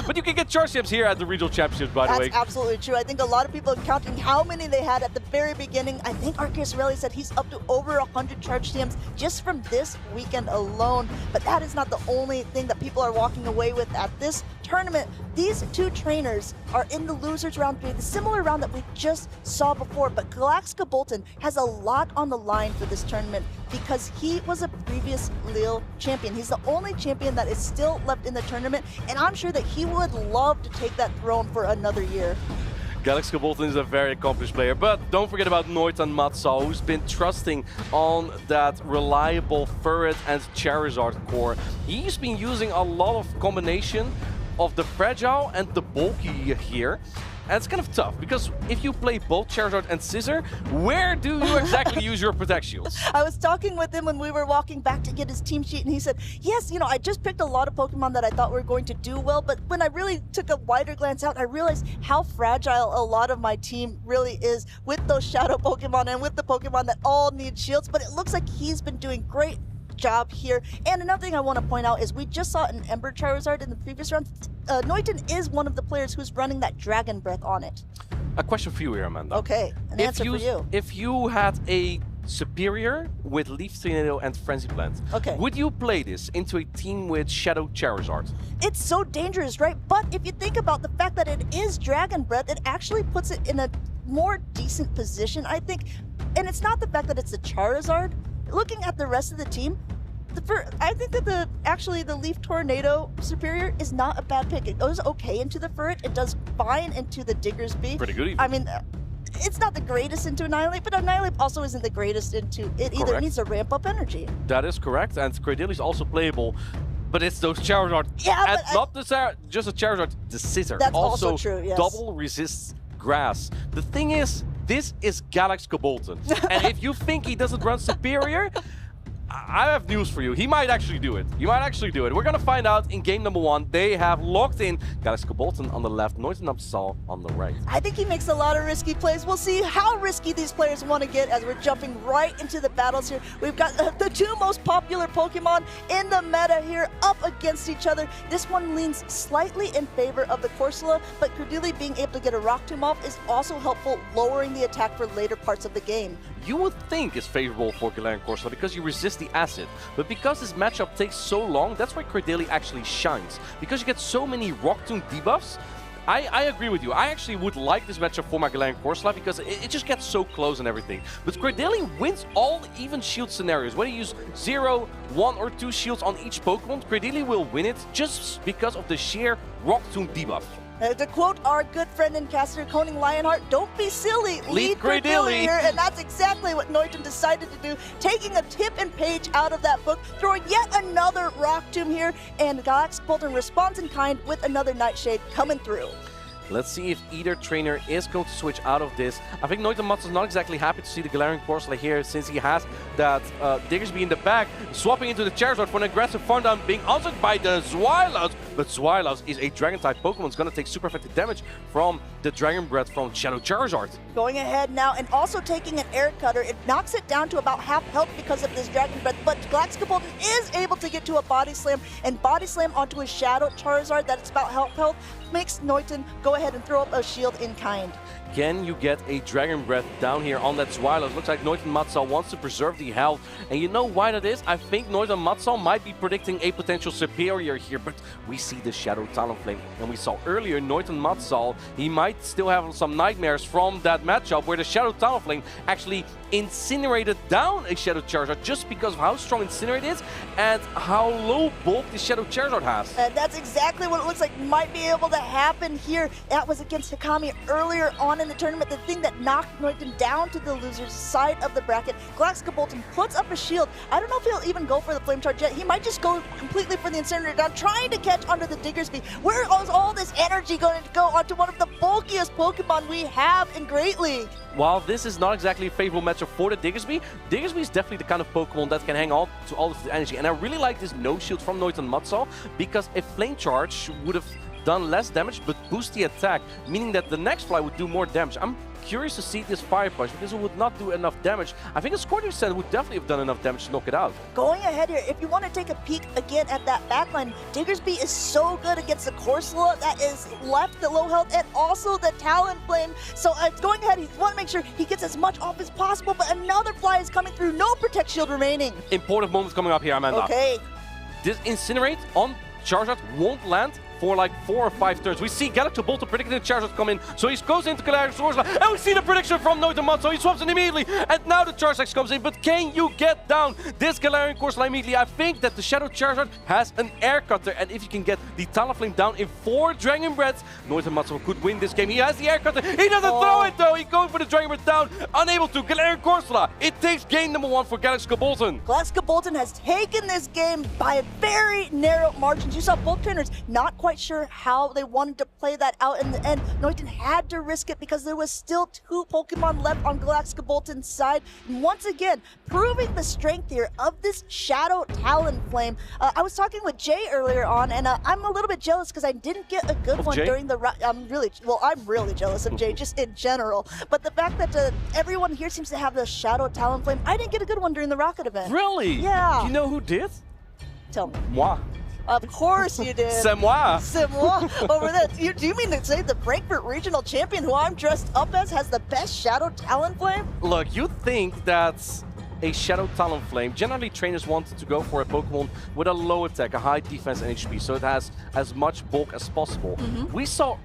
But you can get charge TMs here at the Regional Championships, by the way. That's absolutely true. I think a lot of people are counting how many they had at the very beginning. I think Arceus Rally said he's up to over 100 charge TMs just from this weekend alone. But that is not the only thing that people are walking away with at this tournament. These two trainers are in the losers round 3, the similar round that we just saw before, but Galaxka Bolton has a lot on the line for this tournament because he was a previous Lille champion. He's the only champion that is still left in the tournament, and I'm sure that he would love to take that throne for another year. Galaxka Bolton is a very accomplished player, but don't forget about Noita Matsal, who's been trusting on that reliable Furret and Charizard core. He's been using a lot of combination of the fragile and the bulky here. And it's kind of tough, because if you play both Charizard and Scissor, where do you exactly use your Protect Shields? I was talking with him when we were walking back to get his team sheet, and he said, yes, you know, I just picked a lot of Pokemon that I thought were going to do well, but when I really took a wider glance out, I realized how fragile a lot of my team really is with those Shadow Pokemon and with the Pokemon that all need shields, but it looks like he's been doing great job here. And another thing I want to point out is we just saw an Ember Charizard in the previous round. Noiten is one of the players who's running that Dragon Breath on it. A question for you here, Amanda. Okay, an answer for you. If you had a Superior with Leaf Tornado and Frenzy Plant, okay, would you play this into a team with Shadow Charizard? It's so dangerous, right? But if you think about the fact that it is Dragon Breath, it actually puts it in a more decent position, I think. And it's not the fact that it's a Charizard. Looking at the rest of the team, I think that the Leaf Tornado Superior is not a bad pick. It goes okay into the Furret. It does fine into the Diggersby. Pretty good even. I mean, it's not the greatest into Annihilate, but Annihilate also isn't the greatest into it either. It needs to ramp up energy. That is correct, and Credilli is also playable. But it's those Charizard, yeah, and not just a Charizard, the Scissor. That's also true, yes. Double resists grass. The thing is, this is Galaxka Bolton. And if you think he doesn't run Superior, I have news for you. He might actually do it. He might actually do it. We're going to find out in game number 1. They have locked in Galaxka Bolton on the left, Noiten Upsal on the right. I think he makes a lot of risky plays. We'll see how risky these players want to get as we're jumping right into the battles here. We've got the two most popular Pokemon in the meta here up against each other. This one leans slightly in favor of the Corsola, but Credilli being able to get a Rock Tomb off is also helpful, lowering the attack for later parts of the game. You would think it's favorable for Galarian Corsola because you resist the acid, but because this matchup takes so long, that's why Credilli actually shines. Because you get so many Rock Tomb debuffs, I agree with you. I actually would like this matchup for my Galarian Corsola because it just gets so close and everything. But Credilli wins all even shield scenarios. When you use 0, 1 or 2 shields on each Pokemon, Credilli will win it just because of the sheer Rock Tomb debuff. To quote our good friend and caster, Koning Lionheart, don't be silly, lead Credilli here, and that's exactly what Noiten decided to do, taking a tip and page out of that book, throwing yet another Rock Tomb here, and Galaxka Bolton responds in kind with another Nightshade coming through. Let's see if either trainer is going to switch out of this. I think Noiten Mats is not exactly happy to see the Galarian Corsola here since he has that Diggersby in the back, swapping into the Charizard for an aggressive farm down, being answered by the Zweilous. But Zweilous is a Dragon-type Pokemon. It's going to take super effective damage from the Dragon Breath from Shadow Charizard. Going ahead now and also taking an Air Cutter. It knocks it down to about half health because of this Dragon Breath, but Galaxka Bolton is able to get to a Body Slam and Body Slam onto a Shadow Charizard that's about half health. Makes Noiten go ahead and throw up a shield in kind. Can you get a Dragon Breath down here on that Zweilous? Looks like Noiten Matsal wants to preserve the health. And you know why that is? I think Noiten Matsal might be predicting a potential Superior here, but we see the Shadow Talonflame. And we saw earlier Noiten Matsal, he might still have some nightmares from that matchup where the Shadow Talonflame actually incinerated down a Shadow Charizard just because of how strong Incinerate is and how low bulk the Shadow Charizard has. And that's exactly what it looks like might be able to happen here. That was against Hikami earlier on in the tournament, the thing that knocked Noiten down to the loser's side of the bracket. Galaxka Bolton puts up a shield. I don't know if he'll even go for the Flame Charge yet. He might just go completely for the Incinerator down, trying to catch under the Diggersby. Where is all this energy going to go onto one of the bulkiest Pokemon we have in Great League? While this is not exactly a favorable matchup for the Diggersby, Diggersby is definitely the kind of Pokemon that can hang on to all of the energy. And I really like this no shield from Noiten Matsal because a Flame Charge would have done less damage, but boost the attack, meaning that the next fly would do more damage. I'm curious to see this Fire Punch, because it would not do enough damage. I think a Scorpion set would definitely have done enough damage to knock it out. Going ahead here, if you want to take a peek again at that backline, Diggersby is so good against the Corsola that is left the low health and also the Talonflame. So going ahead, you want to make sure he gets as much off as possible, but another fly is coming through. No Protect Shield remaining. Important moments coming up here, Amanda. Okay. This Incinerate on Charizard won't land for like 4 or 5 turns. We see Galactic Bolt predicting the Charizard come in, so he goes into Galarian Swordsla, and we see the prediction from Noitamat, so he swaps it immediately, and now the Charizard comes in, but can you get down this Galarian Corsola immediately? I think that the Shadow Charizard has an air cutter, and if you can get the Talonflame down in 4 Dragon Breaths, Noitamat could win this game. He has the air cutter, he doesn't throw it though, he's going for the Dragon Breath down, unable to. Galarian Corsola, it takes game number 1 for Galaxy Bolton. Galaxy Bolton has taken this game by a very narrow margin. You saw both trainers not quite sure how they wanted to play that out in the end. Noiton had to risk it because there was still 2 Pokemon left on Galaxy Bolton's side. And once again, proving the strength here of this Shadow Talonflame. I was talking with Jay earlier on, and I'm a little bit jealous because I didn't get a good one Jay? during the I'm really jealous of Jay just in general. But the fact that everyone here seems to have the Shadow Talonflame, I didn't get a good one during the Rocket event. Really? Yeah. Do you know who did? Tell me. Moi. Of course you did. C'est moi. C'est moi. Over there. Do you mean to say the Frankfurt Regional Champion, who I'm dressed up as, has the best Shadow Talonflame? Look, you think that a Shadow Talonflame, generally trainers want to go for a Pokemon with a low attack, a high defense and HP, so it has as much bulk as possible. We saw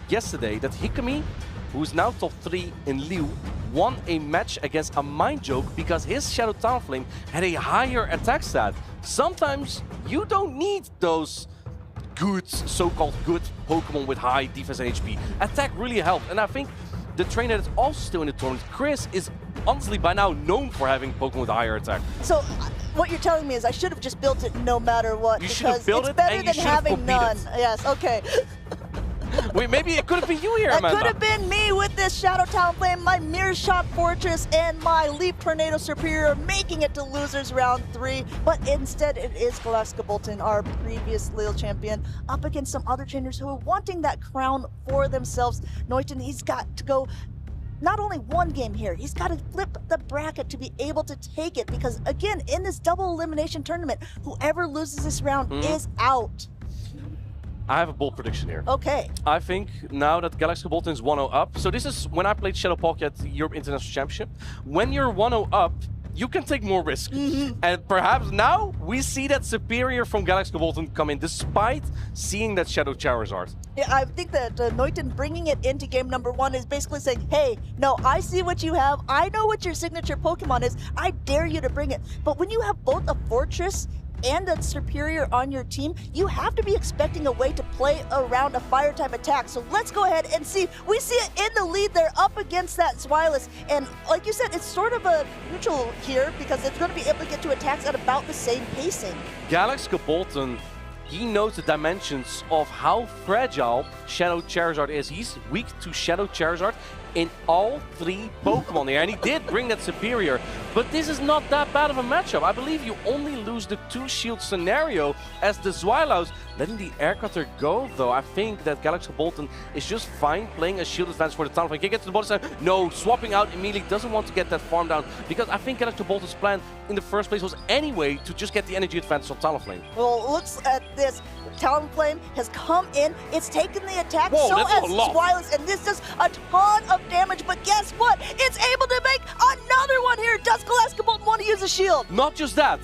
yesterday that Hikami, who's now top 3 in Lille, won a match against a Mind Joke because his Shadow Talonflame had a higher attack stat. Sometimes you don't need those good, so-called good Pokemon with high defense and HP. Attack really helped, and I think the trainer that's also still in the tournament, Chris, is honestly by now known for having Pokemon with a higher attack. So what you're telling me is I should have just built it no matter what, You should have because built it's it better and you than should have having copied none. it. Yes, okay. Wait, maybe it could have been you here, That Amanda. could have been me with this Shadow Talonflame, my Mirror Shot Fortress, and my Leaf Tornado Superior, making it to losers round 3. But instead, it is Galaxy Bolton, our previous Lille champion, up against some other trainers who are wanting that crown for themselves. Noiton, he's got to go not only one game here, he's got to flip the bracket to be able to take it, because again, in this double elimination tournament, whoever loses this round is out. I have a bold prediction here. Okay. I think now that Galaxy Bolton is 1-0 up, so this is when I played Shadow Pocket at the Europe International Championship. When you're 1-0 up, you can take more risk. And perhaps now we see that Superior from Galaxy Bolton come in, despite seeing that Shadow Charizard. Yeah, I think that Noiton bringing it into game number 1 is basically saying, hey, no, I see what you have. I know what your signature Pokemon is. I dare you to bring it. But when you have both a Fortress and a Superior on your team, you have to be expecting a way to play around a fire type attack. So let's go ahead and see. We see it in the lead there up against that Zweilous. And like you said, it's sort of a neutral here because it's going to be able to get to attacks at about the same pacing. Galaxy Bolton, he knows the dimensions of how fragile Shadow Charizard is. He's weak to Shadow Charizard in all 3 Pokemon here, and he did bring that Superior, but this is not that bad of a matchup. I believe you only lose the 2-shield scenario as the Zweilous. Letting the Air Cutter go, though, I think that Galaxy Bolton is just fine playing a shield advance for the Talonflame. Can he get to the bottom side? No, swapping out immediately, doesn't want to get that farm down, because I think Galaxy Bolton's plan in the first place was anyway to just get the energy advantage on Talonflame. Well, looks at this. Talonflame has come in. It's taken the attack. Whoa, so that's has a lot. Zweilous, and this does a ton of damage. But guess what? It's able to make another one here. Does Galaxy Bolton want to use a shield? Not just that.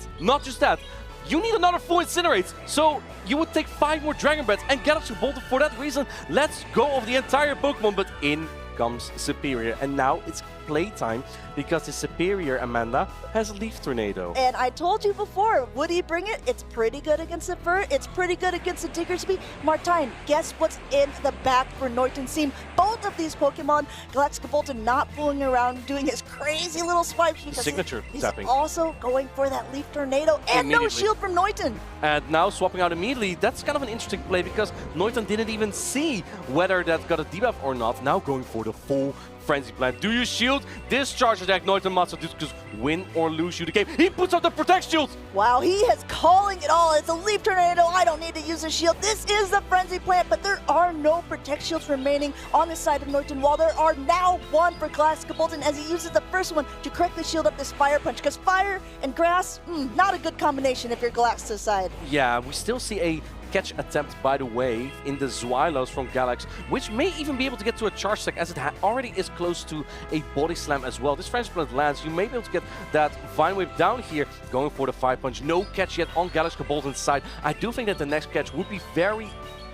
You need another 4 Incinerates, so you would take 5 more Dragon Breaths, and Galaxy Bolton, for that reason, lets go of the entire Pokemon, but in comes Superior, and now it's playtime because the Superior, Amanda, has Leaf Tornado. And I told you before, would he bring it? It's pretty good against the Fur. It's pretty good against the Diggersby. Martine, guess what's in the back for Noiton's team? Both of these Pokemon, Galaxy Bolton not fooling around, doing his crazy little swipes because Signature he's tapping. also going for that Leaf Tornado and no shield from Noiton. And now swapping out immediately, that's kind of an interesting play because Noiton didn't even see whether that got a debuff or not. Now going for the full Frenzy Plant. Do you shield this charge attack? Noit and Matsu just win or lose you the game. He puts up the Protect Shield. Wow, he is calling it all. It's a Leaf Tornado. I don't need to use a shield. This is the Frenzy Plant, but there are no Protect Shields remaining on the side of Noiten, while there are now one for Galactica Bolton as he uses the first one to correctly shield up this Fire Punch, because fire and grass, not a good combination if you're Galactica's side. Yeah, we still see a catch attempt, by the way, in the Zweilos from Galax, which may even be able to get to a charge stack, as it already is close to a body slam as well. This Frenzy Plant lands, you may be able to get that Vine Whip down here, going for the 5-punch. No catch yet on Galactica Bolton's side. I do think that the next catch would be very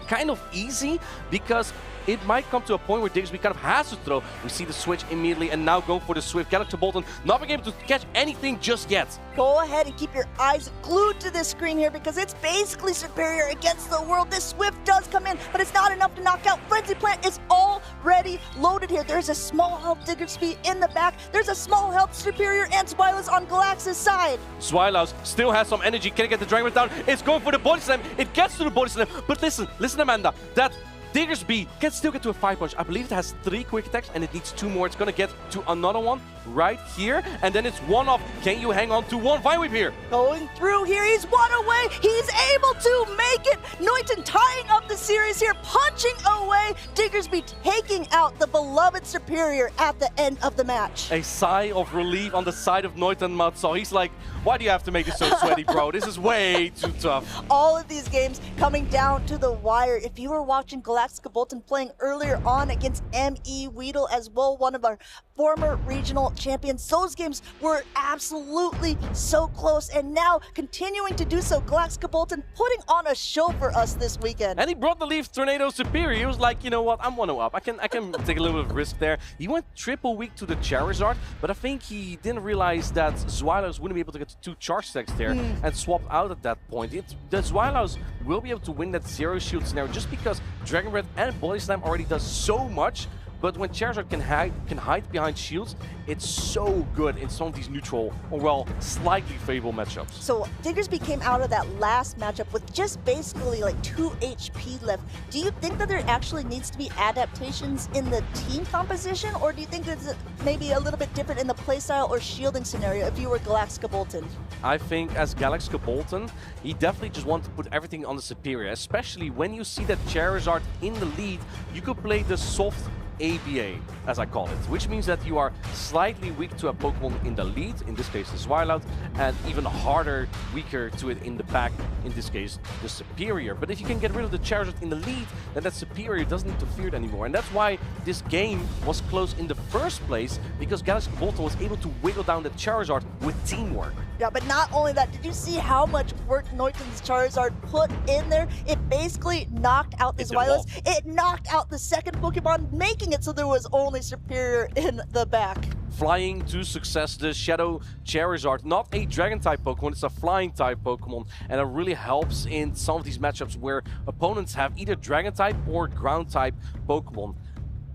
kind of easy, because it might come to a point where Diggersby kind of has to throw. We see the switch immediately, and now go for the Swift. Galactica Bolton not being able to catch anything just yet. Go ahead and keep your eyes glued to this screen here, because it's basically superior against the world. This Swift does come in, but it's not enough to knock out. Frenzy Plant is already loaded here. There's a small health Diggersby in the back. There's a small health Superior and Zweilos on Galax's side. Zweilos still has some energy. Can it get the Dragon down? It's going for the body slam. It gets to the body slam. But listen, Amanda, that Diggersby can still get to a 5-punch. I believe it has 3 quick attacks and it needs 2 more. It's going to get to another one right here. And then it's one off. Can you hang on to one Vine Whip here? Going through here. He's one away. He's able to make it. Noiten tying up the series here, punching away. Diggersby taking out the beloved Superior at the end of the match. A sigh of relief on the side of Noiten Matsu. He's like, why do you have to make it so sweaty, bro? This is way too tough. All of these games coming down to the wire. If you were watching Galactica Bolton playing earlier on against M.E. Weedle as well, one of our former regional champions, those games were absolutely so close, and now continuing to do so. Galactica Bolton putting on a show for us this weekend. And he brought the Leaf Tornado Superior. He was like, you know what, I'm 1-0 up. I can take a little bit of risk there. He went triple weak to the Charizard, but I think he didn't realize that Zweilos wouldn't be able to get 2 charge stacks there and swap out at that point. The Zweilos will be able to win that zero shield scenario just because Dragon Breath and Body Slam already does so much. But when Charizard can hide behind shields, it's so good in some of these neutral, or well, slightly favorable matchups. So Diggersby came out of that last matchup with just basically like 2 HP left. Do you think that there actually needs to be adaptations in the team composition, or do you think it's maybe a little bit different in the playstyle or shielding scenario if you were Galactica Bolton? I think as Galactica Bolton, he definitely just wants to put everything on the Superior, especially when you see that Charizard in the lead. You could play the soft ABA, as I call it, which means that you are slightly weak to a Pokemon in the lead, in this case the Zweilout, and even harder, weaker to it in the back, in this case the Superior. But if you can get rid of the Charizard in the lead, then that Superior doesn't need to fear it anymore. And that's why this game was close in the first place, because Galactica Bolton was able to wiggle down the Charizard with teamwork. Yeah, but not only that, did you see how much work Noiten's Charizard put in there? It basically knocked out the Zweilos. It knocked out the second Pokemon, making it so there was only Superior in the back. Flying to success, the Shadow Charizard, not a Dragon-type Pokemon, it's a Flying-type Pokemon, and it really helps in some of these matchups where opponents have either Dragon-type or Ground-type Pokemon.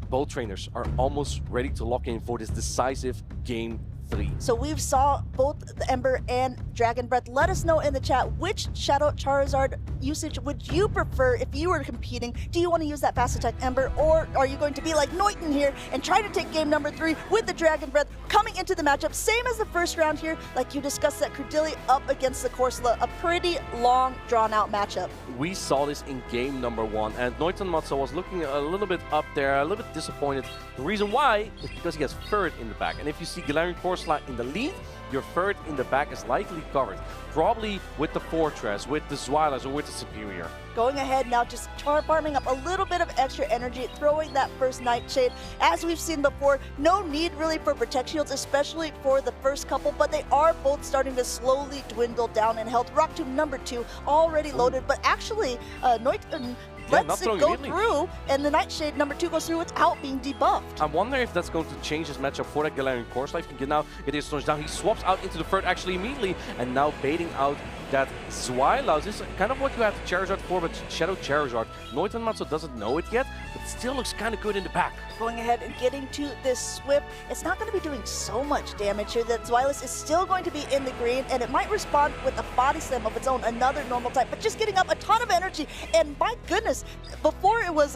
Both trainers are almost ready to lock in for this decisive Game 3. So we've saw both the Ember and Dragon Breath. Let us know in the chat which Shadow Charizard usage would you prefer if you were competing. Do you want to use that fast attack Ember, or are you going to be like Noiten here and try to take game number 3 with the Dragon Breath coming into the matchup? Same as the first round here, like you discussed, that Credilli up against the Corsola, a pretty long drawn out matchup. We saw this in game number 1, and Noiten Matsu was looking a little bit up there, a little bit disappointed. The reason why is because he has third in the back, and if you see Galarian Corsola in the lead, your third in the back is likely covered. Probably with the Fortress, with the Zweilos, or with the Superior. Going ahead now, just farming up a little bit of extra energy, throwing that first Nightshade. As we've seen before, no need really for Protect Shields, especially for the first couple, but they are both starting to slowly dwindle down in health. Rock Tomb number 2 already loaded, but actually, Noiten lets it go through, and the Nightshade number 2 goes through without being debuffed. I wonder if that's going to change his matchup for that Galarian Corsola. If he can now get his storms down, he swaps out into the third actually immediately, and now baiting out that Zweilous is kind of what you have Charizard for, but Shadow Charizard. Noiten Matzo doesn't know it yet, but still looks kind of good in the back. Going ahead and getting to this Swift, it's not going to be doing so much damage here that Zweilous is still going to be in the green, and it might respond with a Body Slam of its own, another normal type, but just getting up a ton of energy. And my goodness, before it was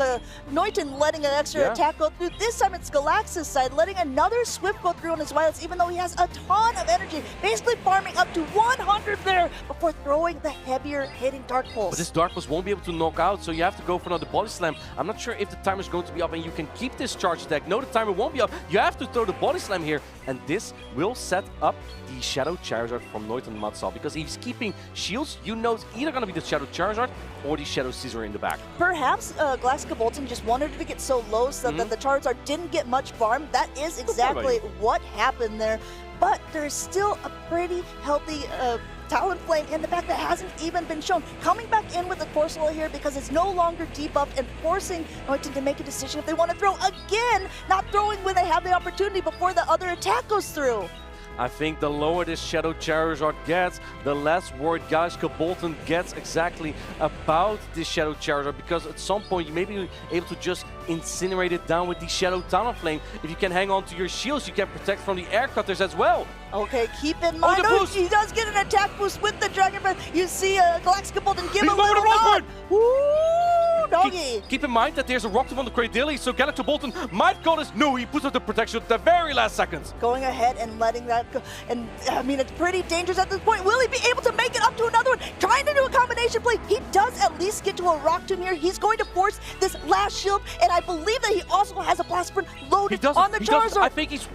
Noiten letting an extra attack go through. This time it's Galaxis' side letting another Swift go through on his Zweilous, even though he has a ton of energy, basically farming up to 100 there before throwing the heavier hitting Dark Pulse. But this Dark Pulse won't be able to knock out, so you have to go for another Body Slam. I'm not sure if the timer is going to be up and you can keep this charge attack. No, the timer won't be up. You have to throw the Body Slam here, and this will set up the Shadow Charizard from Noiten Matzo, because if he's keeping shields, you know it's either going to be the Shadow Charizard or the Shadow Scissor in the back. Perhaps Galactica Bolton just wanted to get so low so that the Charizard didn't get much farm. That is exactly what happened there. But there's still a pretty healthy Talonflame in the back that hasn't even been shown. Coming back in with the Corsola here because it's no longer debuffed and forcing Noiten to make a decision if they want to throw again, not throwing when they have the opportunity before the other attack goes through. I think the lower this Shadow Charizard gets, the less worried Galactica Bolton gets exactly about this Shadow Charizard, because at some point you may be able to just incinerate it down with the Shadow Talonflame. If you can hang on to your shields, you can protect from the air cutters as well. Okay, keep in mind, he does get an attack boost with the Dragon Breath. You see Galactica Bolton give a little nod. Woo, doggy. Keep in mind that there's a Rock Tomb on the Cradilly, so Galactica Bolton might call this. No, he puts up the protection at the very last seconds. Going ahead and letting that go. And I mean, it's pretty dangerous at this point. Will he be able to make it up to another one? Trying to do a combination play. He does at least get to a Rock Tomb here. He's going to force this last shield, and I believe that he also has a Blast Burn loaded on the Charizard. I think he's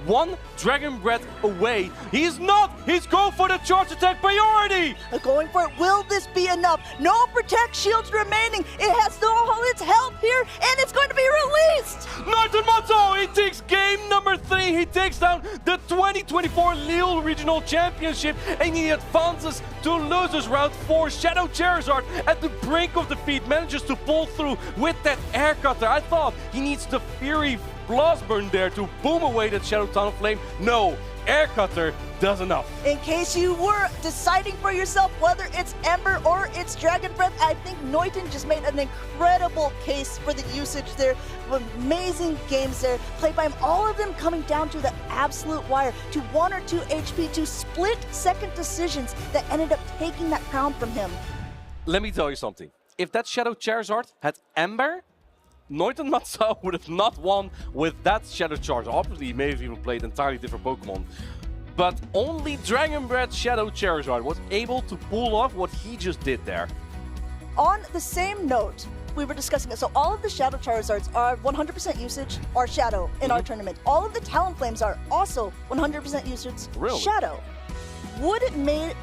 one Dragon Breath away. He's not. He's going for the charge attack priority. Going for it. Will this be enough? No Protect shields remaining. It has all its health here, and it's going to be released. Noiten Matzo, he takes game number 3. He takes down the 2024 Lille Regional Championship, and he advances to losers round 4. Shadow Charizard at the brink of defeat manages to pull through with that air cutter. I thought he needs the Fury Blast Burn there to boom away that Shadow Talonflame. No, air cutter does enough. In case you were deciding for yourself whether it's Ember or it's Dragon Breath, I think Noiten just made an incredible case for the usage there. Amazing games there played by him. All of them coming down to the absolute wire, to 1 or 2 HP, to split-second decisions that ended up taking that crown from him. Let me tell you something. If that Shadow Charizard had Ember, Noiten Matzo would have not won with that Shadow Charizard. Obviously, he may have even played entirely different Pokemon. But only Dragon Breath Shadow Charizard was able to pull off what he just did there. On the same note, we were discussing it. So all of the Shadow Charizards are 100% usage or Shadow in our tournament. All of the Talonflames are also 100% usage Shadow. Would it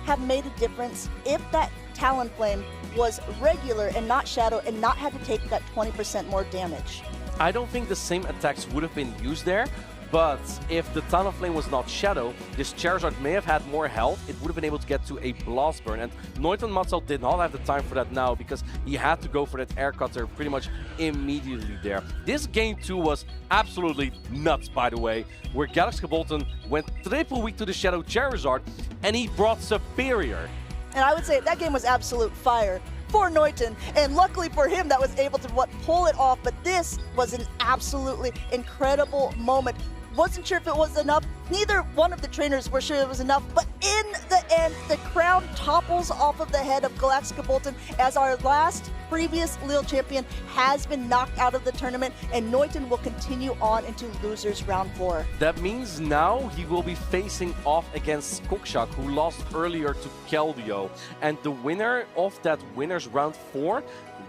have made a difference if that Talonflame was regular and not Shadow and not had to take that 20% more damage? I don't think the same attacks would have been used there, but if the Talonflame was not Shadow, this Charizard may have had more health. It would have been able to get to a Blast Burn, and Noiten Matzo did not have the time for that now because he had to go for that air cutter pretty much immediately there. This game 2 was absolutely nuts, by the way, where Galactica Bolton went triple weak to the Shadow Charizard, and he brought Superior. And I would say that game was absolute fire for Noiten, and luckily for him that was able to pull it off, but this was an absolutely incredible moment. Wasn't sure if it was enough. Neither one of the trainers were sure it was enough, but in the end, the crown topples off of the head of Galactica Bolton as our last previous Lille champion has been knocked out of the tournament, and Noiten will continue on into losers round 4. That means now he will be facing off against Kokshak, who lost earlier to Keldeo, and the winner of that winners round 4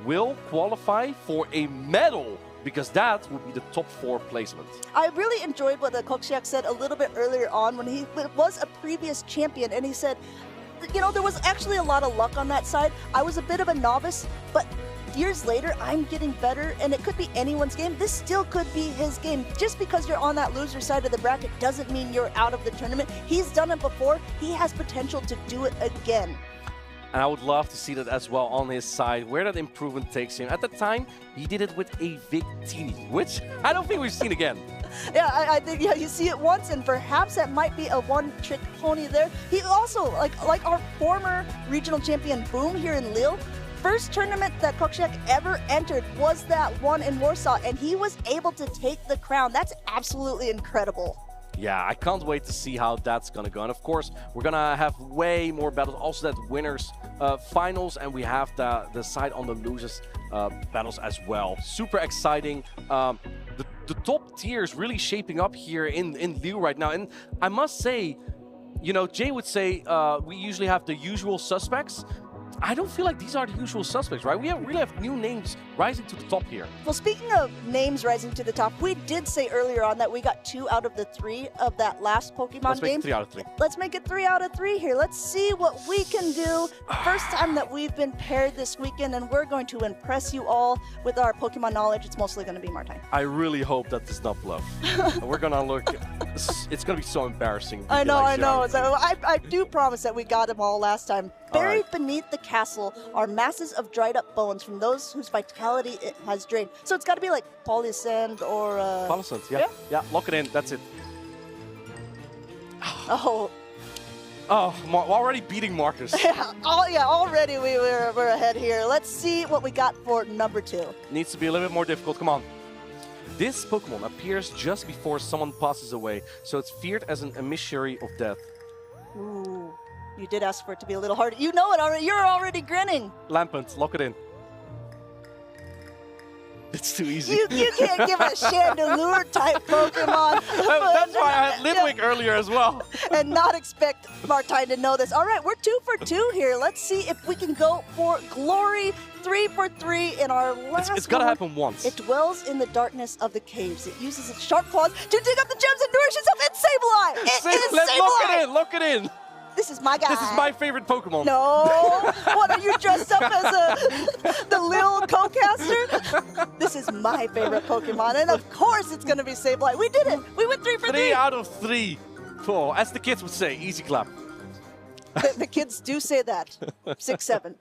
will qualify for a medal, because that would be the top 4 placement. I really enjoyed what the Kokshak said a little bit earlier on when he was a previous champion, and he said, you know, there was actually a lot of luck on that side. I was a bit of a novice, but years later, I'm getting better, and it could be anyone's game. This still could be his game. Just because you're on that loser side of the bracket doesn't mean you're out of the tournament. He's done it before. He has potential to do it again. And I would love to see that as well on his side, where that improvement takes him. At the time, he did it with a Victini, which I don't think we've seen again. Yeah, I think you see it once, and perhaps that might be a one-trick pony there. He also, like our former regional champion Boom here in Lille, first tournament that Koksiak ever entered was that one in Warsaw, and he was able to take the crown. That's absolutely incredible. Yeah, I can't wait to see how that's gonna go. And of course, we're gonna have way more battles. Also, that winners finals, and we have the side on the losers battles as well. Super exciting. The top tier is really shaping up here in Lille right now. And I must say, you know, Jay would say we usually have the usual suspects. I don't feel like these are the usual suspects, right? We really have new names rising to the top here. Well, speaking of names rising to the top, we did say earlier on that we got 2 out of the 3 of that last Pokemon Let's make game. it 3 out of 3. Let's make it 3 out of 3 here. Let's see what we can do. First time that we've been paired this weekend, and we're going to impress you all with our Pokemon knowledge. It's mostly going to be Martijn. I really hope that is not bluff. We're gonna look. It's gonna be so embarrassing. if we I get know, like I 0 out know. of So 3. I do promise that we got them all last time. All Buried right. beneath the castle are masses of dried up bones from those whose vitality it has drained. So it's got to be like Polysand or... Polysand, yeah. Lock it in. That's it. Oh, We're already beating Marcus. already we're ahead here. Let's see what we got for number 2. Needs to be a little bit more difficult. Come on. This Pokemon appears just before someone passes away, so it's feared as an emissary of death. Ooh, you did ask for it to be a little harder. You know it already. You're already grinning. Lampent, lock it in. It's too easy. You can't give a Chandelure type Pokemon. That's why I had Litwick earlier as well. And not expect Martijn to know this. All right, we're 2 for 2 here. Let's see if we can go for glory. 3 for 3 in our last It's gotta one. happen once. It dwells in the darkness of the caves. It uses its sharp claws to dig up the gems and nourish itself. It's Sableye! It is Let's lock Sableye! it in, lock it in. This is my guy. This is my favorite Pokemon. No! What, are you dressed up as the Lille co-caster? This is my favorite Pokemon, and of course it's going to be Sableye. We did it! We went 3 for 3! 3 out of 3. Oh, as the kids would say, easy clap. The kids do say that. 6-7.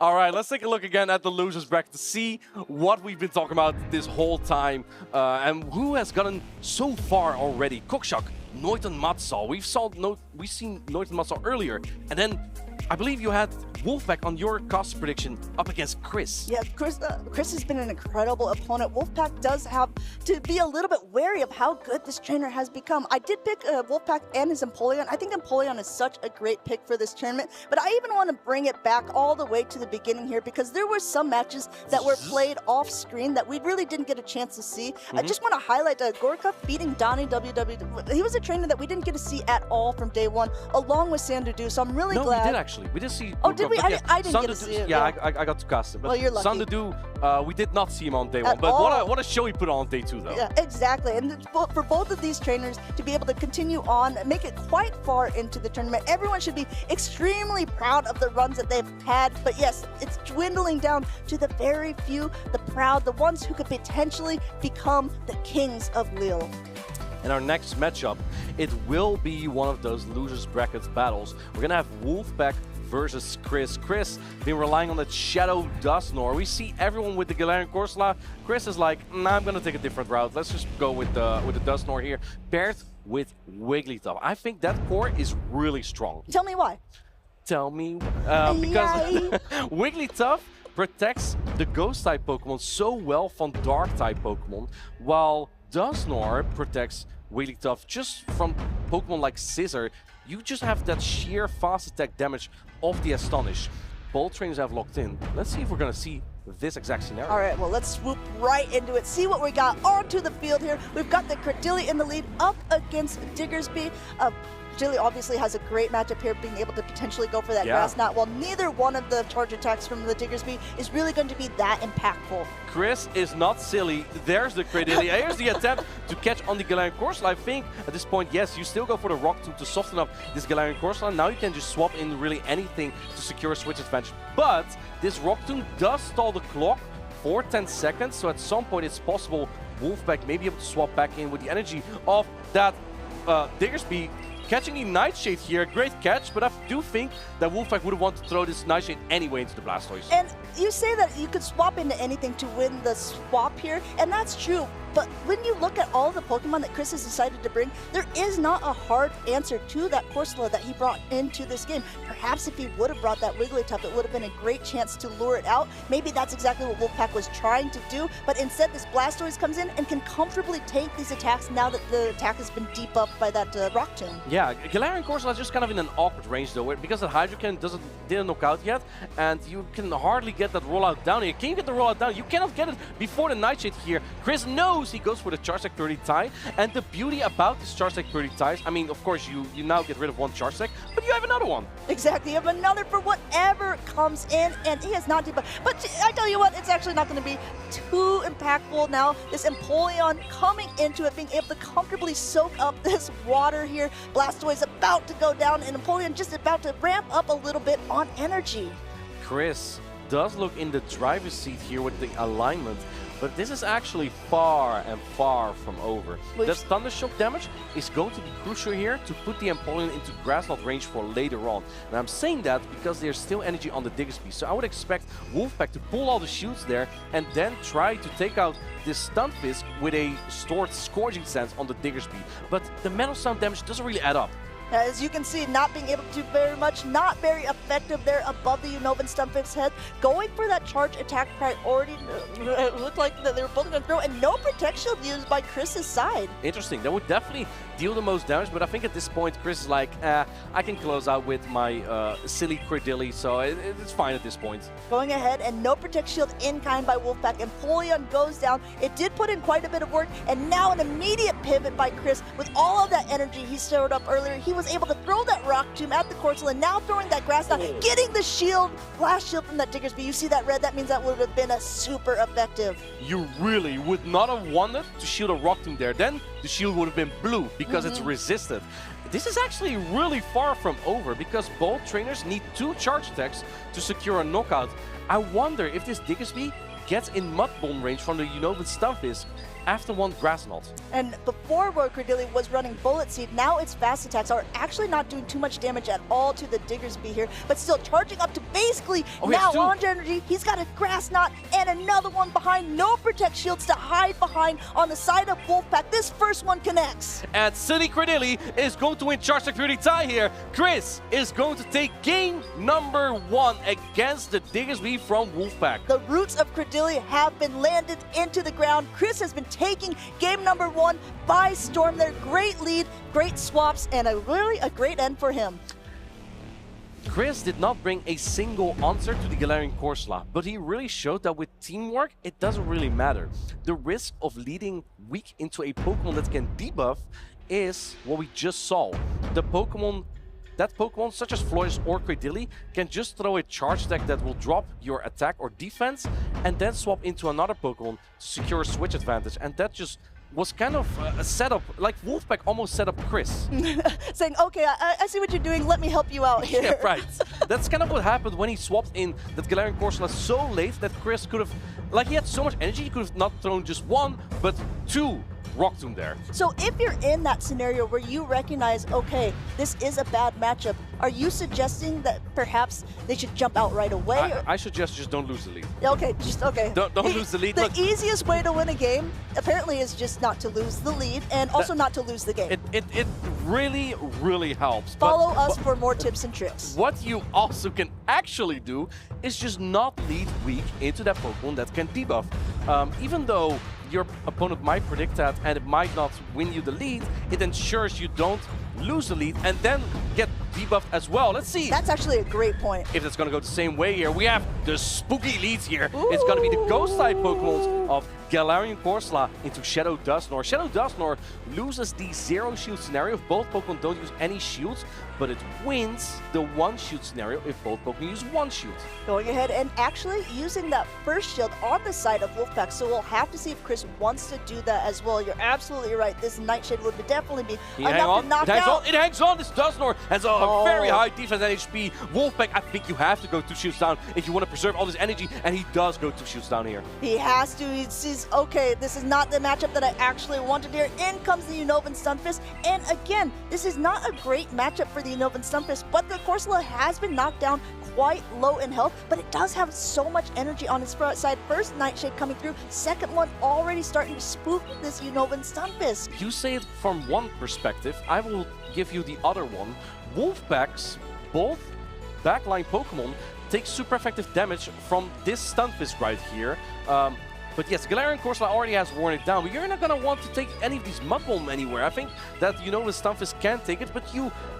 All right, let's take a look again at the losers bracket to see what we've been talking about this whole time and who has gotten so far already. Koksiak, Noiten Matsal. We've seen Noiten Matsal earlier, and then I believe you had Wolfpack on your cost prediction up against Chris. Yeah, Chris has been an incredible opponent. Wolfpack does have to be a little bit wary of how good this trainer has become. I did pick Wolfpack and his Empoleon. I think Empoleon is such a great pick for this tournament, but I even want to bring it back all the way to the beginning here because there were some matches that were played off screen that we really didn't get a chance to see. I just want to highlight Gorka beating Donnie WW. He was a trainer that we didn't get to see at all from day one, along with Sandudu, so I'm really glad. No, we did actually. We did see. Oh, did we? Yeah, I didn't get to see it. Yeah, I got to cast him. But Well, you're lucky. Sandudu, we did not see him on day 1. At But all. what a show he put on day 2, though. Yeah, exactly. And for both of these trainers to be able to continue on, make it quite far into the tournament, everyone should be extremely proud of the runs that they've had. But yes, it's dwindling down to the very few, the proud, the ones who could potentially become the kings of Lille. In our next matchup, it will be one of those losers brackets battles. We're gonna have Wolfpack versus Chris. Chris been relying on the Shadow Dusknoir. We see everyone with the Galarian Corsola. Chris is like, nah, I'm gonna take a different route. Let's just go with the Dusknoir here, paired with Wigglytuff. I think that core is really strong. Tell me why. Tell me, because Wigglytuff protects the Ghost-type Pokemon so well from Dark-type Pokemon, while Dusknoir protects Wigglytuff just from Pokemon like Scizor. You just have that sheer fast attack damage of the Astonish. Both trainers have locked in. Let's see if we're gonna see this exact scenario. All right, well, let's swoop right into it. See what we got onto the field here. We've got the Credilli in the lead up against Diggersby. Credilli obviously has a great matchup here, being able to potentially go for that grass knot, while neither one of the charge attacks from the Diggersby is really going to be that impactful. Chris is not silly. There's the Credilli. Here's the attempt to catch on the Galarian Corsola. I think at this point, yes, you still go for the Rock Tomb to soften up this Galarian Corsola. Now you can just swap in really anything to secure a switch advantage. But this Rock Tomb does stall the clock for 10 seconds, so at some point it's possible Wolfpack may be able to swap back in with the energy of that Diggersby. Catching the Nightshade here, great catch, but I do think that Wolfpack would want to throw this Nightshade anyway into the Blastoise. And you say that you could swap into anything to win the swap here, and that's true. But when you look at all the Pokemon that Chris has decided to bring, there is not a hard answer to that Corsola that he brought into this game. Perhaps if he would have brought that Wigglytuff, it would have been a great chance to lure it out. Maybe that's exactly what Wolfpack was trying to do, but instead this Blastoise comes in and can comfortably take these attacks now that the attack has been debuffed by that Rock Tomb. Yeah, Galarian Corsola is just kind of in an awkward range though, because the Hydrocan didn't knock out yet, and you can hardly get that rollout down here. Can you get the rollout down? You cannot get it before the Nightshade here. Chris knows he goes for the Charge Tech 30 tie, and the beauty about this Charge Tech 30 ties, I mean, of course, you now get rid of one Charge Tech, but you have another one. Exactly, you have another for whatever comes in, and he has not debuffed. But I tell you what, it's actually not going to be too impactful now. This Empoleon coming into it, being able to comfortably soak up this water here. Blastoise about to go down, and Empoleon just about to ramp up a little bit on energy. Chris does look in the driver's seat here with the alignment, but this is actually far and far from over. The Thundershock damage is going to be crucial here to put the Empoleon into Grass Knot range for later on. And I'm saying that because there's still energy on the Diggersby, so I would expect Wolfpack to pull all the shields there and then try to take out this Stunfisk with a stored Scourging Sense on the Diggersby. But the Metal Sound damage doesn't really add up. As you can see, not being able to do very much, not very effective there above the Unova Stunfisk's head. Going for that charge attack priority, it looked like that they were both going to throw, and no Protect Shield used by Chris's side. Interesting. That would definitely deal the most damage, but I think at this point, Chris is like, I can close out with my silly Credilli, so it's fine at this point. Going ahead, and no Protect Shield in kind by Wolfpack. Empoleon goes down. It did put in quite a bit of work, and now an immediate pivot by Chris. With all of that energy he showed up earlier, he was able to throw that Rock Tomb at the Corsola, and now throwing that Grass Knot, getting the shield, Blast Shield from that Diggersby. You see that red? That means that would have been a super effective. You really would not have wanted to shield a Rock Tomb there. Then the shield would have been blue because it's resisted. This is actually really far from over because both trainers need 2 charge attacks to secure a knockout. I wonder if this Diggersby gets in Mud Bomb range from the Unova Stunfisk after one Grass Knot. And before Road Credilli was running Bullet Seed, now its fast attacks are actually not doing too much damage at all to the Diggersby here, but still charging up to basically now on energy. He's got a Grass Knot and another one behind. No Protect Shields to hide behind on the side of Wolfpack. This first one connects. And Silly Credilli is going to win Charge Tech 30 tie here. Chris is going to take game number 1 against the Diggersby from Wolfpack. The roots of Credilli have been landed into the ground. Chris has been taking game number 1 by storm there. Great lead, great swaps, and really a great end for him. Chris did not bring a single answer to the Galarian Corsola, but he really showed that with teamwork, it doesn't really matter. The risk of leading weak into a Pokemon that can debuff is what we just saw. That Pokemon, such as Flores or Credilli, can just throw a charge attack that will drop your attack or defense and then swap into another Pokemon to secure a switch advantage. And that just was kind of a setup, like Wolfpack almost set up Chris. Saying, okay, I see what you're doing, let me help you out here. Yeah, right. That's kind of what happened when he swapped in that Galarian Corsola so late that Chris could have, like he had so much energy, he could have not thrown just 1, but 2 Rock Tomb there. So if you're in that scenario where you recognize, okay, this is a bad matchup, are you suggesting that perhaps they should jump out right away? I suggest just don't lose the lead. Okay, okay. Don't lose the lead. The easiest way to win a game, apparently, is just not to lose the lead and also not to lose the game. It really, really helps. Follow us for more tips and tricks. What you also can actually do is just not lead weak into that Pokemon that can debuff. Even though your opponent might predict that and it might not win you the lead, it ensures you don't lose the lead and then get debuffed as well. Let's see. That's actually a great point. If it's going to go the same way here, we have the spooky leads here. Ooh. It's going to be the ghost type Pokemon of Galarian Corsola into Shadow Dusknoir. Shadow Dusknoir loses the 0 shield scenario if both Pokemon don't use any shields, but it wins the 1 shield scenario if both Pokemon use 1 shield. Going ahead and actually using that first shield on the side of Wolfpack, so we'll have to see if Chris wants to do that as well. You're absolutely right. This Nightshade would definitely be enough to knock hangs now. on. It hangs on. This Dusknoir has a very high defense and HP. Wolfpack, I think you have to go 2 shields down if you want to preserve all this energy, and he does go 2 shields down here. He has to. He sees, okay, this is not the matchup that I actually wanted here. In comes the Unova Stunfisk. And again, this is not a great matchup for the Unova Stunfisk, but the Corsola has been knocked down quite low in health, but it does have so much energy on its front side. First Nightshade coming through, second one already starting to spook this Unova Stunfisk. You say it from one perspective, I will give you the other one. Wolfpack's both backline Pokemon take super effective damage from this Stunfisk right here. But yes, Galarian Corsola already has worn it down, but you're not going to want to take any of these Mud Bomb anywhere. I think that Unova Stunfisk can take it, but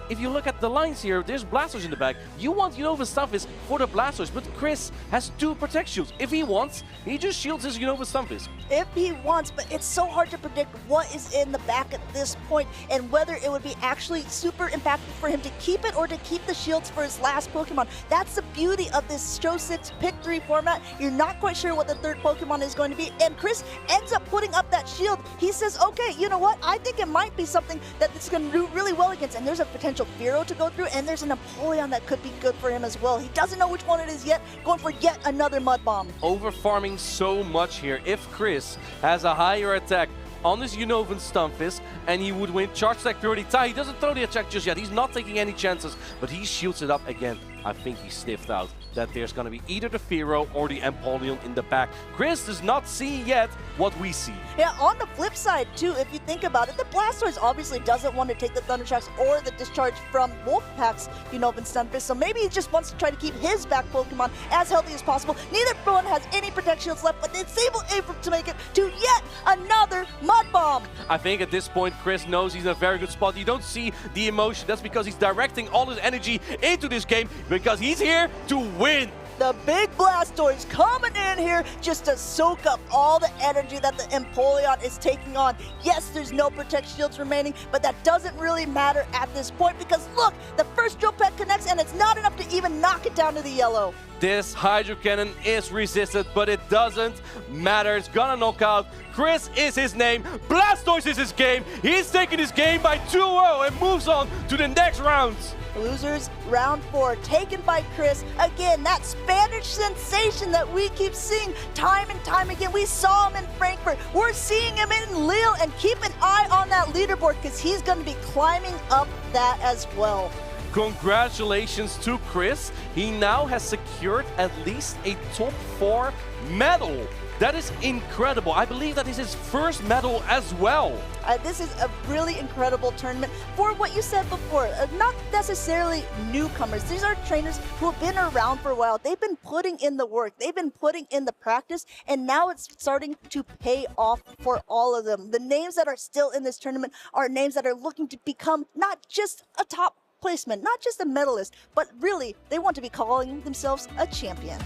if you look at the lines here, there's Blastoise in the back. You want Unova Stunfisk for the Blastoise, but Chris has 2 Protect Shields. If he wants, he just shields his Unova Stunfisk. If he wants, but it's so hard to predict what is in the back at this point and whether it would be actually super impactful for him to keep it or to keep the shields for his last Pokemon. That's the beauty of this Show 6 Pick 3 format. You're not quite sure what the third Pokemon is going to be, and Chris ends up putting up that shield. He says, okay, you know what? I think it might be something that this is going to do really well against, and there's a potential Fearow to go through, and there's an Empoleon that could be good for him as well. He doesn't know which one it is yet, going for yet another Mud Bomb. Over farming so much here. If Chris has a higher attack on this Unova Stunfisk, and he would win Charge Attack Priority Tie. He doesn't throw the attack just yet. He's not taking any chances, but he shields it up again. I think he sniffed out that there's going to be either the Fearow or the Empoleon in the back. Chris does not see yet what we see. Yeah, on the flip side, too, if you think about it, the Blastoise obviously doesn't want to take the Thunder Shocks or the Discharge from Wolfpack's Unova Stunfisk, so maybe he just wants to try to keep his back Pokemon as healthy as possible. Neither one has any Protect Shields left, but it's able to make it to yet another Mud Bomb. I think at this point, Chris knows he's in a very good spot. You don't see the emotion. That's because he's directing all his energy into this game, because he's here to win. The big Blastoise coming in here just to soak up all the energy that the Empoleon is taking on. Yes, there's no Protect Shields remaining, but that doesn't really matter at this point because look, the first Drill Peck connects and it's not enough to even knock it down to the yellow. This Hydro Cannon is resisted, but it doesn't matter. It's gonna knock out. Chris is his name. Blastoise is his game. He's taking his game by 2-0 and moves on to the next rounds. Losers, round 4, taken by Chris. Again, that Spanish sensation that we keep seeing time and time again. We saw him in Frankfurt. We're seeing him in Lille, and keep an eye on that leaderboard because he's going to be climbing up that as well. Congratulations to Chris. He now has secured at least a top 4 medal. That is incredible. I believe that is his first medal as well. This is a really incredible tournament for what you said before. Not necessarily newcomers. These are trainers who have been around for a while. They've been putting in the work. They've been putting in the practice, and now it's starting to pay off for all of them. The names that are still in this tournament are names that are looking to become not just a top placement, not just a medalist, but really they want to be calling themselves a champion.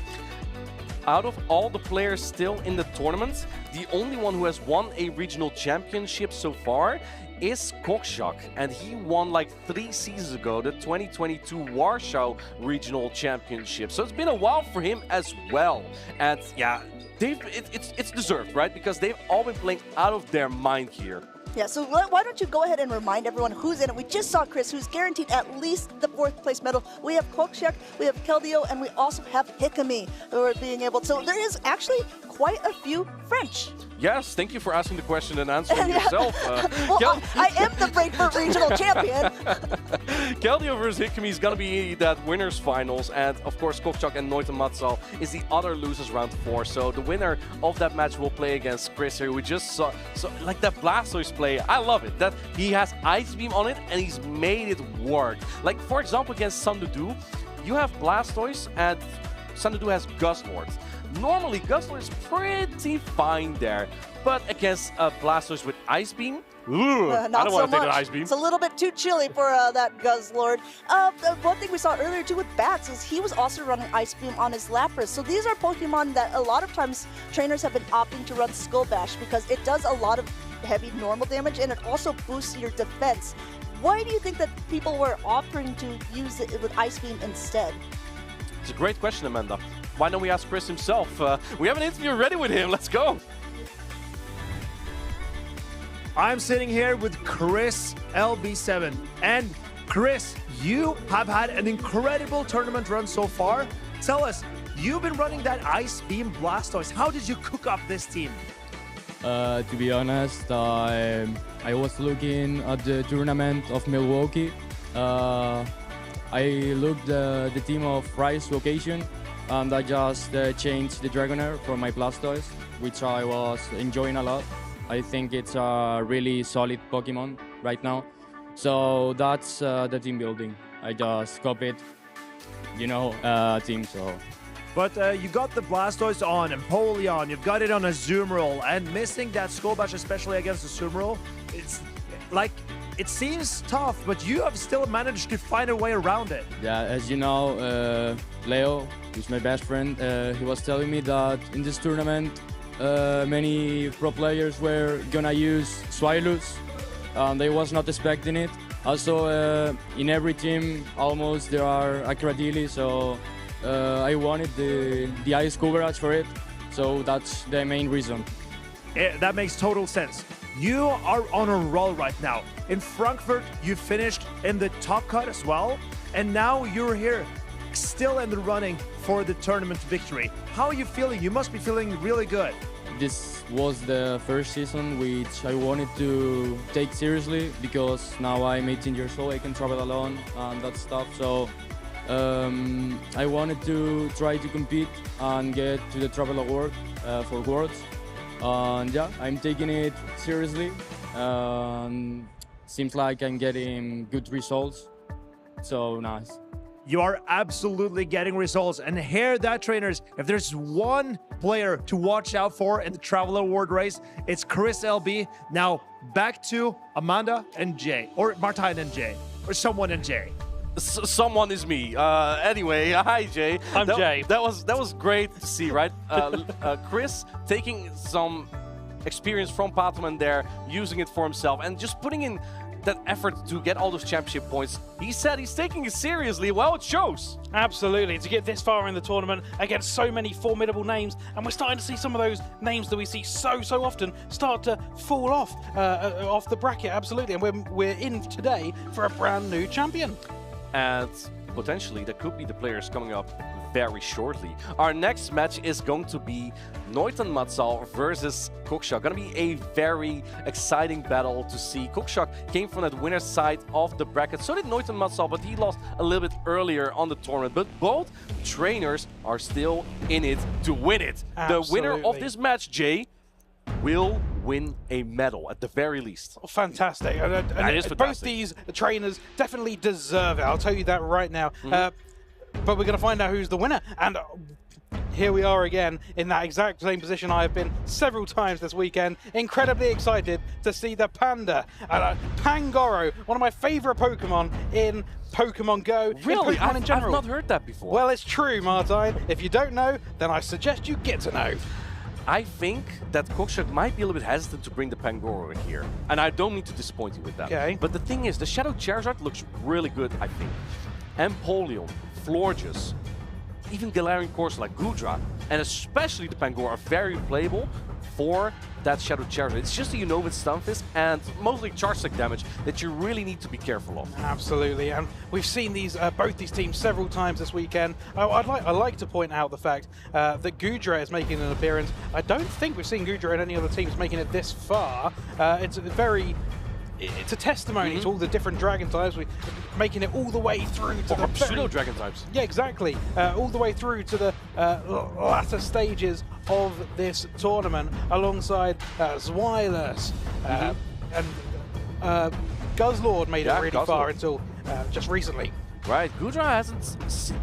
Out of all the players still in the tournament, the only one who has won a regional championship so far is Kokshak, and he won like 3 seasons ago the 2022 Warsaw Regional Championship. So it's been a while for him as well. And yeah, it's deserved, right? Because they've all been playing out of their mind here. Yeah, so why don't you go ahead and remind everyone who's in it. We just saw Chris, who's guaranteed at least the 4th place medal. We have Kokshak, we have Keldeo, and we also have Hikami, who are being able to. So there is actually quite a few French. Yes, thank you for asking the question and answering yourself. Well, I am the Frankfurt Regional Champion. Keldeo versus Hikami is going to be that winners finals, and of course Kokchak and Noita Matsal is the other losers round 4. So the winner of that match will play against Chris here. We just saw, like that Blastoise play, I love it. That he has Ice Beam on it and he's made it work. Like for example against Sandudu, you have Blastoise and Sandudu has Guzzlord. Normally, Guzzlord is pretty fine there, but against Blastoise with Ice Beam, I don't want to take an Ice Beam. It's a little bit too chilly for that Guzzlord. The one thing we saw earlier too with Bats is he was also running Ice Beam on his Lapras. So these are Pokemon that a lot of times trainers have been opting to run Skull Bash because it does a lot of heavy normal damage and it also boosts your defense. Why do you think that people were offering to use it with Ice Beam instead? It's a great question, Amanda. Why don't we ask Chris himself? We have an interview ready with him. Let's go. I'm sitting here with Chris LB7. And Chris, you have had an incredible tournament run so far. Tell us, you've been running that Ice Beam Blastoise. How did you cook up this team? To be honest, I was looking at the tournament of Milwaukee. I looked the team of Rice location, and I just changed the Dragonair for my Blastoise, which I was enjoying a lot. I think it's a really solid Pokemon right now. So that's the team building. I just copied, team, so. But you got the Blastoise on Empoleon, you've got it on a Zoom Roll, and missing that Skull Bash, especially against the Zoom Roll, it's like, it seems tough, but you have still managed to find a way around it. Yeah, as you know, Leo, who's my best friend, he was telling me that in this tournament, many pro players were gonna use Swilus. They was not expecting it. Also, in every team, almost there are Acradilli, so I wanted the ice coverage for it. So that's the main reason. That makes total sense. You are on a roll right now. In Frankfurt, you finished in the top cut as well, and now you're here, still in the running for the tournament victory. How are you feeling? You must be feeling really good. This was the first season which I wanted to take seriously, because now I'm 18 years old, I can travel alone and that stuff. So I wanted to try to compete and get to the Travel Award for Worlds. And yeah, I'm taking it seriously. Seems like I'm getting good results. So nice. You are absolutely getting results. And here, that trainers, if there's one player to watch out for in the Travel Award race, it's Chris LB. Now back to Amanda and Jay, or Martijn and Jay, or someone and Jay. Someone is me. Anyway, hi Jay. I'm Jay. That was great to see, right? Chris taking some experience from Patamon there, using it for himself, and just putting in that effort to get all those championship points. He said he's taking it seriously. Well, it shows. Absolutely. To get this far in the tournament against so many formidable names, and we're starting to see some of those names that we see so often start to fall off the bracket. Absolutely. And we're in today for a brand new champion. And potentially that could be the players coming up very shortly. Our next match is going to be Noiten Matsal versus Cookshot. Gonna be a very exciting battle to see. Cookshot came from that winner's side of the bracket. So did Noiten Matsal, but he lost a little bit earlier on the tournament. But both trainers are still in it to win it. Absolutely. The winner of this match, Jay, will win a medal at the very least. Oh, fantastic. And that is fantastic. Both these trainers definitely deserve it. I'll tell you that right now. But we're going to find out who's the winner. And here we are again in that exact same position I have been several times this weekend. Incredibly excited to see the Panda. Pangoro, one of my favorite Pokemon in Pokemon Go. Really? Pokemon in general. I've not heard that before. Well, it's true, Martijn. If you don't know, then I suggest you get to know. I think that Cookshot might be a little bit hesitant to bring the Pangoro in here. And I don't need to disappoint you with that. Okay. But the thing is, the Shadow Charizard looks really good, I think. Empoleon, Florges, even Galarian Course like Goodra, and especially the Pangoro are very playable for that Shadow Charizard. It's just a Unova Stunfisk and mostly Charge-Attack damage that you really need to be careful of. Absolutely, and we've seen these both these teams several times this weekend. I'd like to point out the fact that Goodra is making an appearance. I don't think we've seen Goodra in any other teams making it this far. It's a testimony to all the different dragon types. We're making it all the way through to the pseudo-dragon types. Yeah, exactly. All the way through to the latter stages of this tournament, alongside Zwilus and Guzzlord made it really far until just recently. Right, Goodra hasn't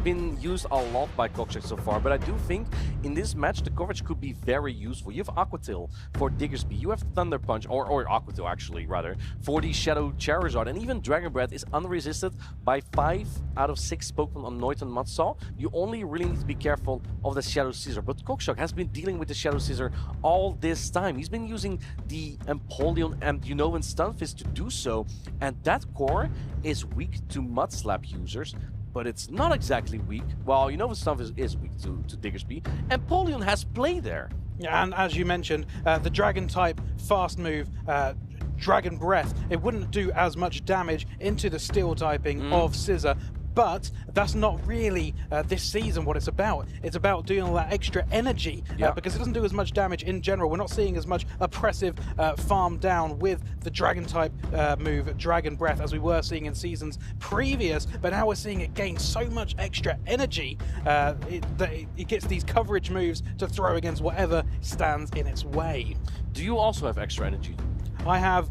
been used a lot by Cookshot so far, but I do think in this match the coverage could be very useful. You have Aqua Tail for Diggersby, you have Thunder Punch, or Aqua Tail actually, rather, for the Shadow Charizard, and even Dragon Breath is unresisted by 5 out of 6 Pokemon on Noiten Matsal. You only really need to be careful of the Shadow Scissor, but Cookshot has been dealing with the Shadow Scissor all this time. He's been using the Empoleon and Unovan Stunfisk to do so, and that core is weak to Mudslap users, but it's not exactly weak. Well, Unovan Stunfisk is weak to Diggersby, and Empoleon has play there. Yeah, and as you mentioned, the Dragon type fast move Dragon Breath, it wouldn't do as much damage into the steel typing of Scissor. But that's not really this season what it's about. It's about doing all that extra energy because it doesn't do as much damage in general. We're not seeing as much oppressive farm down with the Dragon type move, Dragon Breath, as we were seeing in seasons previous. But now we're seeing it gain so much extra energy that it gets these coverage moves to throw against whatever stands in its way. Do you also have extra energy? I have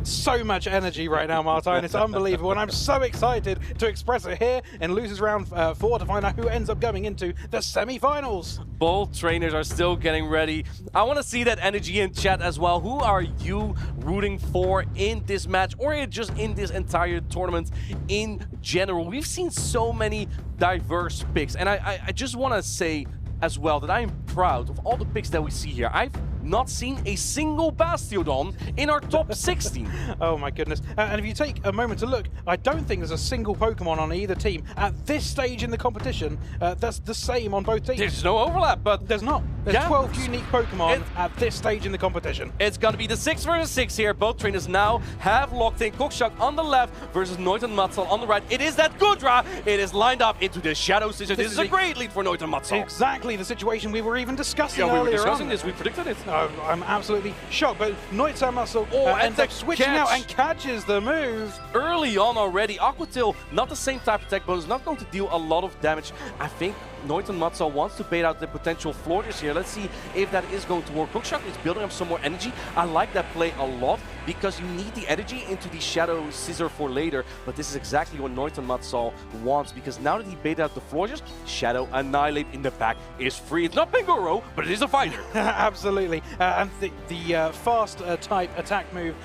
so much energy right now, Martijn. It's unbelievable, and I'm so excited to express it here in Losers Round 4 to find out who ends up going into the semi-finals. Both trainers are still getting ready. I want to see that energy in chat as well. Who are you rooting for in this match, or just in this entire tournament in general? We've seen so many diverse picks, and I just want to say as well that I am proud of all the picks that we see here. I've not seen a single Bastiodon in our top 16. Oh my goodness. And if you take a moment to look, I don't think there's a single Pokemon on either team at this stage in the competition that's the same on both teams. There's no overlap, but there's not. There's 12 unique Pokemon at this stage in the competition. It's gonna be the 6 versus 6 here. Both trainers now have locked in. Kokshak on the left versus Noiten Matsal on the right. It is that Gudra. It is lined up into the Shadow Scissor. This is a great lead for Noiten Matsal. Exactly the situation we were even discussing earlier. Yeah, we were discussing this. We predicted it. I'm absolutely shocked, but Noiten Matsal ends up switching out and catches the move. Early on already. Aquatail, not the same type of attack bonus, not going to deal a lot of damage. I think Noiten Matsal wants to bait out the potential floaters here. Let's see if that is going to work. Kokshak is building up some more energy. I like that play a lot because you need the energy into the Shadow Scissor for later. But this is exactly what Noiten Matsal wants, because now that he baited out the floaters, Shadow Annihilate in the back is free. It's not Pingoro, but it is a fighter. Absolutely. And the fast type attack move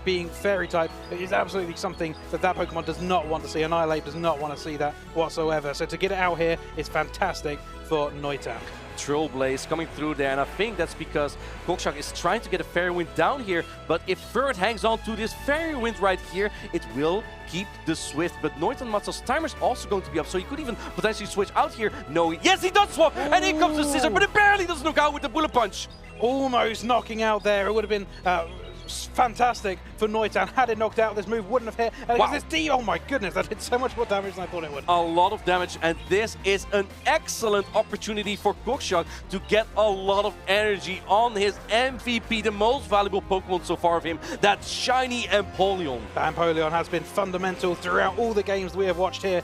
being Fairy type is absolutely something that Pokemon does not want to see. Annihilate does not want to see that whatsoever. So to get it out here is fantastic for Noiten. Trill Blaze coming through there, and I think that's because Kokshak is trying to get a Fairy Wind down here, but if Ferd hangs on to this Fairy Wind right here, it will keep the Swift. But Noiten Matsal's timer is also going to be up, so he could even potentially switch out here. No, yes, he does swap, and here comes the Scissor, but it barely does knock out with the Bullet Punch. Almost knocking out there. It would have been fantastic for Noiten. Had it knocked out, this move wouldn't have hit. And wow. This D, oh my goodness, that did so much more damage than I thought it would. A lot of damage, and this is an excellent opportunity for Kokshak to get a lot of energy on his MVP, the most valuable Pokemon so far of him, that shiny Empoleon. Empoleon has been fundamental throughout all the games we have watched here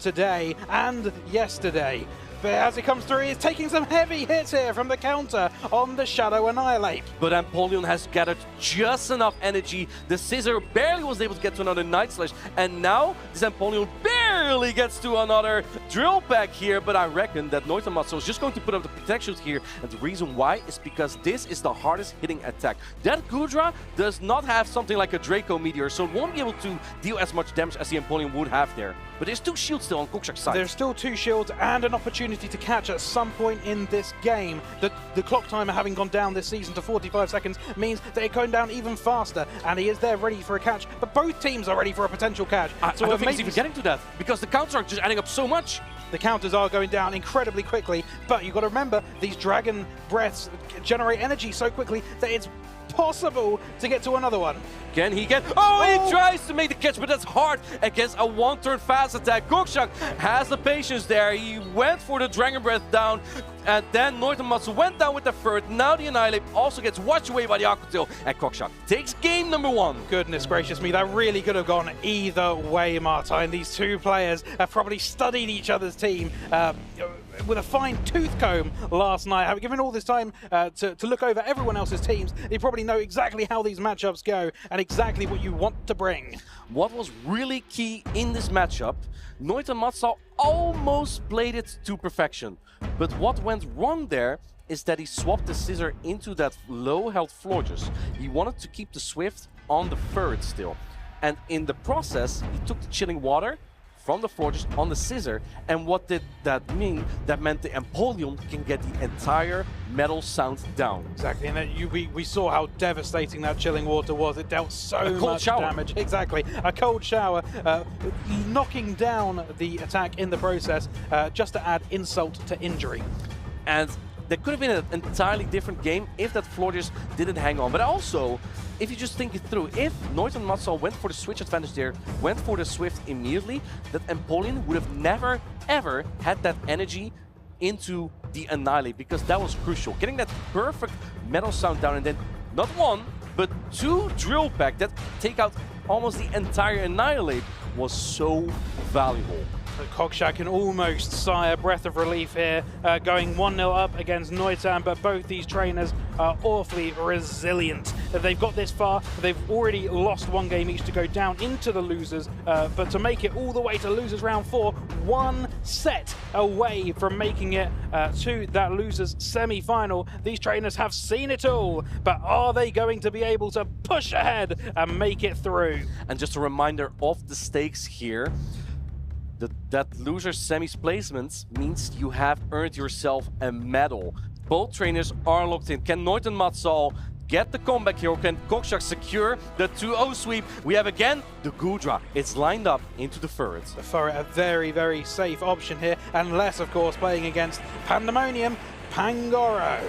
today and yesterday. But as it comes through, he's taking some heavy hits here from the counter on the Shadow Annihilate. But Empoleon has gathered just enough energy. The Scissor barely was able to get to another Night Slash. And now, this Empoleon barely gets to another Drill Peck here. But I reckon that Noiten Matsal is just going to put up the protections here. And the reason why is because this is the hardest hitting attack. That Gudra does not have something like a Draco Meteor, so it won't be able to deal as much damage as the Empoleon would have there. But there's 2 shields still on Kokshak's side. There's still 2 shields and an opportunity to catch at some point in this game. The clock timer having gone down this season to 45 seconds means that it's going down even faster, and he is there ready for a catch, but both teams are ready for a potential catch. I don't think he's even getting to that, because the counters are just adding up so much. The counters are going down incredibly quickly, but you've got to remember, these Dragon Breaths generate energy so quickly that it's possible to get to another one. Can he get... Oh, he tries to make the catch, but that's hard against a one-turn fast attack. Kokshak has the patience there. He went for the Dragon Breath down, and then Noiten Matsal went down with the Ferd. Now the Annihilate also gets washed away by the Aquatail, and Kokshak takes game number 1. Goodness gracious me, that really could have gone either way, Martijn. These 2 players have probably studied each other's team with a fine-tooth comb last night. Having given all this time to look over everyone else's teams, they probably know exactly how these matchups go and exactly what you want to bring. What was really key in this matchup, Noiten Matsal almost played it to perfection. But what went wrong there is that he swapped the Scissor into that low health Florges. He wanted to keep the Swift on the Ferd still. And in the process, he took the Chilling Water from the Florges on the Scissor, and what did that mean? That meant the Empoleon can get the entire metal sound down. Exactly, and we saw how devastating that Chilling Water was. It dealt so much damage. Exactly, a cold shower, knocking down the attack in the process, just to add insult to injury. And that could have been an entirely different game if that floor just didn't hang on. But also, if you just think it through, if Noit and Matsal went for the switch advantage there, went for the Swift immediately, that Empoleon would have never, ever had that energy into the Annihilate, because that was crucial. Getting that perfect metal sound down and then not one, but 2 drill back that take out almost the entire Annihilate was so valuable. Koksha can almost sigh a breath of relief here, going 1-0 up against Noitan, but both these trainers are awfully resilient. They've got this far, they've already lost 1 game each to go down into the losers, but to make it all the way to losers round 4, 1 set away from making it to that losers semi-final. These trainers have seen it all, but are they going to be able to push ahead and make it through? And just a reminder of the stakes here. That loser semis placements means you have earned yourself a medal. Both trainers are locked in. Can Noit and Matsal get the comeback here? Or can Kokshak secure the 2-0 sweep? We have again the Gudra. It's lined up into the Furret. The Furret, a very, very safe option here, unless, of course, playing against Pandemonium Pangoro.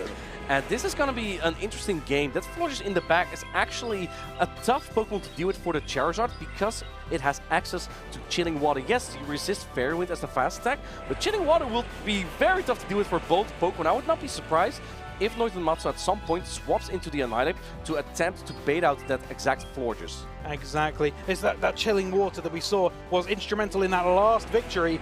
And this is going to be an interesting game. That Florges in the back is actually a tough Pokemon to deal with for the Charizard because it has access to Chilling Water. Yes, you resist Fairy Wind as the fast attack, but Chilling Water will be very tough to deal with for both Pokemon. I would not be surprised if Noit and Matsu at some point swaps into the Annihilate to attempt to bait out that exact Florges. Exactly. It's that Chilling Water that we saw was instrumental in that last victory.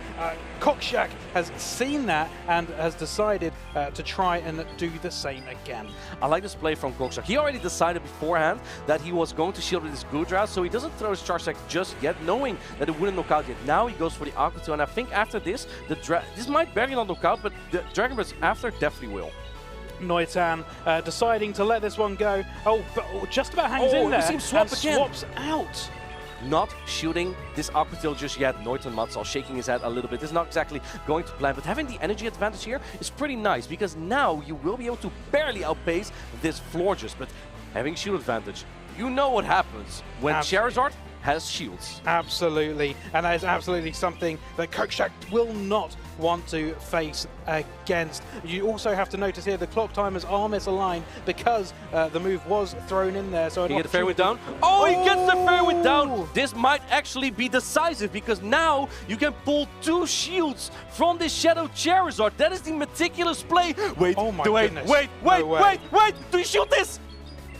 Kokshak has seen that and has decided to try and do the same again. I like this play from Kokshak. He already decided beforehand that he was going to shield with his Gudra, so he doesn't throw his Charge Attack just yet, knowing that it wouldn't knock out yet. Now he goes for the Aqua Tail, and I think after this, this might barely not knock out, but the Dragon Breath after definitely will. Noitan deciding to let this one go. Oh, but just about hangs in there and swaps out. Not shooting this Aqua Tail just yet. Noit and Matsal shaking his head a little bit. This is not exactly going to plan, but having the energy advantage here is pretty nice because now you will be able to barely outpace this Florges, but having shield advantage, you know what happens when Charizard has shields. Absolutely, and that is absolutely something that Kokshak will not want to face against. You also have to notice here the clock timers are misaligned because the move was thrown in there. So he gets the Fairy Wind down. Oh, he gets the Fairy Wind down. This might actually be decisive because now you can pull 2 shields from this Shadow Charizard. That is the meticulous play. Wait, oh my goodness. wait. Do you shield this?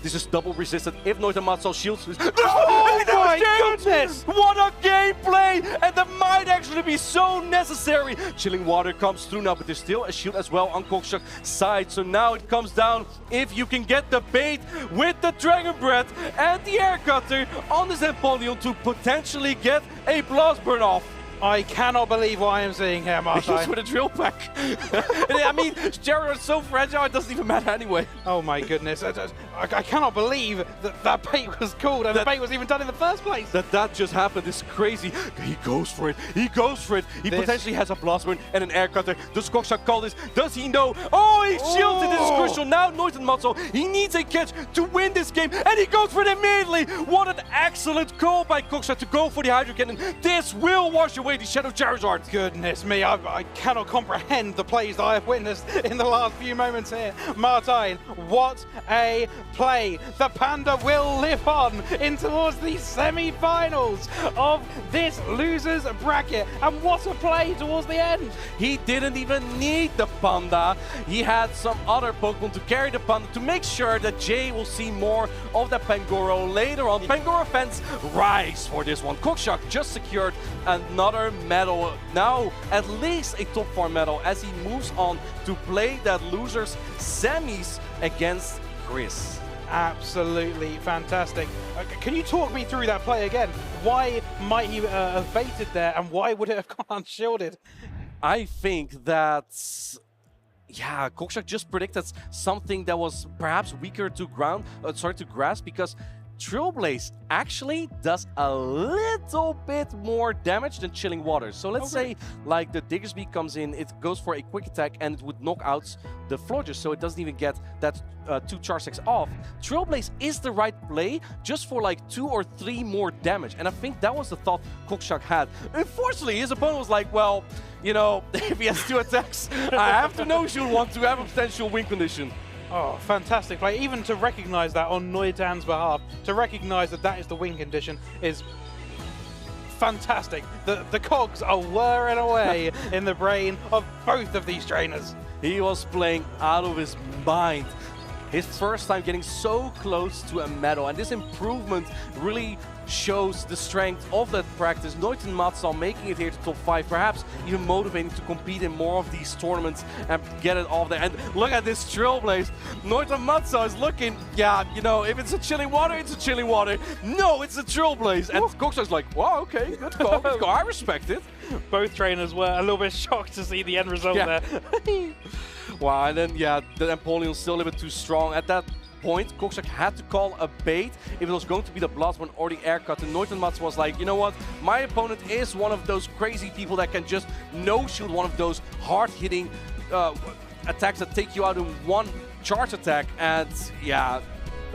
This is double resistant if Noit and Matsal shields. Oh my goodness! What a gameplay! And that might actually be so necessary. Chilling Water comes through now, but there's still a shield as well on Kokshak's side. So now it comes down if you can get the bait with the Dragon Breath and the Air Cutter on this Empoleon to potentially get a Blast Burn off. I cannot believe what I am seeing here, Martin. He's with a drill pack. I mean, Charizard is so fragile, it doesn't even matter anyway. Oh my goodness. I cannot believe that bait was called and the bait was even done in the first place. That just happened is crazy. He goes for it. He potentially has a Blast Burn and an Air Cutter. Does Kokshak call this? Does he know? Oh, he shielded. This is crucial. Now Noit and Matsal, he needs a catch to win this game, and he goes for it immediately. What an excellent call by Kokshak to go for the Hydro Cannon. This will wash away the Shadow Charizard. Goodness me, I cannot comprehend the plays that I have witnessed in the last few moments here. Martine, what a play. The Panda will live on in towards the semi-finals of this losers bracket. And what a play towards the end. He didn't even need the Panda. He had some other Pokemon to carry the Panda to make sure that Jay will see more of the Pangoro later on. Pangoro fans rise for this one. Kokshak just secured another medal. Now at least a top 4 medal as he moves on to play that losers semis against Chris. Absolutely fantastic. Can you talk me through that play again? Why might he have baited there and why would it have gone unshielded? I think that Kokshak just predicted something that was perhaps weaker to grasp because Trailblaze actually does a little bit more damage than Chilling Water. So let's say like the Diggersby comes in, it goes for a quick attack and it would knock out the Florges, so it doesn't even get that 2 Charge Attacks off. Trailblaze is the right play just for like 2 or 3 more damage, and I think that was the thought Kokshak had. Unfortunately, his opponent was like, well, you know, if he has 2 attacks, I have to no-shield one to have a potential win condition. Oh, fantastic play. Even to recognize that on Noitan's behalf, to recognize that that is the win condition is fantastic. The cogs are whirring away in the brain of both of these trainers. He was playing out of his mind. His first time getting so close to a medal, and this improvement really shows the strength of that practice. Noit and Matza making it here to top 5, perhaps even motivating to compete in more of these tournaments and get it off there. And look at this Trailblaze. Noit and Matza is looking, yeah, you know, if it's a chilling water, it's a chilling water. No, it's a Trailblaze. And Coxar's like, wow, okay, good call, good call. I respect it. Both trainers were a little bit shocked to see the end result there. Wow, and then, yeah, the Empoleon's still a little bit too strong. At that point, Koksak had to call a bait if it was going to be the Bloodborne or the air cut. And Noit and Mats was like, you know what, my opponent is one of those crazy people that can just no-shoot one of those hard-hitting attacks that take you out in one charge attack. And, yeah,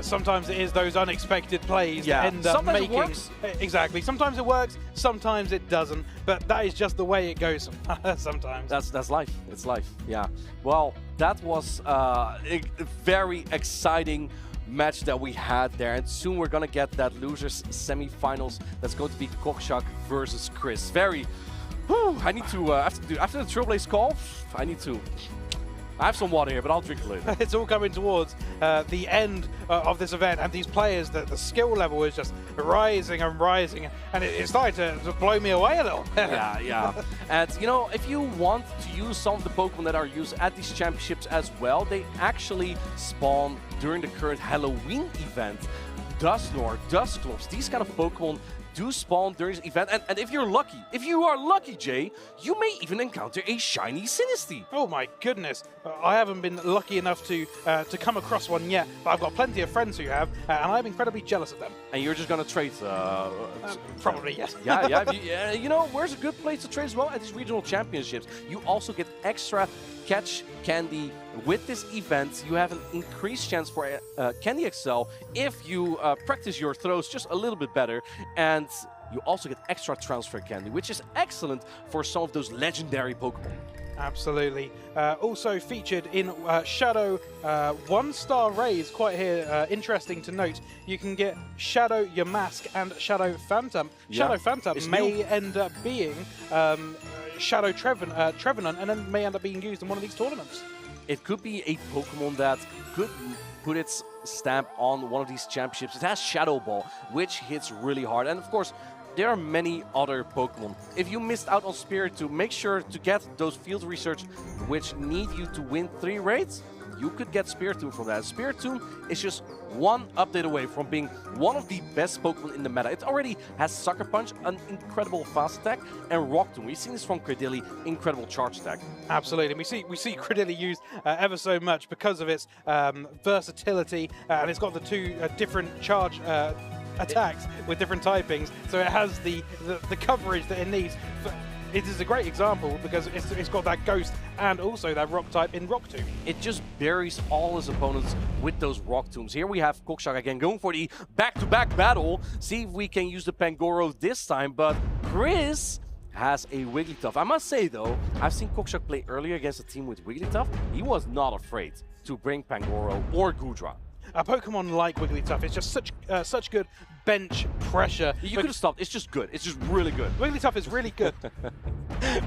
sometimes it is those unexpected plays that end up sometimes making... it works. Exactly. Sometimes it works, sometimes it doesn't. But that is just the way it goes sometimes. That's life. It's life, yeah. Well, that was a very exciting match that we had there. And soon we're going to get that losers semi-finals. That's going to be Kokshak versus Chris. Very... Whew, I need to... after the Trailblaze call, I have some water here, but I'll drink it later. It's all coming towards the end of this event, and these players, the skill level is just rising and rising, and it's starting to blow me away a little. Yeah. And, you know, if you want to use some of the Pokemon that are used at these championships as well, they actually spawn during the current Halloween event. Dusknoir, Dusclops, these kind of Pokemon do spawn during this event, and if you are lucky, Jay, you may even encounter a shiny Sinistea. Oh my goodness, I haven't been lucky enough to come across one yet, but I've got plenty of friends who have, and I'm incredibly jealous of them. And you're just gonna trade? Probably, yes. Yeah. You know, where's a good place to trade as well? At these regional championships. You also get extra catch candy with this event. You have an increased chance for Candy Excel if you practice your throws just a little bit better, and you also get extra transfer candy, which is excellent for some of those legendary Pokemon. Absolutely. Also featured in Shadow 1-star raids, quite here interesting to note. You can get Shadow Yamask and Shadow Phantom. Shadow Phantom may end up being Shadow Trevenant, and then may end up being used in one of these tournaments. It could be a Pokemon that could put its stamp on one of these championships. It has Shadow Ball, which hits really hard. And of course, there are many other Pokemon. If you missed out on Spiritomb, make sure to get those field research which need you to win 3 raids. You could get Spiritomb from that. Spiritomb is just one update away from being one of the best Pokemon in the meta. It already has Sucker Punch, an incredible fast attack, and Rock Tomb. We've seen this from Credilli, incredible charge attack. Absolutely. We see Credilli used ever so much because of its versatility, and it's got the 2 different charge attacks with different typings, so it has the coverage that it needs. It is a great example because it's got that Ghost and also that Rock type in Rock Tomb. It just buries all his opponents with those Rock Tombs. Here we have Kokshak again going for the back-to-back battle. See if we can use the Pangoro this time, but Chris has a Wigglytuff. I must say though, I've seen Kokshak play earlier against a team with Wigglytuff. He was not afraid to bring Pangoro or Goodra. A Pokemon like Wigglytuff is just such good bench pressure. You could have stopped. It's just good. It's just really good. Wigglytuff is really good.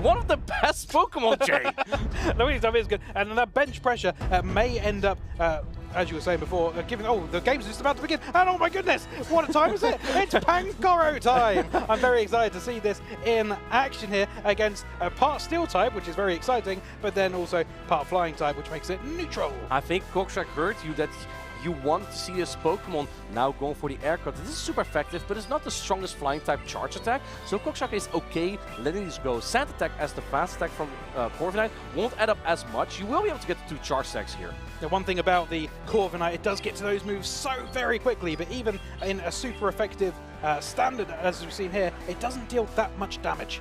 One of the best Pokemon, Jay. The Wigglytuff is good, and that bench pressure may end up, as you were saying before, giving. Oh, the game's just about to begin, and oh my goodness, what time is it? It's Pangoro time. I'm very excited to see this in action here against part Steel type, which is very exciting, but then also part Flying type, which makes it neutral. I think Kokshak heard you that you want to see this Pokemon now going for the air cut. This is super effective, but it's not the strongest flying type charge attack. So Kokshak is okay letting this go. Sand attack as the fast attack from Corviknight won't add up as much. You will be able to get the 2 charge attacks here. The one thing about the Corviknight, it does get to those moves so very quickly, but even in a super effective standard, as we've seen here, it doesn't deal that much damage.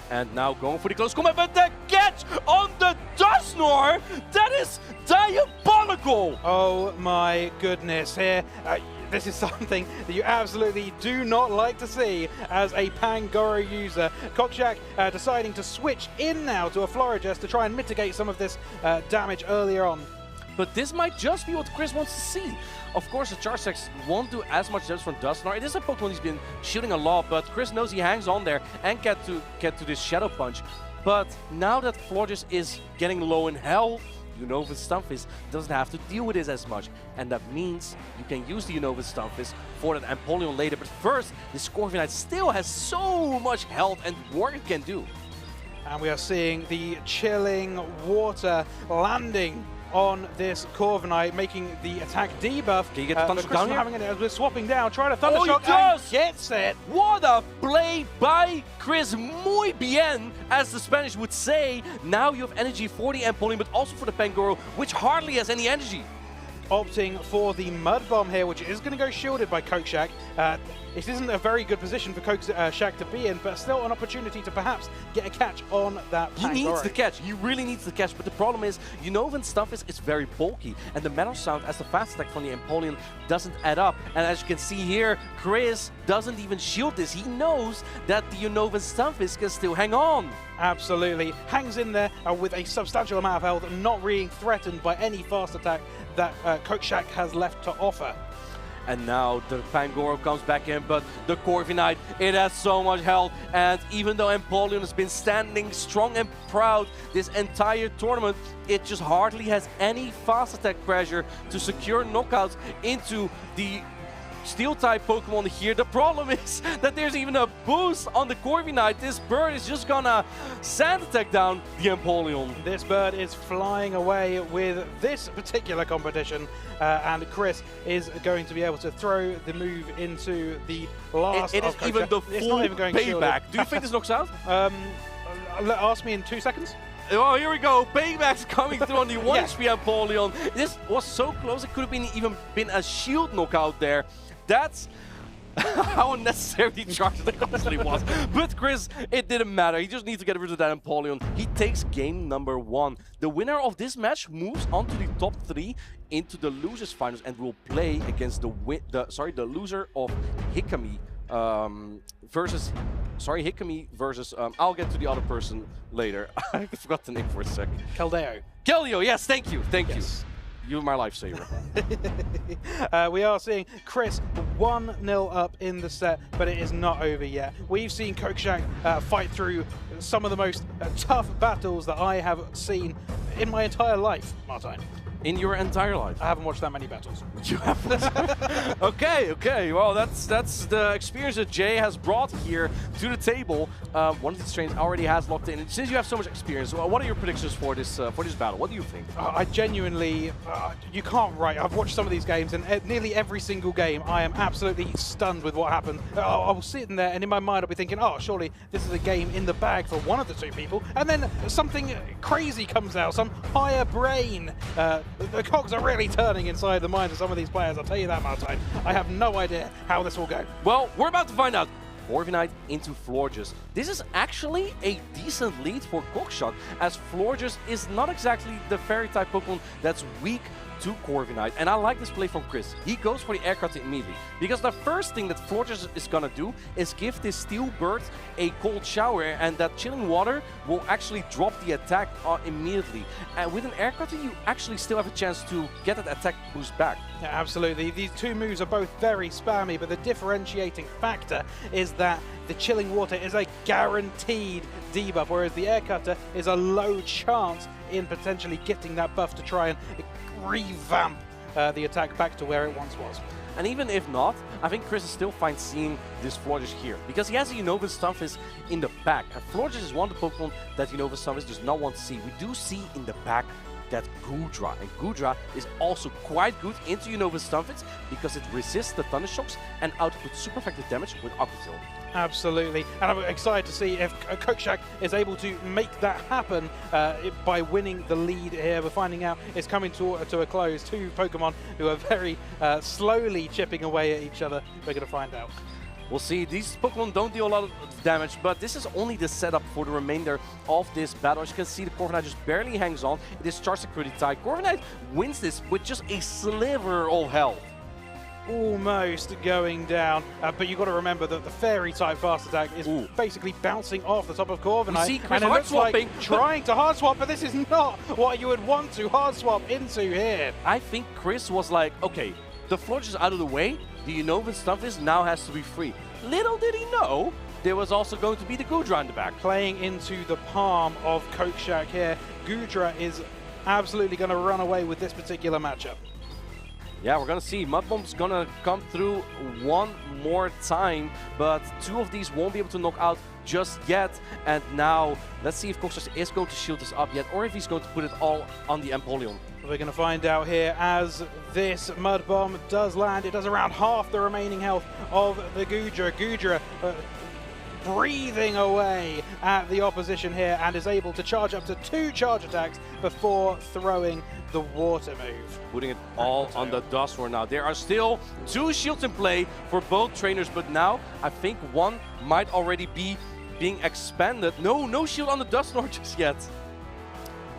And now going for the close combat, but the catch on the Dusknoir, that is diabolical! Oh my goodness, here this is something that you absolutely do not like to see as a Pangoro user. Kokshak deciding to switch in now to a Florigest to try and mitigate some of this damage earlier on. But this might just be what Chris wants to see. Of course, the Charge Attack won't do as much damage from Dusknoir. It is a Pokemon he's been shooting a lot, but Chris knows he hangs on there and get to this Shadow Punch. But now that Florigest is getting low in health, Unova Stunfisk doesn't have to deal with this as much. And that means you can use the Unova Stunfisk for that Empoleon later. But first, this Corviknight still has so much health and more it can do. And we are seeing the Chilling Water landing on this Corviknight, making the attack debuff. Can you get the Thunder Shock down here? Having it as we're swapping down, trying to Thunder Oh, Shock he does! and gets it. What a play by Chris. Muy bien, as the Spanish would say. Now you have energy for the Empoleon, but also for the Pangoro, which hardly has any energy. Opting for the Mud Bomb here, which is going to go shielded by Kokshak. It isn't a very good position for Kokshak to be in, but still an opportunity to perhaps get a catch on that Pangoro. He needs the catch. He really needs the catch. But the problem is, Unova Stunfisk is very bulky, and the Metal Sound as the fast attack from the Empoleon doesn't add up. And as you can see here, Chris doesn't even shield this. He knows that the Unova Stunfisk can still hang on. Absolutely. Hangs in there with a substantial amount of health, not being threatened by any fast attack that Kokshak has left to offer. And now the Pangoro comes back in, but the Corviknight, it has so much health. And even though Empoleon has been standing strong and proud this entire tournament, it just hardly has any fast attack pressure to secure knockouts into the Steel-type Pokemon here. The problem is that there's even a boost on the Corviknight. This bird is just gonna Sand Attack down the Empoleon. This bird is flying away with this particular competition, and Chris is going to be able to throw the move into the last. It is even the full payback. Do you think this knocks out? Ask me in 2 seconds. Oh, here we go. Payback's coming through on the 1 HP Empoleon. This was so close. It could have even been a shield knockout there. That's how unnecessary the charge attack honestly was. But Chris, it didn't matter. He just needs to get rid of that Empoleon. He takes game number 1. The winner of this match moves on to the top 3 into the losers finals and will play against the loser of Hikami versus Hikami versus I'll get to the other person later. I forgot the name for a sec. Keldeo. Keldeo, yes, thank you. You're my lifesaver. We are seeing Chris 1-0 up in the set, but it is not over yet. We've seen Kokshak fight through some of the most tough battles that I have seen in my entire life, Martijn. In your entire life? I haven't watched that many battles. You haven't? Okay. Well, that's the experience that Jay has brought here to the table. One of these trains already has locked in. And since you have so much experience, what are your predictions for this battle? What do you think? I genuinely, you can't write. I've watched some of these games, and nearly every single game, I am absolutely stunned with what happened. I will sit in there, and in my mind, I'll be thinking, oh, surely this is a game in the bag for one of the two people. And then something crazy comes out, some higher brain. The cogs are really turning inside the minds of some of these players, I'll tell you that, Martijn. I have no idea how this will go. Well, we're about to find out. Corviknight into Florigest. This is actually a decent lead for Kokshak, as Florigest is not exactly the fairy-type Pokemon that's weak to Corviknight. And I like this play from Chris. He goes for the Air Cut immediately, because the first thing that Florigest is gonna do is give this Steel Bird a cold shower, and that Chilling Water will actually drop the attack immediately. And with an Air Cut, you actually still have a chance to get that attack boost back. Yeah, absolutely. These two moves are both very spammy, but the differentiating factor is that the Chilling Water is a guaranteed debuff, whereas the Air Cutter is a low chance in potentially getting that buff to try and revamp the attack back to where it once was. And even if not, I think Chris is still fine seeing this Florigest here, because he has a Unova Stunfisk in the back. And Florigest is one of the Pokemon that Unova Stunfisk does not want to see. We do see in the back that Goodra, and Goodra is also quite good into Unova Stunfisk because it resists the Thunder Shocks and outputs super effective damage with Aqua Tail. Absolutely, and I'm excited to see if Kokshak is able to make that happen by winning the lead here. We're finding out it's coming to a close. Two Pokemon who are very slowly chipping away at each other. We're going to find out. We'll see. These Pokemon don't deal a lot of damage, but this is only the setup for the remainder of this battle. As you can see, the Corviknight just barely hangs on. It is charged pretty tight. Corviknight wins this with just a sliver of health. almost going down. But you've got to remember that the fairy-type fast attack is basically bouncing off the top of Corviknight. See Chris and it hard looks like swapping. trying to hard swap, but this is not what you would want to hard swap into here. I think Chris was like, okay, the floor is out of the way. The Unova stuff is now has to be free. Little did he know there was also going to be the Gudra in the back. Playing into the palm of Kokshak here. Gudra is absolutely going to run away with this particular matchup. Yeah, we're going to see. Mudbomb's going to come through one more time, but two of these won't be able to knock out just yet. And now, let's see if Kokshak is going to shield this up yet, or if he's going to put it all on the Empoleon. We're going to find out here as this Mud Bomb does land. It does around half the remaining health of the Gudra. Gudra breathing away at the opposition here and is able to charge up to 2 charge attacks before throwing the water move. Putting it all on the Dusknoir now. There are still 2 shields in play for both trainers, but now I think one might already be being expanded. No shield on the Dusknoir just yet.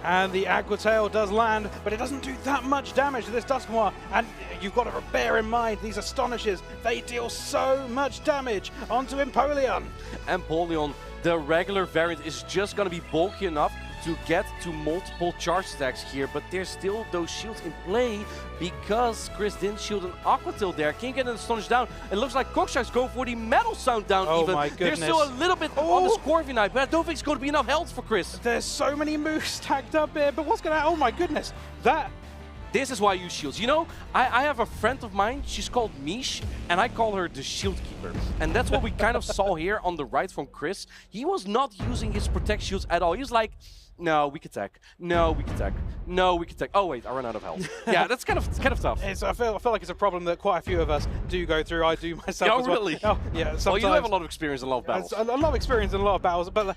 And the Aqua Tail does land, but it doesn't do that much damage to this Dusknoir. And you've got to bear in mind, these Astonishes, they deal so much damage onto Empoleon. Empoleon, the regular variant, is just going to be bulky enough to get to multiple charge attacks here, but there's still those shields in play because Chris didn't shield an Aqua Tail there. Can't get an Astonish down. It looks like Kokshak's going for the Metal Sound down even. My goodness. There's still a little bit on the Corviknight, but I don't think it's going to be enough health for Chris. There's so many moves stacked up here, but what's going to happen? Oh my goodness. This is why you use shields. You know, I have a friend of mine, she's called Mish, and I call her the Shield Keeper. And that's what we kind of saw here on the right from Chris. He was not using his Protect shields at all. He was like, no, weak attack. No, weak attack. No, weak attack. Oh wait, I ran out of health. Yeah, that's kind of tough. I feel like it's a problem that quite a few of us do go through. I do myself as well. Really? Oh, yeah, sometimes. Well, you have a lot of experience in a lot of battles. A lot of experience in a lot of battles, but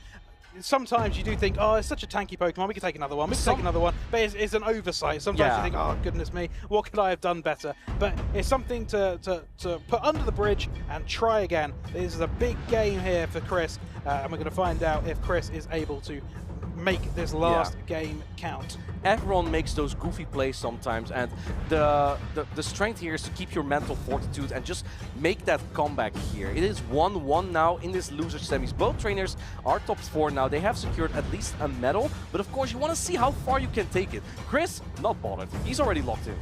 sometimes you do think, oh, it's such a tanky Pokemon, we can take another one, take another one. But it's an oversight. Sometimes you think, oh, goodness me, what could I have done better? But it's something to put under the bridge and try again. This is a big game here for Chris, and we're going to find out if Chris is able to make this last game count. Everyone makes those goofy plays sometimes, and the strength here is to keep your mental fortitude and just make that comeback here. It is 1-1 now in this loser semis. Both trainers are top 4 now. They have secured at least a medal, but of course you want to see how far you can take it. Chris, not bothered. He's already locked in.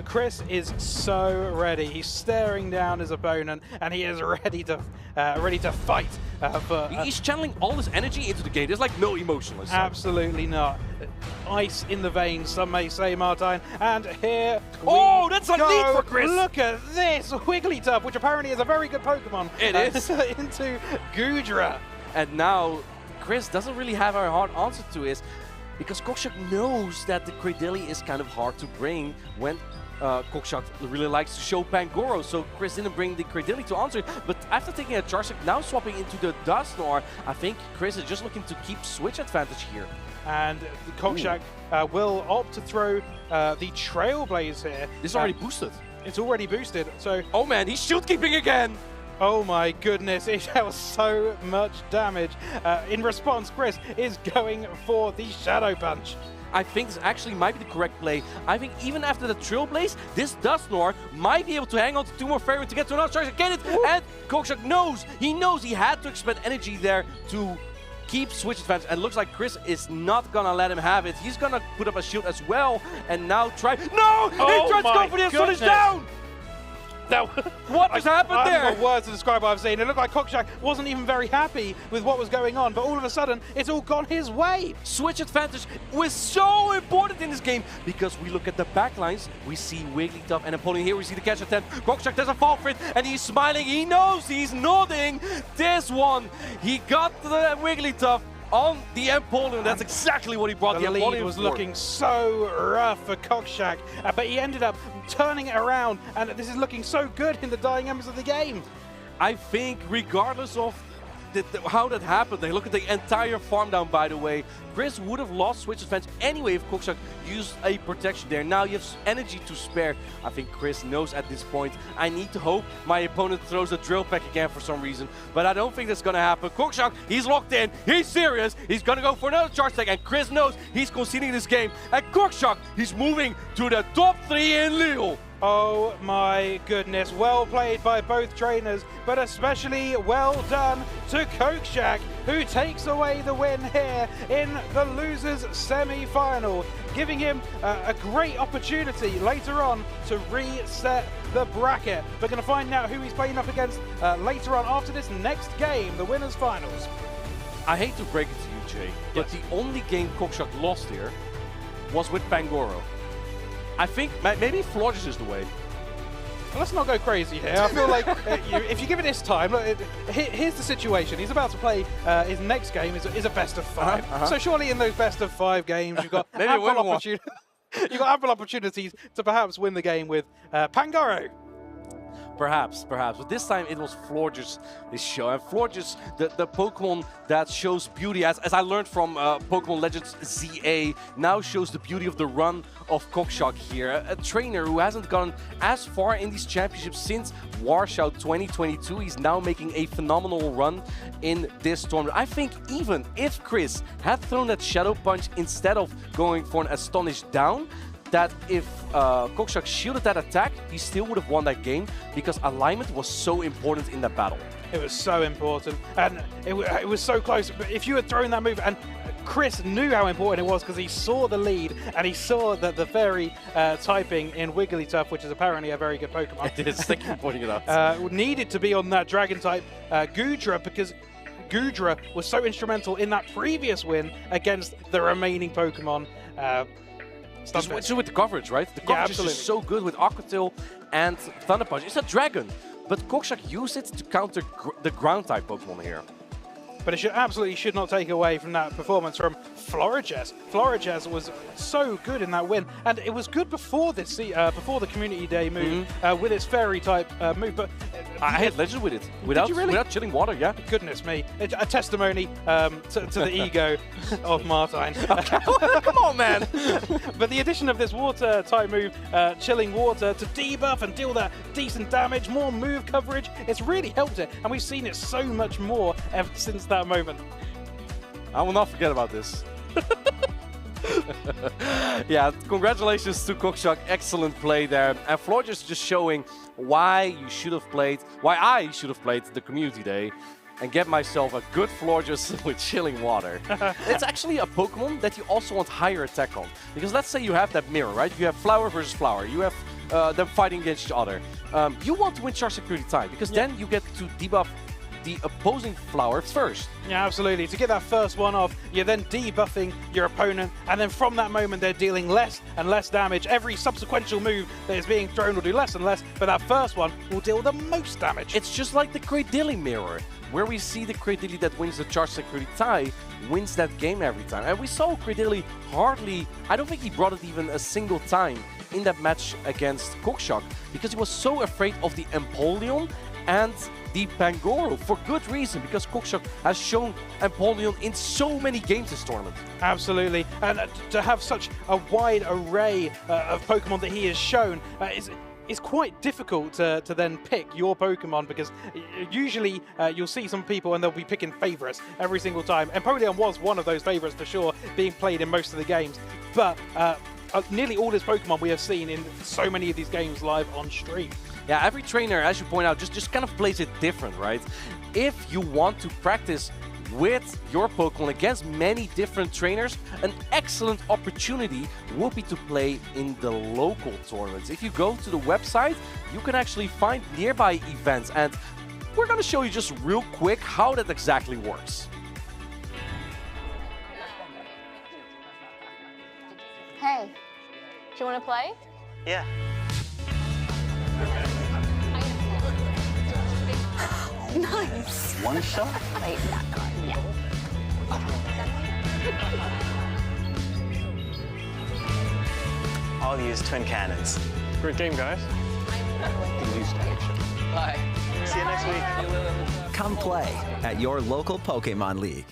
Chris is so ready. He's staring down his opponent, and he is ready to fight. He's channeling all his energy into the game. There's like no emotion. Absolutely not. Ice in the veins, some may say, Martijn. And here that's a lead for Chris. Look at this Wigglytuff, which apparently is a very good Pokemon. It is. Into Gudra. And now Chris doesn't really have a hard answer to this, because Kokshak knows that the Cradily is kind of hard to bring when Kokshak really likes to show Pangoro, so Chris didn't bring the Cradily to answer it. But after taking a charge, now swapping into the Dusknoir, I think Chris is just looking to keep switch advantage here. And Kokshak will opt to throw the Trailblaze here. This is already boosted. It's already boosted, so... Oh man, he's shield keeping again! Oh my goodness, it dealt so much damage. In response, Chris is going for the Shadow Punch. I think this actually might be the correct play. I think even after the Trailblaze, this Dusknoir might be able to hang on to 2 more Fairy to get to another charge and get it. And Kokshak knows he had to expend energy there to keep switch advantage. And it looks like Chris is not gonna let him have it. He's gonna put up a shield as well and now try. No! He tried to go for the Astonish down! What just happened there? I have no words to describe what I've seen. It looked like Kokshak wasn't even very happy with what was going on, but all of a sudden, it's all gone his way. Switch advantage was so important in this game because we look at the backlines, we see Wigglytuff and Empoleon here, we see the catch attempt. Kokshak doesn't fall for it, and he's smiling, he knows, he's nodding. This one, he got the Wigglytuff on the Empoleon. That's exactly what he brought the Empoleon lead was looking so rough for Kokshak, but he ended up turning it around, and this is looking so good in the dying embers of the game. I think regardless of how that happened, they look at the entire farm down, by the way. Chris would have lost switch advantage anyway if Kokshak used a protection there. Now you have energy to spare. I think Chris knows at this point, I need to hope my opponent throws a drill pack again for some reason, but I don't think that's gonna happen. Kokshak, he's locked in, he's serious, he's gonna go for another charge attack, and Chris knows he's conceding this game. And Kokshak, he's moving to the top 3 in Lille. Oh my goodness, well played by both trainers, but especially well done to Kokshak, who takes away the win here in the losers semi-final, giving him a great opportunity later on to reset the bracket. We're going to find out who he's playing up against later on after this next game, the winners finals. I hate to break it to you, Jay, but the only game Kokshak lost here was with Pangoro. I think maybe Florges is the way. Well, let's not go crazy here. I feel like if you give it this time, look, here's the situation. He's about to play his next game is a best of 5. So surely in those best of 5 games, you've got you've got ample opportunities to perhaps win the game with Pangoro. Perhaps. But this time it was Florges this show. And Florges, the Pokemon that shows beauty, as I learned from Pokemon Legends ZA, now shows the beauty of the run of Kokshak here. A trainer who hasn't gone as far in these championships since Warsaw 2022. He's now making a phenomenal run in this tournament. I think even if Chris had thrown that Shadow Punch instead of going for an Astonish down, that if Kokshak shielded that attack, he still would have won that game because alignment was so important in that battle. It was so important, and it was so close. But if you had thrown that move, and Chris knew how important it was because he saw the lead and he saw that the fairy typing in Wigglytuff, which is apparently a very good Pokemon. It is, thank you for pointing it out. Needed to be on that Dragon type Goodra because Goodra was so instrumental in that previous win against the remaining Pokemon. Just with the coverage, right? The coverage is just so good with Aqua Tail and Thunder Punch. It's a dragon, but Kokshak used it to counter the ground type Pokemon here. But it absolutely should not take away from that performance from Florges. Florges was so good in that win, and it was good before this, before the Community Day move with its fairy type move. But I had Legend with it without chilling water. Yeah, goodness me, a testimony to the ego of Martine. Come on, man. But the addition of this water type move, chilling water, to debuff and deal that decent damage, more move coverage, it's really helped it, and we've seen it so much more ever since that moment. I will not forget about this. Yeah, congratulations to Kokshak. Excellent play there. And Florges just showing why I should have played the Community Day and get myself a good Florges with chilling water. It's actually a Pokemon that you also want higher attack on. Because let's say you have that mirror, right? You have Flower versus Flower. You have them fighting against each other. You want to win Charge Security time because then you get to debuff the opposing Flower first. Yeah, absolutely. To get that first one off, you're then debuffing your opponent, and then from that moment they're dealing less and less damage. Every subsequential move that is being thrown will do less and less, but that first one will deal the most damage. It's just like the Cradily mirror, where we see the Cradily that wins the Charge Security tie wins that game every time. And we saw Cradily hardly, I don't think he brought it even a single time in that match against Kokshak because he was so afraid of the Empoleon and the Pangoro, for good reason, because Kokshak has shown Empoleon in so many games this tournament. Absolutely, and to have such a wide array of Pokemon that he has shown is quite difficult to then pick your Pokemon, because usually you'll see some people and they'll be picking favorites every single time. Empoleon was one of those favorites for sure, being played in most of the games, but nearly all his Pokemon we have seen in so many of these games live on stream. Yeah, every trainer, as you point out, just kind of plays it different, right? If you want to practice with your Pokemon against many different trainers, an excellent opportunity would be to play in the local tournaments. If you go to the website, you can actually find nearby events, and we're going to show you just real quick how that exactly works. Hey, do you want to play? Yeah. Nice. One shot? Wait, that card, yeah. I'll use twin cannons. Great game, guys. Bye. See you next week. Come play at your local Pokemon League.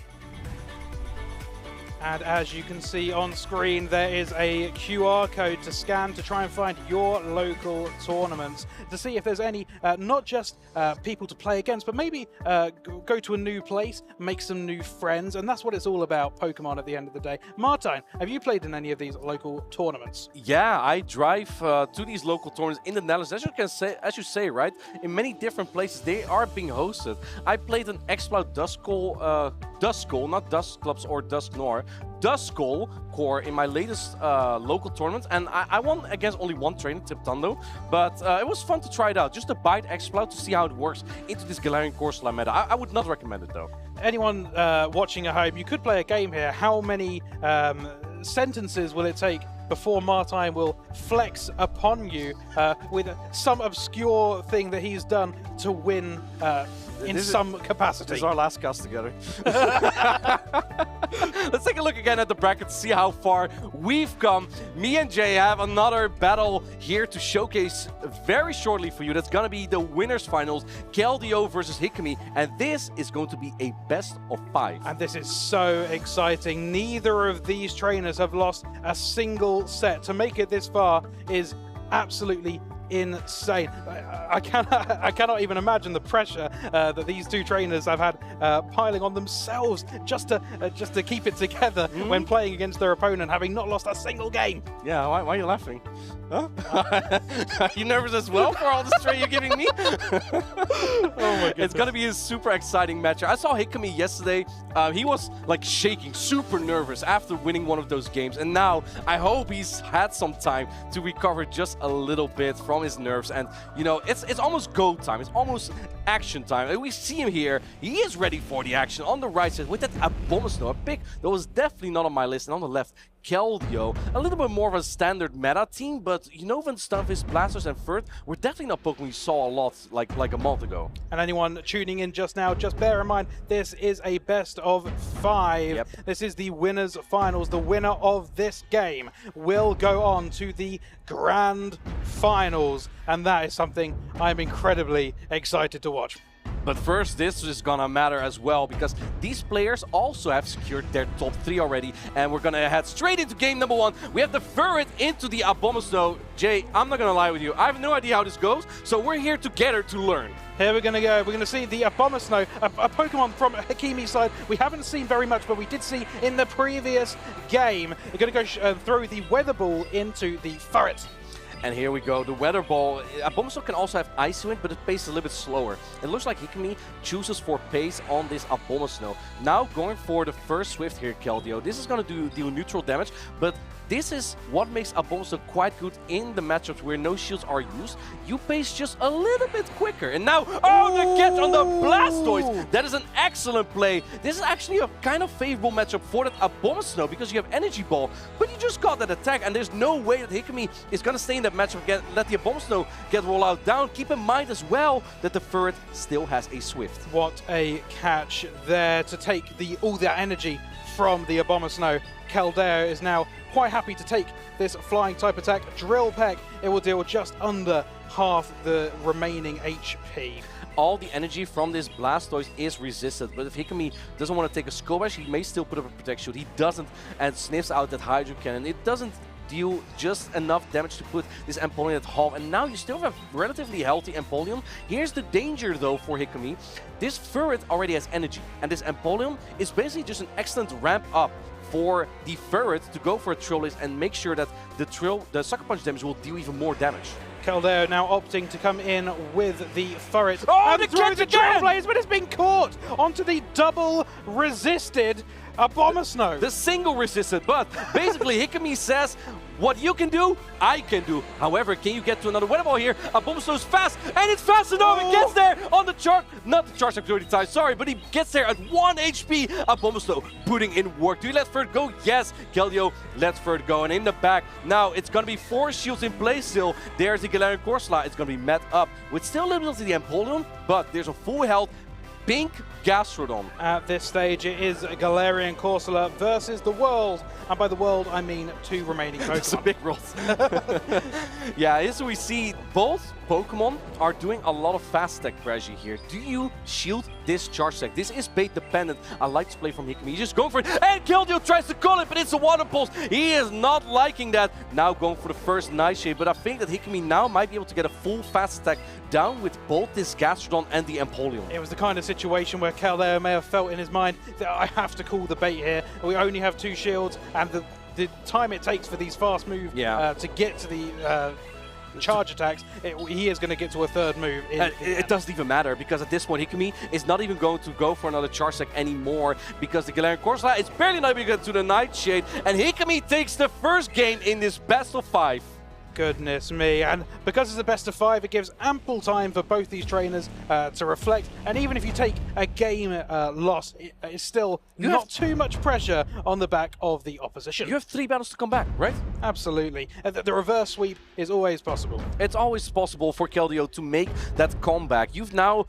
And as you can see on screen, there is a QR code to scan to try and find your local tournaments to see if there's any, not just people to play against, but maybe go to a new place, make some new friends, and that's what it's all about, Pokemon, at the end of the day. Martijn, have you played in any of these local tournaments? Yeah, I drive to these local tournaments in the Netherlands. As you say, right? In many different places, they are being hosted. I played an Exploud Duskull, not Dusclops or Dusknoir, Duskull core in my latest local tournament, and I won against only one trainer, Tiptando, but it was fun to try it out, just to bite Exploud to see how it works into this Galarian Corsola meta. I would not recommend it though. Anyone watching at home, you could play a game here. How many sentences will it take before Martijn will flex upon you with some obscure thing that he's done to win in some capacity? This is our last cast together. Let's take a look again at the bracket to see how far we've come. Me and Jay have another battle here to showcase very shortly for you. That's going to be the winners finals, Keldeo versus Hikami, and this is going to be a best of 5. And this is so exciting. Neither of these trainers have lost a single set. To make it this far is absolutely insane. I cannot even imagine the pressure that these two trainers have had piling on themselves just to keep it together when playing against their opponent, having not lost a single game. Yeah, why are you laughing? Huh? Are you nervous as well for all the strain you're giving me? Oh my goodness. It's gonna be a super exciting match. I saw Hikami yesterday. He was like shaking, super nervous after winning one of those games, and now I hope he's had some time to recover just a little bit from his nerves. And you know, it's almost go time. It's almost action time. And we see him here. He is ready for the action on the right side with that Abomasnow, a pick that was definitely not on my list. And on the left, Keldeo, a little bit more of a standard meta team, but Unova, Stunfisk, Blasters, and Furt were definitely not Pokemon we saw a lot like a month ago. And anyone tuning in just now, just bear in mind, this is a best of 5. Yep. This is the winners finals. The winner of this game will go on to the grand finals, and that is something I'm incredibly excited to watch. But first, this is gonna matter as well, because these players also have secured their top 3 already, and we're gonna head straight into game number 1. We have the Furret into the Abomasnow. Jay, I'm not gonna lie with you, I have no idea how this goes, so we're here together to learn. Here we're gonna go. We're gonna see the Abomasnow, a Pokemon from Hikami's side. We haven't seen very much, but we did see in the previous game. We're gonna go throw the Weather Ball into the Furret. And here we go, the Weather Ball. Abomasnow can also have Icy Wind, but it pace a little bit slower. It looks like Hikami chooses for pace on this Abomasnow. Now going for the first Swift here, Keldeo. This is going to deal neutral damage, but this is what makes Abomasnow quite good in the matchups where no shields are used. You pace just a little bit quicker. And now, oh, the catch on the Blastoise. That is an excellent play. This is actually a kind of favorable matchup for that Abomasnow because you have Energy Ball, but you just got that attack, and there's no way that Hikami is going to stay in that matchup again. Let the Abomasnow get roll out down. Keep in mind as well that the Furret still has a Swift. What a catch there to take all that energy from the Abomasnow. Keldeo is now quite happy to take this flying type attack. Drill Peck, it will deal just under half the remaining HP. All the energy from this Blastoise is resisted, but if Hikami doesn't want to take a Skull Bash, he may still put up a Protect Shield. He doesn't, and sniffs out that Hydro Cannon. It doesn't deal just enough damage to put this Empoleon at half, and now you still have relatively healthy Empoleon. Here's the danger though for Hikami. This Furret already has energy, and this Empoleon is basically just an excellent ramp up for the Furret to go for a Trill Blaze and make sure that the Sucker Punch damage will deal even more damage. Keldeo now opting to come in with the Furret. Oh, and through the Drill Blaze, but it's been caught onto the double resisted Abomasnow. The single resisted, but basically Hikami says, what you can do, I can do. However, can you get to another Weather Ball here? Abomasnow is fast, and it's fast enough. It gets there on the charge. Not the charge like 30 times, sorry, but he gets there at 1 HP. Abomasnow putting in work. Do you let Furt go? Yes. Keldeo lets Furt go. And in the back, now it's going to be 4 shields in place still. There's the Galarian Corsola. It's going to be met up with still a little bit of the Empoleon, but there's a full health pink Gastrodon. At this stage, it is Galarian Corsola versus the world. And by the world, I mean 2 remaining Pokemon. It's a big roll. Yeah, as we see, both Pokemon are doing a lot of fast attack pressure here. Do you shield this charge attack? This is bait dependent. I like to play from Hikami. He's just going for it. And Keldeo tries to call it, but it's a water pulse. He is not liking that. Now going for the first Nightshade. But I think that Hikami now might be able to get a full fast attack down with both this Gastrodon and the Empoleon. It was the kind of situation where Keldeo may have felt in his mind that I have to call the bait here. We only have 2 shields, and the time it takes for these fast moves to get to the charge attacks, he is going to get to a 3rd move. It doesn't even matter, because at this point Hikami is not even going to go for another charge attack anymore, because the Galarian Corsola is barely not even going to the Nightshade, and Hikami takes the first game in this best of 5. Goodness me, and because it's a best of 5, it gives ample time for both these trainers to reflect, and even if you take a game loss, it's still not too much pressure on the back of the opposition. You have 3 battles to come back, right? Absolutely. The reverse sweep is always possible. It's always possible for Keldeo to make that comeback. You've now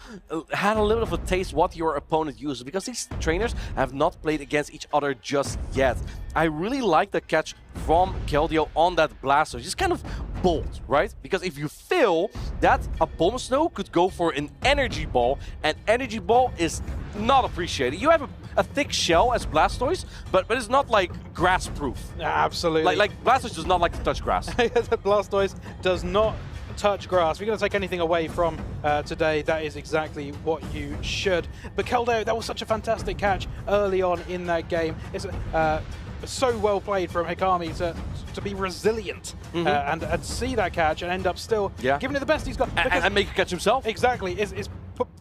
had a little bit of a taste what your opponent uses, because these trainers have not played against each other just yet. I really like the catch from Keldeo on that Blastoise. Just kind of bold, right? Because if you fail, that Abomasnow could go for an Energy Ball, and Energy Ball is not appreciated. You have a thick shell as Blastoise, but it's not like grass-proof. Absolutely. Like Blastoise does not like to touch grass. Blastoise does not touch grass. If you're going to take anything away from today, that is exactly what you should. But Keldeo, that was such a fantastic catch early on in that game. It's so well played from Hikami to be resilient and see that catch and end up still giving it the best he's got. And make a catch himself. Exactly. It's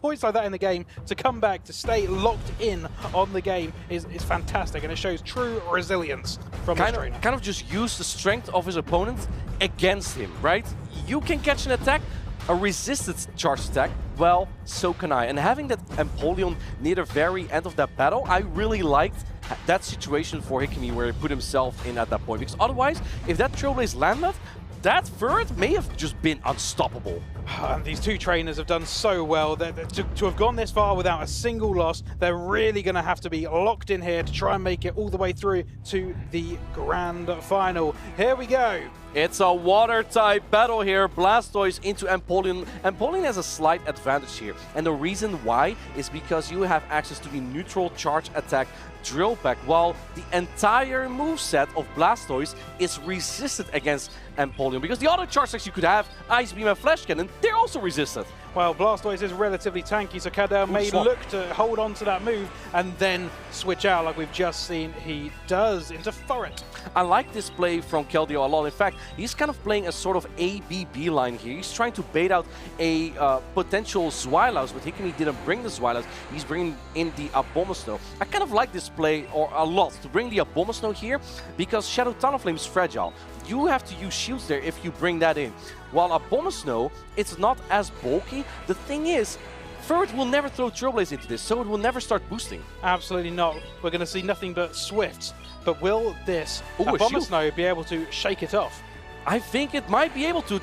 points like that in the game, to come back, to stay locked in on the game is fantastic, and it shows true resilience from this trainer. Kind of just use the strength of his opponent against him, right? You can catch an attack, a resisted charge attack, well, so can I. And having that Empoleon near the very end of that battle, I really liked that situation for Hikami where he put himself in at that point. Because otherwise, if that Trailblaze landed, that third may have just been unstoppable. And these 2 trainers have done so well. To have gone this far without a single loss, they're really going to have to be locked in here to try and make it all the way through to the grand final. Here we go. It's a water-type battle here. Blastoise into Empoleon. Empoleon has a slight advantage here. And the reason why is because you have access to the neutral charge attack Drill Peck, while the entire moveset of Blastoise is resisted against Empoleon. Because the other charge attacks you could have, Ice Beam and Flash Cannon, they're also resisted. Well, Blastoise is relatively tanky, so Keldeo may look to hold on to that move and then switch out like we've just seen he does into Furret. I like this play from Keldeo a lot. In fact, he's kind of playing a sort of ABB line here. He's trying to bait out a potential Zweilous, but Hikami didn't bring the Zweilous. He's bringing in the Abomasnow. I kind of like this play a lot, to bring the Abomasnow here, because Shadow Talonflame is fragile. You have to use shields there if you bring that in. While Abomasnow, it's not as bulky. The thing is, Furret will never throw Trailblaze into this, so it will never start boosting. Absolutely not. We're going to see nothing but Swifts. But will this Abomasnow be able to shake it off? I think it might be able to.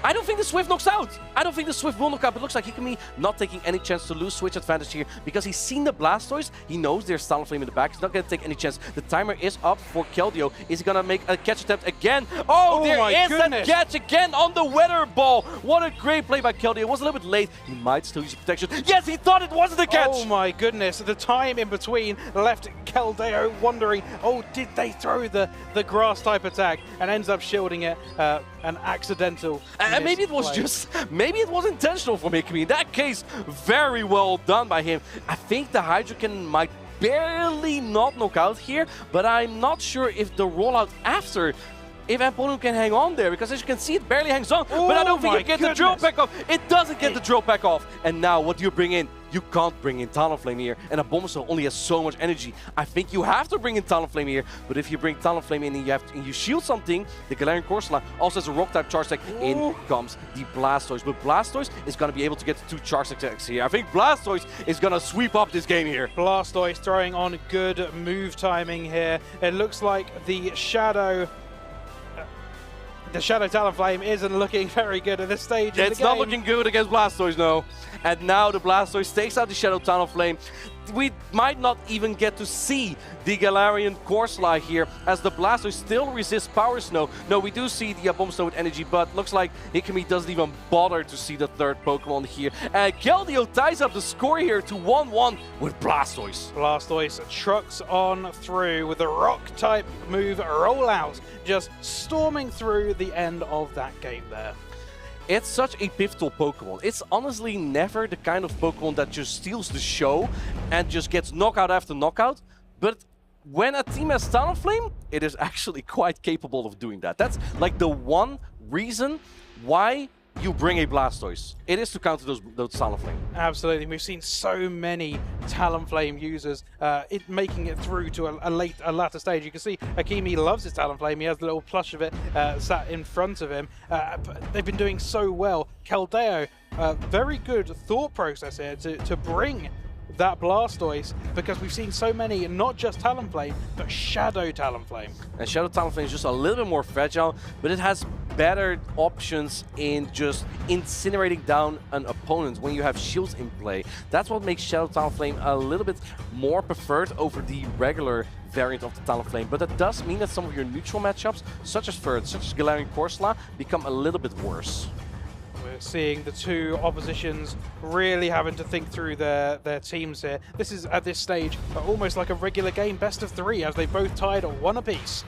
I don't think the Swift knocks out. I don't think the Swift will knock out. It looks like Hikami not taking any chance to lose switch advantage here, because he's seen the Blastoise. He knows there's Talonflame in the back. He's not going to take any chance. The timer is up for Keldeo. Is he going to make a catch attempt again? Oh, there is that catch again on the Weather Ball. What a great play by Keldeo. It was a little bit late. He might still use protection. Yes, he thought it wasn't a catch. Oh my goodness. The time in between left Keldeo wondering, oh, did they throw the grass type attack, and ends up shielding it. An accidental. And maybe it was maybe it was intentional for Hikami. In that case, very well done by him. I think the Hydro Cannon might barely not knock out here, but I'm not sure if the rollout after, if Empoleon can hang on there, because as you can see, it barely hangs on. But I don't think you get the Drill Peck off. It doesn't get the Drill Peck off. And now, what do you bring in? You can't bring in Talonflame here, and Abomasnow only has so much energy. I think you have to bring in Talonflame here, but if you bring Talonflame in and you shield something, the Galarian Corsola also has a Rock-type charge attack. In comes the Blastoise, but Blastoise is going to be able to get the 2 charge attacks here. I think Blastoise is going to sweep up this game here. Blastoise throwing on good move timing here. It looks like the Shadow Talonflame isn't looking very good at this stage of the game. It's not looking good against Blastoise, no. And now the Blastoise takes out the Shadow Talonflame. we might not even get to see the Galarian Corsola here, as the Blastoise still resists Power Snow. No, we do see the Bomb Snow with energy, but looks like Hikami doesn't even bother to see the third Pokemon here. And Keldeo ties up the score here to 1-1 with Blastoise. Blastoise trucks on through with the Rock-type move rollout, just storming through the end of that game there. It's such a pivotal Pokemon. It's honestly never the kind of Pokemon that just steals the show and just gets knockout after knockout. But when a team has Talonflame, it is actually quite capable of doing that. That's like the one reason why you bring a Blastoise. It is to counter those Talonflame. Absolutely. We've seen so many Talonflame users making it through to a latter stage. You can see Hakimi loves his Talonflame. He has a little plush of it sat in front of him. But they've been doing so well. Keldeo, very good thought process here to bring that Blastoise, because we've seen so many, not just Talonflame, but Shadow Talonflame. And Shadow Talonflame is just a little bit more fragile, but it has better options in just incinerating down an opponent when you have shields in play. That's what makes Shadow Talonflame a little bit more preferred over the regular variant of the Talonflame. But that does mean that some of your neutral matchups, such as Ferd, such as Galarian Corsola, become a little bit worse. We're seeing the two oppositions really having to think through their teams here. This is, at this stage, almost like a regular game, best of 3, as they both tied at 1 apiece.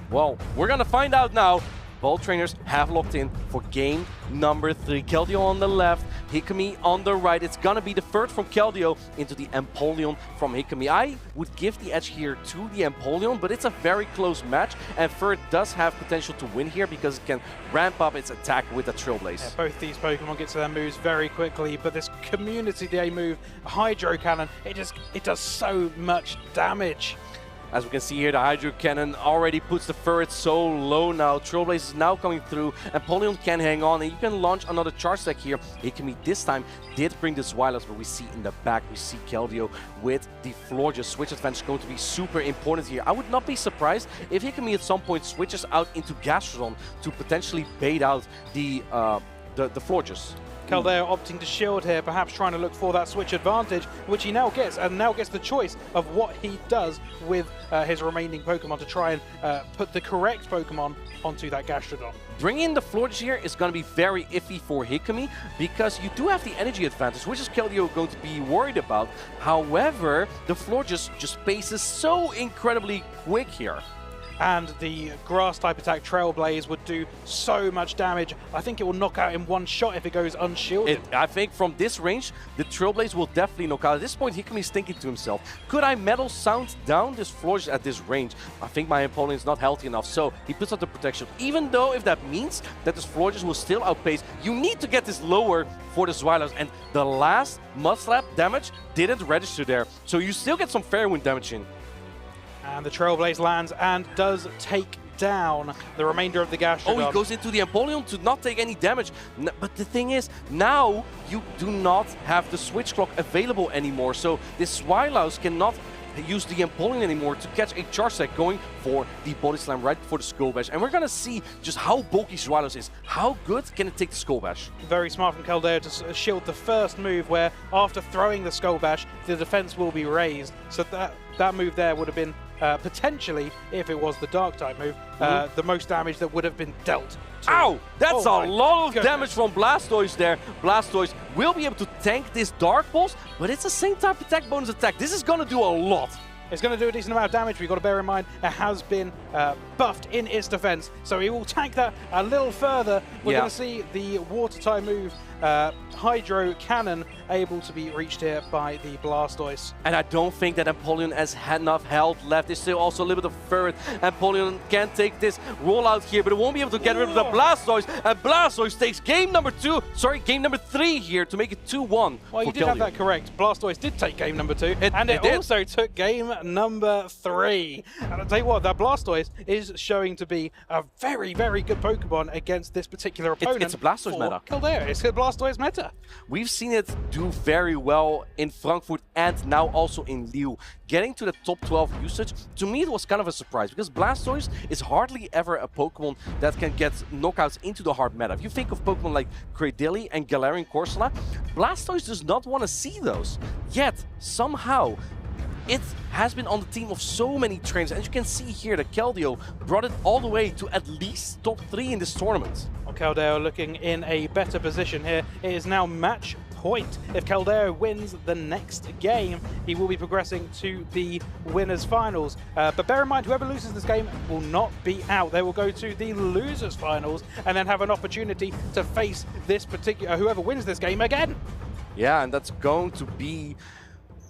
Well, we're gonna find out now. Both trainers have locked in for game number 3. Keldeo on the left, Hikami on the right. It's gonna be the third from Keldeo into the Empoleon from Hikami. I would give the edge here to the Empoleon, but it's a very close match, and Ferd does have potential to win here because it can ramp up its attack with a Trailblaze. Yeah, both these Pokemon get to their moves very quickly, but this Community Day move, Hydro Cannon, it does so much damage. As we can see here, the Hydro Cannon already puts the Furret so low now. Trailblaze is now coming through. Empoleon can hang on, and you can launch another charge deck here. Hikami this time did bring the Zweilous, but we see in the back, we see Keldeo with the Florges. Switch advantage is going to be super important here. I would not be surprised if Hikami at some point switches out into Gastrodon to potentially bait out the Florges. Keldeo opting to shield here, perhaps trying to look for that switch advantage, which he now gets, and now gets the choice of what he does with his remaining Pokemon to try and put the correct Pokemon onto that Gastrodon. Bringing in the Florges here is going to be very iffy for Hikami, because you do have the energy advantage, which is Keldeo going to be worried about. However, the Florges just paces so incredibly quick here. And the Grass-type attack Trailblaze would do so much damage. I think it will knock out in one shot if it goes unshielded. I think from this range, the Trailblaze will definitely knock out. At this point, Hikami is thinking to himself, could I Metal Sound down this Florges at this range? I think my opponent is not healthy enough, so he puts out the protection. Even though if that means that this Florges will still outpace, you need to get this lower for the Zweilous. And the last Mudslap damage didn't register there, so you still get some fair wind damage in. And the Trailblaze lands and does take down the remainder of the Gastrodon. Oh, he goes into the Empoleon to not take any damage. But the thing is, now you do not have the Switch Clock available anymore. So this Zweilous cannot use the Empoleon anymore to catch a charge deck going for the Body Slam right before the Skull Bash. And we're going to see just how bulky Zweilous is. How good can it take the Skull Bash? Very smart from Keldeo to shield the first move, where after throwing the Skull Bash, the defense will be raised. So that move there would have been potentially, if it was the Dark-type move, the most damage that would have been dealt to. Ow! That's a lot of damage from Blastoise there. Blastoise will be able to tank this Dark Pulse, but it's the same type of attack bonus attack. This is going to do a lot. It's going to do a decent amount of damage. We've got to bear in mind it has been buffed in its defense, so he will tank that a little further. We're going to see the Water-type move, Hydro Cannon, able to be reached here by the Blastoise. And I don't think that Empoleon has enough health left. There's still also a little bit of Ferret. Empoleon can take this rollout here, but it won't be able to get rid of the Blastoise. And Blastoise takes game number 3 here to make it 2-1. Well, you did have that correct. Blastoise did take game number 2, and it also took game number 3. And I'll tell you what, that Blastoise is showing to be a very, very good Pokemon against this particular opponent. It's a Blastoise meta. Keldeo. It's a Blastoise meta. We've seen it do do very well in Frankfurt and now also in Lille. Getting to the top 12 usage, to me it was kind of a surprise because Blastoise is hardly ever a Pokemon that can get knockouts into the hard meta. If you think of Pokemon like Cradily and Galarian Corsola, Blastoise does not want to see those. Yet, somehow, it has been on the team of so many trainers, and you can see here that Keldeo brought it all the way to at least top 3 in this tournament. Well, Keldeo looking in a better position here. It is now match point. If Keldeo wins the next game, he will be progressing to the winners finals. But bear in mind, whoever loses this game will not be out. They will go to the losers finals and then have an opportunity to face this particular, whoever wins this game again. Yeah, and that's going to be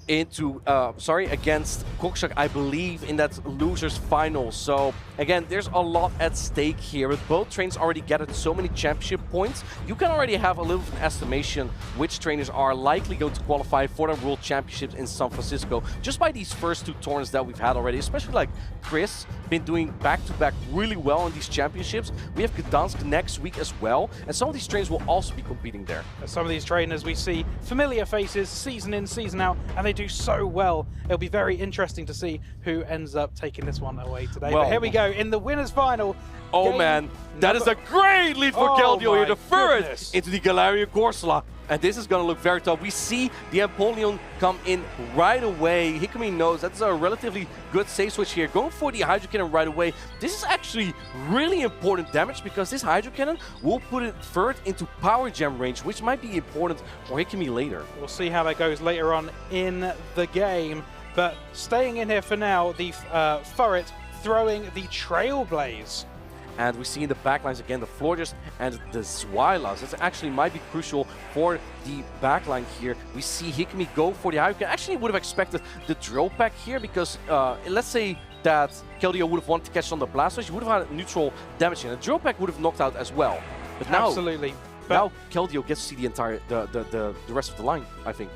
against Kokshak, I believe, in that losers final. So again, there's a lot at stake here. With both trainers already gathered so many championship points, you can already have a little estimation which trainers are likely going to qualify for the World Championships in San Francisco just by these first 2 tournaments that we've had already, especially like Chris, been doing back-to-back really well in these championships. We have Gdansk next week as well, and some of these trainers will also be competing there. Some of these trainers we see familiar faces season in, season out, and they do so well. It'll be very interesting to see who ends up taking this one away today. Well, but here we go in the winners final. Oh man, that is a great lead for Keldeo here. The first into the Galarian Corsola. And this is going to look very tough. We see the Empoleon come in right away. Hikami knows that's a relatively good safe switch here. Going for the Hydro Cannon right away. This is actually really important damage because this Hydro Cannon will put it further into Power Gem range, which might be important for Hikami later. We'll see how that goes later on in the game. But staying in here for now, the Furret throwing the Trailblaze. And we see in the backlines again the Florges and the Zwylas. That actually might be crucial for the backline here. We see Hikami go for the Hydro. Actually would have expected the Drill Pack here because let's say that Keldeo would have wanted to catch on the Blastoise, you would have had neutral damage and the Drill Pack would have knocked out as well. But now, absolutely. Now Keldeo gets to see the entire the rest of the line, I think.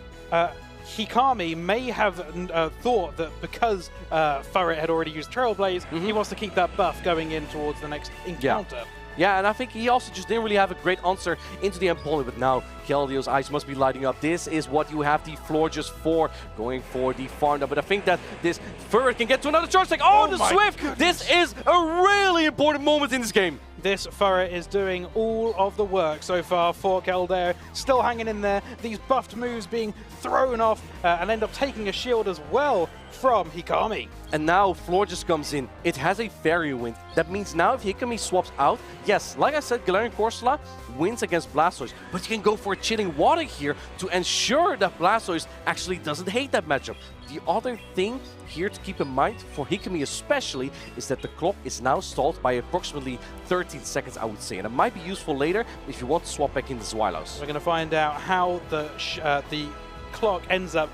Hikami may have thought that because Furret had already used Trailblaze, he wants to keep that buff going in towards the next encounter. Yeah, and I think he also just didn't really have a great answer into the Empoleon, but now Keldeo's eyes must be lighting up. This is what you have the Florges for, going for the farm down. But I think that this Furret can get to another charge. Like, oh the Swift! Goodness. This is a really important moment in this game. This Furret is doing all of the work so far for Keldeo. Still hanging in there. These buffed moves being thrown off and end up taking a shield as well from Hikami. And now Florges comes in. It has a Fairy Wind. That means now if Hikami swaps out, yes, like I said, Galarian Corsola wins against Blastoise, but you can go for a Chilling Water here to ensure that Blastoise actually doesn't hate that matchup. The other thing here to keep in mind, for Hikami especially, is that the clock is now stalled by approximately 13 seconds, I would say. And it might be useful later if you want to swap back into Zwylos. We're going to find out how the clock ends up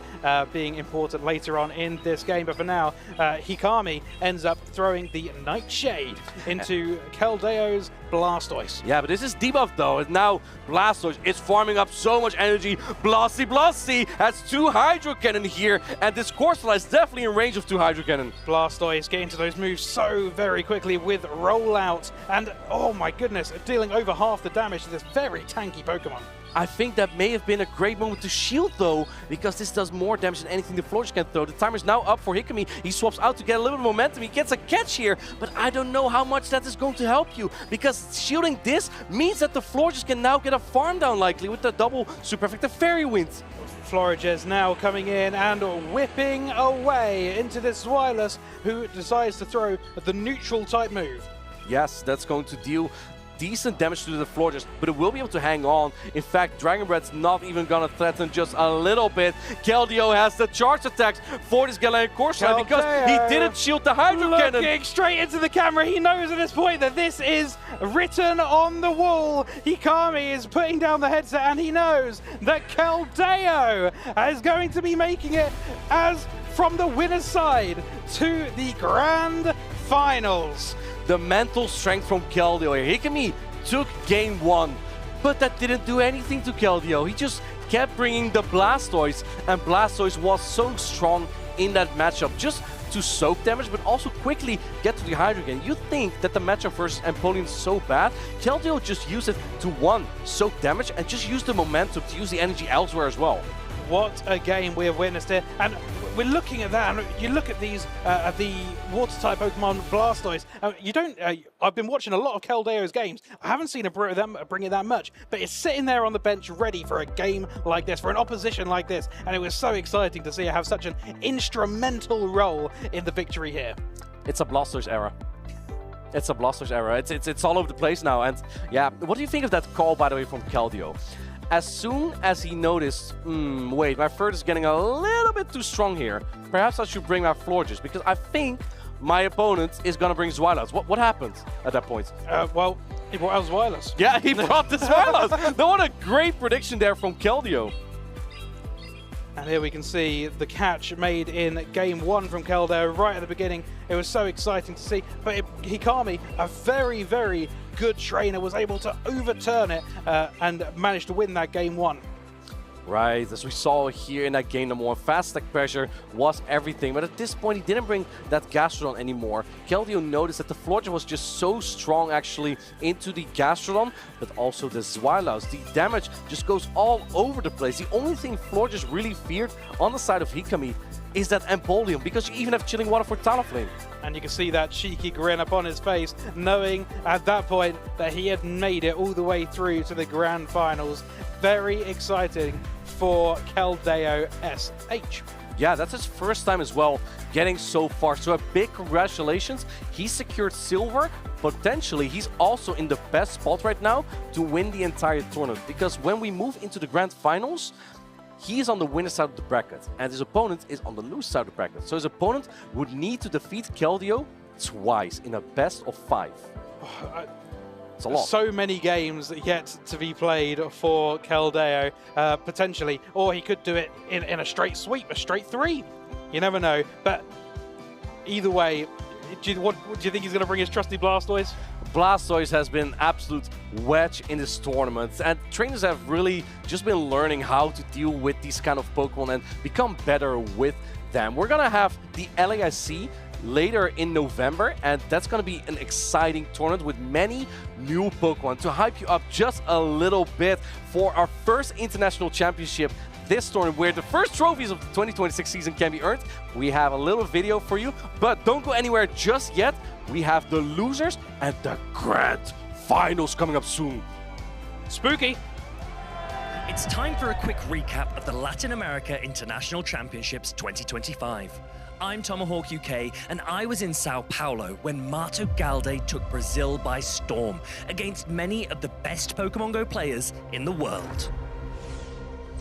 being important later on in this game. But for now, Hikami ends up throwing the Nightshade into Keldeo's Blastoise. Yeah, but this is debuff though. And now Blastoise is farming up so much energy. Blasty has 2 Hydro Cannon here, and this Corsola is definitely in range of 2 Hydro Cannon. Blastoise getting to those moves so very quickly with rollout, and oh my goodness, dealing over half the damage to this very tanky Pokemon. I think that may have been a great moment to shield though, because this does more damage than anything the Florges can throw. The timer's now up for Hikami. He swaps out to get a little bit of momentum. He gets a catch here, but I don't know how much that is going to help you, because shielding this means that the Florges can now get a farm down likely with the double super effective Fairy Wind. Florges now coming in and whipping away into this Zwylas, who decides to throw the neutral type move. Yes, that's going to deal decent damage to the Florges, but it will be able to hang on. In fact, Dragon Breath's not even gonna threaten just a little bit. Keldeo has the charge attacks for this Galarian Corsola because he didn't shield the Hydro Cannon. Looking straight into the camera, he knows at this point that this is written on the wall. Hikami is putting down the headset and he knows that Keldeo is going to be making it as from the winner's side to the grand finals. The mental strength from Keldeo here. Hikami took game 1, but that didn't do anything to Keldeo. He just kept bringing the Blastoise, and Blastoise was so strong in that matchup. Just to soak damage, but also quickly get to the Hydra again. You think that the matchup versus Empoleon is so bad, Keldeo just used it to, one, soak damage, and just use the momentum to use the energy elsewhere as well. What a game we have witnessed here. And we're looking at that, and you look at these, the water-type Pokemon Blastoise. I've been watching a lot of Keldeo's games. I haven't seen him bring it that much, but it's sitting there on the bench ready for a game like this, for an opposition like this. And it was so exciting to see it have such an instrumental role in the victory here. It's a Blastoise era. It's a Blastoise era. It's all over the place now. And yeah, what do you think of that call, by the way, from Keldeo? As soon as he noticed, wait, my third is getting a little bit too strong here. Perhaps I should bring my Florges, because I think my opponent is going to bring Zweilous. What happened at that point? Well, he brought out Zweilous. Yeah, he brought the Zweilous. No, what a great prediction there from Keldeo. And here we can see the catch made in game 1 from Keldeo right at the beginning. It was so exciting to see. But Hikami, a very, very good trainer, was able to overturn it and managed to win that game 1. Right, as we saw here in that game number 1, fast attack pressure was everything, but at this point he didn't bring that Gastrodon anymore. Keldeo noticed that the Florges was just so strong actually into the Gastrodon, but also the Zweilous. The damage just goes all over the place. The only thing Florges really feared on the side of Hikami is that Empoleon, because you even have Chilling Water for Talonflame. And you can see that cheeky grin upon his face, knowing at that point that he had made it all the way through to the grand finals. Very exciting for Keldeo SH. Yeah, that's his first time as well getting so far. So a big congratulations. He secured silver. Potentially, he's also in the best spot right now to win the entire tournament. Because when we move into the grand finals, he's on the winner's side of the bracket, and his opponent is on the loser side of the bracket. So his opponent would need to defeat Keldeo twice in a best of 5. It's a lot. So many games yet to be played for Keldeo, potentially. Or he could do it in a straight sweep, a straight 3. You never know. But either way, do you think he's going to bring his trusty Blastoise? Blastoise has been absolute wedge in this tournament, and trainers have really just been learning how to deal with these kind of Pokemon and become better with them. We're gonna have the LAIC later in November, and that's gonna be an exciting tournament with many new Pokemon. To hype you up just a little bit for our first international championship this tournament, where the first trophies of the 2026 season can be earned, we have a little video for you, but don't go anywhere just yet. We have the losers and the grand finals coming up soon. Spooky. It's time for a quick recap of the Latin America International Championships 2025. I'm Tomahawk UK, and I was in Sao Paulo when Mato Galde took Brazil by storm against many of the best Pokemon Go players in the world.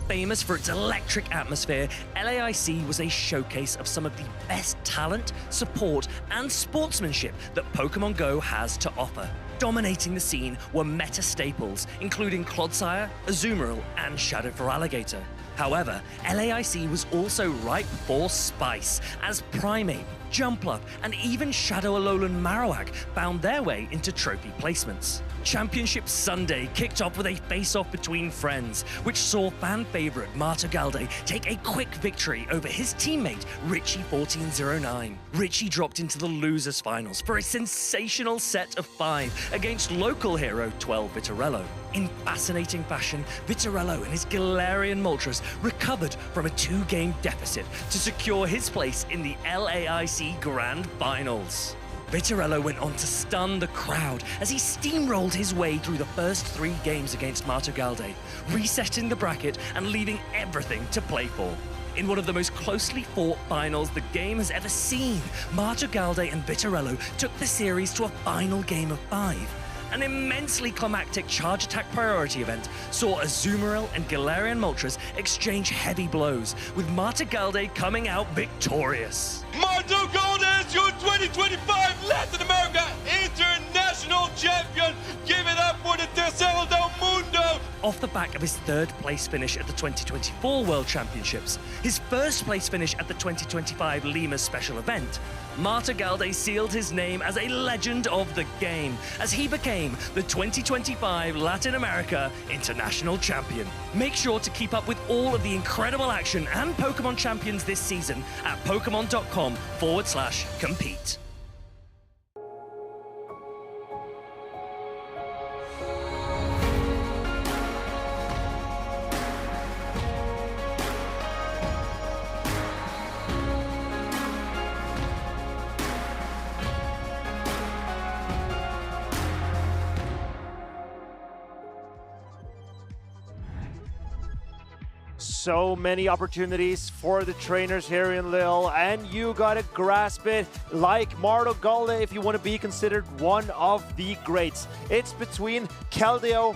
Famous for its electric atmosphere, LAIC was a showcase of some of the best talent, support, and sportsmanship that Pokemon Go has to offer. Dominating the scene were meta staples, including Clodsire, Azumarill, and Shadow for Alligator. However, LAIC was also ripe for spice, as Primeape, Jumpluff, and even Shadow Alolan Marowak found their way into trophy placements. Championship Sunday kicked off with a face-off between friends, which saw fan favorite Mato Galde take a quick victory over his teammate Richie1409. Richie dropped into the losers finals for a sensational set of 5 against local hero 12 Vitorello. In fascinating fashion, Vitorello and his Galarian Moltres recovered from a 2-game deficit to secure his place in the LAIC Grand Finals. Vitorello went on to stun the crowd as he steamrolled his way through the first 3 games against Mato Galde, resetting the bracket and leaving everything to play for. In one of the most closely fought finals the game has ever seen, Mato Galde and Vitorello took the series to a final game of 5. An immensely climactic charge attack priority event saw Azumarill and Galarian Moltres exchange heavy blows, with Mato Galde coming out victorious. Mato Galde is your 2025 Latin America International Champion! Give it up for the Tercero del Mundo, off the back of his third place finish at the 2024 World Championships, his first place finish at the 2025 Lima special event, Marta Galde sealed his name as a legend of the game, as he became the 2025 Latin America International Champion. Make sure to keep up with all of the incredible action and Pokemon champions this season at pokemon.com/compete. So many opportunities for the trainers here in Lille, and you gotta grasp it like Marta Galde if you want to be considered one of the greats. It's between Keldeo,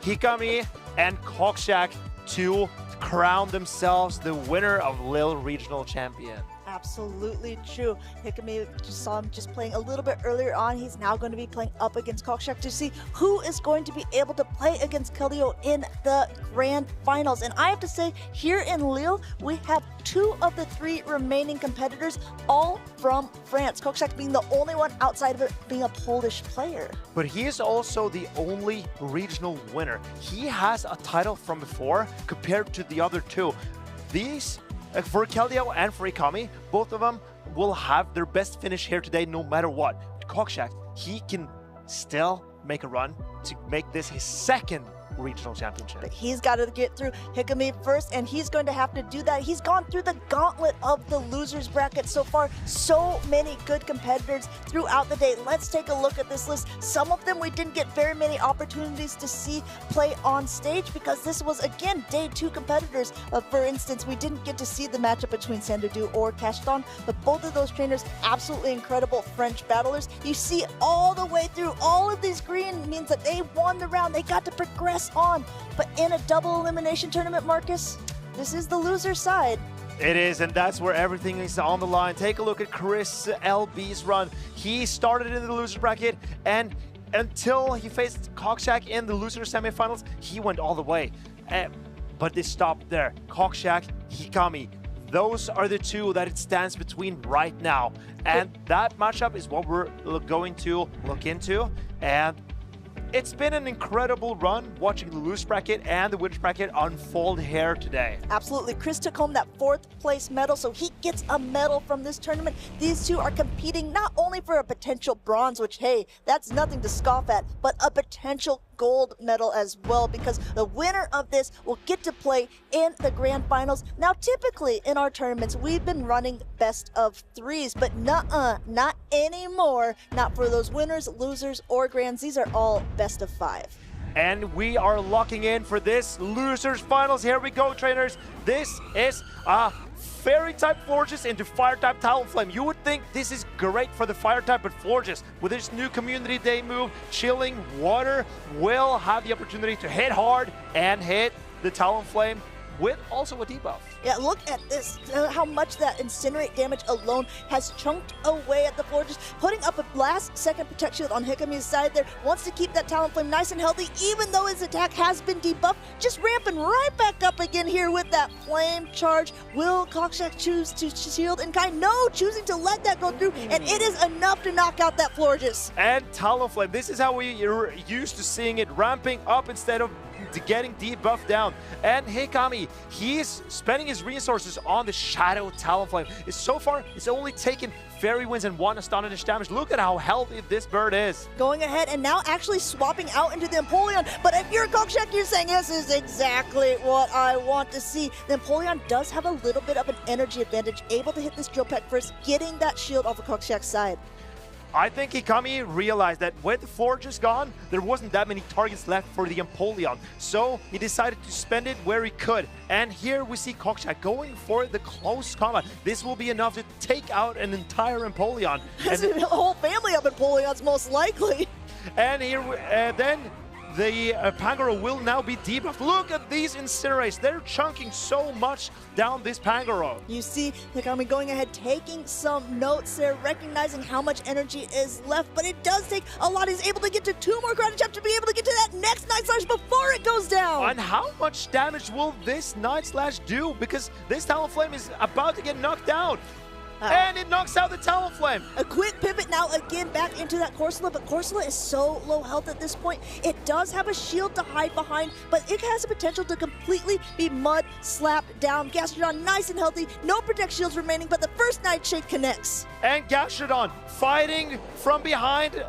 Hikami, and Kokshak to crown themselves the winner of Lille Regional Champion. Absolutely true. Hikami, just saw him just playing a little bit earlier on. He's now going to be playing up against Kokshak to see who is going to be able to play against Keldeo in the grand finals. And I have to say, here in Lille, we have 2 of the 3 remaining competitors, all from France. Kokshak being the only one outside of it being a Polish player. But he is also the only regional winner. He has a title from before compared to the other 2. These for Keldeo and for Hikami, both of them will have their best finish here today no matter what. Kokshak, he can still make a run to make this his second regional championship. But he's got to get through Hikami first, and he's going to have to do that. He's gone through the gauntlet of the losers bracket so far. So many good competitors throughout the day. Let's take a look at this list. Some of them we didn't get very many opportunities to see play on stage because this was, again, day 2 competitors. For instance, we didn't get to see the matchup between Sandoudou or Cashton, but both of those trainers, absolutely incredible French battlers. You see all the way through. All of these green means that they won the round. They got to progress on. But in a double elimination tournament, Marcus, this is the loser side. It is, and that's where everything is on the line. Take a look at Chris LB's run. He started in the loser bracket, and until he faced Kokshak in the loser semifinals, he went all the way. But they stopped there. Kokshak, Hikami. Those are the 2 that it stands between right now. And that matchup is what we're going to look into. And it's been an incredible run watching the loser bracket and the winners bracket unfold here today. Absolutely. Chris took home that 4th place medal, so he gets a medal from this tournament. These 2 are competing not only for a potential bronze, which, hey, that's nothing to scoff at, but a potential gold medal as well, because the winner of this will get to play in the grand finals. Now, typically in our tournaments, we've been running best of 3s, but not anymore. Not for those winners, losers, or grands. These are all best of 5. And we are locking in for this losers finals. Here we go, trainers. This is a fairy type Florges into fire type Talonflame. You would think this is great for the fire type, but Florges, with this new community day move, chilling water, will have the opportunity to hit hard and hit the Talonflame with also a debuff. Yeah, look at this, how much that incinerate damage alone has chunked away at the Florges, putting up a last second protect shield on Hikami's side there. Wants to keep that Talonflame nice and healthy, even though his attack has been debuffed. Just ramping right back up again here with that flame charge. Will Kokshak choose to shield and kind? No, choosing to let that go through, and it is enough to knock out that Florges. And Talonflame, this is how we are used to seeing it, ramping up instead of getting debuffed down. And Hikami, he's spending his resources on the Shadow Talonflame. So far, it's only taken Fairy Winds and 1 Astonish damage. Look at how healthy this bird is. Going ahead and now actually swapping out into the Empoleon. But if you're Kokshak, you're saying this is exactly what I want to see. The Empoleon does have a little bit of an energy advantage, able to hit this drill peck first, getting that shield off of Kokshak's side. I think Hikami realized that with Florges gone, there wasn't that many targets left for the Empoleon. So he decided to spend it where he could. And here we see Kokshak going for the close combat. This will be enough to take out an entire Empoleon. That's a whole family of Empoleons, most likely. And here, then the Pangoro will now be debuffed. Look at these Incinerates. They're chunking so much down this Pangoro. You see Hikami going ahead, taking some notes there, recognizing how much energy is left, but it does take a lot. He's able to get to 2 more Karate Chops to be able to get to that next Night Slash before it goes down. And how much damage will this Night Slash do? Because this Talonflame is about to get knocked out. And it knocks out the Talonflame. A quick pivot now again back into that Corsola, but Corsola is so low health at this point. It does have a shield to hide behind, but it has the potential to completely be mud slapped down. Gastrodon nice and healthy, no protect shields remaining, but the first Nightshade connects. And Gastrodon fighting from behind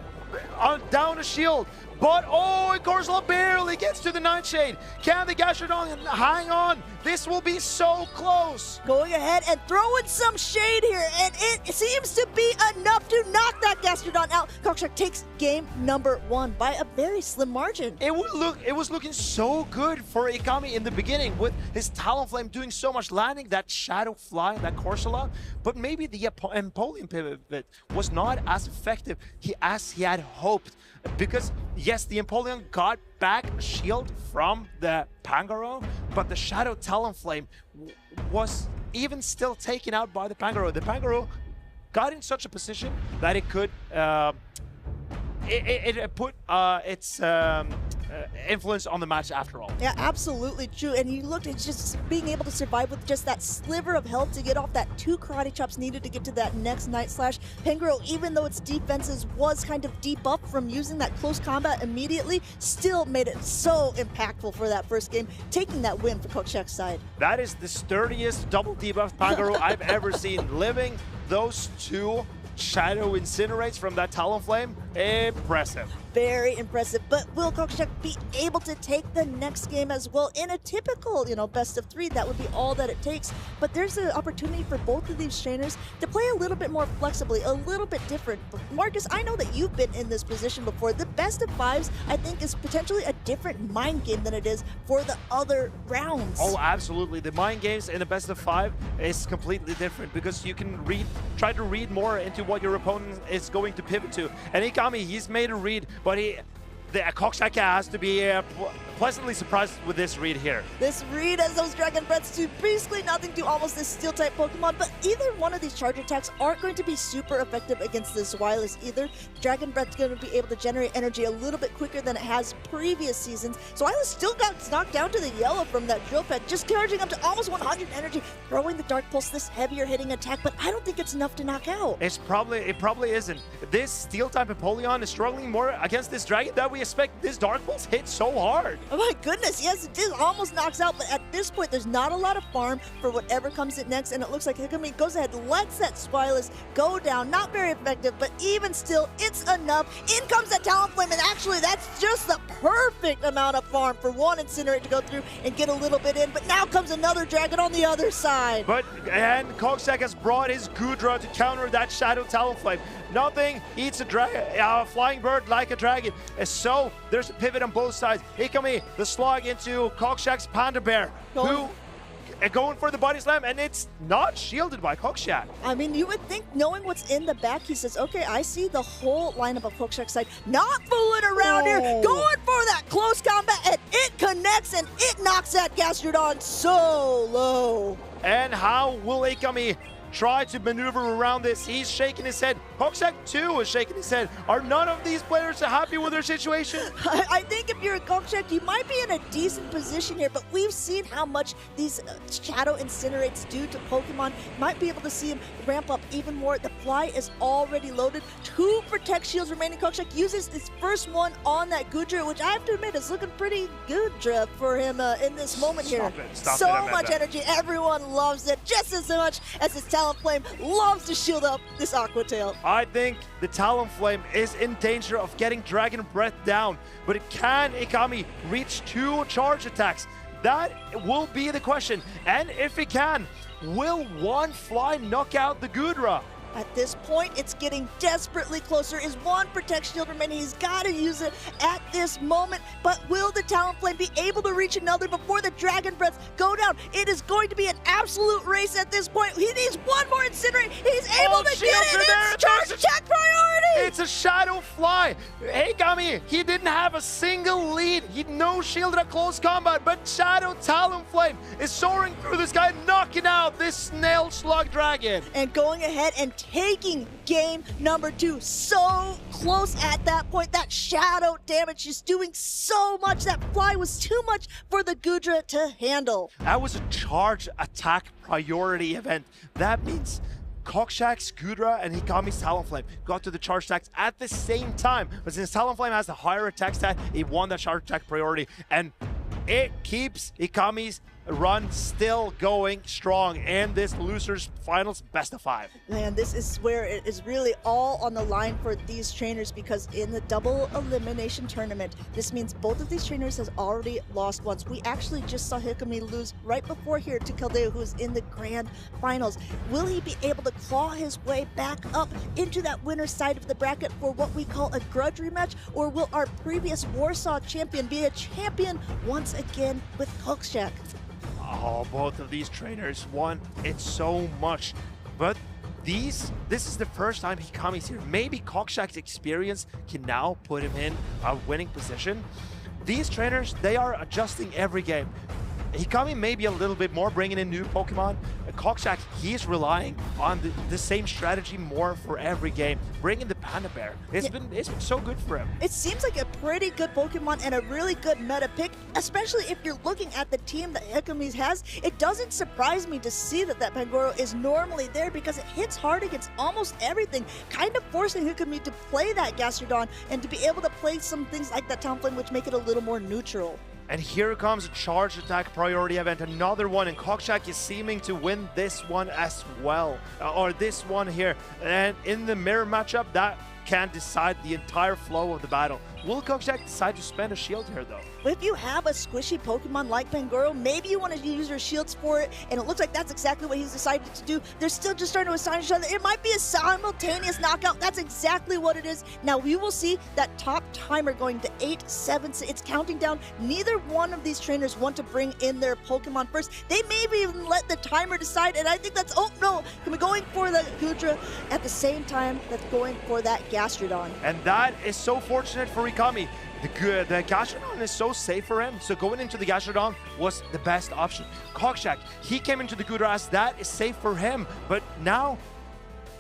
down a shield. But oh, Corsola barely gets to the Nightshade. Can the Gastrodon hang on? This will be so close. Going ahead and throwing some shade here, and it seems to be enough to knock that Gastrodon out. Cockshark takes game number 1 by a very slim margin. It was looking so good for Ikami in the beginning with his Talonflame doing so much, landing that Shadow Fly, that Corsola. But maybe the Empoleon pivot was not as effective as he had hoped. Because yes, the Empoleon got back a shield from the Pangoro, but the Shadow Talonflame was even still taken out by the Pangoro. The Pangoro got in such a position that it could it put its influence on the match after all. Yeah, absolutely true. And you looked at just being able to survive with just that sliver of health to get off that 2 Karate Chops needed to get to that next Night Slash. Pangoro, even though its defenses was kind of debuffed from using that close combat immediately, still made it so impactful for that first game, taking that win for Cockshark's side. That is the sturdiest double debuff Pangoro I've ever seen. Living those 2 Shadow Incinerates from that Talonflame, impressive. Very impressive, but will Cockshark be able to take the next game as well in a typical, best of 3? That would be all that it takes. But there's an opportunity for both of these trainers to play a little bit more flexibly, a little bit different. Marcus, I know that you've been in this position before. The best of 5s, I think, is potentially a different mind game than it is for the other rounds. Oh, absolutely. The mind games in the best of 5 is completely different because you can try to read more into what your opponent is going to pivot to. And Ikami, he's made a read, but the Cockshark has to be pleasantly surprised with this read here. This read as those Dragon Breaths do basically nothing to almost this Steel-type Pokemon, but either one of these charge attacks aren't going to be super effective against this Zweilous either. Dragon Breath's going to be able to generate energy a little bit quicker than it has previous seasons. Zweilous still got knocked down to the yellow from that Drill Peck, just charging up to almost 100 energy, throwing the Dark Pulse, this heavier hitting attack, but I don't think it's enough to knock out. It probably isn't. This Steel-type Empoleon is struggling more against this Dragon that we expect this Dark Pulse hit so hard. Oh my goodness, yes, it almost knocks out, but at this point, there's not a lot of farm for whatever comes in next, and it looks like Hikami goes ahead, lets that Zweilous go down. Not very effective, but even still, it's enough. In comes that Talonflame, and actually, that's just the perfect amount of farm for one Incinerate to go through and get a little bit in, but now comes another Dragon on the other side. And Cockshark has brought his Goodra to counter that Shadow Talonflame. Nothing eats a flying bird like a dragon. So there's a pivot on both sides. Hikami, the slug into Cockshark's Panda Bear, who going for the body slam, and it's not shielded by Cockshark. I mean, you would think, knowing what's in the back, he says, okay, I see the whole lineup of Cockshark's side. Not fooling around here, going for that close combat, and it connects, and it knocks that Gastrodon so low. And how will Hikami try to maneuver around this? He's shaking his head. Cockshark too is shaking his head. Are none of these players happy with their situation? I think if you're a Cockshark, you might be in a decent position here, but we've seen how much these Shadow Incinerates do to Pokemon. Might be able to see him ramp up even more. The Fly is already loaded. 2 Protect Shields remaining. Cockshark uses his first one on that Goodra, which I have to admit is looking pretty good for him in this moment here. So much energy. Everyone loves it just as much as his Talonflame loves to shield up this Aqua Tail. I think the Talonflame is in danger of getting Dragon Breath down, but can Ikami reach 2 charge attacks? That will be the question. And if he can, will one Fly knock out the Goodra? At this point, it's getting desperately closer. Is 1 Protect Shield remaining? He's got to use it at this moment. But will the Talonflame be able to reach another before the Dragon Breath go down? It is going to be an absolute race at this point. He needs 1 more Incinerate. He's able to get it. It's charge attack priority. It's a Shadow Fly. Hey, Gami, he didn't have a single lead. He no shield at close combat, but Shadow Talonflame is soaring through the sky, knocking out this Snail Slug Dragon. And going ahead and taking game number 2. So close at that point. That shadow damage is doing so much. That fly was too much for the Gudra to handle. That was a charge attack priority event. That means Cockshak's Gudra and Hikami's Talonflame got to the charge attacks at the same time. But since Talonflame has the higher attack stat, he won that charge attack priority. And it keeps Hikami's run still going strong in this losers finals best of 5. Man, this is where it is really all on the line for these trainers, because in the double elimination tournament, this means both of these trainers has already lost once. We actually just saw Hikami lose right before here to Kaldeo, who's in the grand finals. Will he be able to claw his way back up into that winner's side of the bracket for what we call a grudge rematch, or will our previous Warsaw champion be a champion once again with Cockshak? Oh, both of these trainers want it so much, but this is the first time Hikami's here. Maybe Cockshak's experience can now put him in a winning position. These trainers, they are adjusting every game. Hikami may be a little bit more, bringing in new Pokemon. Cockshak, he's relying on the same strategy more for every game. Bringing the Panda Bear, it's been so good for him. It seems like a pretty good Pokemon and a really good meta pick, especially if you're looking at the team that Hikami has. It doesn't surprise me to see that Pangoro is normally there, because it hits hard against almost everything, kind of forcing Hikami to play that Gastrodon and to be able to play some things like that Talonflame, which make it a little more neutral. And here comes a charge attack priority event, another one, and Cockshak is seeming to win this one as well, or this one here. And in the mirror matchup, that can decide the entire flow of the battle. Will Cockshak decide to spend a shield here, though? If you have a squishy Pokemon like Pangoro, maybe you want to use your shields for it, and it looks like that's exactly what he's decided to do. They're still just trying to assign each other. It might be a simultaneous knockout. That's exactly what it is. Now we will see that top timer going to 8, 7, it's counting down. Neither one of these trainers want to bring in their Pokemon first. They maybe even let the timer decide, and I think that's, oh no, going for the Gudra at the same time that's going for that Gastrodon. And that is so fortunate for Hikami. The Gastrodon is so safe for him, so going into the Gastrodon was the best option. Cockshak, he came into the Gudra as that is safe for him, but now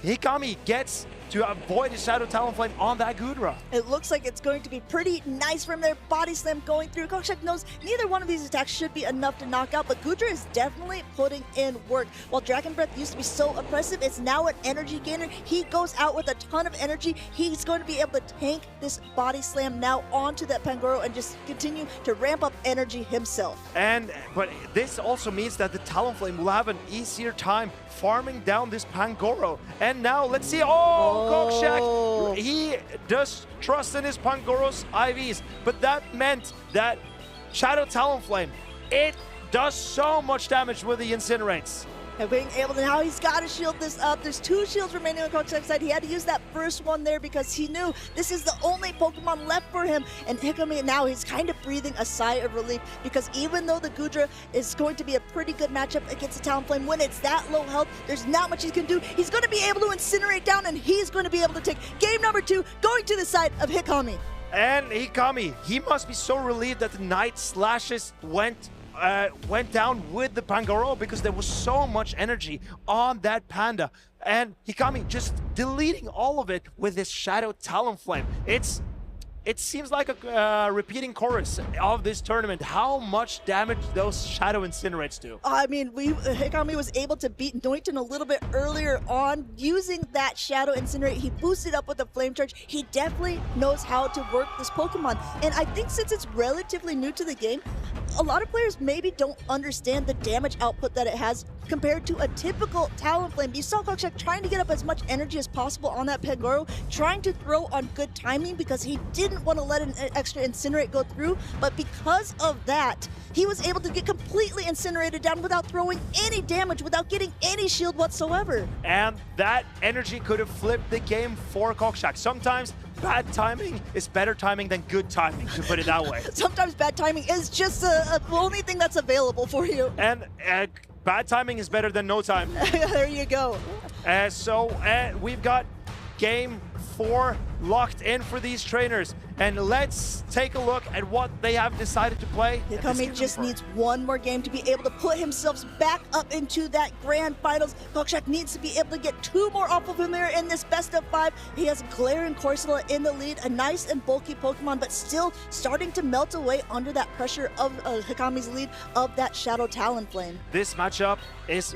Hikami gets to avoid his Shadow Talonflame on that Gudra. It looks like it's going to be pretty nice from their Body Slam going through. Cockshak knows neither one of these attacks should be enough to knock out, but Gudra is definitely putting in work. While Dragon Breath used to be so oppressive, it's now an energy gainer. He goes out with a ton of energy. He's going to be able to tank this Body Slam now onto that Pangoro and just continue to ramp up energy himself. But this also means that the Talonflame will have an easier time farming down this Pangoro. And now let's see, Cockshak, he does trust in his Pangoro's IVs, but that meant that Shadow Talonflame, it does so much damage with the Incinerates. And being able to, now he's got to shield this up. There's 2 shields remaining on Cockshak's side. He had to use that first one there because he knew this is the only Pokemon left for him. And Hikami, now he's kind of breathing a sigh of relief, because even though the Gudra is going to be a pretty good matchup against the Talonflame, when it's that low health, there's not much he can do. He's going to be able to incinerate down, and he's going to be able to take game number 2, going to the side of Hikami. And Hikami, he must be so relieved that the Night Slashes went down with the Pangoro, because there was so much energy on that Panda. And Hikami just deleting all of it with his Shadow Talonflame. It seems like a repeating chorus of this tournament, how much damage those Shadow Incinerates do. I mean, Hikami was able to beat Noiten a little bit earlier on using that Shadow Incinerate. He boosted up with the Flame Charge. He definitely knows how to work this Pokemon. And I think since it's relatively new to the game, a lot of players maybe don't understand the damage output that it has compared to a typical Talonflame. You saw Cockshak trying to get up as much energy as possible on that Pangoro, trying to throw on good timing because he didn't want to let an extra Incinerate go through, but because of that, he was able to get completely incinerated down without throwing any damage, without getting any shield whatsoever. And that energy could have flipped the game for Cockshak. Sometimes bad timing is better timing than good timing, to put it that way. Sometimes bad timing is just the only thing that's available for you. And bad timing is better than no time. There you go. So we've got game 4 locked in for these trainers. And let's take a look at what they have decided to play. Hikami just needs one more game to be able to put himself back up into that grand finals. Kokshak needs to be able to get 2 more off of him here in this best of 5. He has Galarian Corsola in the lead, a nice and bulky Pokemon, but still starting to melt away under that pressure of Hikami's lead of that Shadow Talonflame. This matchup is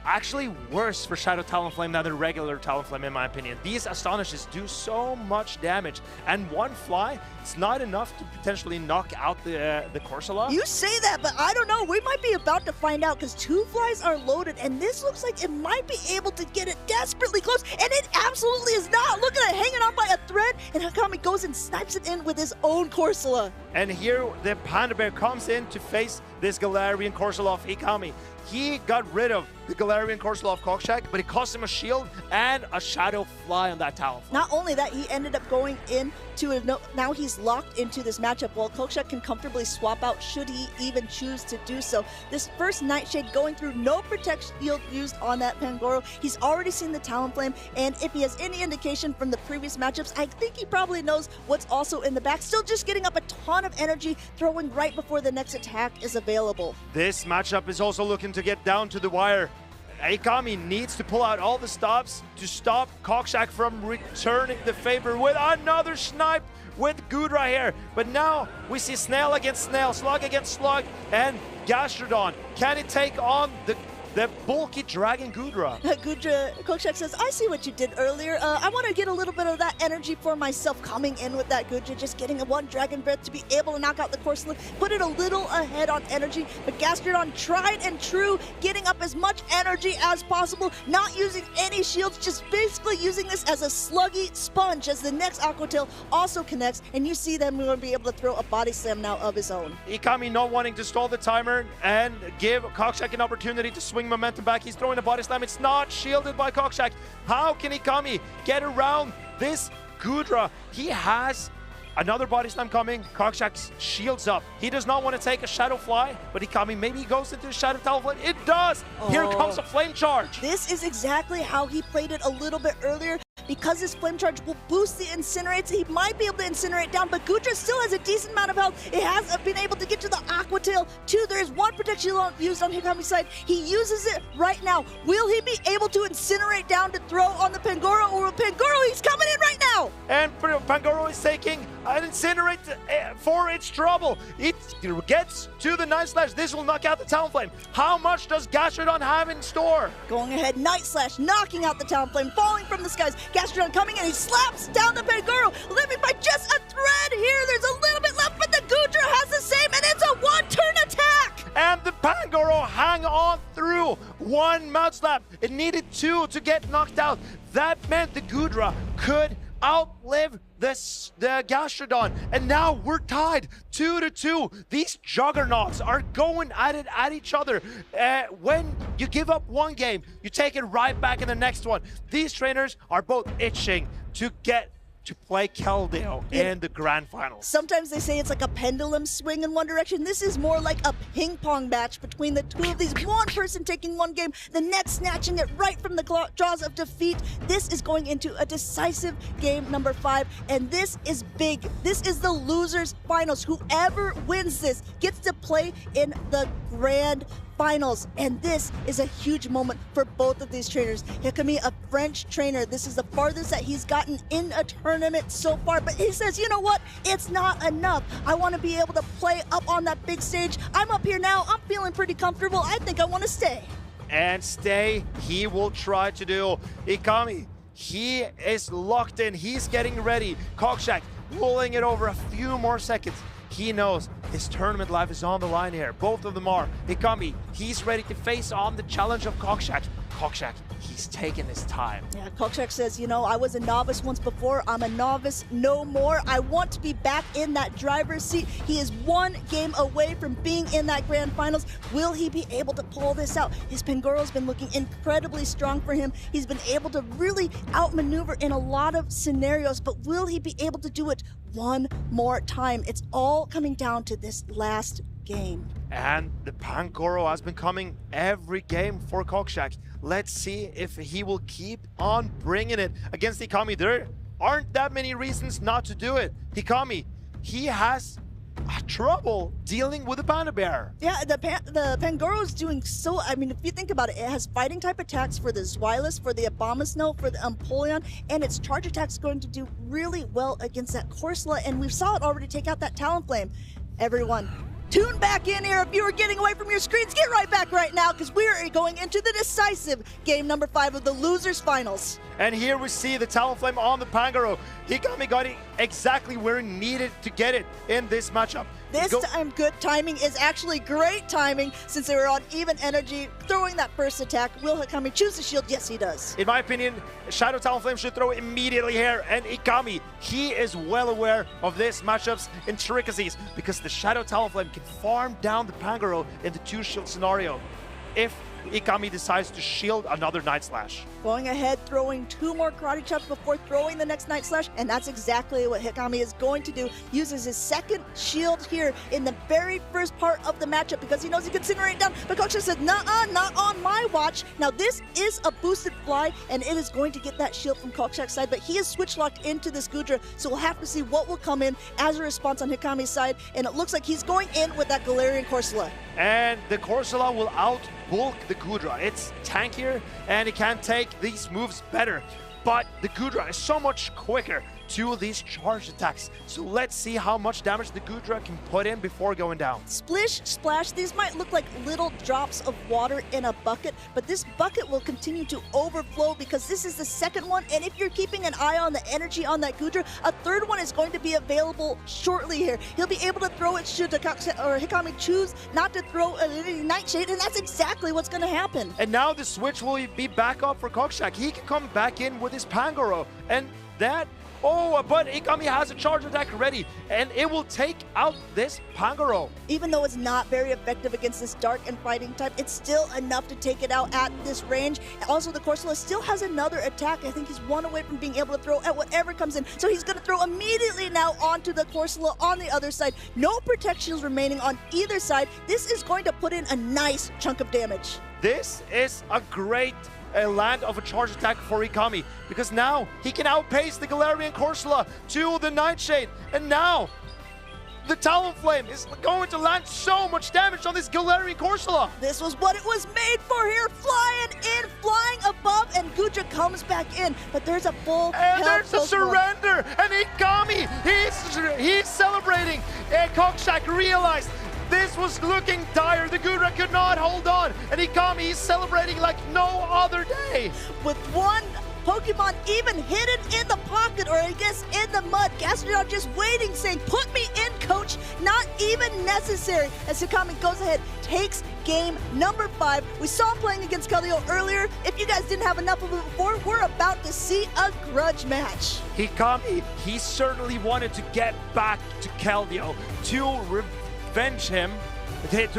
actually worse for Shadow Talonflame than the regular Talonflame, in my opinion. These Astonishes do so much damage, and one fly, it's not enough to potentially knock out the Corsola. You say that, but I don't know. We might be about to find out, because 2 flies are loaded, and this looks like it might be able to get it desperately close, and it absolutely is not. Look at it hanging on by a thread, and Hikami goes and snipes it in with his own Corsola. And here the Panda Bear comes in to face this Galarian Corsola of Hikami. He got rid of the Galarian Corsola of Kokshak, but it cost him a shield and a Shadow Fly on that Talonflame. Not only that, he ended up going into it. Now he's locked into this matchup, while Kokshak can comfortably swap out should he even choose to do so. This first Nightshade going through, no Protect Shield used on that Pangoro. He's already seen the Talonflame, and if he has any indication from the previous matchups, I think he probably knows what's also in the back. Still just getting up a ton of energy, throwing right before the next attack is available. This matchup is also looking to get down to the wire. Hikami needs to pull out all the stops to stop Kokshak from returning the favor with another snipe with Gudra here. But now we see Snail against Snail, Slug against Slug, and Gastrodon. Can it take on the bulky Dragon Gudra? Gudra, Kokshak says, I see what you did earlier. I want to get a little bit of that energy for myself coming in with that Gudra, just getting a 1 Dragon Breath to be able to knock out the Corsola, put it a little ahead on energy. But Gastrodon tried and true, getting up as much energy as possible, not using any shields, just basically using this as a sluggy sponge as the next Aqua Tail also connects, and you see them going to be able to throw a Body Slam now of his own. Hikami not wanting to stall the timer and give Kokshak an opportunity to swing momentum back. He's throwing a Body Slam. It's not shielded by Kokshak. How can Hikami get around this Gudra? He has another Body Slam coming. Kokshak shields up. He does not want to take a Shadow Fly, but Hikami maybe goes into Shadow Talonflame. It does! Here comes a Flame Charge. This is exactly how he played it a little bit earlier. Because his Flame Charge will boost the Incinerates, he might be able to incinerate down, but Gudra still has a decent amount of health. It has been able to get to the Aqua Tail, too. There's 1 protection used on Hikami's side. He uses it right now. Will he be able to incinerate down to throw on the Pangoro, or Pangoro, he's coming in right now! And Pangoro is taking an Incinerate for its trouble. It gets to the Night Slash. This will knock out the Talonflame. How much does Gastrodon have in store? Going ahead, Night Slash, knocking out the Talonflame, falling from the skies. Gastrodon coming in, he slaps down the Pangoro, living by just a thread here. There's a little bit left, but the Gudra has the same, and it's a 1-turn attack! And the Pangoro hang on through 1 Mouth Slap. It needed 2 to get knocked out. That meant the Gudra could outlive the Gastrodon, and now we're tied 2-2. These juggernauts are going at it at each other. When you give up 1 game, you take it right back in the next one. These trainers are both itching to get to play Keldeo in the grand finals. Sometimes they say it's like a pendulum swing in one direction. This is more like a ping pong match between the 2 of these. One person taking 1 game, the next snatching it right from the jaws of defeat. This is going into a decisive game number 5, and this is big. This is the losers finals. Whoever wins this gets to play in the grand finals, and this is a huge moment for both of these trainers. Hikami, a French trainer, this is the farthest that he's gotten in a tournament so far, but he says, you know what, it's not enough. I want to be able to play up on that big stage. I'm up here now, I'm feeling pretty comfortable. I think I want to stay. And stay, he will try to do. Hikami, he is locked in, he's getting ready. Kokshak rolling it over a few more seconds. He knows his tournament life is on the line here. Both of them are. Hikami, he's ready to face on the challenge of Kokshak. Kokshak, he's taking his time. Yeah, Kokshak says, you know, I was a novice once before. I'm a novice no more. I want to be back in that driver's seat. He is 1 game away from being in that grand finals. Will he be able to pull this out? His Pangoro's been looking incredibly strong for him. He's been able to really outmaneuver in a lot of scenarios, but will he be able to do it 1 more time? It's all coming down to this last game. And the Pangoro has been coming every game for Kokshak. Let's see if he will keep on bringing it against Hikami. They're aren't that many reasons not to do it. Hikami, he has trouble dealing with the Panda Bear. Yeah, the Pangoro is doing so. I mean, if you think about it, it has fighting type attacks for the Zweilous, for the Abomasnow, for the Empoleon, and its charge attack's going to do really well against that Corsola, and we saw it already take out that Talonflame. Everyone, tune back in here. If you were getting away from your screens, get right back right now, because we are going into the decisive game number 5 of the Losers Finals. And here we see the Talonflame on the Pangoro. Hikami got it exactly where he needed to get it in this matchup. This time, good timing is actually great timing since they were on even energy. Throwing that first attack, will Hikami choose the shield? Yes, he does. In my opinion, Shadow Talonflame should throw immediately here, and Hikami, he is well aware of this matchup's intricacies because the Shadow Talonflame can farm down the Pangoro in the 2-shield scenario if Hikami decides to shield another Night Slash. Going ahead, throwing 2 more Karate Chops before throwing the next Night Slash, and that's exactly what Hikami is going to do. Uses his second shield here in the very first part of the matchup because he knows he can incinerate down, but Koksha said, nuh-uh, not on my watch. Now this is a boosted fly, and it is going to get that shield from Kokshak's side, but he is switch locked into this Gudra, so we'll have to see what will come in as a response on Hikami's side, and it looks like he's going in with that Galarian Corsola. And the Corsola will out-bulk the Gudra. It's tankier, and it can take these moves better. But the Gudra is so much quicker to these charge attacks. So let's see how much damage the Gudra can put in before going down. Splish, splash, these might look like little drops of water in a bucket, but this bucket will continue to overflow because this is the second one, and if you're keeping an eye on the energy on that Gudra, a third one is going to be available shortly here. He'll be able to throw it should Hikami choose not to throw a Nightshade, and that's exactly what's going to happen. And now the switch will be back up for Kokshak. He can come back in with his Pangoro, and that... Oh, but Hikami has a charge attack ready, and it will take out this Pangoro. Even though it's not very effective against this dark and fighting type, it's still enough to take it out at this range. Also, the Corsola still has another attack. I think he's 1 away from being able to throw at whatever comes in. So he's going to throw immediately now onto the Corsola on the other side. No protections remaining on either side. This is going to put in a nice chunk of damage. This is a great land of a charge attack for Hikami, because now he can outpace the Galarian Corsola to the Nightshade, and now the Talonflame is going to land so much damage on this Galarian Corsola. This was what it was made for here, flying in, flying above, and Gudra comes back in, but there's a full and there's a surrender, and Hikami, he's celebrating, and Kokshak realized this was looking dire. The Gudra could not hold on, and Hikami is celebrating like no other day. With one Pokemon even hidden in the pocket, or I guess in the mud, Gastrodon just waiting, saying, put me in, coach, not even necessary. As Hikami goes ahead, takes game number 5. We saw him playing against Keldeo earlier. If you guys didn't have enough of it before, we're about to see a grudge match. Hikami, he certainly wanted to get back to Keldeo to revenge him, get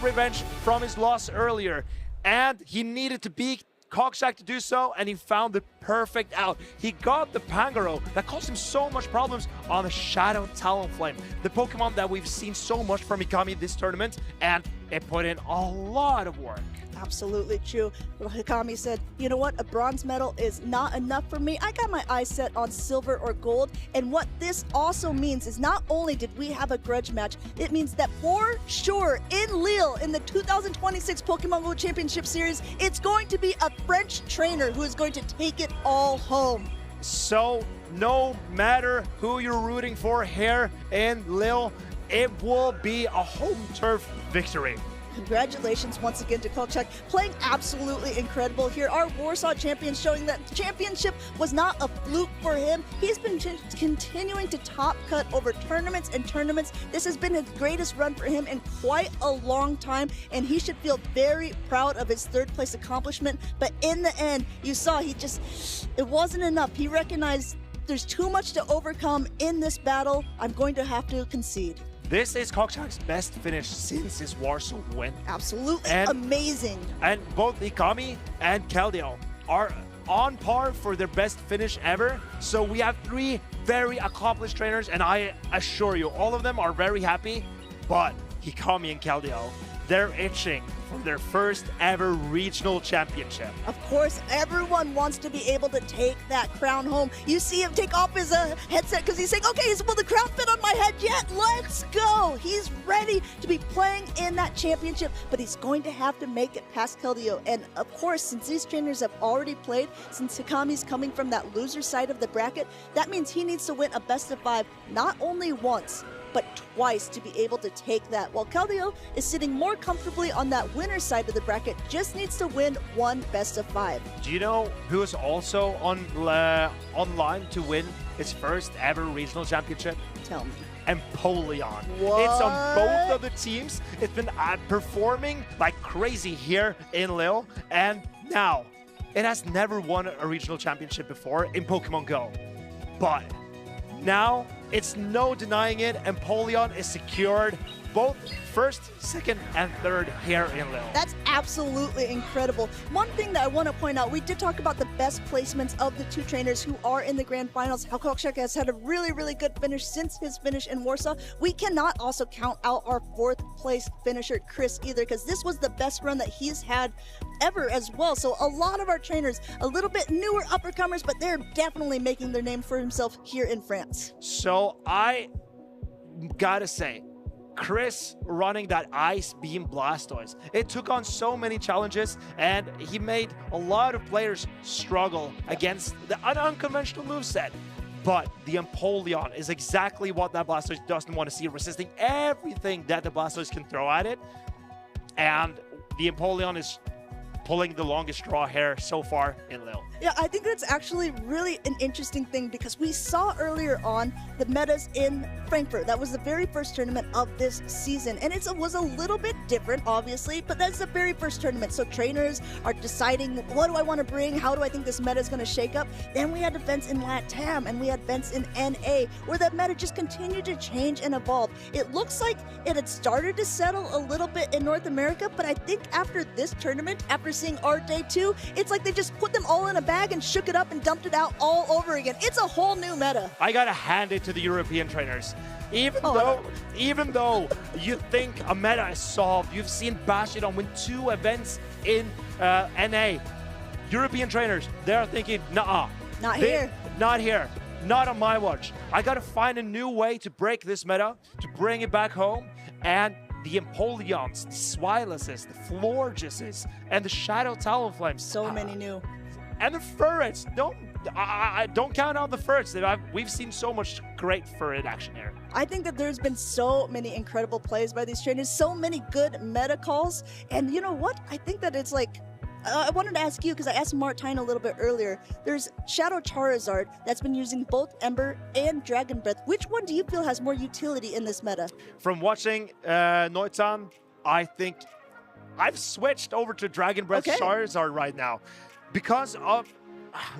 revenge from his loss earlier, and he needed to beat Kokshak to do so, and he found the perfect out. He got the Pangoro that caused him so much problems on the Shadow Talonflame, the Pokemon that we've seen so much from Hikami this tournament, and it put in a lot of work. Absolutely true. Well, Hikami said, you know what, a bronze medal is not enough for me. I got my eyes set on silver or gold. And what this also means is not only did we have a grudge match, it means that for sure in Lille, in the 2026 Pokemon Go Championship Series, it's going to be a French trainer who is going to take it all home. So no matter who you're rooting for here in Lille, it will be a home turf victory. Congratulations once again to Kokshak, playing absolutely incredible here. Our Warsaw champion showing that the championship was not a fluke for him. He's been continuing to top cut over tournaments and tournaments. This has been his greatest run for him in quite a long time, and he should feel very proud of his 3rd place accomplishment. But in the end, you saw it wasn't enough. He recognized there's too much to overcome in this battle. I'm going to have to concede. This is Kokshak's best finish since his Warsaw win. Absolutely amazing. And both Hikami and Keldeo are on par for their best finish ever. So we have 3 very accomplished trainers, and I assure you, all of them are very happy. But Hikami and Keldeo, they're itching for from their first ever regional championship. Of course, everyone wants to be able to take that crown home. You see him take off his headset because he's saying, okay, will the crown fit on my head yet? Let's go. He's ready to be playing in that championship, but he's going to have to make it past Keldeo. And of course, since these trainers have already played, since Takami's coming from that loser side of the bracket, that means he needs to win a best of 5, not only once, but twice to be able to take that. While Keldeo is sitting more comfortably on that winner side of the bracket, just needs to win 1 best of 5. Do you know who is also online to win his first ever regional championship? Tell me. Empoleon. What? It's on both of the teams. It's been performing like crazy here in Lille, and now it has never won a regional championship before in Pokemon Go. But now it's no denying it. Empoleon is secured both first, second, and third here in Lille. That's absolutely incredible. One thing that I want to point out, we did talk about the best placements of the 2 trainers who are in the grand finals. How Kokshak has had a really, really good finish since his finish in Warsaw. We cannot also count out our 4th place finisher, Chris, either, because this was the best run that he's had ever as well. So a lot of our trainers, a little bit newer uppercomers, but they're definitely making their name for himself here in France. So I gotta say, Chris running that Ice Beam Blastoise, it took on so many challenges, and he made a lot of players struggle against the unconventional moveset. But the Empoleon is exactly what that Blastoise doesn't want to see, resisting everything that the Blastoise can throw at it. And the Empoleon is pulling the longest straw here so far in Lille. Yeah, I think that's actually really an interesting thing because we saw earlier on the metas in Frankfurt. That was the very first tournament of this season, and it was a little bit different, obviously, but that's the very first tournament. So trainers are deciding, what do I want to bring? How do I think this meta is going to shake up? Then we had events in LATAM, and we had events in NA, where that meta just continued to change and evolve. It looks like it had started to settle a little bit in North America, but I think after this tournament, after seeing our day 2, it's like they just put them all in a bag and shook it up and dumped it out all over again. It's a whole new meta. I gotta hand it to the European trainers. Even though you think a meta is solved, you've seen Bashidon win 2 events in NA. European trainers, they're thinking, nah, not here. Not here. Not on my watch. I gotta find a new way to break this meta, to bring it back home, and the Empoleons, the Swiluses, the Florges, and the Shadow Talonflames. So many new. And the Furrets. Don't count out the Furrets. We've seen so much great Furret action here. I think that there's been so many incredible plays by these trainers, so many good meta calls. And you know what? I think that it's like, I wanted to ask you, because I asked Martine a little bit earlier. There's Shadow Charizard that's been using both Ember and Dragon Breath. Which one do you feel has more utility in this meta? From watching Noitan, I think I've switched over to Dragon Breath Charizard right now. Because of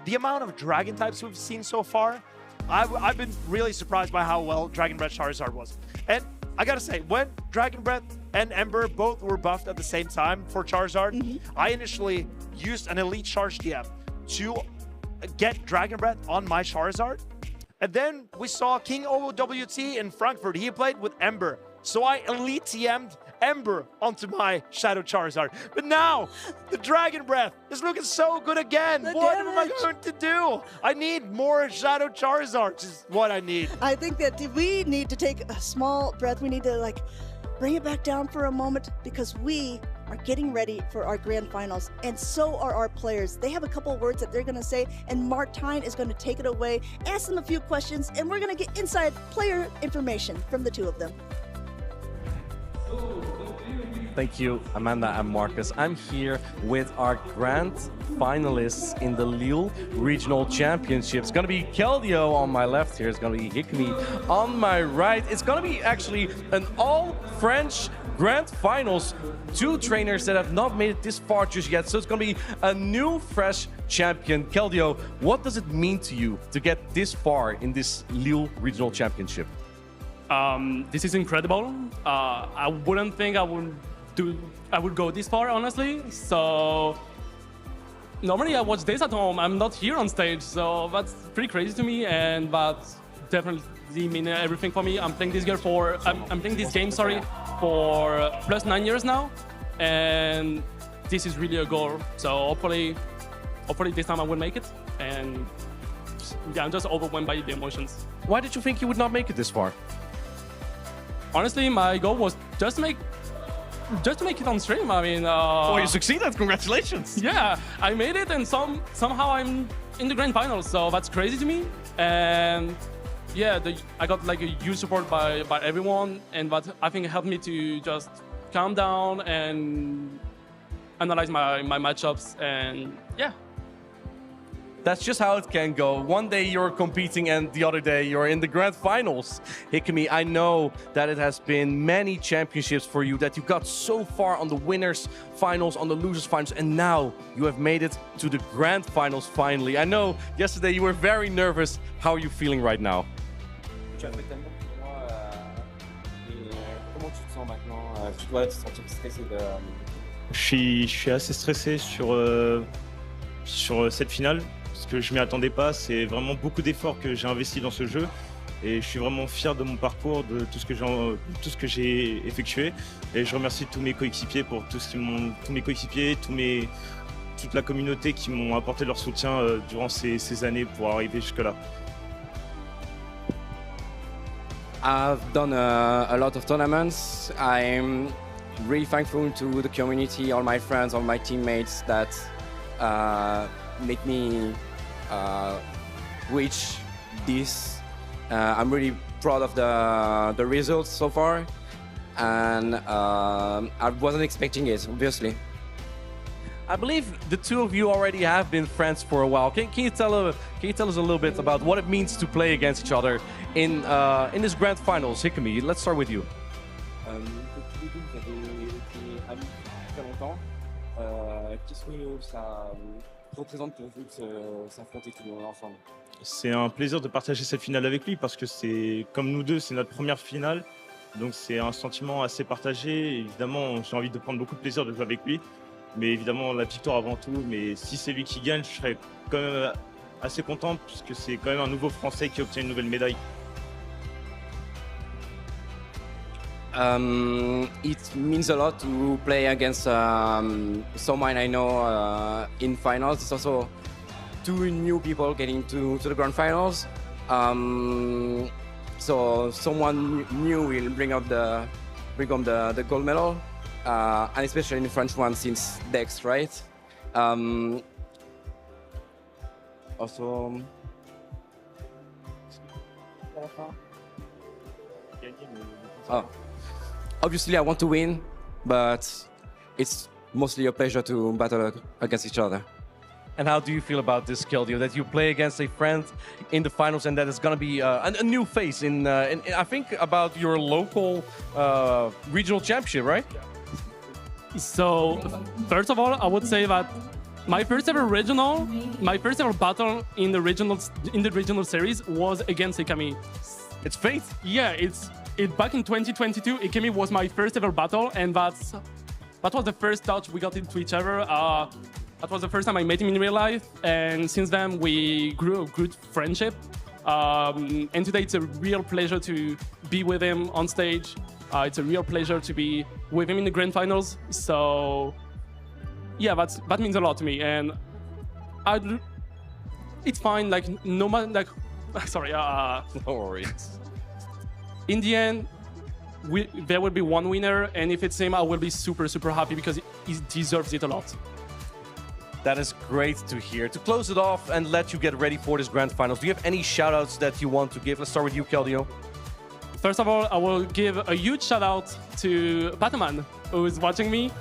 the amount of Dragon types we've seen so far, I've been really surprised by how well Dragon Breath Charizard was. And I gotta say, when Dragon Breath and Ember both were buffed at the same time for Charizard, I initially used an Elite Charge DM to get Dragon Breath on my Charizard. And then we saw King OWT in Frankfurt. He played with Ember. So I Elite TM'd Ember onto my Shadow Charizard. But now, the Dragon Breath is looking so good again. What am I going to do? I need more Shadow Charizards is what I need. I think that we need to take a small breath. We need to bring it back down for a moment because we are getting ready for our grand finals, and so are our players. They have a couple words that they're going to say, and Martine is going to take it away, ask them a few questions, and we're going to get inside player information from the 2 of them. Thank you, Amanda and Marcus. I'm here with our grand finalists in the Lille Regional Championships. It's going to be Keldeo on my left here. It's going to be Hikmi on my right. It's going to be actually an all-French grand finals. 2 trainers that have not made it this far just yet. So it's going to be a new, fresh champion. Keldeo, what does it mean to you to get this far in this Lille Regional Championship? This is incredible. I wouldn't think I would go this far, honestly. So normally I watch this at home. I'm not here on stage, so that's pretty crazy to me. But definitely mean everything for me. I'm playing this game for plus 9 years now, and this is really a goal. So hopefully this time I will make it. And yeah, I'm just overwhelmed by the emotions. Why did you think you would not make it this far? Honestly, my goal was just to make it on stream. I mean, you succeeded. Congratulations. Yeah, I made it, and somehow I'm in the grand finals. So that's crazy to me. And yeah, I got like a huge support by everyone, and that I think helped me to just calm down and analyze my matchups. And yeah. That's just how it can go. One day you're competing and the other day you're in the grand finals. Hikemi, I know that it has been many championships for you, that you got so far on the winners finals, on the losers finals, and now you have made it to the grand finals finally. I know yesterday you were very nervous. How are you feeling right now? Tu as fait tellement pour moi. Comment tu te sens maintenant? Tu dois te sentir stressé de... Je suis assez stressé sur cette finale. Parce que je m'y attendais pas, c'est vraiment beaucoup d'efforts que j'ai investi dans ce jeu et je suis vraiment fier de mon parcours, de tout ce que j'ai effectué et je remercie tous mes coéquipiers pour tous mes coéquipiers, toute la communauté qui m'ont apporté leur soutien durant ces années pour arriver jusque-là. I've done a lot of tournaments. I'm really thankful to the community, all my friends, all my teammates that make me reach this. I'm really proud of the results so far, and I wasn't expecting it, obviously. I believe the two of you already have been friends for a while. Can you tell us a little bit about what it means to play against each other in this grand finals? Hikemi, let's start with you. Tous les deux, vous avez été amis depuis très longtemps. Qu'est-ce que ça représente pour vous de s'affronter tous ensemble? C'est un plaisir de partager cette finale avec lui parce que c'est comme nous deux, c'est notre première finale. Donc c'est un sentiment assez partagé. Évidemment, j'ai envie de prendre beaucoup de plaisir de jouer avec lui. Mais évidemment, la victoire avant tout. Mais si c'est lui qui gagne, je serais quand même assez content puisque c'est quand même un nouveau Français qui obtient une nouvelle médaille. It means a lot to play against someone I know in finals. It's also two new people getting to the grand finals. So someone new will bring home the gold medal, and especially in the French one since Dex, right? Also. Obviously, I want to win, but it's mostly a pleasure to battle against each other. And how do you feel about this, Keldeo, that you play against a friend in the finals and that it's going to be a new face in I think, about your local regional championship, right? So, first of all, I would say that my first ever battle in the regional series was against Hikemi. It's fate. Yeah, back in 2022, Hikemi was my first ever battle, and that was the first touch we got into each other. That was the first time I met him in real life, and since then we grew a good friendship. And today it's a real pleasure to be with him on stage. It's a real pleasure to be with him in the grand finals. So yeah, that means a lot to me, and it's fine. Like no matter, like sorry. No worries. In the end, there will be one winner, and if it's him, I will be super, super happy because he deserves it a lot. That is great to hear. To close it off and let you get ready for this grand finals, do you have any shout-outs that you want to give? Let's start with you, Keldeo. First of all, I will give a huge shout-out to Batman, who is watching me.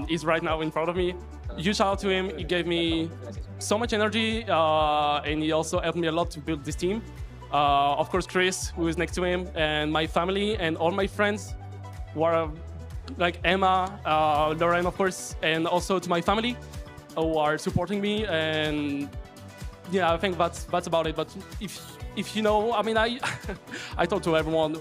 He's right now in front of me. Huge shout-out to him. He gave me so much energy, and he also helped me a lot to build this team. Of course, Chris, who is next to him, and my family and all my friends, who are like Emma, Lauren, of course, and also to my family, who are supporting me. And yeah, I think that's about it. But if you know, I mean, I talk to everyone,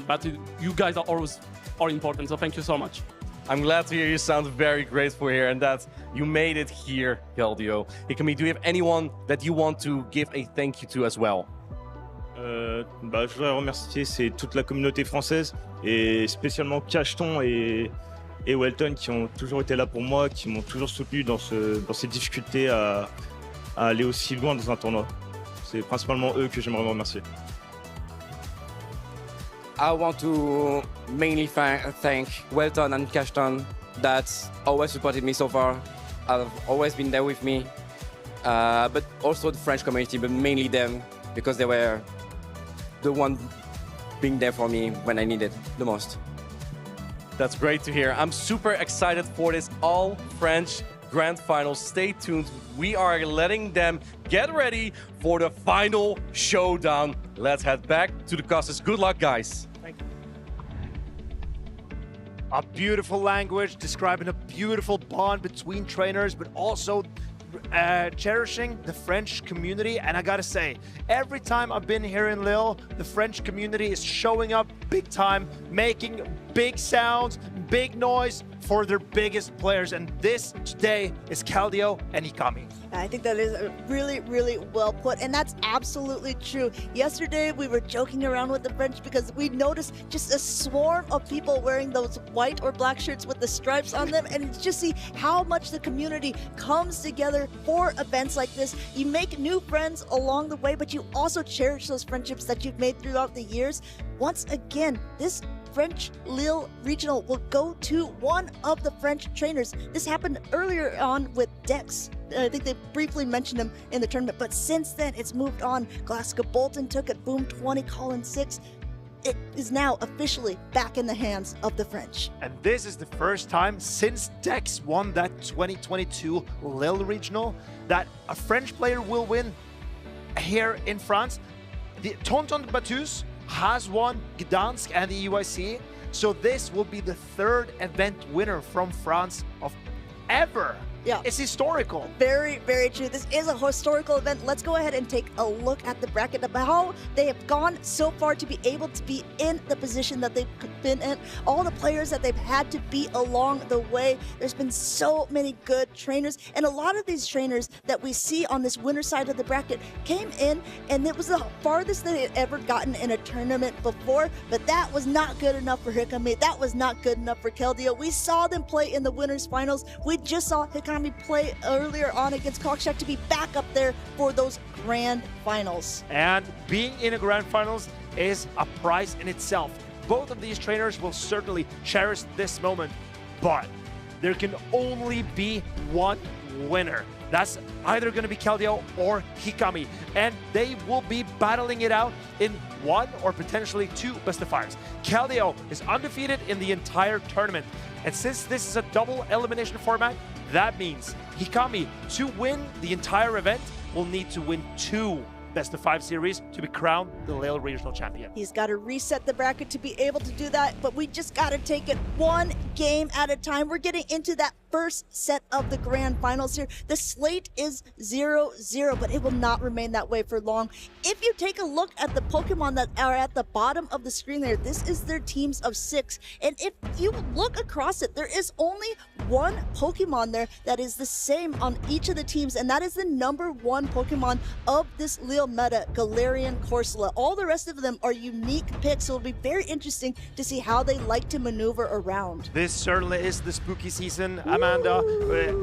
but you guys are always important. So thank you so much. I'm glad to hear you sound very grateful here and that you made it here, Keldeo. Hikemi, do you have anyone that you want to give a thank you to as well? Je voudrais remercier toute la communauté française et spécialement Cacheton et et Welton qui ont toujours été là pour moi, qui m'ont toujours soutenu dans ces difficultés à aller aussi loin dans un tournoi. C'est principalement eux que j'aimerais remercier. I want to mainly thank Welton and Cashton that always supported me so far. Have always been there with me, but also the French community, but mainly them because they were the one being there for me when I needed the most. That's great to hear. I'm super excited for this all-French Grand Finals. Stay tuned. We are letting them get ready for the final showdown. Let's head back to the casters. Good luck, guys. Thank you. A beautiful language describing a beautiful bond between trainers, but also cherishing the French community. And I gotta say, every time I've been here in Lille, the French community is showing up big time, making big sounds, big noise for their biggest players. And this today is Caldio and Hikami. I think that is really, really well put, and that's absolutely true. Yesterday, we were joking around with the French because we noticed just a swarm of people wearing those white or black shirts with the stripes on them, and just see how much the community comes together for events like this. You make new friends along the way, but you also cherish those friendships that you've made throughout the years. Once again, this French Lille Regional will go to one of the French trainers. This happened earlier on with Dex. I think they briefly mentioned him in the tournament, but since then it's moved on. Glasgow Bolton took it, Boom 20, Colin 6. It is now officially back in the hands of the French. And this is the first time since Dex won that 2022 Lille Regional that a French player will win here in France. The Tonton Batus has won Gdansk and the UIC, so this will be the third event winner from France of ever. Yeah. It's historical. Very, very true. This is a historical event. Let's go ahead and take a look at the bracket of how they have gone so far to be able to be in the position that they've been in. All the players that they've had to beat along the way. There's been so many good trainers, and a lot of these trainers that we see on this winner side of the bracket came in, and it was the farthest they had ever gotten in a tournament before, but that was not good enough for Hikami. That was not good enough for Keldio. We saw them play in the winners finals. We just saw Hikami play earlier on against Kokshak to be back up there for those grand finals. And being in a grand finals is a prize in itself. Both of these trainers will certainly cherish this moment, but there can only be one winner. That's either going to be Keldio or Hikami, and they will be battling it out in one or potentially two best of fives. Keldio is undefeated in the entire tournament, and since this is a double elimination format, that means Hikami, to win the entire event, will need to win two best of five series to be crowned the Lille Regional Champion. He's got to reset the bracket to be able to do that, but we just got to take it one game at a time. We're getting into that first set of the grand finals here. The slate is 0-0, but it will not remain that way for long. If you take a look at the Pokemon that are at the bottom of the screen there, this is their teams of 6. And if you look across it, there is only one Pokemon there that is the same on each of the teams, and that is the #1 Pokemon of this Lille meta, Galarian Corsola. All the rest of them are unique picks, so it'll be very interesting to see how they like to maneuver around. This certainly is the spooky season, Amanda.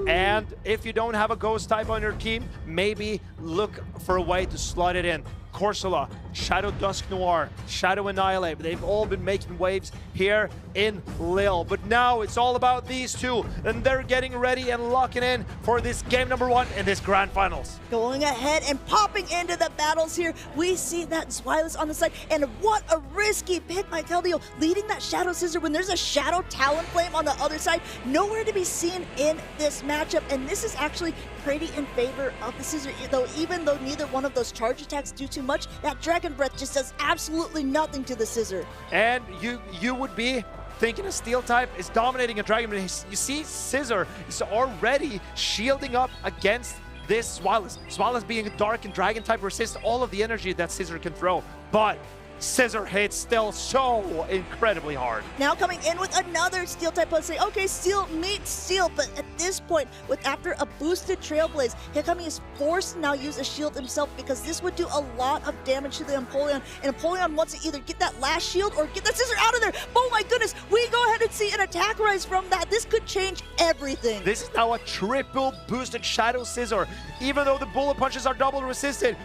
And if you don't have a ghost type on your team, maybe look for a way to slot it in. Corsola, Shadow Dusk Noir, Shadow Annihilate. They've all been making waves here in Lille. But now it's all about these two, and they're getting ready and locking in for this game #1 in this grand finals. Going ahead and popping into the battles here, we see that Zweilous on the side, and what a risky pick by Keldio, leading that Shadow Scissor when there's a Shadow Talonflame on the other side. Nowhere to be seen in this matchup, and this is actually pretty in favor of the Scissor, though even though neither one of those charge attacks do too much, that Dragon Breath just does absolutely nothing to the Scissor. And you would be thinking a Steel type is dominating a Dragon Breath. You see Scissor is already shielding up against this Zweilous. Zweilous being a Dark and Dragon type resists all of the energy that Scissor can throw. But scissor hits still so incredibly hard. Now coming in with another steel type, let's say, okay, steel meets steel, but at this point, with after a boosted Trailblaze, Hikami is forced to now use a shield himself because this would do a lot of damage to the Empoleon, and Empoleon wants to either get that last shield or get that scissor out of there. Oh my goodness, we go ahead and see an attack rise from that. This could change everything. This is now a triple boosted Shadow Scissor. Even though the bullet punches are double resisted,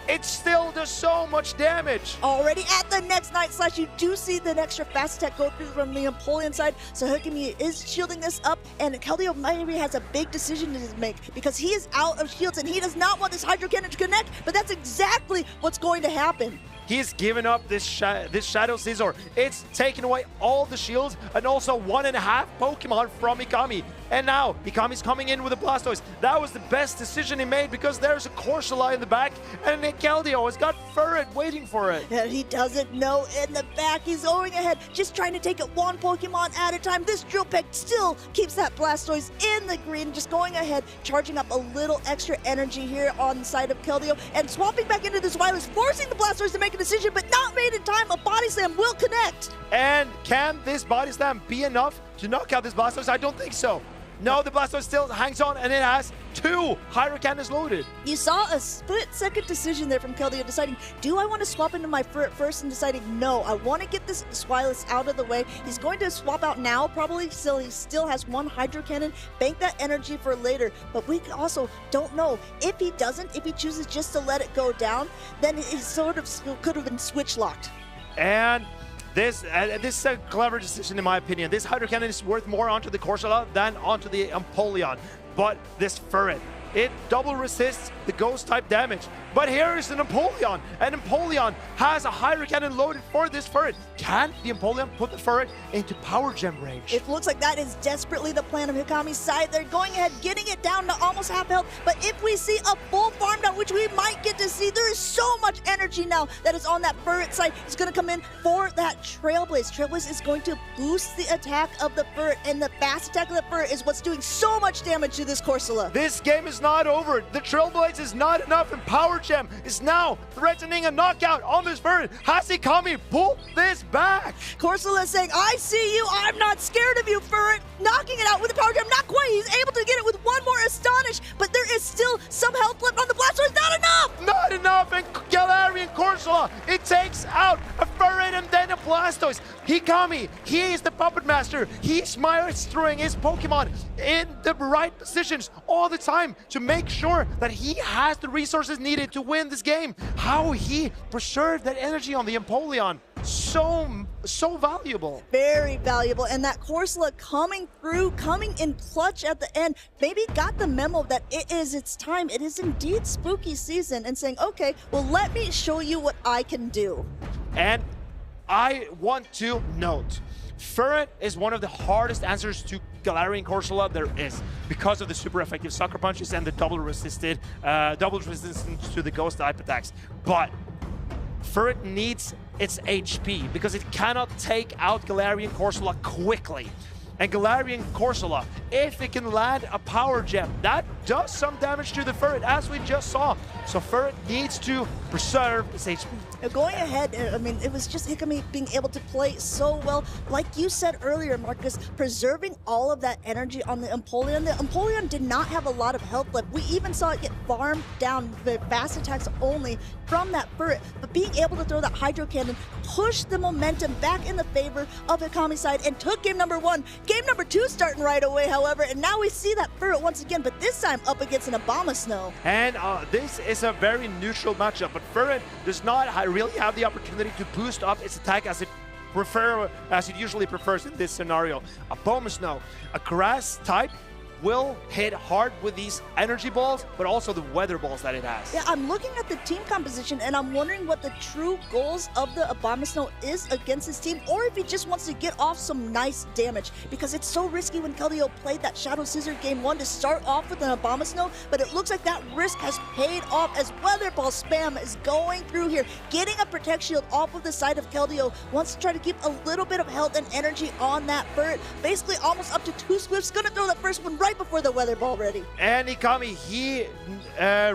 it still does so much damage. Already at the next Night Slash, you do see the extra fast attack go through from the Empoleon side, so Hikami is shielding this up, and Keldeo maybe has a big decision to make because he is out of shields and he does not want this Hydro Cannon to connect, but that's exactly what's going to happen. He's given up this Shadow Scissor. It's taken away all the shields and also 1.5 Pokemon from Hikami. And now Hikami's coming in with a Blastoise. That was the best decision he made because there's a Corsola in the back and Keldeo has got Furret waiting for it. And he doesn't know in the back. He's going ahead, just trying to take it one Pokemon at a time. This Drill Peck still keeps that Blastoise in the green, just going ahead, charging up a little extra energy here on the side of Keldeo and swapping back into this Wireless, forcing the Blastoise to make a decision, but not made in time. A Body Slam will connect. And can this Body Slam be enough to knock out this Blastoise? I don't think so. No, the Blastoise still hangs on, and it has 2 Hydro Cannons loaded. You saw a split-second decision there from Keldeo deciding, do I want to swap into my Furret first, and deciding, no, I want to get this Swilus out of the way. He's going to swap out now, probably, so he still has 1 Hydro Cannon, bank that energy for later, but we also don't know. If he doesn't, if he chooses just to let it go down, then he sort of could have been switch-locked. And this is a clever decision in my opinion. This Hydro Cannon is worth more onto the Corsola than onto the Empoleon. But this Furret, it double resists the ghost type damage. But here is an Empoleon, and Empoleon has a Hydro Cannon loaded for this Furret. Can the Empoleon put the Furret into Power Gem range? It looks like that is desperately the plan of Hikami's side. They're going ahead, getting it down to almost half health. But if we see a full farm down, which we might get to see, there is so much energy now that is on that Furret side. It's going to come in for that Trailblaze. Trailblaze is going to boost the attack of the Furret, and the fast attack of the Furret is what's doing so much damage to this Corsola. This game is not over. The Trailblaze is not enough, and Power Gem is now threatening a knockout on this Furret. Has Hikami pulled this back? Corsola saying, I see you, I'm not scared of you, Furret. Knocking it out with the Power Gem, not quite. He's able to get it with one more Astonish, but there is still some health left on the Blastoise. Not enough! Not enough, and Galarian Corsola, it takes out a Furret and then a Blastoise. Hikami, he is the puppet master. He's maestering his Pokemon in the right positions all the time to make sure that he has the resources needed to win this game. How he preserved that energy on the Empoleon. So valuable. Very valuable. And that Corsola coming through, coming in clutch at the end, maybe got the memo that it is its time. It is indeed spooky season, and saying, okay, well, let me show you what I can do. And I want to note, Furret is one of the hardest answers to Galarian Corsola there is because of the super effective Sucker Punches and the double resistance to the ghost type attacks. But Furret needs its HP because it cannot take out Galarian Corsola quickly. And Galarian Corsola, if it can land a Power Gem, that does some damage to the Furret, as we just saw. So Furret needs to preserve its HP. Going ahead, I mean, it was just Hikami being able to play so well. Like you said earlier, Marcus, preserving all of that energy on the Empoleon. The Empoleon did not have a lot of health left. We even saw it get farmed down the fast attacks only from that Furret. But being able to throw that Hydro Cannon pushed the momentum back in the favor of Hikami's side and took game number 1. Game number 2 starting right away, however, and now we see that Furret once again, but this time up against an Abomasnow. And this is a very neutral matchup, but Furret does not really have the opportunity to boost up its attack as it usually prefers in this scenario. Abomasnow, a grass type, will hit hard with these energy balls, but also the weather balls that it has. Yeah, I'm looking at the team composition and I'm wondering what the true goals of the Abomasnow is against his team, or if he just wants to get off some nice damage, because it's so risky when Keldeo played that Shadow Scissor game 1 to start off with an Abomasnow, but it looks like that risk has paid off as weather ball spam is going through here, getting a Protect Shield off of the side of Keldeo, wants to try to keep a little bit of health and energy on that Furret, basically almost up to 2 Swifts, gonna throw that first one right right before the weather ball ready. And Ikami, he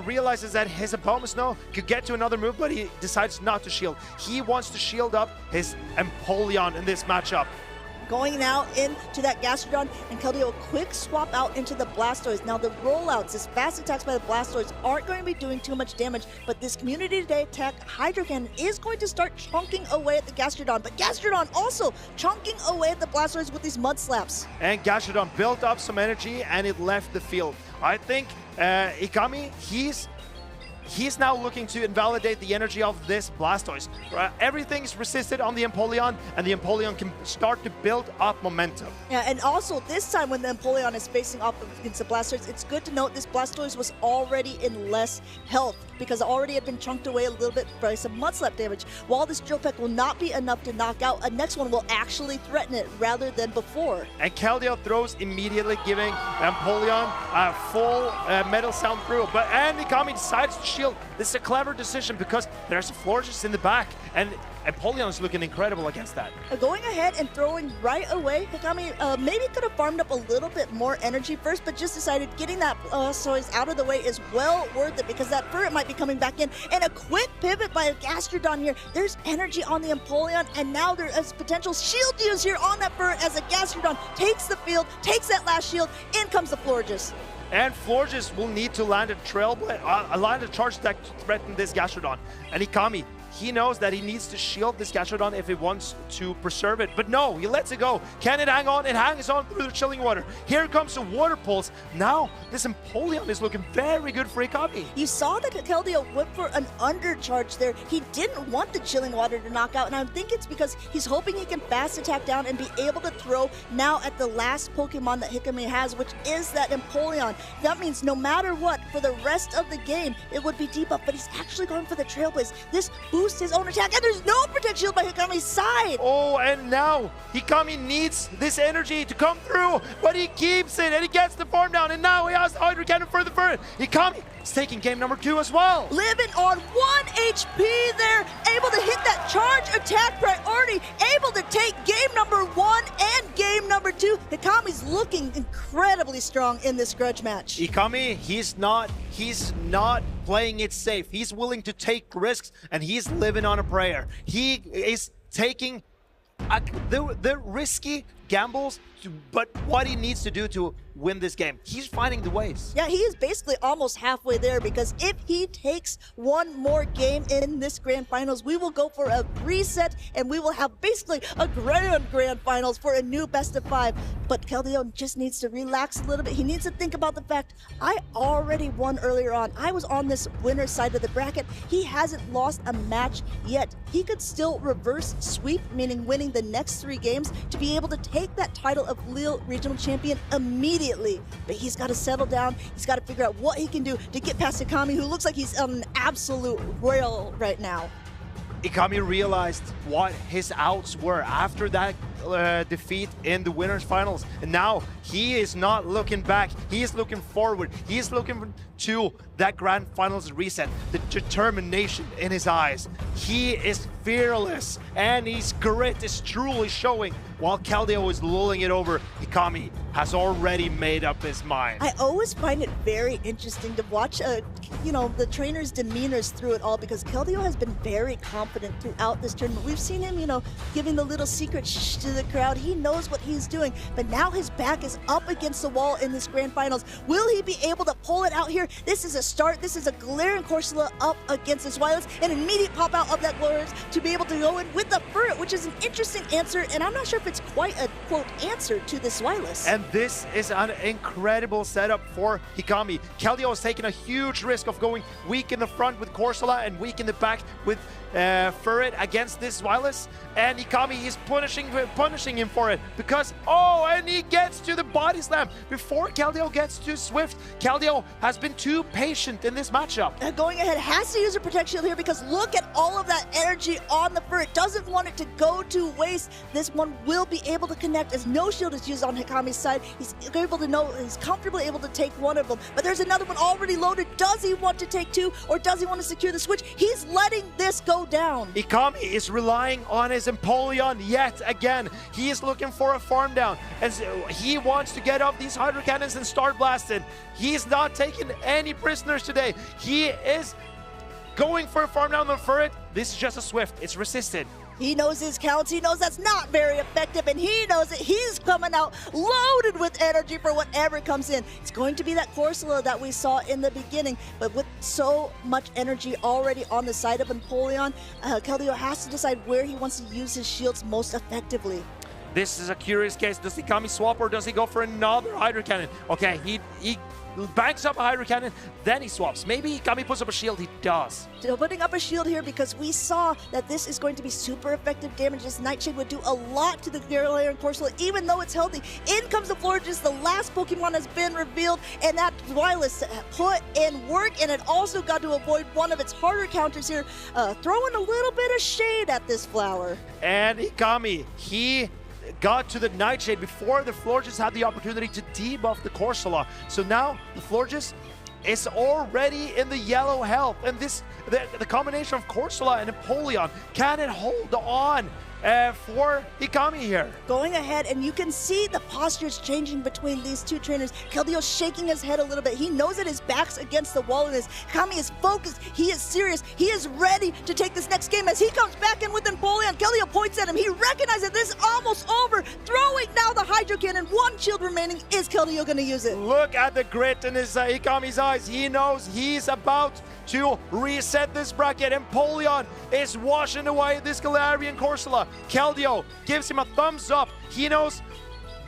realizes that his opponent Snow could get to another move, but he decides not to shield. He wants to shield up his Empoleon in this matchup. Going now into that Gastrodon, and Keldeo, quick swap out into the Blastoise. Now the rollouts, this fast attacks by the Blastoise aren't going to be doing too much damage, but this Community Day attack Hydro Cannon is going to start chunking away at the Gastrodon, but Gastrodon also chunking away at the Blastoise with these Mud Slaps. And Gastrodon built up some energy and it left the field. I think Ikami, he's now looking to invalidate the energy of this Blastoise. Everything's resisted on the Empoleon, and the Empoleon can start to build up momentum. Yeah, and also this time when the Empoleon is facing off against the Blastoise, it's good to note this Blastoise was already in less health because it already had been chunked away a little bit by some Mudslap damage. While this Drill Peck will not be enough to knock out, a next one will actually threaten it rather than before. And Keldeo throws immediately, giving Empoleon a full Metal Sound through. And Ikami decides to shield. This is a clever decision because there's a Florges in the back, and Empoleon is looking incredible against that. Going ahead and throwing right away, Hikami maybe could have farmed up a little bit more energy first, but just decided getting that Blastoise out of the way is well worth it because that Furret might be coming back in. And a quick pivot by Gastrodon here. There's energy on the Empoleon, and now there is potential shield use here on that Furret as a Gastrodon takes the field, takes that last shield, in comes the Florges. And Florges will need to land a charge attack to threaten this Gastrodon. And Ikami, he knows that he needs to shield this Gastrodon if he wants to preserve it. But no, he lets it go. Can it hang on? It hangs on through the chilling water. Here comes the Water Pulse. Now, this Empoleon is looking very good for Ikami. You saw that Keldeo went for an undercharge there. He didn't want the chilling water to knock out, and I think it's because he's hoping he can fast attack down and be able to throw now at the last Pokemon that Hikami has, which is that Empoleon. That means no matter what, for the rest of the game, it would be debuff, but he's actually going for the Trailblaze. This boosts his own attack, and there's no Protect Shield by Hikami's side. Oh, and now Hikami needs this energy to come through, but he keeps it, and he gets the farm down, and now he has Hydro Cannon for the Furret. Hikami is taking game number 2 as well. Living on 1 HP there, able to hit that charge attack priority, able to take game number 1 and game number 2. Hikami's looking incredibly strong in this grudge match. Ikami, he's not playing it safe. He's willing to take risks, and he's living on a prayer. He is taking the risky gambles, but what he needs to do to win this game. He's finding the ways. Yeah, he is basically almost halfway there because if he takes one more game in this grand finals, we will go for a reset and we will have basically a grand finals for a new best of 5. But Keldeo just needs to relax a little bit. He needs to think about the fact, I already won earlier on. I was on this winner's side of the bracket. He hasn't lost a match yet. He could still reverse sweep, meaning winning the next 3 games to be able to take that title of Lille Regional Champion immediately. But he's got to settle down. He's got to figure out what he can do to get past Ikami, who looks like he's on an absolute rail right now. Ikami realized what his outs were after that defeat in the winners finals, and now he is not looking back. He is looking forward. He is looking to that grand finals reset. The determination in his eyes. He is fearless, and his grit is truly showing. While Keldeo is lulling it over, Ikami has already made up his mind. I always find it very interesting to watch, the trainer's demeanors through it all, because Keldeo has been very confident throughout this tournament. We've seen him, giving the little secret shh to the crowd. He knows what he's doing, but now his back is up against the wall in this grand finals. Will he be able to pull it out here? This is a start. This is a glaring Corsola up against his Wireless, an immediate pop out of that Glorious to be able to go in with the Furret, which is an interesting answer, and I'm not sure if it's quite a quote answer to this Wireless. And this is an incredible setup for Hikami. Keldeo has taken a huge risk of going weak in the front with Corsola and weak in the back with Furret against this Wireless, and Hikami is punishing him for it because, and he gets to the body slam before Keldeo gets to Swift. Keldeo has been too patient in this matchup. Going ahead, has to use a Protect Shield here because look at all of that energy on the Furret. Doesn't want it to go to waste. This one will be able to connect as no shield is used on Hikami's side. He's comfortably able to take one of them, but there's another one already loaded. Does he want to take 2, or does he want to secure the switch? He's letting this go slow down. Ikami is relying on his Empoleon yet again. He is looking for a farm down, and so he wants to get off these Hydro Cannons and start blasting. He's not taking any prisoners today. He is going for a farm down on Furret. This is just a Swift. It's resisted. He knows his counts, he knows that's not very effective, and he knows that he's coming out loaded with energy for whatever comes in. It's going to be that Corsola that we saw in the beginning, but with so much energy already on the side of Empoleon, Keldeo has to decide where he wants to use his shields most effectively. This is a curious case. Does Ikami swap or does he go for another Hydro Cannon? Okay, he banks up a Hydro Cannon, then he swaps. Maybe Ikami puts up a shield. He does. So putting up a shield here because we saw that this is going to be super effective damage. This Nightshade would do a lot to the Gyarados and Corsola, even though it's healthy. In comes the Florges. The last Pokemon has been revealed, and that Wireless put in work, and it also got to avoid one of its harder counters here, throwing a little bit of shade at this flower. And Ikami, he got to the Nightshade before the Florges had the opportunity to debuff the Corsola. So now the Florges is already in the yellow health, and this the combination of Corsola and Empoleon, can it hold on for Ikami here? Going ahead, and you can see the postures changing between these two trainers. Keldeo shaking his head a little bit. He knows that his back's against the wall, and Ikami is focused. He is serious. He is ready to take this next game as he comes back in with Empoleon. Keldeo points at him. He recognizes that this is almost over. Throwing now the Hydro Cannon. One shield remaining. Is Keldeo going to use it? Look at the grit in his Ikami's eyes. He knows he's about to reset this bracket. Empoleon is washing away this Galarian Corsola. Keldeo gives him a thumbs up. He knows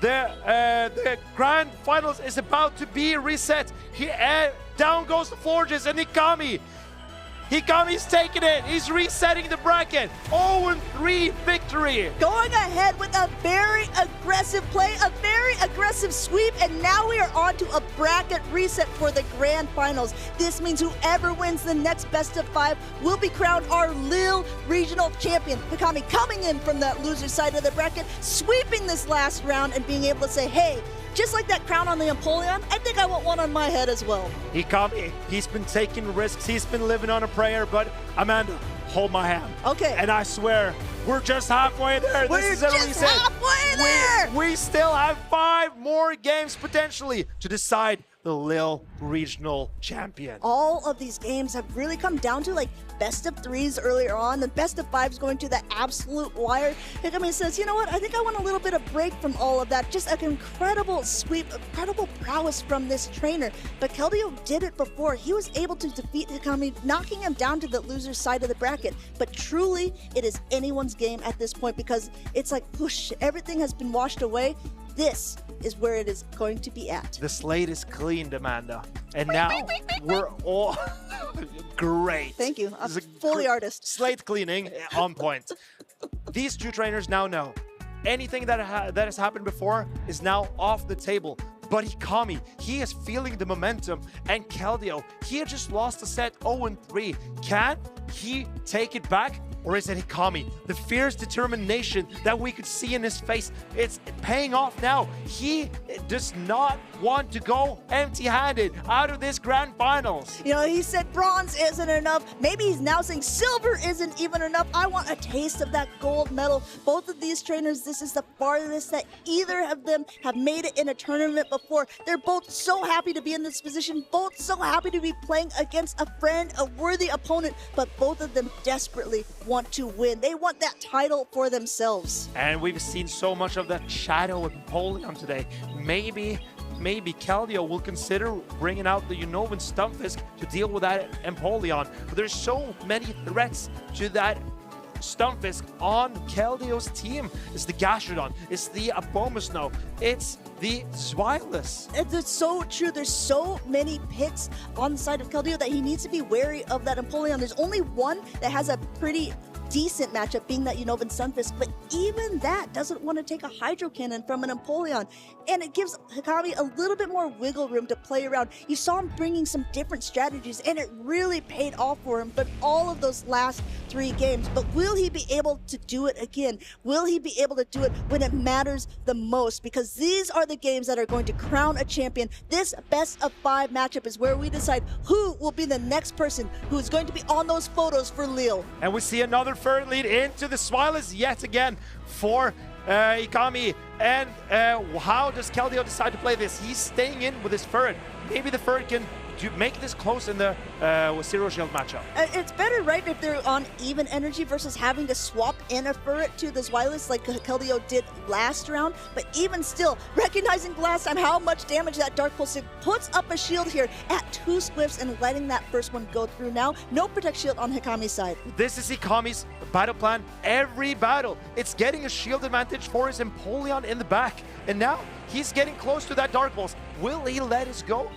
the grand finals is about to be reset. Down goes the Florges and Ikami. Ikami's taking it. He's resetting the bracket. 0-3 victory. Going ahead with a very aggressive play, a very aggressive sweep, and now we are on to a bracket reset for the grand finals. This means whoever wins the next best of 5 will be crowned our Lille Regional Champion. Ikami coming in from that loser side of the bracket, sweeping this last round and being able to say, hey, just like that crown on the Empoleon, I think I want one on my head as well. Ikami, he's been taking risks. He's been living on a prayer, but Amanda, hold my hand. Okay. And I swear, we're just halfway there. We're just halfway there. We still have 5 more games potentially to decide the Lille Regional Champion. All of these games have really come down to like best of 3s earlier on, the best of 5s going to the absolute wire. Ikami says, you know what, I think I want a little bit of break from all of that. Just an incredible sweep, incredible prowess from this trainer. But Keldeo did it before. He was able to defeat Ikami, knocking him down to the loser's side of the bracket. But truly, it is anyone's game at this point because it's like, whoosh, everything has been washed away. This is where it is going to be at. The slate is cleaned, Amanda. And now we're all great. Thank you. I'm fully artist. Slate cleaning on point. These two trainers now know anything that has happened before is now off the table. But Ikami, he is feeling the momentum. And Keldeo, he had just lost a set 0-3. Can he take it back? Or is it Ikami? The fierce determination that we could see in his face, it's paying off now. He does not want to go empty-handed out of this grand finals. You know, he said bronze isn't enough. Maybe he's now saying silver isn't even enough. I want a taste of that gold medal. Both of these trainers, this is the farthest that either of them have made it in a tournament before. They're both so happy to be in this position, both so happy to be playing against a friend, a worthy opponent, but both of them desperately want to win. They want that title for themselves. And we've seen so much of that shadow of Empoleon today. Maybe Keldeo will consider bringing out the Unova and Stunfisk to deal with that Empoleon. But there's so many threats to that Stunfisk on Keldeo's team. It's the Gastrodon, it's the Abomasnow, it's the Zweilous. It's so true. There's so many picks on the side of Keldeo that he needs to be wary of that Empoleon. There's only one that has a pretty decent matchup, being that Unova and Stunfisk, but even that doesn't want to take a Hydro Cannon from an Empoleon, and it gives Hikami a little bit more wiggle room to play around. You saw him bringing some different strategies, and it really paid off for him, but all of those last 3 games. But will he be able to do it again? Will he be able to do it when it matters the most? Because these are the games that are going to crown a champion. This best of 5 matchup is where we decide who will be the next person who is going to be on those photos for Lille. And we see another Ferret lead into the Swilers yet again for Hikami. And how does Keldeo decide to play this? He's staying in with his Ferret. Maybe the Ferret can make this close in the Zero Shield matchup. It's better, right, if they're on even energy versus having to swap in a Ferret to the Zwilus like Keldeo did last round. But even still, recognizing last time how much damage that Dark Pulse did, puts up a shield here at 2 Swift's and letting that first one go through now. No Protect Shield on Hikami's side. This is Hikami's battle plan every battle. It's getting a shield advantage for his Empoleon in the back. And now he's getting close to that Dark Pulse. Will he let us go?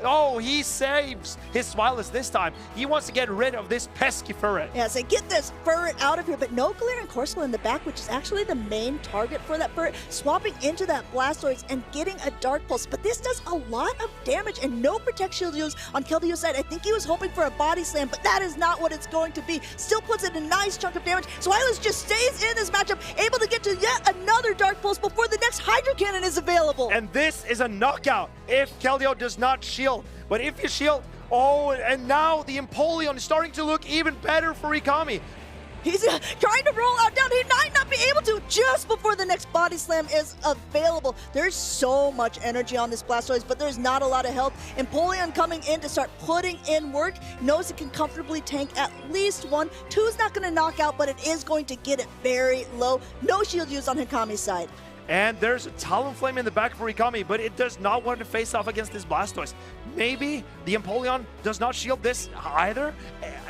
Oh, he saves his Swilus this time. He wants to get rid of this pesky Ferret. Yeah, so get this Ferret out of here, but no Galarian Corsola in the back, which is actually the main target for that Ferret, swapping into that Blastoise and getting a Dark Pulse. But this does a lot of damage and no Protect Shield use on Keldeo's side. I think he was hoping for a Body Slam, but that is not what it's going to be. Still puts in a nice chunk of damage. Swilus just stays in this matchup, able to get to yet another Dark Pulse before the next Hydro Cannon is available. And this is a knockout if Keldeo does not shield. But if you shield, oh, and now the Empoleon is starting to look even better for Hikami. He's trying to roll out down. He might not be able to just before the next Body Slam is available. There's so much energy on this Blastoise, but there's not a lot of health. Empoleon coming in to start putting in work. Knows it can comfortably tank at least 1. 2 is not going to knock out, but it is going to get it very low. No shield use on Hikami's side. And there's a Talonflame in the back for Hikami, but it does not want to face off against this Blastoise. Maybe the Empoleon does not shield this either,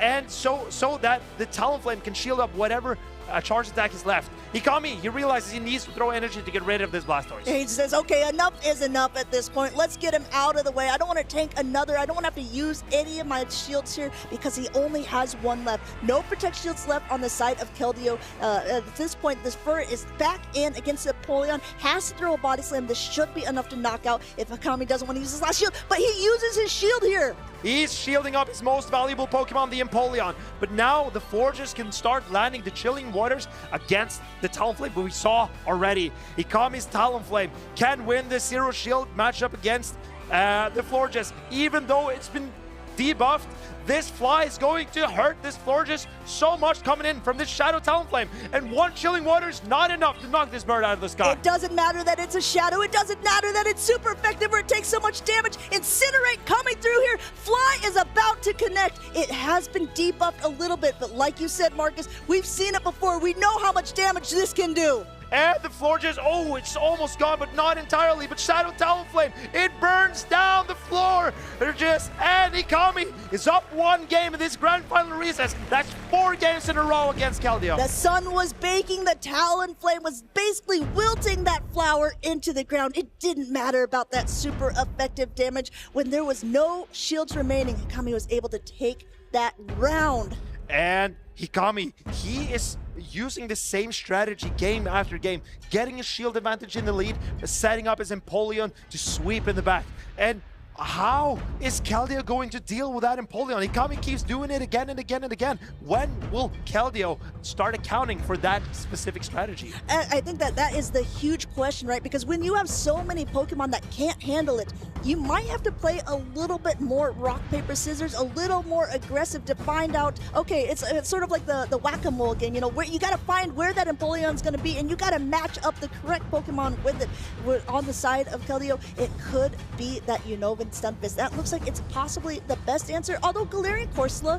and so that the Talonflame can shield up whatever charge attack is left. Hikami, he realizes he needs to throw energy to get rid of this Blastoise. He says, okay, enough is enough at this point. Let's get him out of the way. I don't want to tank another. I don't want to have to use any of my shields here because he only has 1 left. No Protect Shields left on the side of Keldeo. At this point, this Ferret is back in against the Empoleon. Has to throw a Body Slam. This should be enough to knock out if Hikami doesn't want to use his last shield, but he uses his shield here. He's shielding up his most valuable Pokemon, the Empoleon. But now the Forgers can start landing the Chilling Waters against the Talonflame, but we saw already Hikami's Talonflame can win this Zero Shield matchup against the Florges. Even though it's been debuffed, this fly is going to hurt this Florges so much coming in from this Shadow Talonflame. And 1 Chilling Water is not enough to knock this bird out of the sky. It doesn't matter that it's a Shadow. It doesn't matter that it's super effective or it takes so much damage. Incinerate coming through here. Fly is about to connect. It has been debuffed a little bit, but like you said, Marcus, we've seen it before. We know how much damage this can do. And the Florges, oh, it's almost gone, but not entirely. But Shadow Talonflame, it burns down the floor. And Hikami is up 1 game in this grand final recess. That's 4 games in a row against Keldeo. The sun was baking. The Talonflame was basically wilting that flower into the ground. It didn't matter about that super effective damage. When there was no shields remaining, Hikami was able to take that round. And Hikami, he is using the same strategy game after game, getting a shield advantage in the lead, setting up his Empoleon to sweep in the back. And how is Keldeo going to deal with that Empoleon? Hikami keeps doing it again and again and again. When will Keldeo start accounting for that specific strategy? I think that is the huge question, right? Because when you have so many Pokemon that can't handle it, you might have to play a little bit more rock, paper, scissors, a little more aggressive to find out, okay, it's sort of like the whack-a-mole game, you know, where you got to find where that Empoleon's going to be, and you got to match up the correct Pokemon with it. On the side of Keldeo, it could be that Unova and Stunfisk. That looks like it's possibly the best answer, although Galarian Corsola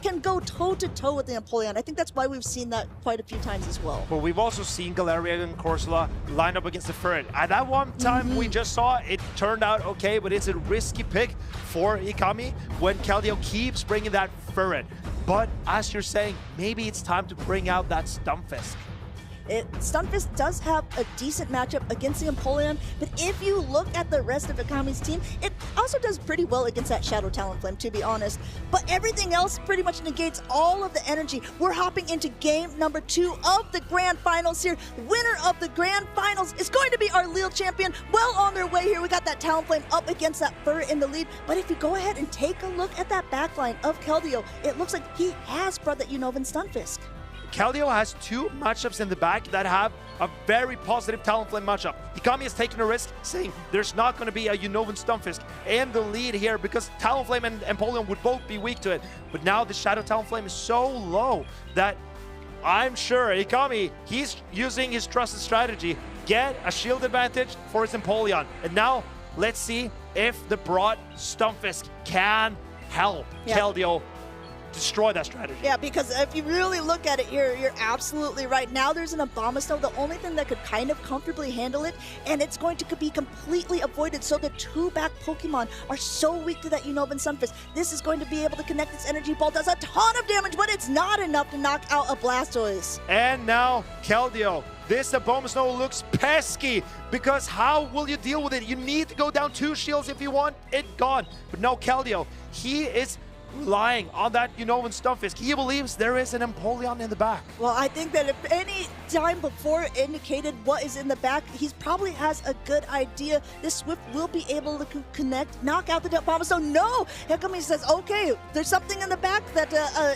can go toe-to-toe with the Empoleon. I think that's why we've seen that quite a few times as well. But we've also seen Galarian Corsola line up against the Ferret. At that one time we just saw, it turned out okay, but it's a risky pick for Hikami when Keldeo keeps bringing that Ferret. But as you're saying, maybe it's time to bring out that Stunfisk. Stunfisk does have a decent matchup against the Empoleon, but if you look at the rest of Akami's team, it also does pretty well against that Shadow Talonflame, to be honest. But everything else pretty much negates all of the energy. We're hopping into game number 2 of the Grand Finals here. The winner of the Grand Finals is going to be our Lille champion. Well on their way here. We got that Talonflame up against that Fur in the lead. But if you go ahead and take a look at that backline of Keldeo, it looks like he has brought that Unova and Stunfisk. Keldeo has 2 matchups in the back that have a very positive Talonflame matchup. Hikami has taken a risk, saying there's not going to be a Unovan Stunfisk in the lead here because Talonflame and Empoleon would both be weak to it. But now the Shadow Talonflame is so low that I'm sure Hikami, he's using his trusted strategy, get a shield advantage for his Empoleon. And now let's see if the broad Stunfisk can help Keldeo destroy that strategy. Yeah, because if you really look at it, you're absolutely right. Now there's an Abomasnow, the only thing that could kind of comfortably handle it, and it's going to be completely avoided. So the 2-back Pokemon are so weak to that Unova and Stunfisk. This is going to be able to connect. Its energy ball does a ton of damage, but it's not enough to knock out a Blastoise. And now Keldeo. This Abomasnow looks pesky because how will you deal with it? You need to go down 2 shields if you want it gone. But no, Keldeo, he is relying on that Unovan Stunfisk. He believes there is an Empoleon in the back. Well, I think that if any time before it indicated what is in the back, he probably has a good idea. This Swift will be able to connect, knock out the Abomasnow. No! Hikami says, okay, there's something in the back that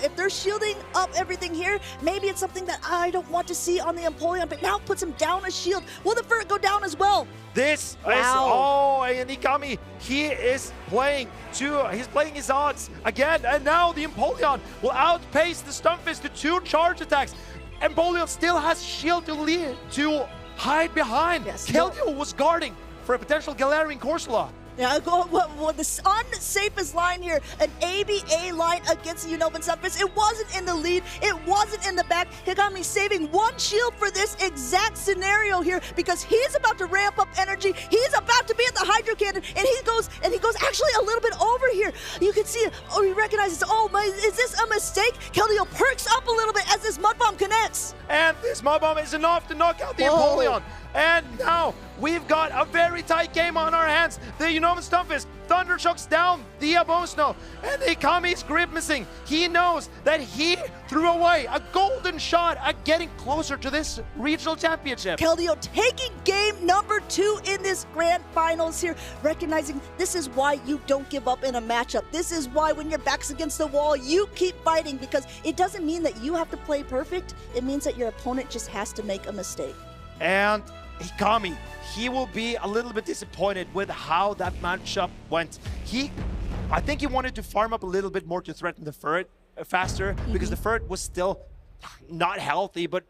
if they're shielding up everything here, maybe it's something that I don't want to see on the Empoleon, but now puts him down a shield. Will the Fur go down as well? This is, and Hikami, he's playing his odds again, and now the Empoleon will outpace the Stunfisk to 2 charge attacks. Empoleon still has shield to hide behind. Yes, Keldeo was guarding for a potential Galarian Corsola. Yeah, the unsafest line here, an ABA line against the Unova and Stunfisk. It wasn't in the lead, it wasn't in the back. Hikami saving 1 shield for this exact scenario here because he's about to ramp up energy. He's about to be at the Hydro Cannon, and he goes actually a little bit over here. You can see it. Oh, he recognizes, oh my, is this a mistake? Keldeo perks up a little bit as this Mud Bomb connects. And this Mud Bomb is enough to knock out the Empoleon. And now we've got a very tight game on our hands. The Unova Stunfisk Thundershocks down the Abomasnow, and Hikami's grip missing. He knows that he threw away a golden shot at getting closer to this regional championship. Keldeo taking game number 2 in this Grand Finals here, recognizing this is why you don't give up in a matchup. This is why when your back's against the wall, you keep fighting, because it doesn't mean that you have to play perfect. It means that your opponent just has to make a mistake. And Hikami, he will be a little bit disappointed with how that matchup went. I think he wanted to farm up a little bit more to threaten the Ferret faster, because the Ferret was still not healthy, but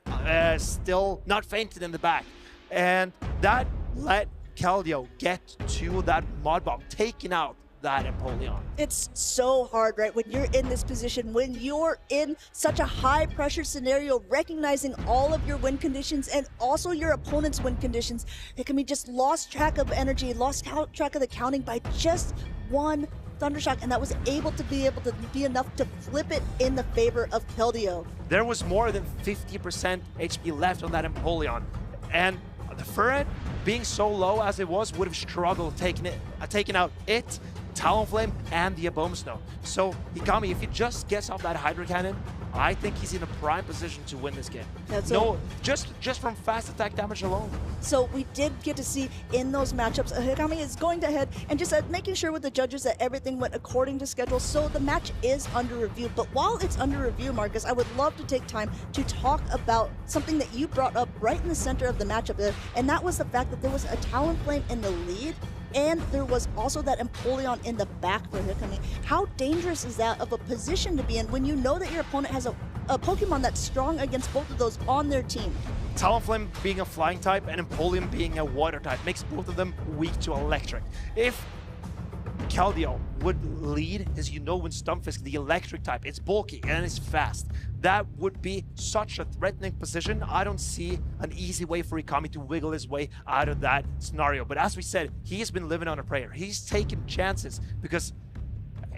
still not fainted in the back. And that let Keldeo get to that Mud Bomb, taking out that Empoleon. It's so hard, right? When you're in this position, when you're in such a high pressure scenario, recognizing all of your win conditions and also your opponent's win conditions, it can be just lost track of energy, lost track of the counting by just 1 Thundershock, and that was able to be enough to flip it in the favor of Keldeo. There was more than 50% HP left on that Empoleon, and the Ferret, being so low as it was, would have struggled taking out it, Talonflame, and the Abomasnow. So Hikami, if he just gets off that Hydro Cannon, I think he's in a prime position to win this game. Just from fast attack damage alone. So we did get to see in those matchups, Hikami is going ahead and just making sure with the judges that everything went according to schedule. So the match is under review. But while it's under review, Marcus, I would love to take time to talk about something that you brought up right in the center of the matchup there, and that was the fact that there was a Talonflame in the lead, and there was also that Empoleon in the back for Hikami. How dangerous is that of a position to be in when you know that your opponent has a Pokemon that's strong against both of those on their team? Talonflame being a flying type and Empoleon being a water type makes both of them weak to electric. If Keldeo would lead his Unovan Stunfisk, the electric type, it's bulky and it's fast, that would be such a threatening position. I don't see an easy way for Hikami to wiggle his way out of that scenario. But as we said, he's been living on a prayer. He's taking chances, because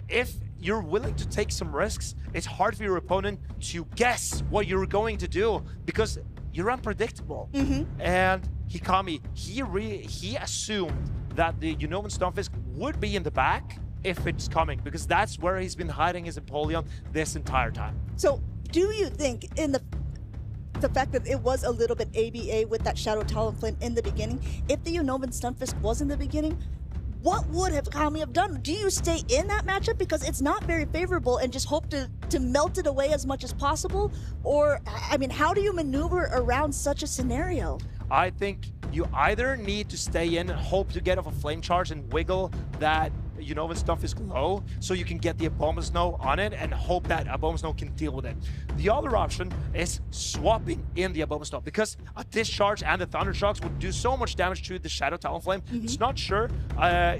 if you're willing to take some risks, it's hard for your opponent to guess what you're going to do, because you're unpredictable. And Hikami, he assumed that the Unova Stunfisk would be in the back if it's coming, because that's where he's been hiding his Empoleon this entire time. So do you think in the fact that it was a little bit ABA with that Shadow Talonflame in the beginning, if the Unova Stunfisk was in the beginning, what would Hikami have done? Do you stay in that matchup because it's not very favorable and just hope to melt it away as much as possible? Or, I mean, how do you maneuver around such a scenario? I think you either need to stay in and hope to get off a flame charge and wiggle that Unova Stunfisk low so you can get the Abomasnow on it and hope that Abomasnow can deal with it. The other option is swapping in the Abomasnow, because a discharge and the Thunder Shocks would do so much damage to the Shadow Talonflame. It's not sure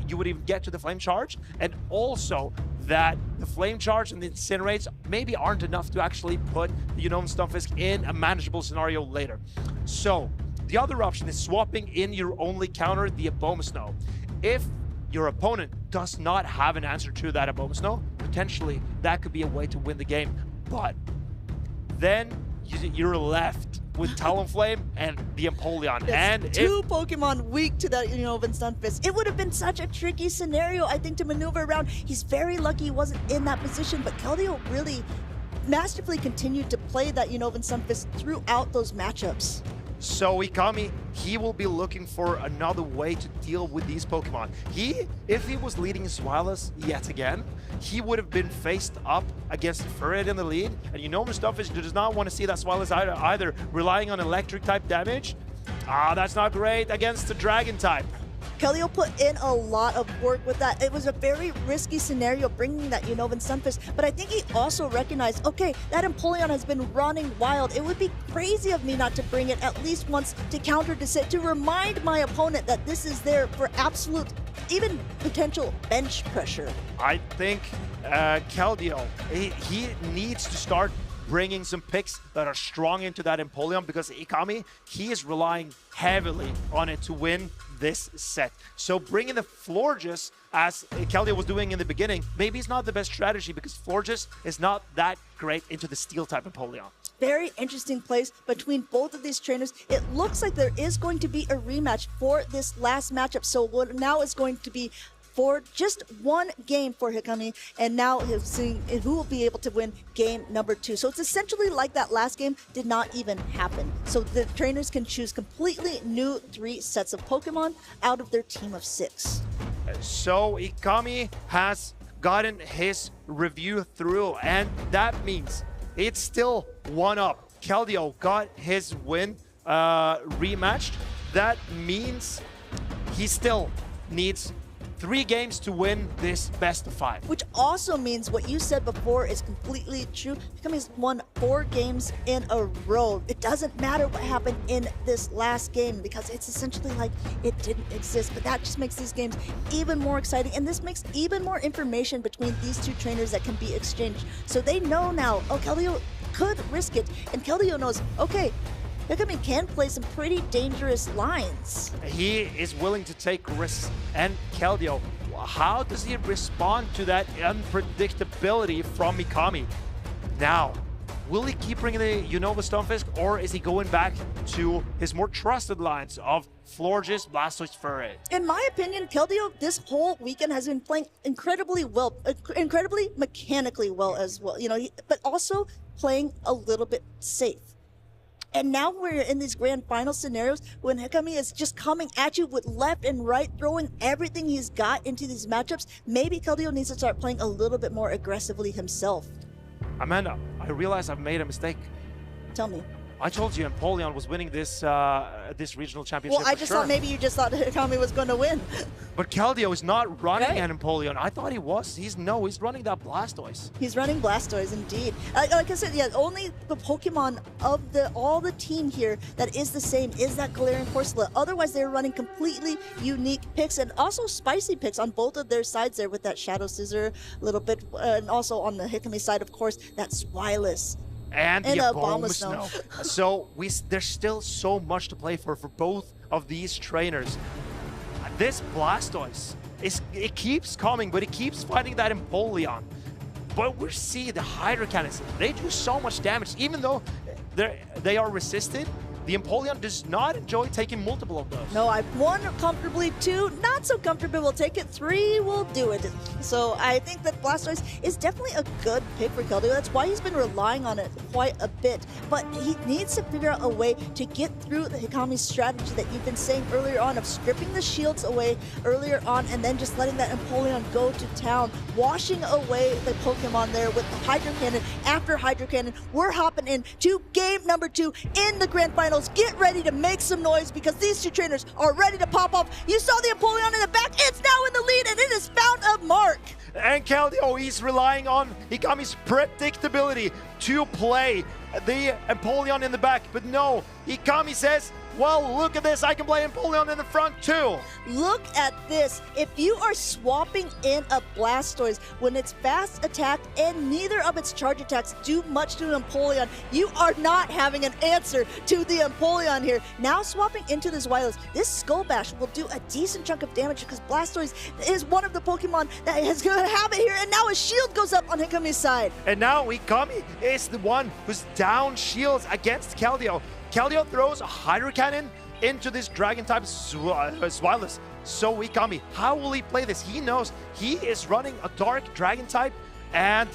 you would even get to the flame charge, and also that the flame charge and the incinerates maybe aren't enough to actually put the Unova Stunfisk in a manageable scenario later. So the other option is swapping in your only counter, the Abomasnow. If your opponent does not have an answer to that Abomasnow, potentially that could be a way to win the game. But then you're left with Talonflame and the Empoleon. And two Pokemon weak to that Unova Stunfisk. It would have been such a tricky scenario, I think, to maneuver around. He's very lucky he wasn't in that position, but Keldeo really masterfully continued to play that Unova Stunfisk throughout those matchups. So Hikami, he will be looking for another way to deal with these Pokemon. If he was leading Swallows yet again, he would have been faced up against Furret in the lead. And Unova Stunfisk does not want to see that Swallows either relying on electric type damage. That's not great against the Dragon type. Keldeo put in a lot of work with that. It was a very risky scenario bringing that Unova Stunfisk, but I think he also recognized, okay, that Empoleon has been running wild. It would be crazy of me not to bring it at least once to counter to remind my opponent that this is there for absolute, even potential bench pressure. I think Keldeo, he needs to start bringing some picks that are strong into that Empoleon, because Hikami, he is relying heavily on it to win this set. So bringing the Florges, as Keldeo was doing in the beginning, maybe it's not the best strategy, because Florges is not that great into the steel type Empoleon. Very interesting place between both of these trainers. It looks like there is going to be a rematch for this last matchup. So what now is going to be for just one game for Hikami, and now he'll see who will be able to win game number 2. So it's essentially like that last game did not even happen. So the trainers can choose completely new 3 sets of Pokemon out of their team of 6. So Hikami has gotten his review through, and that means it's still 1-up. Keldeo got his win rematched. That means he still needs 3 games to win this best of 5. Which also means what you said before is completely true. Hikami's won 4 games in a row. It doesn't matter what happened in this last game, because it's essentially like it didn't exist. But that just makes these games even more exciting. And this makes even more information between these 2 trainers that can be exchanged. So they know now, oh, Keldeo could risk it. And Keldeo knows, okay, Hikami can play some pretty dangerous lines. He is willing to take risks. And Keldeo, how does he respond to that unpredictability from Hikami? Now, will he keep bringing the Unova Stunfisk, or is he going back to his more trusted lines of Florges, Blastoise, Furret? In my opinion, Keldeo this whole weekend has been playing incredibly well, incredibly mechanically well as well, you know, but also playing a little bit safe. And now we're in these grand final scenarios when Hikami is just coming at you with left and right, throwing everything he's got into these matchups. Maybe Keldeo needs to start playing a little bit more aggressively himself. Amanda, I realize I've made a mistake. Tell me. I told you Empoleon was winning this this regional championship. Well, I just thought maybe you just thought Hikami was going to win. But Keldeo is not running an Empoleon. I thought he was. He's running that Blastoise. He's running Blastoise, indeed. Like I said, yeah, only the Pokemon of all the team here that is the same is that Galarian Corsola. Otherwise, they're running completely unique picks and also spicy picks on both of their sides there with that Shadow Scissor a little bit, and also on the Hikami side, of course, that Swilus. And the Abomasnow. So there's still so much to play for both of these trainers. This Blastoise, it keeps coming, but it keeps fighting that Empoleon. But we see the Hydro Cannons, they do so much damage, even though they are resisted. the Empoleon does not enjoy taking multiple of those. No, I've won comfortably, 2 not so comfortably. We'll take it, 3 will do it. So I think that Blastoise is definitely a good pick for Keldeo. That's why he's been relying on it quite a bit. But he needs to figure out a way to get through the Hikami's strategy that you've been saying earlier on of stripping the shields away earlier on and then just letting that Empoleon go to town, washing away the Pokemon there with the Hydro Cannon after Hydro Cannon. We're hopping in to game number 2 in the Grand Finals. Get ready to make some noise because these two trainers are ready to pop off. You saw the Empoleon in the back. It's now in the lead and it has found a mark. And Keldeo, he's relying on Hikami's predictability to play the Empoleon in the back. But no, Hikami says, well, look at this. I can play Empoleon in the front too. Look at this. If you are swapping in a Blastoise when it's fast attack and neither of its charge attacks do much to an Empoleon, you are not having an answer to the Empoleon here. Now swapping into this Wireless, this Skull Bash will do a decent chunk of damage because Blastoise is one of the Pokemon that is going to have it here, and now his shield goes up on Hikami's side. And now Hikami is the one who's down shields against Keldeo. Keldeo throws a Hydro Cannon into this Dragon-type Swilus. So Hikami, how will he play this? He knows he is running a Dark Dragon-type, and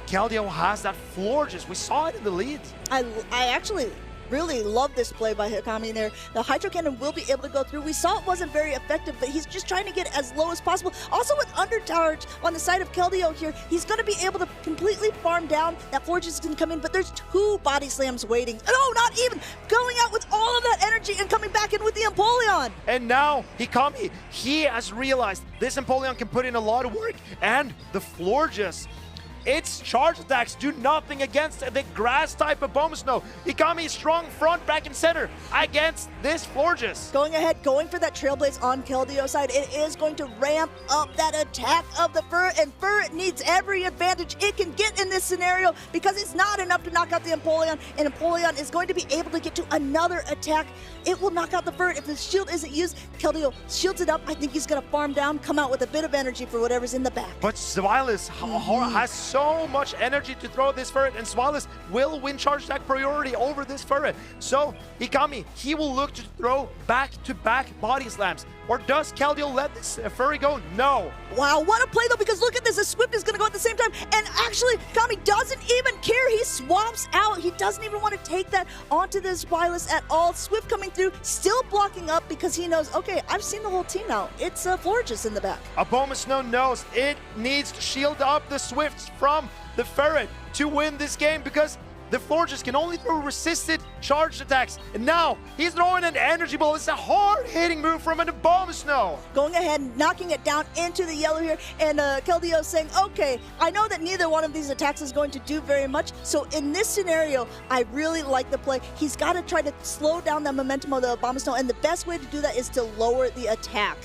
Keldeo has that Florges. We saw it in the lead. I actually really love this play by Hikami there. The Hydro Cannon will be able to go through. We saw it wasn't very effective, but he's just trying to get as low as possible. Also with Undercharge on the side of Keldeo here, he's going to be able to completely farm down. That Forge is going to come in, but there's 2 Body Slams waiting. No, not even! Going out with all of that energy and coming back in with the Empoleon. And now Hikami, he has realized this Empoleon can put in a lot of work, and the Florges, its charge attacks do nothing against the grass-type of Abomasnow. Hikami is strong front, back, and center against this Florges. Going ahead, going for that Trailblaze on Keldeo's side. It is going to ramp up that attack of the Fur, and Fur needs every advantage it can get in this scenario because it's not enough to knock out the Empoleon, and Empoleon is going to be able to get to another attack. It will knock out the Fur. If the shield isn't used, Keldeo shields it up. I think he's going to farm down, come out with a bit of energy for whatever's in the back. But Swilus has so much energy to throw this Furret, and Swilus will win charge attack priority over this Furret. So Hikami, he will look to throw back-to-back Body Slams. Or does Keldeo let this Furry go? No. Wow, what a play though, because look at this. The Swift is going to go at the same time, and actually Hikami doesn't even care. He swaps out. He doesn't even want to take that onto this Wireless at all. Swift coming through, still blocking up because he knows, okay, I've seen the whole team now. It's Florges in the back. Abomasnow knows it needs to shield up the Swifts from the Ferret to win this game because the Florges can only throw resisted charged attacks. And now he's throwing an Energy Ball. It's a hard-hitting move from an Abomasnow. Going ahead, knocking it down into the yellow here. And Keldeo saying, okay, I know that neither one of these attacks is going to do very much. So in this scenario, I really like the play. He's got to try to slow down the momentum of the Abomasnow. And the best way to do that is to lower the attack.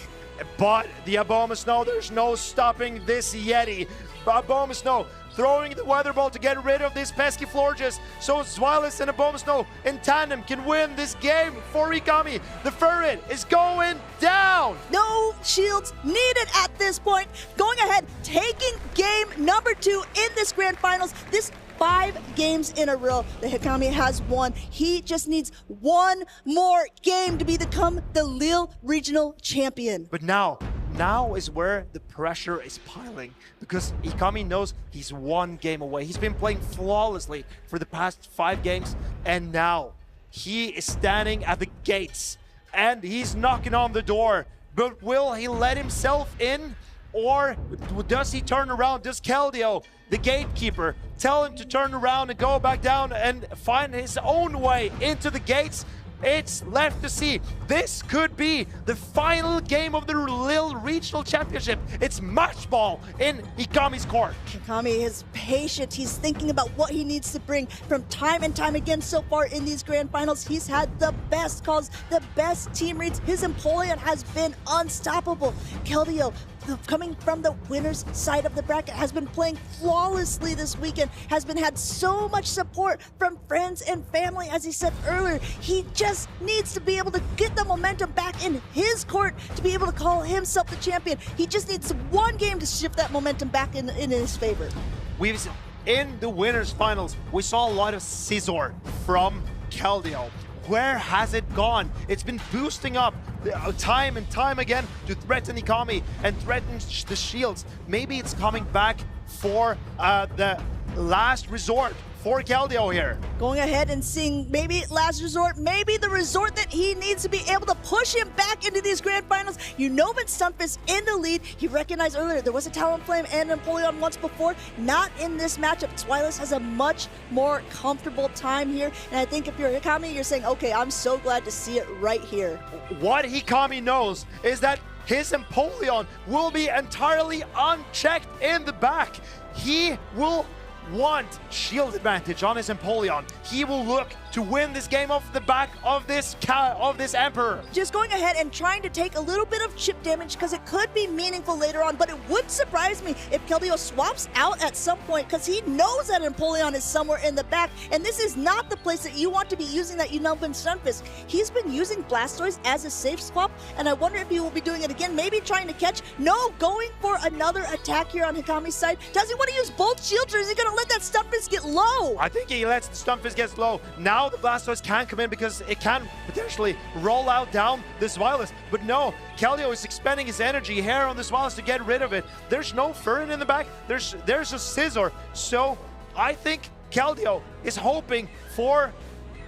But the Abomasnow, there's no stopping this Yeti. Abomasnow throwing the Weather Ball to get rid of these pesky Florges, so Swilus and Abomasnow in tandem can win this game for Hikami. The Furret is going down. No shields needed at this point. Going ahead, taking game number 2 in this Grand Finals. This 5 games in a row that Hikami has won. He just needs one more game to become the Lille Regional Champion. But now is where the pressure is piling because Hikami knows he's 1 game away. He's been playing flawlessly for the past 5 games, and now he is standing at the gates and he's knocking on the door. But will he let himself in, or does he turn around? Does Keldeo, the gatekeeper, tell him to turn around and go back down and find his own way into the gates? It's left to see. This could be the final game of the Lille Regional Championship. It's match ball in Hikami's court. Hikami is patient. He's thinking about what he needs to bring from time and time again so far in these Grand Finals. He's had the best calls, the best team reads. His Empoleon has been unstoppable. Keldeo, coming from the winner's side of the bracket, has been playing flawlessly this weekend, has had so much support from friends and family. As he said earlier, he just needs to be able to get the momentum back in his court to be able to call himself the champion. He just needs 1 game to shift that momentum back in his favor. In the winners finals, we saw a lot of scissor from Keldeo. where has it gone? It's been boosting up time and time again to threaten Ikami and threaten the shields. Maybe it's coming back for the last resort for Keldeo here. Going ahead and seeing maybe last resort, maybe the resort that he needs to be able to push him back into these grand finals. You know, when Stunfisk in the lead, he recognized earlier there was a Talonflame and Empoleon once before, not in this matchup. Swilus has a much more comfortable time here, and I think if you're Hikami, you're saying, okay, I'm so glad to see it right here. What Hikami knows is that his Empoleon will be entirely unchecked in the back. He will want shield advantage on his Empoleon. He will look to win this game off the back of this Emperor. Just going ahead and trying to take a little bit of chip damage because it could be meaningful later on, but it would surprise me if Keldeo swaps out at some point because he knows that Empoleon is somewhere in the back, and this is not the place that you want to be using that Unelvin Stunfisk. He's been using Blastoise as a safe swap, and I wonder if he will be doing it again, maybe trying to catch. No, going for another attack here on Hikami's side. Does he want to use both shields, or is he going to let that Stunfisk get low? I think he lets the Stunfisk get low. Now the Blastoise can come in because it can potentially roll out down the Swilus. But no, Keldeo is expending his energy here on the Swilus to get rid of it. There's no Furrin in the back. There's a Scizor. So I think Keldeo is hoping for...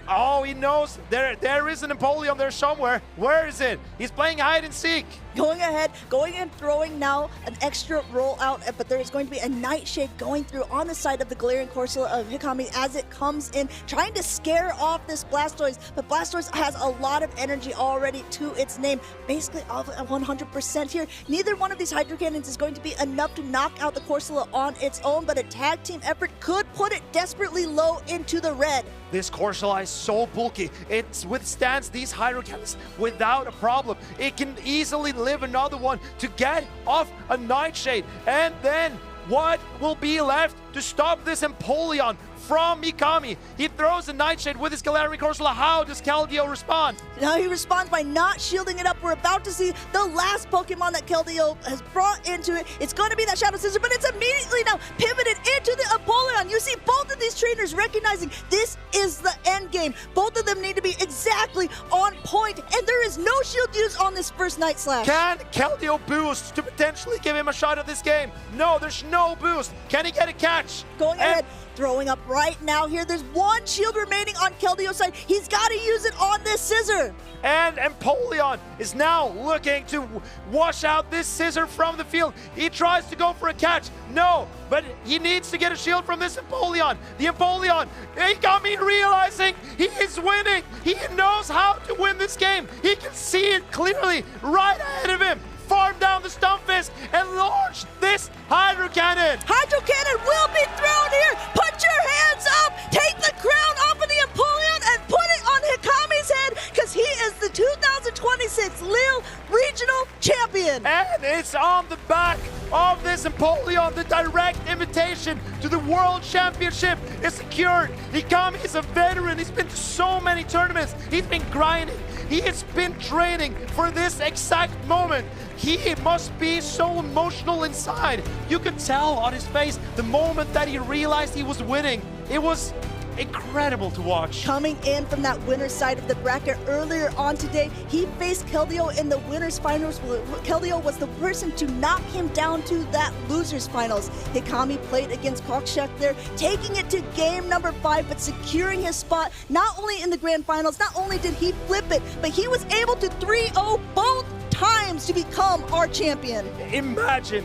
Oh, he knows there is an Empoleon there somewhere. Where is it? He's playing hide and seek. Going ahead, going and throwing now an extra rollout, but there is going to be a Nightshade going through on the side of the Galarian Corsola of Hikami as it comes in, trying to scare off this Blastoise, but Blastoise has a lot of energy already to its name, basically off at 100% here. Neither one of these Hydro Cannons is going to be enough to knock out the Corsola on its own, but a tag team effort could put it desperately low into the red. This Corsola is so bulky. It withstands these Hydro Cannons without a problem. It can easily live another one to get off a Nightshade. And then what will be left to stop this Empoleon from Mikami? He throws a Nightshade with his Galarian Corsola. How does Keldeo respond? Now he responds by not shielding it up. We're about to see the last Pokemon that Keldeo has brought into it. It's going to be that Shadow Scissor, but it's immediately now pivoted into the Empoleon. You see both of these trainers recognizing this is the end game. Both of them need to be exactly on point, and there is no shield use on this first Night Slash. Can Keldeo boost to potentially give him a shot at this game? No, there's no boost. Can he get a catch? Going ahead, throwing up right now here. There's one shield remaining on Keldeo's side. He's got to use it on this Scissor. And Empoleon is now looking to wash out this Scissor from the field. He tries to go for a catch. No, but he needs to get a shield from this Empoleon. The Empoleon, he got me realizing he is winning. He knows how to win this game. He can see it clearly right ahead of him. Farm down the Stunfisk and launch this Hydro Cannon. Hydro Cannon will be thrown here. Put your hands up. Take the crown off of the Empoleon and put it on Hikami's head because he is the 2026 Lille Regional Champion. And it's on the back of this Empoleon. The direct invitation to the World Championship is secured. Hikami is a veteran. He's been to so many tournaments. He's been grinding. He has been training for this exact moment. He must be so emotional inside. You could tell on his face the moment that he realized he was winning. It was incredible to watch. Coming in from that winner's side of the bracket earlier on today, he faced Keldeo in the winner's finals. Keldeo was the person to knock him down to that loser's finals. Hikami played against Kokshak there, taking it to game number 5, but securing his spot not only in the grand finals, not only did he flip it, but he was able to 3-0 both times to become our champion. Imagine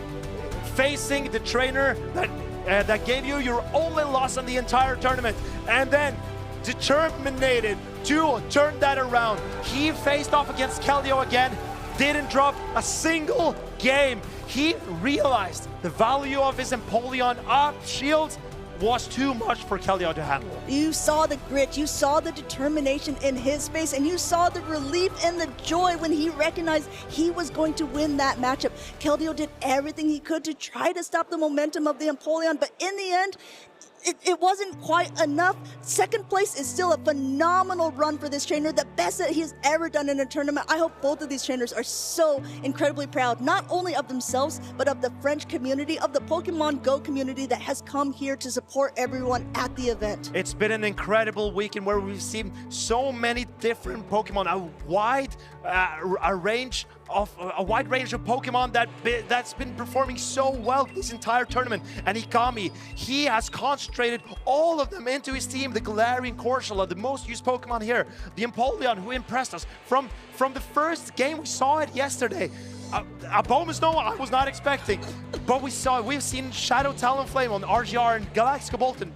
facing the trainer that gave you your only loss on the entire tournament, and then determined to turn that around. He faced off against Keldeo again, didn't drop a single game. He realized the value of his Empoleon up shields was too much for Keldeo to handle. You saw the grit, you saw the determination in his face, and you saw the relief and the joy when he recognized he was going to win that matchup. Keldeo did everything he could to try to stop the momentum of the Empoleon, but in the end, it wasn't quite enough. Second place is still a phenomenal run for this trainer, the best that he has ever done in a tournament. I hope both of these trainers are so incredibly proud, not only of themselves, but of the French community, of the Pokemon Go community that has come here to support everyone at the event. It's been an incredible weekend where we've seen so many different Pokemon, a wide range of Pokemon that's been performing so well this entire tournament. And Ikami, he has concentrated all of them into his team. The Galarian Corsola, the most used Pokemon here. The Empoleon, who impressed us from the first game. We saw it yesterday. A Bombasno I was not expecting, but we've seen Shadow Talonflame on RGR and Galactica Bolton.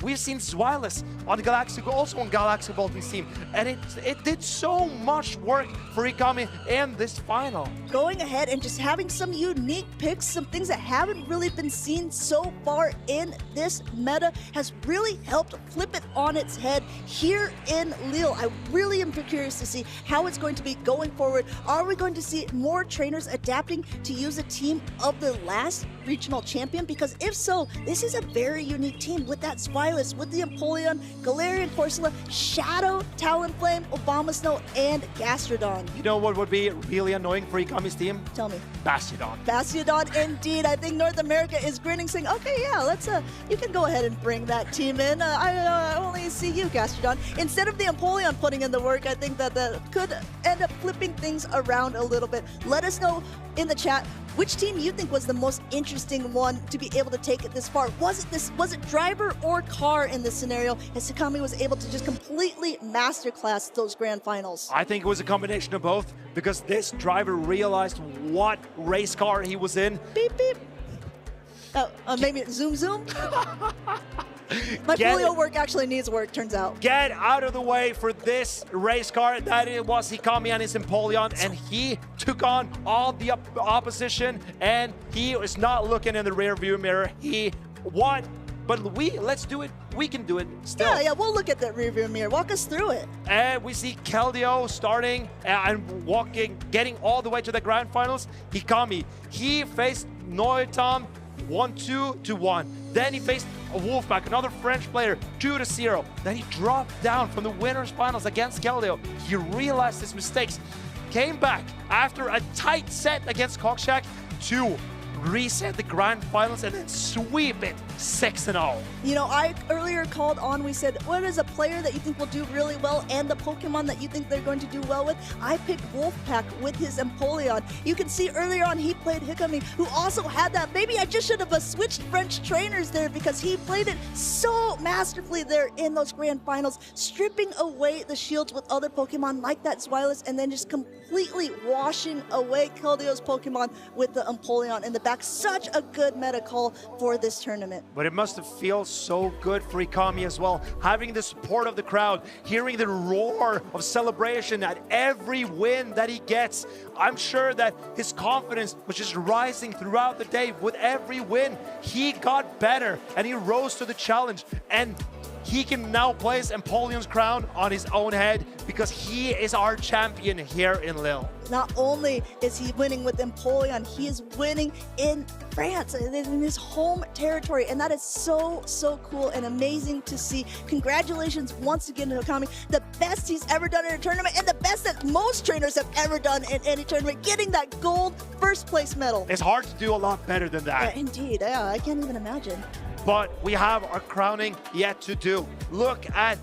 We've seen Zweilous on also on Galactica Bolton's team, and it did so much work for Ikami in this final. Going ahead and just having some unique picks, some things that haven't really been seen so far in this meta has really helped flip it on its head here in Lille. I really am curious to see how it's going to be going forward. Are we going to see more trainers adapting to use a team of the last regional champion? Because if so, this is a very unique team with that Zweilous, with the Empoleon, Galarian Corsola, Shadow, Talonflame, Abomasnow, and Gastrodon. You know what would be really annoying for Ikami's team? Tell me. Bastiodon. Bastiodon, indeed. I think North America is grinning, saying, okay, yeah, let's, you can go ahead and bring that team in. I only see you, Gastrodon. Instead of the Empoleon putting in the work, I think that could end up flipping things around a little bit. Let us know in the chat which team you think was the most interesting one to be able to take it this far. Was it driver or car in this scenario, as Sakami was able to just completely masterclass those grand finals? I think it was a combination of both, because this driver realized what race car he was in. Beep, beep. Maybe zoom, zoom. My polio work actually needs work, turns out. Get out of the way for this race car. That it was Hikami and his Empoleon, and he took on all the opposition, and he is not looking in the rear view mirror. He won. But let's do it. We can do it still. Yeah, we'll look at that rear view mirror. Walk us through it. And we see Keldeo starting and getting all the way to the grand finals. Hikami, he faced Noitam 1-2-1. Then he faced a Wolfpack, another French player, 2-0. Then he dropped down from the winners finals against Keldeo. He realized his mistakes, came back after a tight set against Kokshak to reset the grand finals and then sweep it 6-0. You know, I earlier called on, we said, what is a player that you think will do really well and the Pokemon that you think they're going to do well with? I picked Wolfpack with his Empoleon. You can see earlier on he played Hikami, who also had that. Maybe I just should have switched French trainers there, because he played it so masterfully there in those grand finals, stripping away the shields with other Pokemon like that Zweilous, and then just completely washing away Keldeo's Pokemon with the Empoleon in the back. Such a good meta call for this tournament. But it must have felt so good for Ikami as well, having the support of the crowd, hearing the roar of celebration at every win that he gets. I'm sure that his confidence was just rising throughout the day. With every win, he got better and he rose to the challenge. And he can now place Empoleon's crown on his own head, because he is our champion here in Lille. Not only is he winning with Empoleon, he is winning in France, in his home territory, and that is so cool and amazing to see. Congratulations once again to Hikami, the best he's ever done in a tournament, and the best that most trainers have ever done in any tournament, getting that gold first place medal. It's hard to do a lot better than that. Yeah, indeed, yeah, I can't even imagine. But we have our crowning yet to do. Look at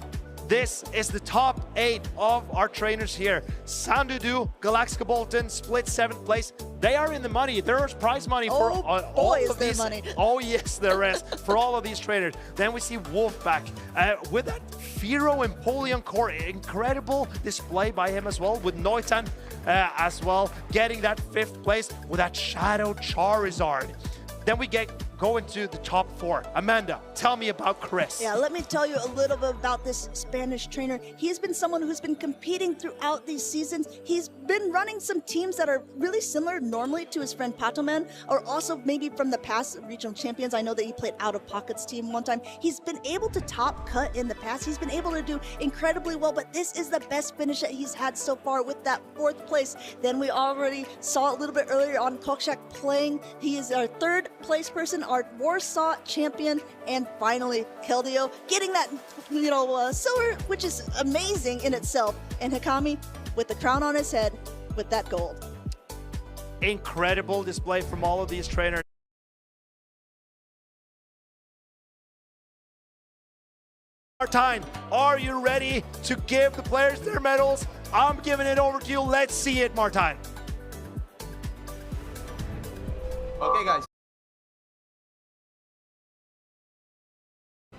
this is the top 8 of our trainers here. Sandudu, Galactica Bolton, split 7th place. They are in the money. There is prize money for all of these. Money. Oh yes, there is for all of these trainers. Then we see Wolfpack with that Firo Empoleon core. Incredible display by him as well, with Noitan as well, getting that 5th place with that Shadow Charizard. Then we go into the top 4. Amanda, tell me about Chris. Yeah, let me tell you a little bit about this Spanish trainer. He's been someone who's been competing throughout these seasons. He's been running some teams that are really similar normally to his friend Patoman, or also maybe from the past regional champions. I know that he played Out of Pocket's team one time. He's been able to top cut in the past. He's been able to do incredibly well, but this is the best finish that he's had so far with that 4th place. Then we already saw a little bit earlier on Kokshak playing. He is our 3rd place person our Warsaw champion, and finally Keldeo getting that silver, which is amazing in itself, and Hikami with the crown on his head with that gold. Incredible display from all of these trainers. Martijn, are you ready to give the players their medals? I'm giving it over to you. Let's see it, Martijn. Okay, guys.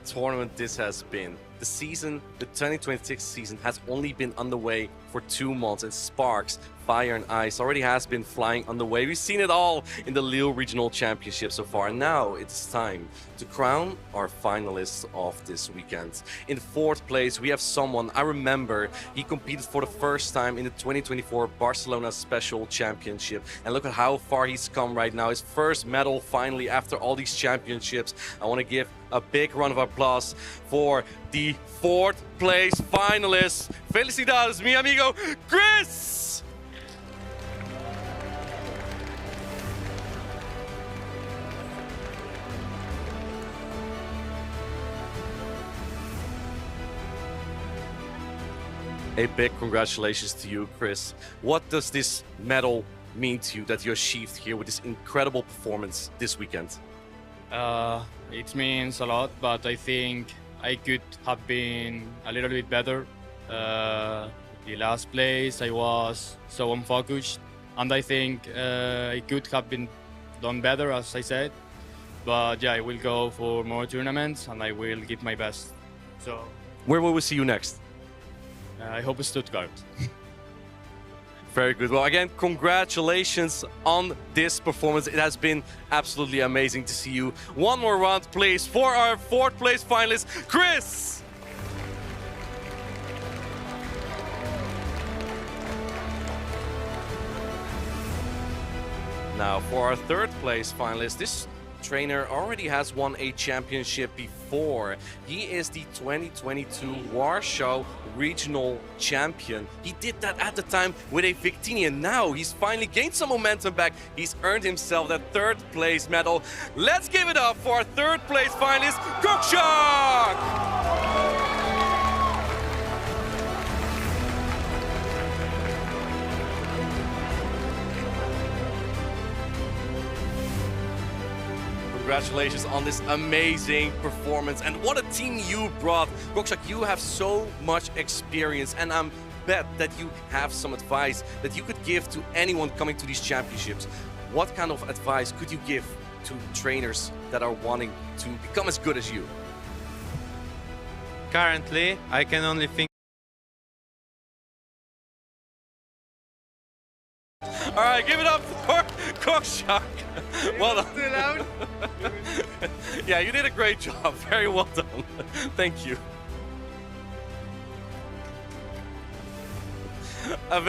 Tournament this has been. The season, the 2026 season, has only been underway for 2 months, and sparks, fire and ice already has been flying underway. We've seen it all in the Lille Regional Championships so far, and now it's time to crown our finalists of this weekend. In 4th place, we have someone, I remember, he competed for the first time in the 2024 Barcelona Special Championship, and look at how far he's come right now. His first medal finally after all these championships. I want to give a big round of applause for the 4th place finalist. Felicidades, mi amigo, Chris! A big congratulations to you, Chris. What does this medal mean to you that you achieved here with this incredible performance this weekend? It means a lot, but I think I could have been a little bit better. The last place I was so unfocused, and I think I could have been done better, as I said. But yeah, I will go for more tournaments and I will give my best. So where will we see you next? I hope Stuttgart. Very good. Well, again, congratulations on this performance. It has been absolutely amazing to see you. One more round, please, for our 4th place finalist, Chris! Now, for our 3rd place finalist, this trainer already has won a championship before. He is the 2022 Warsaw Regional Champion. He did that at the time with a Victini, and now he's finally gained some momentum back. He's earned himself that 3rd place medal. Let's give it up for our 3rd place finalist, Kokshak! Congratulations on this amazing performance, and what a team you brought. Kokshak, you have so much experience, and I'm bet that you have some advice that you could give to anyone coming to these championships. What kind of advice could you give to trainers that are wanting to become as good as you? Currently, I can only think. All right, give it up for Kokshak. Well done. Yeah, you did a great job. Very well done. Thank you. A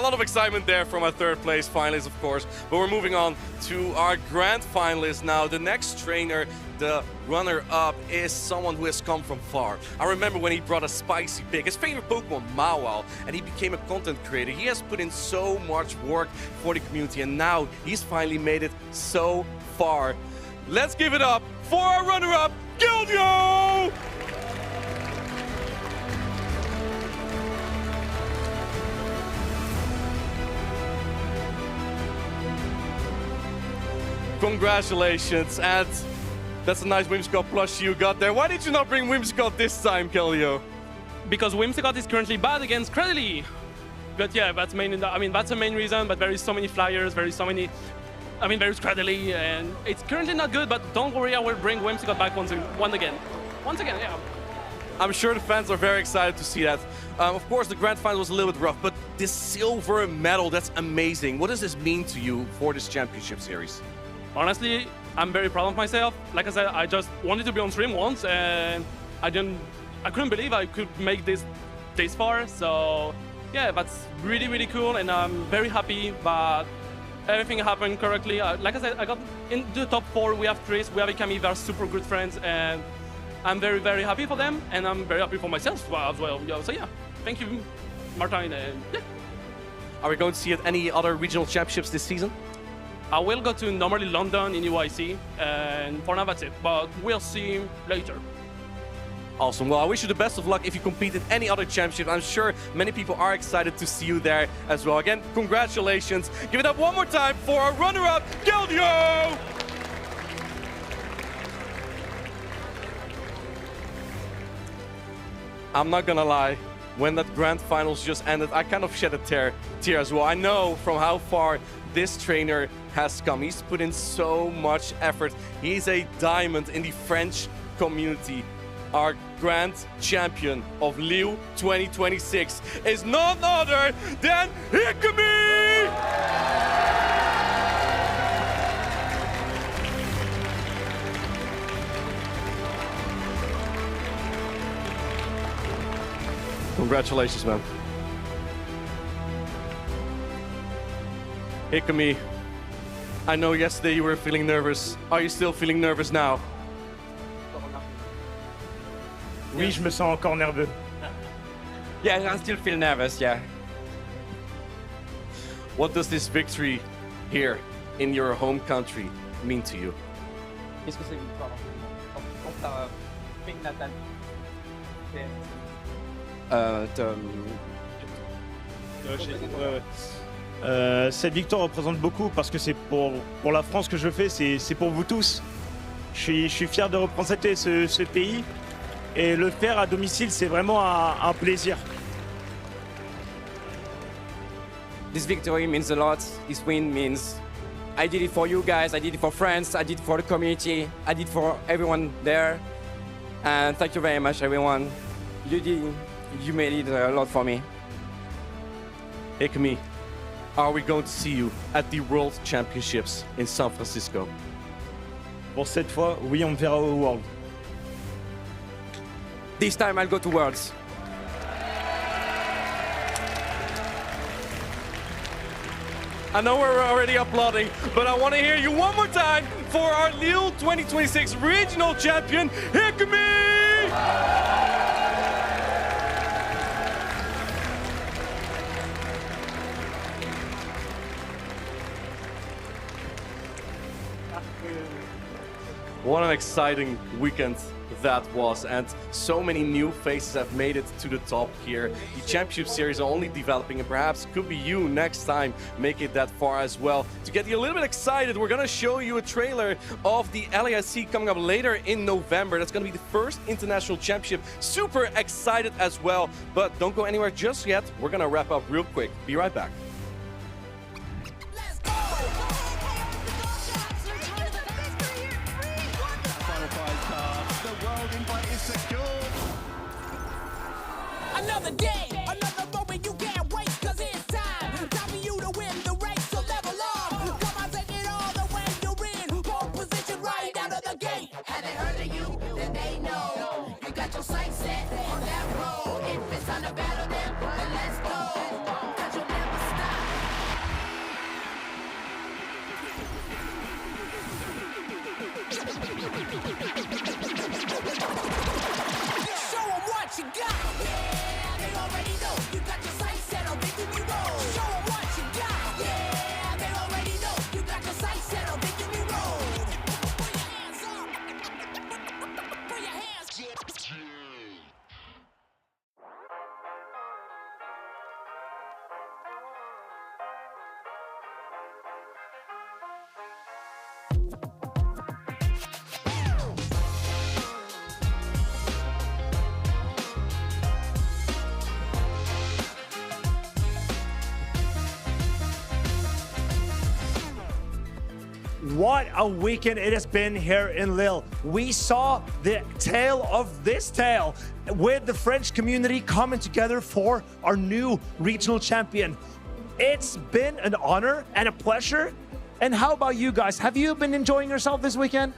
lot of excitement there from our 3rd place finalist, of course. But we're moving on to our grand finalist now. The next trainer, the runner-up, is someone who has come from far. I remember when he brought a spicy pick, his favorite Pokemon, Mawile, and he became a content creator. He has put in so much work for the community, and now he's finally made it so far. Let's give it up for our runner-up, Keldeo! Congratulations, and that's a nice Whimsicott plush you got there. Why did you not bring Whimsicott this time, Keldeo? Because Whimsicott is currently bad against Credily. But yeah, that's that's the main reason, but there is so many flyers, there's Credily, and it's currently not good, but don't worry, I will bring Whimsicott back once again. Once again, yeah. I'm sure the fans are very excited to see that. Of course, the grand final was a little bit rough, but this silver medal, that's amazing. What does this mean to you for this championship series? Honestly, I'm very proud of myself. Like I said, I just wanted to be on stream once, and I couldn't believe I could make this far. So yeah, that's really, really cool, and I'm very happy that everything happened correctly. Like I said, I got in the top 4. We have Chris, we have Ikami, they're super good friends, and I'm very, very happy for them, and I'm very happy for myself as well. So yeah, thank you, Martijn. Yeah. Are we going to see any other regional championships this season? I will go to normally London in UIC, and for now that's it. But we'll see later. Awesome. Well, I wish you the best of luck if you compete in any other championship. I'm sure many people are excited to see you there as well. Again, congratulations. Give it up one more time for our runner-up, Geldio! I'm not gonna lie, when that grand finals just ended, I kind of shed a tear as well. I know from how far this trainer has come. He's put in so much effort. He's a diamond in the French community. Our grand champion of Lille 2026 is none other than Hikami! Congratulations, man. Hikami, I know yesterday you were feeling nervous. Are you still feeling nervous now? Oui, je me sens encore nerveux. Yeah, I still feel nervous, yeah. What does this victory here in your home country mean to you? Qu'est-ce que c'est une victoire contre ta pays natale? Cette victoire représente beaucoup parce que c'est pour la France que je le fais, c'est pour vous tous. Je suis fier de représenter ce pays et le faire à domicile, c'est vraiment un plaisir. This victory means a lot. This win means I did it for you guys, I did it for France, I did it for the community, I did it for everyone there. And thank you very much, everyone. You made it a lot for me. Hikami, are we going to see you at the World Championships in San Francisco? Pour cette fois, oui, on me verra au World. This time I'll go to Worlds. I know we're already applauding, but I want to hear you one more time for our Lille 2026 regional champion, Hikami! What an exciting weekend that was, and so many new faces have made it to the top here. The championship series are only developing, and perhaps could be you next time make it that far as well. To get you a little bit excited, we're gonna show you a trailer of the LAIC coming up later in November. That's gonna be the first international championship. Super excited as well, but don't go anywhere just yet. We're gonna wrap up real quick. Be right back. Another day, another moment you can't waste, cause it's time for you to win the race, so level up. Come on, take it all the way you're in pole position right out of the gate. Have they heard of you? Then they know. You got your sights set on that road. If it's time to battle them, then let's go. Cause you'll never stop. Show them what you got. What a weekend it has been here in Lille. We saw the tale of this tale with the French community coming together for our new regional champion. It's been an honor and a pleasure. And how about you guys? Have you been enjoying yourself this weekend?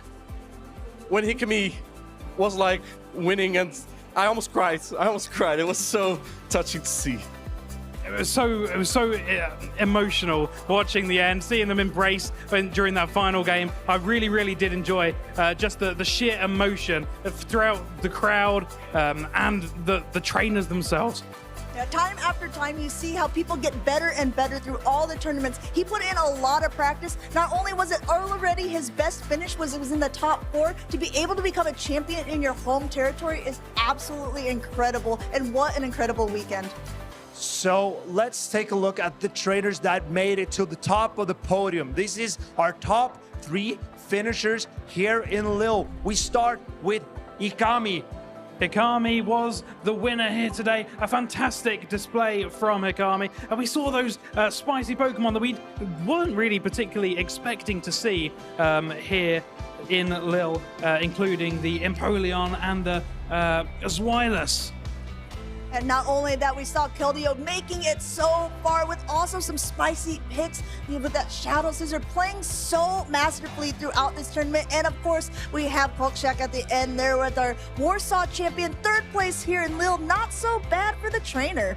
When Hikami was like winning, and I almost cried. It was so touching to see. It was so emotional watching the end, seeing them embrace during that final game. I really did enjoy just the sheer emotion throughout the crowd and the trainers themselves. Yeah, time after time, you see how people get better and better through all the tournaments. He put in a lot of practice. Not only was it already his best finish, it was in the top 4. To be able to become a champion in your home territory is absolutely incredible. And what an incredible weekend. So let's take a look at the trainers that made it to the top of the podium. This is our top 3 finishers here in Lille. We start with Ikami. Ikami was the winner here today. A fantastic display from Ikami. And we saw those spicy Pokemon that we weren't really particularly expecting to see here in Lille, including the Empoleon and the Zweilous. And not only that, we saw Keldeo making it so far with also some spicy picks with that Shadow Scissor playing so masterfully throughout this tournament. And of course, we have Pokeshak at the end there with our Warsaw champion, 3rd place here in Lille. Not so bad for the trainer.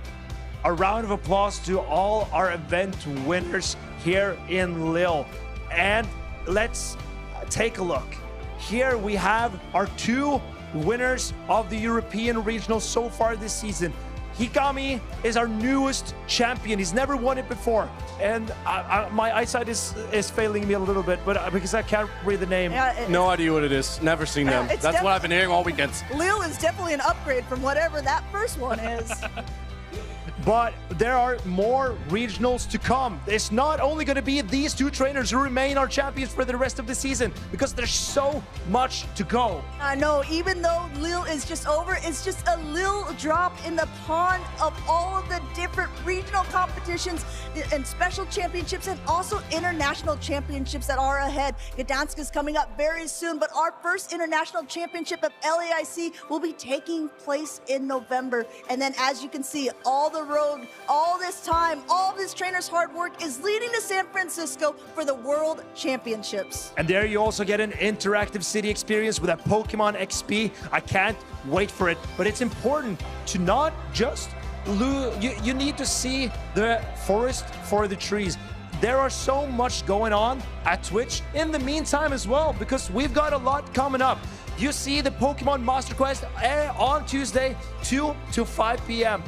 A round of applause to all our event winners here in Lille. And let's take a look. Here we have our 2 winners of the European Regional so far this season. Hikami is our newest champion. He's never won it before. And my eyesight is failing me a little bit, but because I can't read the name. Yeah, no idea what it is. Never seen them. That's what I've been hearing all weekend. Lille is definitely an upgrade from whatever that first one is. But there are more regionals to come. It's not only going to be these 2 trainers who remain our champions for the rest of the season, because there's so much to go. I know, even though Lille is just over, it's just a little drop in the pond of all of the different regional competitions and special championships and also international championships that are ahead. Gdansk is coming up very soon, but our first international championship of LAIC will be taking place in November. And then as you can see, all the road, all this time, all this trainer's hard work is leading to San Francisco for the World Championships. And there you also get an interactive city experience with a Pokemon XP. I can't wait for it. But it's important to not just you need to see the forest for the trees. There are so much going on at Twitch in the meantime as well, because we've got a lot coming up. You see the Pokemon Master Quest on Tuesday, 2 to 5 p.m.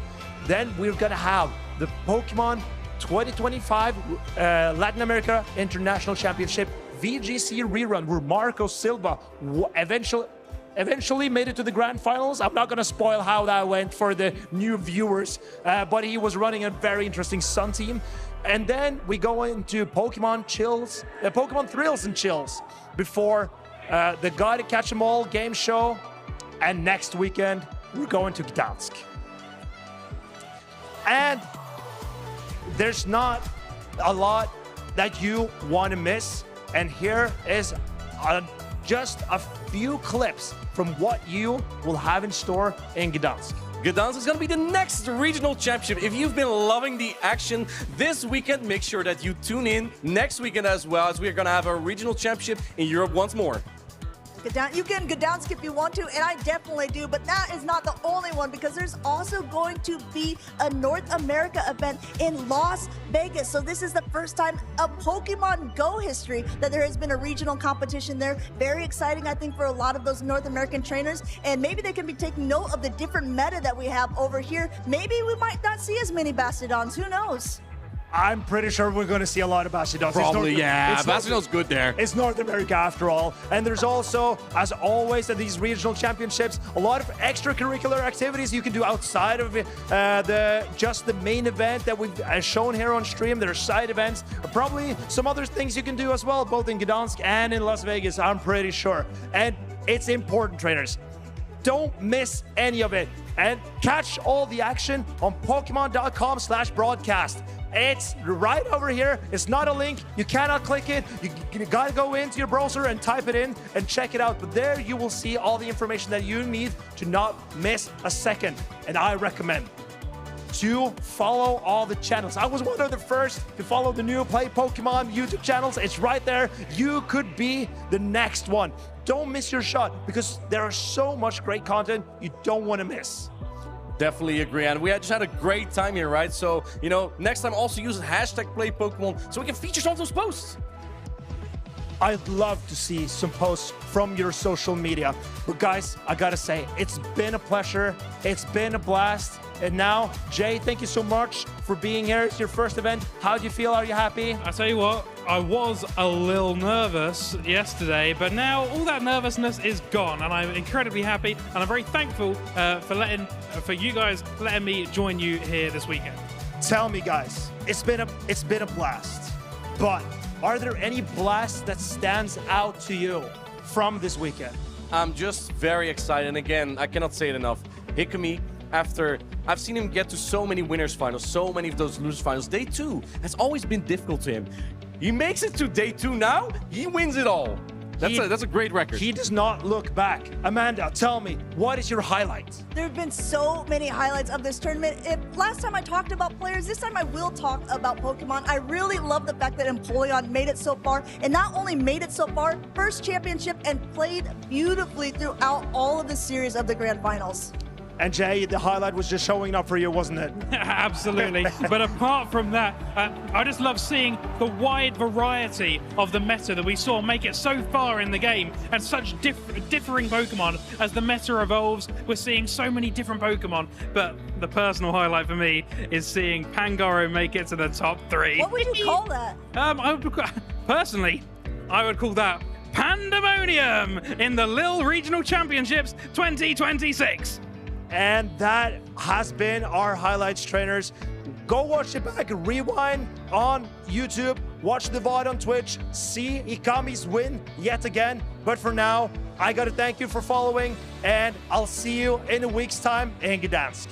Then we're gonna have the Pokemon 2025 Latin America International Championship VGC rerun, where Marco Silva eventually made it to the grand finals. I'm not gonna spoil how that went for the new viewers, but he was running a very interesting Sun team. And then we go into Pokemon Thrills and Chills before the Gotta Catch 'em All game show. And next weekend, we're going to Gdansk. And there's not a lot that you want to miss. And here is just a few clips from what you will have in store in Gdansk. Gdansk is going to be the next regional championship. If you've been loving the action this weekend, make sure that you tune in next weekend as well, as we are going to have a regional championship in Europe once more. You can Gdansk if you want to, and I definitely do, but that is not the only one, because there's also going to be a North America event in Las Vegas. So this is the first time of Pokemon Go history that there has been a regional competition there. Very exciting, I think, for a lot of those North American trainers, and maybe they can be taking note of the different meta that we have over here. Maybe we might not see as many Bastiodons, who knows? I'm pretty sure we're going to see a lot of Bastiodons. Probably, yeah. Bastiodon's good there. It's North America after all. And there's also, as always, at these regional championships, a lot of extracurricular activities you can do outside of just the main event that we've shown here on stream. There are side events, probably some other things you can do as well, both in Gdansk and in Las Vegas, I'm pretty sure. And it's important, trainers. Don't miss any of it. And catch all the action on Pokemon.com/broadcast. It's right over here. It's not a link. You cannot click it. You gotta go into your browser and type it in and check it out. But there you will see all the information that you need to not miss a second. And I recommend to follow all the channels. I was one of the first to follow the new Play Pokemon YouTube channels. It's right there. You could be the next one. Don't miss your shot, because there is so much great content you don't want to miss. Definitely agree, and we just had a great time here, right? So, next time also use #PlayPokemon so we can feature some of those posts. I'd love to see some posts from your social media. But guys, I gotta say, it's been a pleasure. It's been a blast. And now, Jay, thank you so much for being here. It's your first event. How do you feel? Are you happy? I tell you what, I was a little nervous yesterday, but now all that nervousness is gone, and I'm incredibly happy, and I'm very thankful for you guys letting me join you here this weekend. Tell me, guys, it's been a blast. But are there any blasts that stands out to you from this weekend? I'm just very excited. And again, I cannot say it enough. Hikami, after I've seen him get to so many winners finals, so many of those losers finals, day 2 has always been difficult to him. He makes it to day 2 now, he wins it all. That's a great record. He does not look back. Amanda, tell me, what is your highlight? There have been so many highlights of this tournament. Last time I talked about players, this time I will talk about Pokemon. I really love the fact that Empoleon made it so far, and not only made it so far, first championship and played beautifully throughout all of the series of the Grand Finals. And Jay, the highlight was just showing up for you, wasn't it? Absolutely. But apart from that, I just love seeing the wide variety of the meta that we saw make it so far in the game, and such differing Pokemon. As the meta evolves, we're seeing so many different Pokemon. But the personal highlight for me is seeing Pangoro make it to the top 3. What would you call that? Personally, I would call that Pandemonium in the Lille Regional Championships 2026. And that has been our highlights, trainers. Go watch it back, rewind on YouTube, watch the VOD on Twitch, see Hikami's win yet again. But for now, I gotta thank you for following, and I'll see you in a week's time in Gdansk.